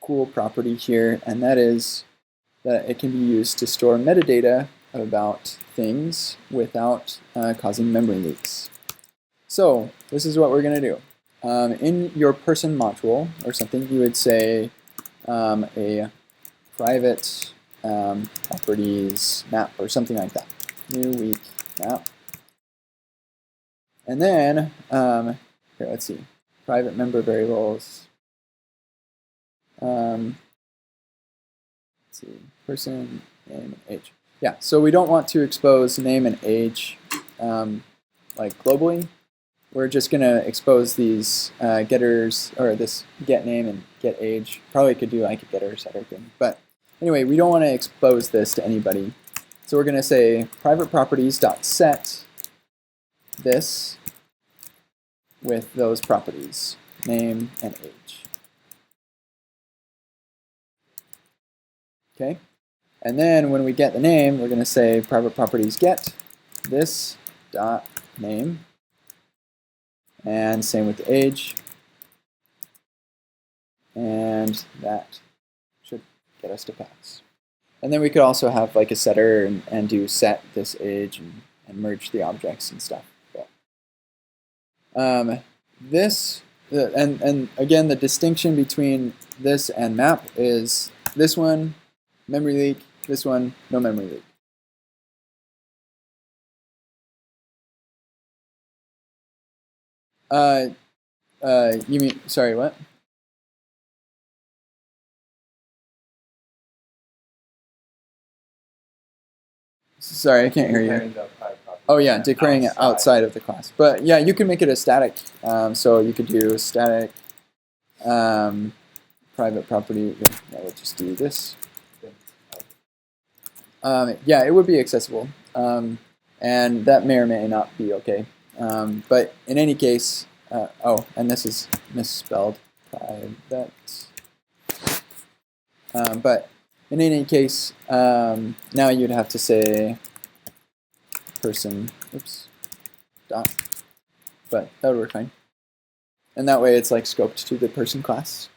cool property here, and that is that it can be used to store metadata about things without causing memory leaks. So this is what we're going to do. In your person module or something, you would say a private properties map or something like that. New weak map. And then, here, let's see, private member variables. Let's see, person, name, and age. Yeah, so we don't want to expose name and age like globally. We're just going to expose these getters, or this get name and get age. Probably could do like a getter setter thing. But anyway, we don't want to expose this to anybody. So we're going to say private properties.set this with those properties, name and age. Okay, and then when we get the name, we're going to say private properties get this dot name, and same with the age, and that should get us to pass. And then we could also have like a setter and do set this age and merge the objects and stuff. But, and again, the distinction between this and map is this one, memory leak, this one, no memory leak. You mean, sorry, what? Sorry, I can't hear you. Oh yeah, declaring it outside of the class. But yeah, you can make it a static. So you could do static private property. Yeah, we'll just do this. Yeah, it would be accessible. And that may or may not be okay. But in any case, oh, and this is misspelled private. But in any case, now you'd have to say person, oops, dot, but that would work fine. And that way it's like scoped to the person class.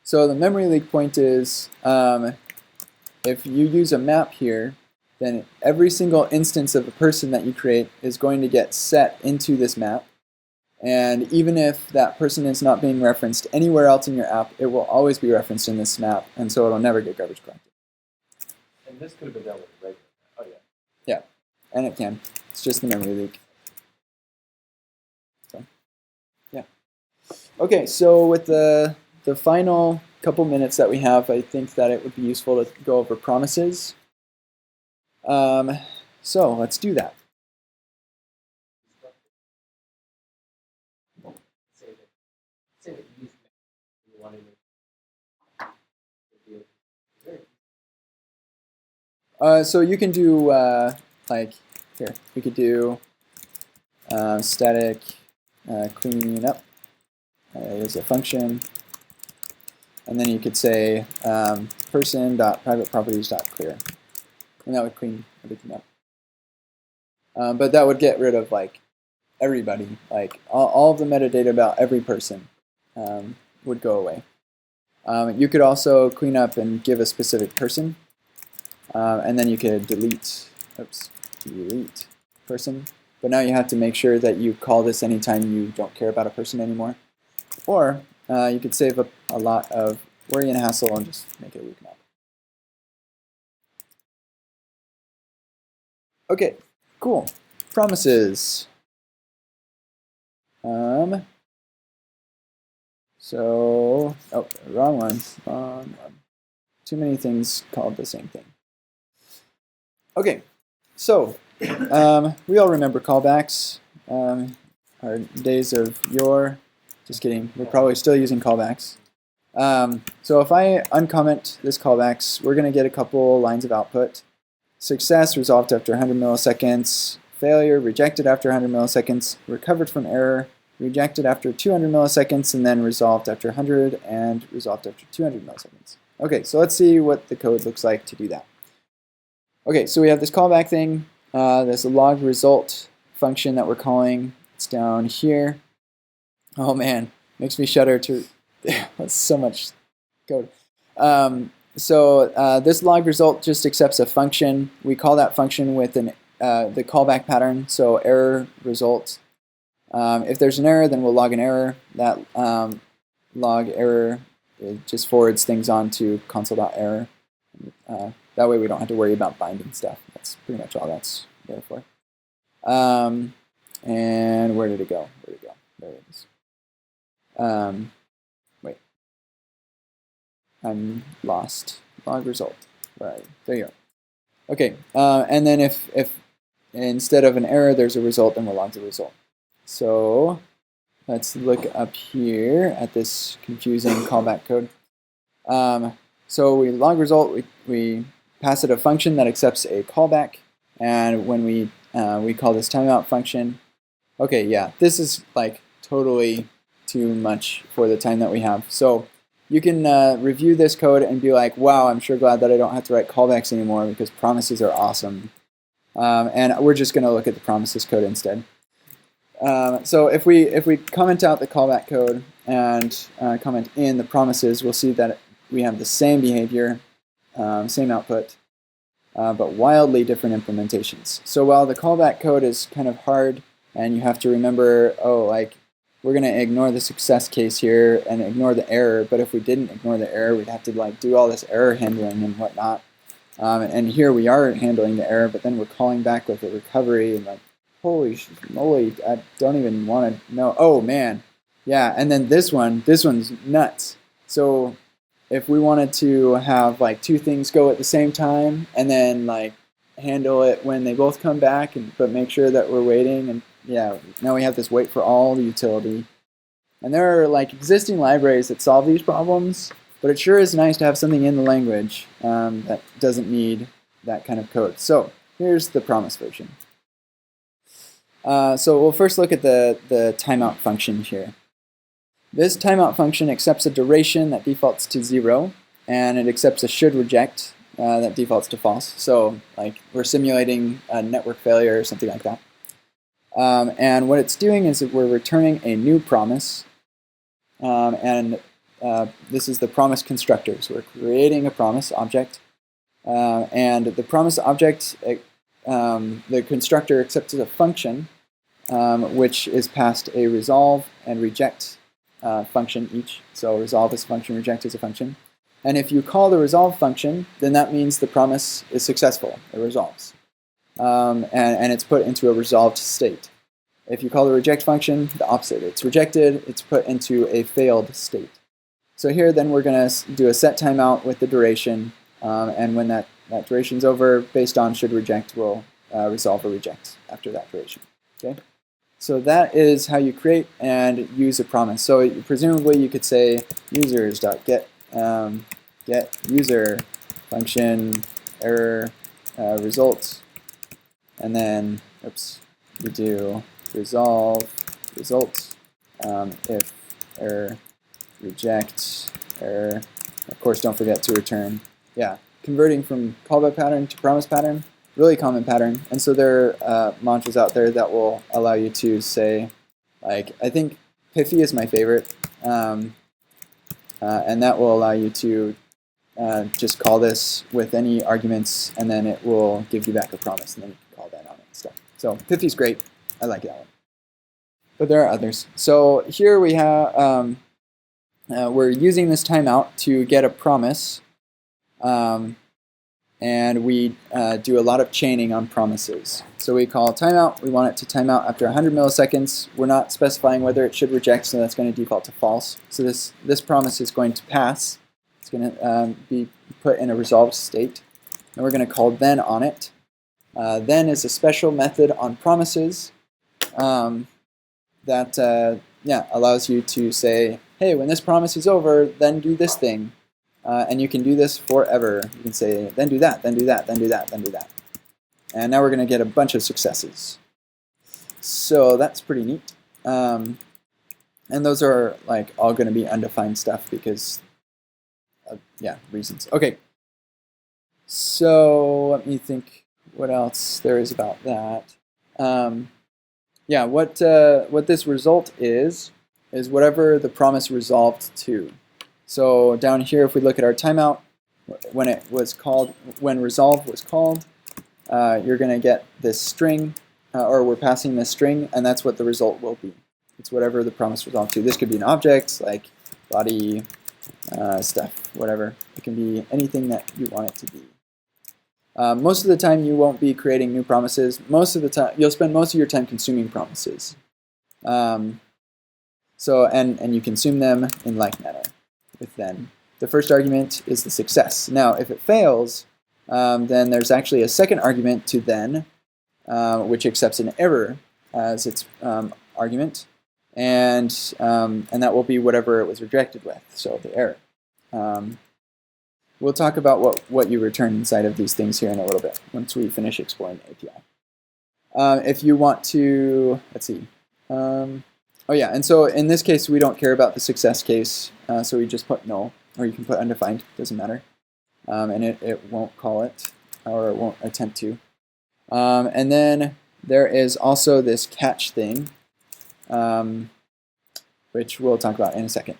So the memory leak point is if you use a map here, then every single instance of a person that you create is going to get set into this map. And even if that person is not being referenced anywhere else in your app, it will always be referenced in this map, and so it'll never get garbage collected. And this could have been done with a regular. Oh yeah. Yeah, and it can. It's just the memory leak. So, yeah. Okay, so with the final couple minutes that we have, I think that it would be useful to go over promises. So let's do that. Say that you wanted to. So you can do like here. We could do static cleaning up as a function, and then you could say person.privateproperties.clear, and that would clean everything up. But that would get rid of like everybody, like all of the metadata about every person would go away. You could also clean up and give a specific person, and then you could delete person. But now you have to make sure that you call this anytime you don't care about a person anymore. Or you could save up a lot of worry and hassle and just make it a weak map. Okay, cool. Promises. So, oh, wrong one. Too many things called the same thing. Okay, so we all remember callbacks. Our days of yore. Just kidding. We're probably still using callbacks. So if I uncomment this callbacks, we're going to get a couple lines of output. Success, resolved after 100 milliseconds. Failure, rejected after 100 milliseconds. Recovered from error, rejected after 200 milliseconds, and then resolved after 100 and resolved after 200 milliseconds. Okay, so let's see what the code looks like to do that. Okay, so we have this callback thing. There's a log result function that we're calling. It's down here. Oh man, makes me shudder to. That's so much code. So this log result just accepts a function. We call that function with the callback pattern. So error result. If there's an error, then we'll log an error. That log error, it just forwards things on to console.error. That way we don't have to worry about binding stuff. That's pretty much all that's there for. And where did it go? Where did it go? There it is. Wait. I'm lost. Log result. Right. There you go. Okay. And then if instead of an error there's a result, then we'll log the result. So let's look up here at this confusing callback code. So we log result, we pass it a function that accepts a callback, and when we call this timeout function. Okay, yeah, this is like totally too much for the time that we have. So you can review this code and be like, wow, I'm sure glad that I don't have to write callbacks anymore because promises are awesome. And we're just going to look at the promises code instead. So if we comment out the callback code and comment in the promises, we'll see that we have the same behavior, same output, but wildly different implementations. So while the callback code is kind of hard, and you have to remember, oh, like we're going to ignore the success case here and ignore the error, but if we didn't ignore the error, we'd have to like do all this error handling and whatnot. And here we are handling the error, but then we're calling back with a recovery and like, holy moly, I don't even want to know. Oh man, yeah. And then this one's nuts. So if we wanted to have like two things go at the same time and then like handle it when they both come back, but make sure that we're waiting, and yeah, now we have this wait for all the utility. And there are like existing libraries that solve these problems, but it sure is nice to have something in the language that doesn't need that kind of code. So here's the promise version. So we'll first look at the timeout function here. This timeout function accepts a duration that defaults to 0, and it accepts a should reject that defaults to false. So like we're simulating a network failure or something like that. And what it's doing is that we're returning a new promise, and this is the promise constructor. So we're creating a promise object, and the promise object, the constructor accepts a function which is passed a resolve and reject function each. So resolve is a function, reject is a function. And if you call the resolve function, then that means the promise is successful. It resolves. And it's put into a resolved state. If you call the reject function, the opposite. It's rejected. It's put into a failed state. So here then we're going to do a set timeout with the duration. And when that duration's over, based on should reject, we'll resolve or reject after that duration. Okay? So that is how you create and use a promise. So presumably you could say users.get get user function error result, and then we do resolve result if error reject error. Of course, don't forget to return. Yeah, converting from callback pattern to promise pattern, really common pattern. And so there are modules out there that will allow you to say, like, I think Pithy is my favorite, and that will allow you to just call this with any arguments, and then it will give you back a promise, and then you can call that on it and stuff. So Pithy's great. I like that one. But there are others. So here we have, we're using this timeout to get a promise, and we do a lot of chaining on promises. So we call timeout. We want it to time out after 100 milliseconds. We're not specifying whether it should reject, so that's going to default to false. So this promise is going to pass. It's going to be put in a resolved state. And we're going to call then on it. Then is a special method on promises that allows you to say, hey, when this promise is over, then do this thing. And you can do this forever. You can say, then do that, then do that, then do that, then do that. And now we're going to get a bunch of successes. So that's pretty neat. And those are like all going to be undefined stuff because reasons. Okay. So let me think what else there is about that. What this result is whatever the promise resolved to. So down here, if we look at our timeout, when resolve was called, you're going to get this string, or we're passing this string, and that's what the result will be. It's whatever the promise resolved to. This could be an object, like body, stuff, whatever. It can be anything that you want it to be. Most of the time, you won't be creating new promises. Most of the time, you'll spend most of your time consuming promises. And you consume them in like manner with then. The first argument is the success. Now, if it fails, then there's actually a second argument to then, which accepts an error as its argument, and that will be whatever it was rejected with, so the error. We'll talk about what you return inside of these things here in a little bit once we finish exploring the API. If you want to, let's see. And so in this case, we don't care about the success case, so we just put null, or you can put undefined, doesn't matter. And it won't call it, or it won't attempt to. And then there is also this catch thing, which we'll talk about in a second.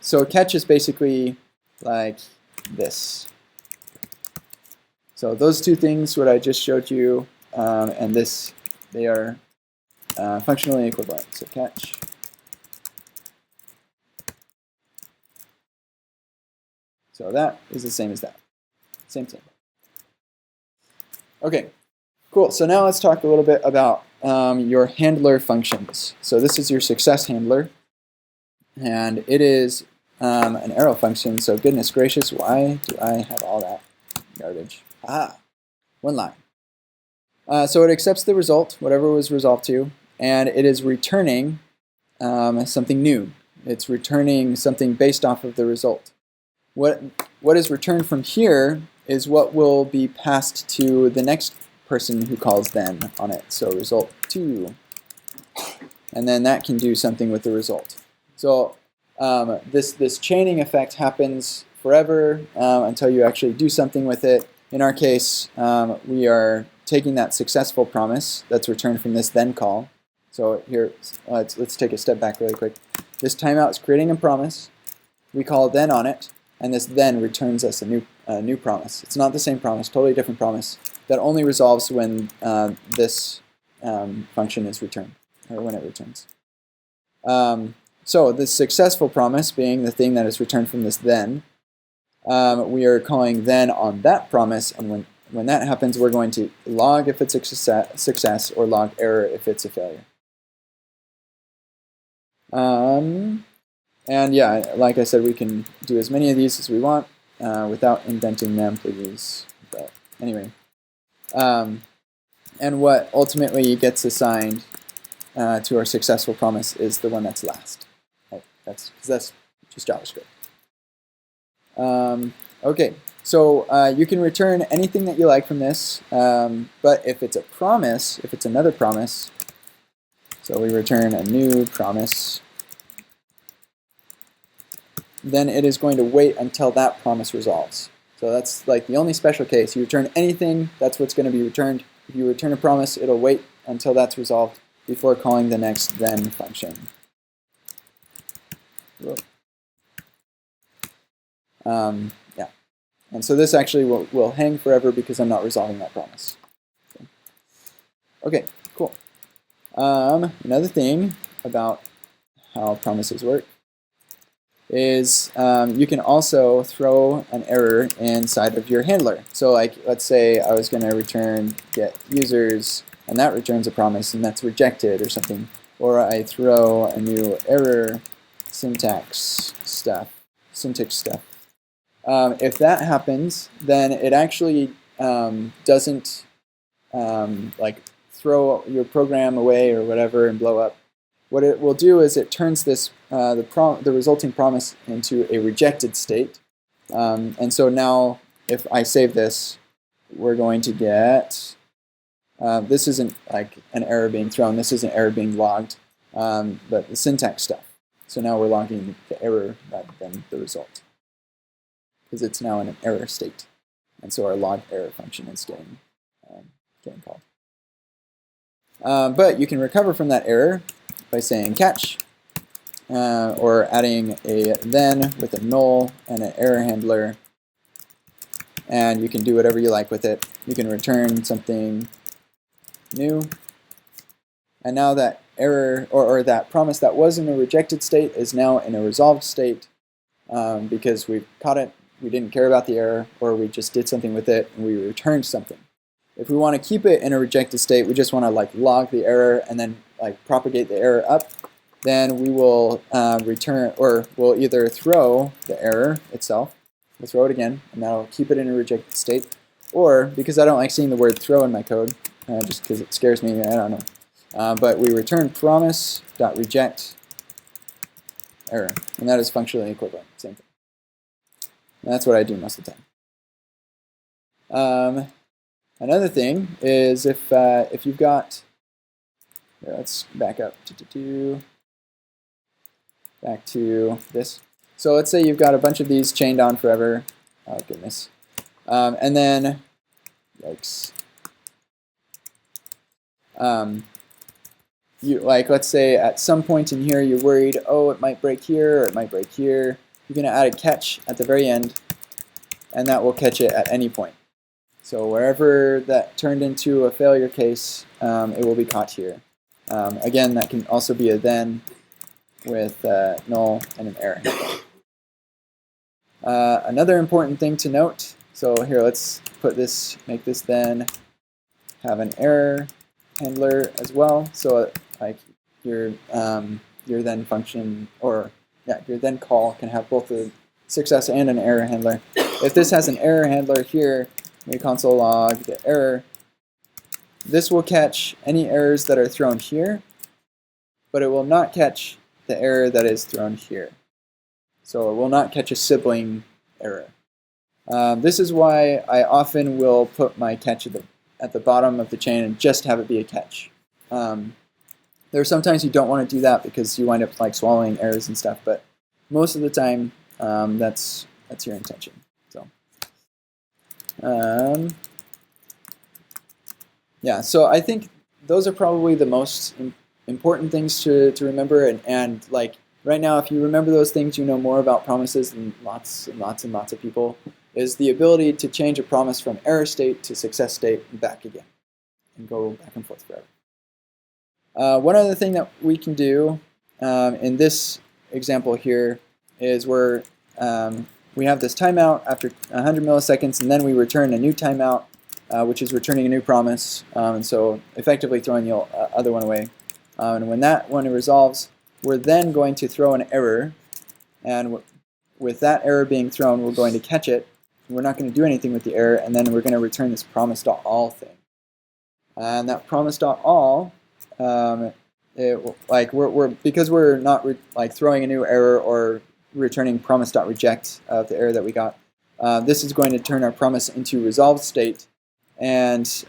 So catch is basically like this. So those two things, what I just showed you, and this, they are functionally equivalent. So catch. So that is the same as that. Same thing. Okay, cool. So now let's talk a little bit about your handler functions. So this is your success handler. And it is an arrow function. So goodness gracious, why do I have all that garbage? One line. So it accepts the result, whatever was resolved to, and it is returning something new. It's returning something based off of the result. What is returned from here is what will be passed to the next person who calls then on it. So result 2. And then that can do something with the result. So this chaining effect happens forever until you actually do something with it. In our case, we are taking that successful promise that's returned from this then call. So here, let's take a step back really quick. This timeout is creating a promise. We call then on it, and this then returns us a a new promise. It's not the same promise, totally different promise that only resolves when this function is returned, or when it returns. So the successful promise being the thing that is returned from this then, we are calling then on that promise, and when that happens, we're going to log if it's a success or log error if it's a failure. And yeah, like I said, we can do as many of these as we want without indenting them, please. But anyway, and what ultimately gets assigned to our successful promise is the one that's last. Right? That's just JavaScript. Okay, so you can return anything that you like from this, but if it's a promise, if it's another promise, so we return a new promise, then it is going to wait until that promise resolves. So that's like the only special case. You return anything, that's what's going to be returned. If you return a promise, it'll wait until that's resolved before calling the next then function. Yeah, and so this actually will hang forever because I'm not resolving that promise. Okay, cool. Another thing about how promises work is you can also throw an error inside of your handler. So like, let's say I was going to return get users, and that returns a promise, and that's rejected or something. Or I throw a new error syntax stuff. If that happens, then it actually doesn't like throw your program away or whatever and blow up. What it will do is it turns this the resulting promise into a rejected state. And so now if I save this, we're going to get this isn't like an error being thrown, this is an error being logged, but the syntax stuff. So now we're logging the error rather than the result, because it's now in an error state. And so our log error function is getting called. But you can recover from that error by saying catch, or adding a then with a null and an error handler. And you can do whatever you like with it. You can return something new. And now that error, or that promise that was in a rejected state is now in a resolved state because we caught it, we didn't care about the error, or we just did something with it and we returned something. If we want to keep it in a rejected state, we just want to like log the error and then like propagate the error up, then we will return, or we'll either throw the error itself, we'll throw it again, and that'll keep it in a rejected state, or because I don't like seeing the word throw in my code, just because it scares me, I don't know. But we return promise.reject error, and that is functionally equivalent, same thing. And that's what I do most of the time. Another thing is if you've got, here, let's back up back to this. So let's say you've got a bunch of these chained on forever. Oh goodness. And then, yikes. You like, let's say at some point in here you're worried, oh, it might break here or it might break here. You're going to add a catch at the very end, and that will catch it at any point. So wherever that turned into a failure case, it will be caught here. Again, that can also be a then with null and an error. Another important thing to note, so here let's put this, make this then have an error handler as well. So like your then function, or yeah, your then call can have both a success and an error handler. If this has an error handler here, we console log the error. This will catch any errors that are thrown here, but it will not catch the error that is thrown here. So it will not catch a sibling error. This is why I often will put my catch at the bottom of the chain and just have it be a catch. There are sometimes you don't want to do that because you wind up like swallowing errors and stuff, but most of the time that's your intention. So yeah, so I think those are probably the most important things to remember, and like right now, if you remember those things, you know more about promises than lots and lots and lots of people. is the ability to change a promise from error state to success state and back again, and go back and forth forever. One other thing that we can do in this example here is we have this timeout after 100 milliseconds, and then we return a new timeout, which is returning a new promise, and so effectively throwing the other one away. And when that one resolves, we're then going to throw an error, and with that error being thrown, we're going to catch it. We're not going to do anything with the error, and then we're going to return this promise.all thing. And that promise.all, because we're not throwing a new error or returning promise.reject of the error that we got, this is going to turn our promise into resolved state, and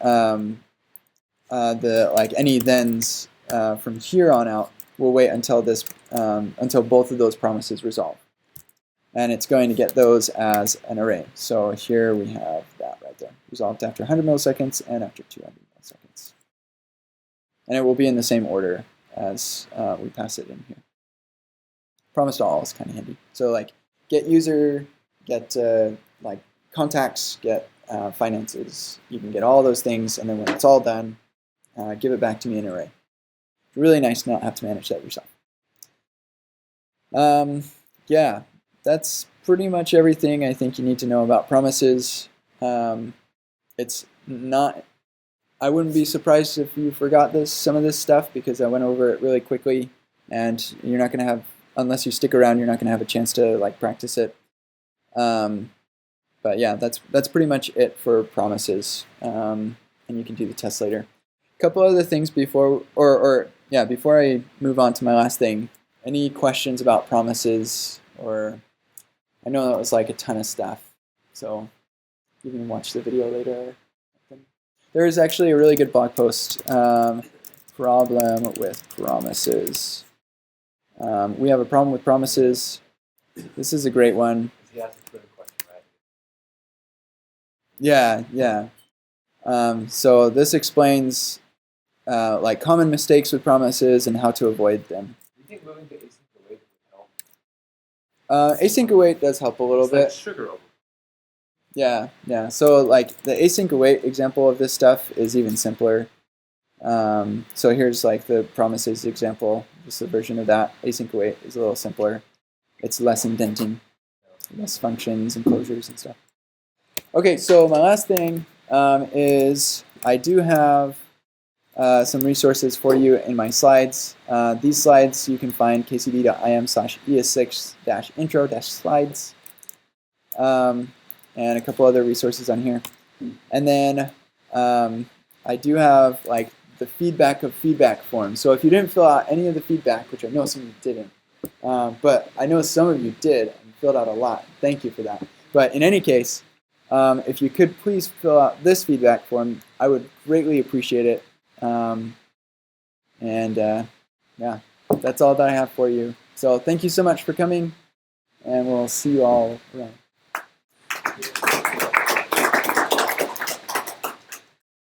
any thens from here on out will wait until until both of those promises resolve. And it's going to get those as an array. So here we have that right there, resolved after 100 milliseconds and after 200 milliseconds. And it will be in the same order as we pass it in here. Promise.all is kind of handy. So get user, get contacts, get finances. You can get all those things, and then when it's all done, give it back to me in an array. It's really nice to not have to manage that yourself. Yeah, that's pretty much everything I think you need to know about promises. It's not, I wouldn't be surprised if you forgot some of this stuff, because I went over it really quickly, and you're not going to have, unless you stick around, you're not going to have a chance to practice it. But yeah, that's pretty much it for promises, and you can do the test later. A couple other things before I move on to my last thing. Any questions about promises? Or I know that was a ton of stuff, so you can watch the video later. There is actually a really good blog post, problem with promises. We have a problem with promises. This is a great one. He asked a clear question, right? Yeah. So this explains common mistakes with promises and how to avoid them. Do you think moving to async await would help? Async await does help a little bit. Like sugar over. Yeah. So the async await example of this stuff is even simpler. So here's the promises example. This is a version of that. Async await is a little simpler. It's less indenting, less functions and closures and stuff. Okay, so my last thing is I do have some resources for you in my slides. These slides you can find kcd.im/es6-intro-slides, and a couple other resources on here. And then I do have the feedback of feedback form. So if you didn't fill out any of the feedback, which I know some of you didn't, but I know some of you did and filled out a lot. Thank you for that. But in any case, if you could please fill out this feedback form, I would greatly appreciate it. Yeah, that's all that I have for you. So thank you so much for coming, and we'll see you all around.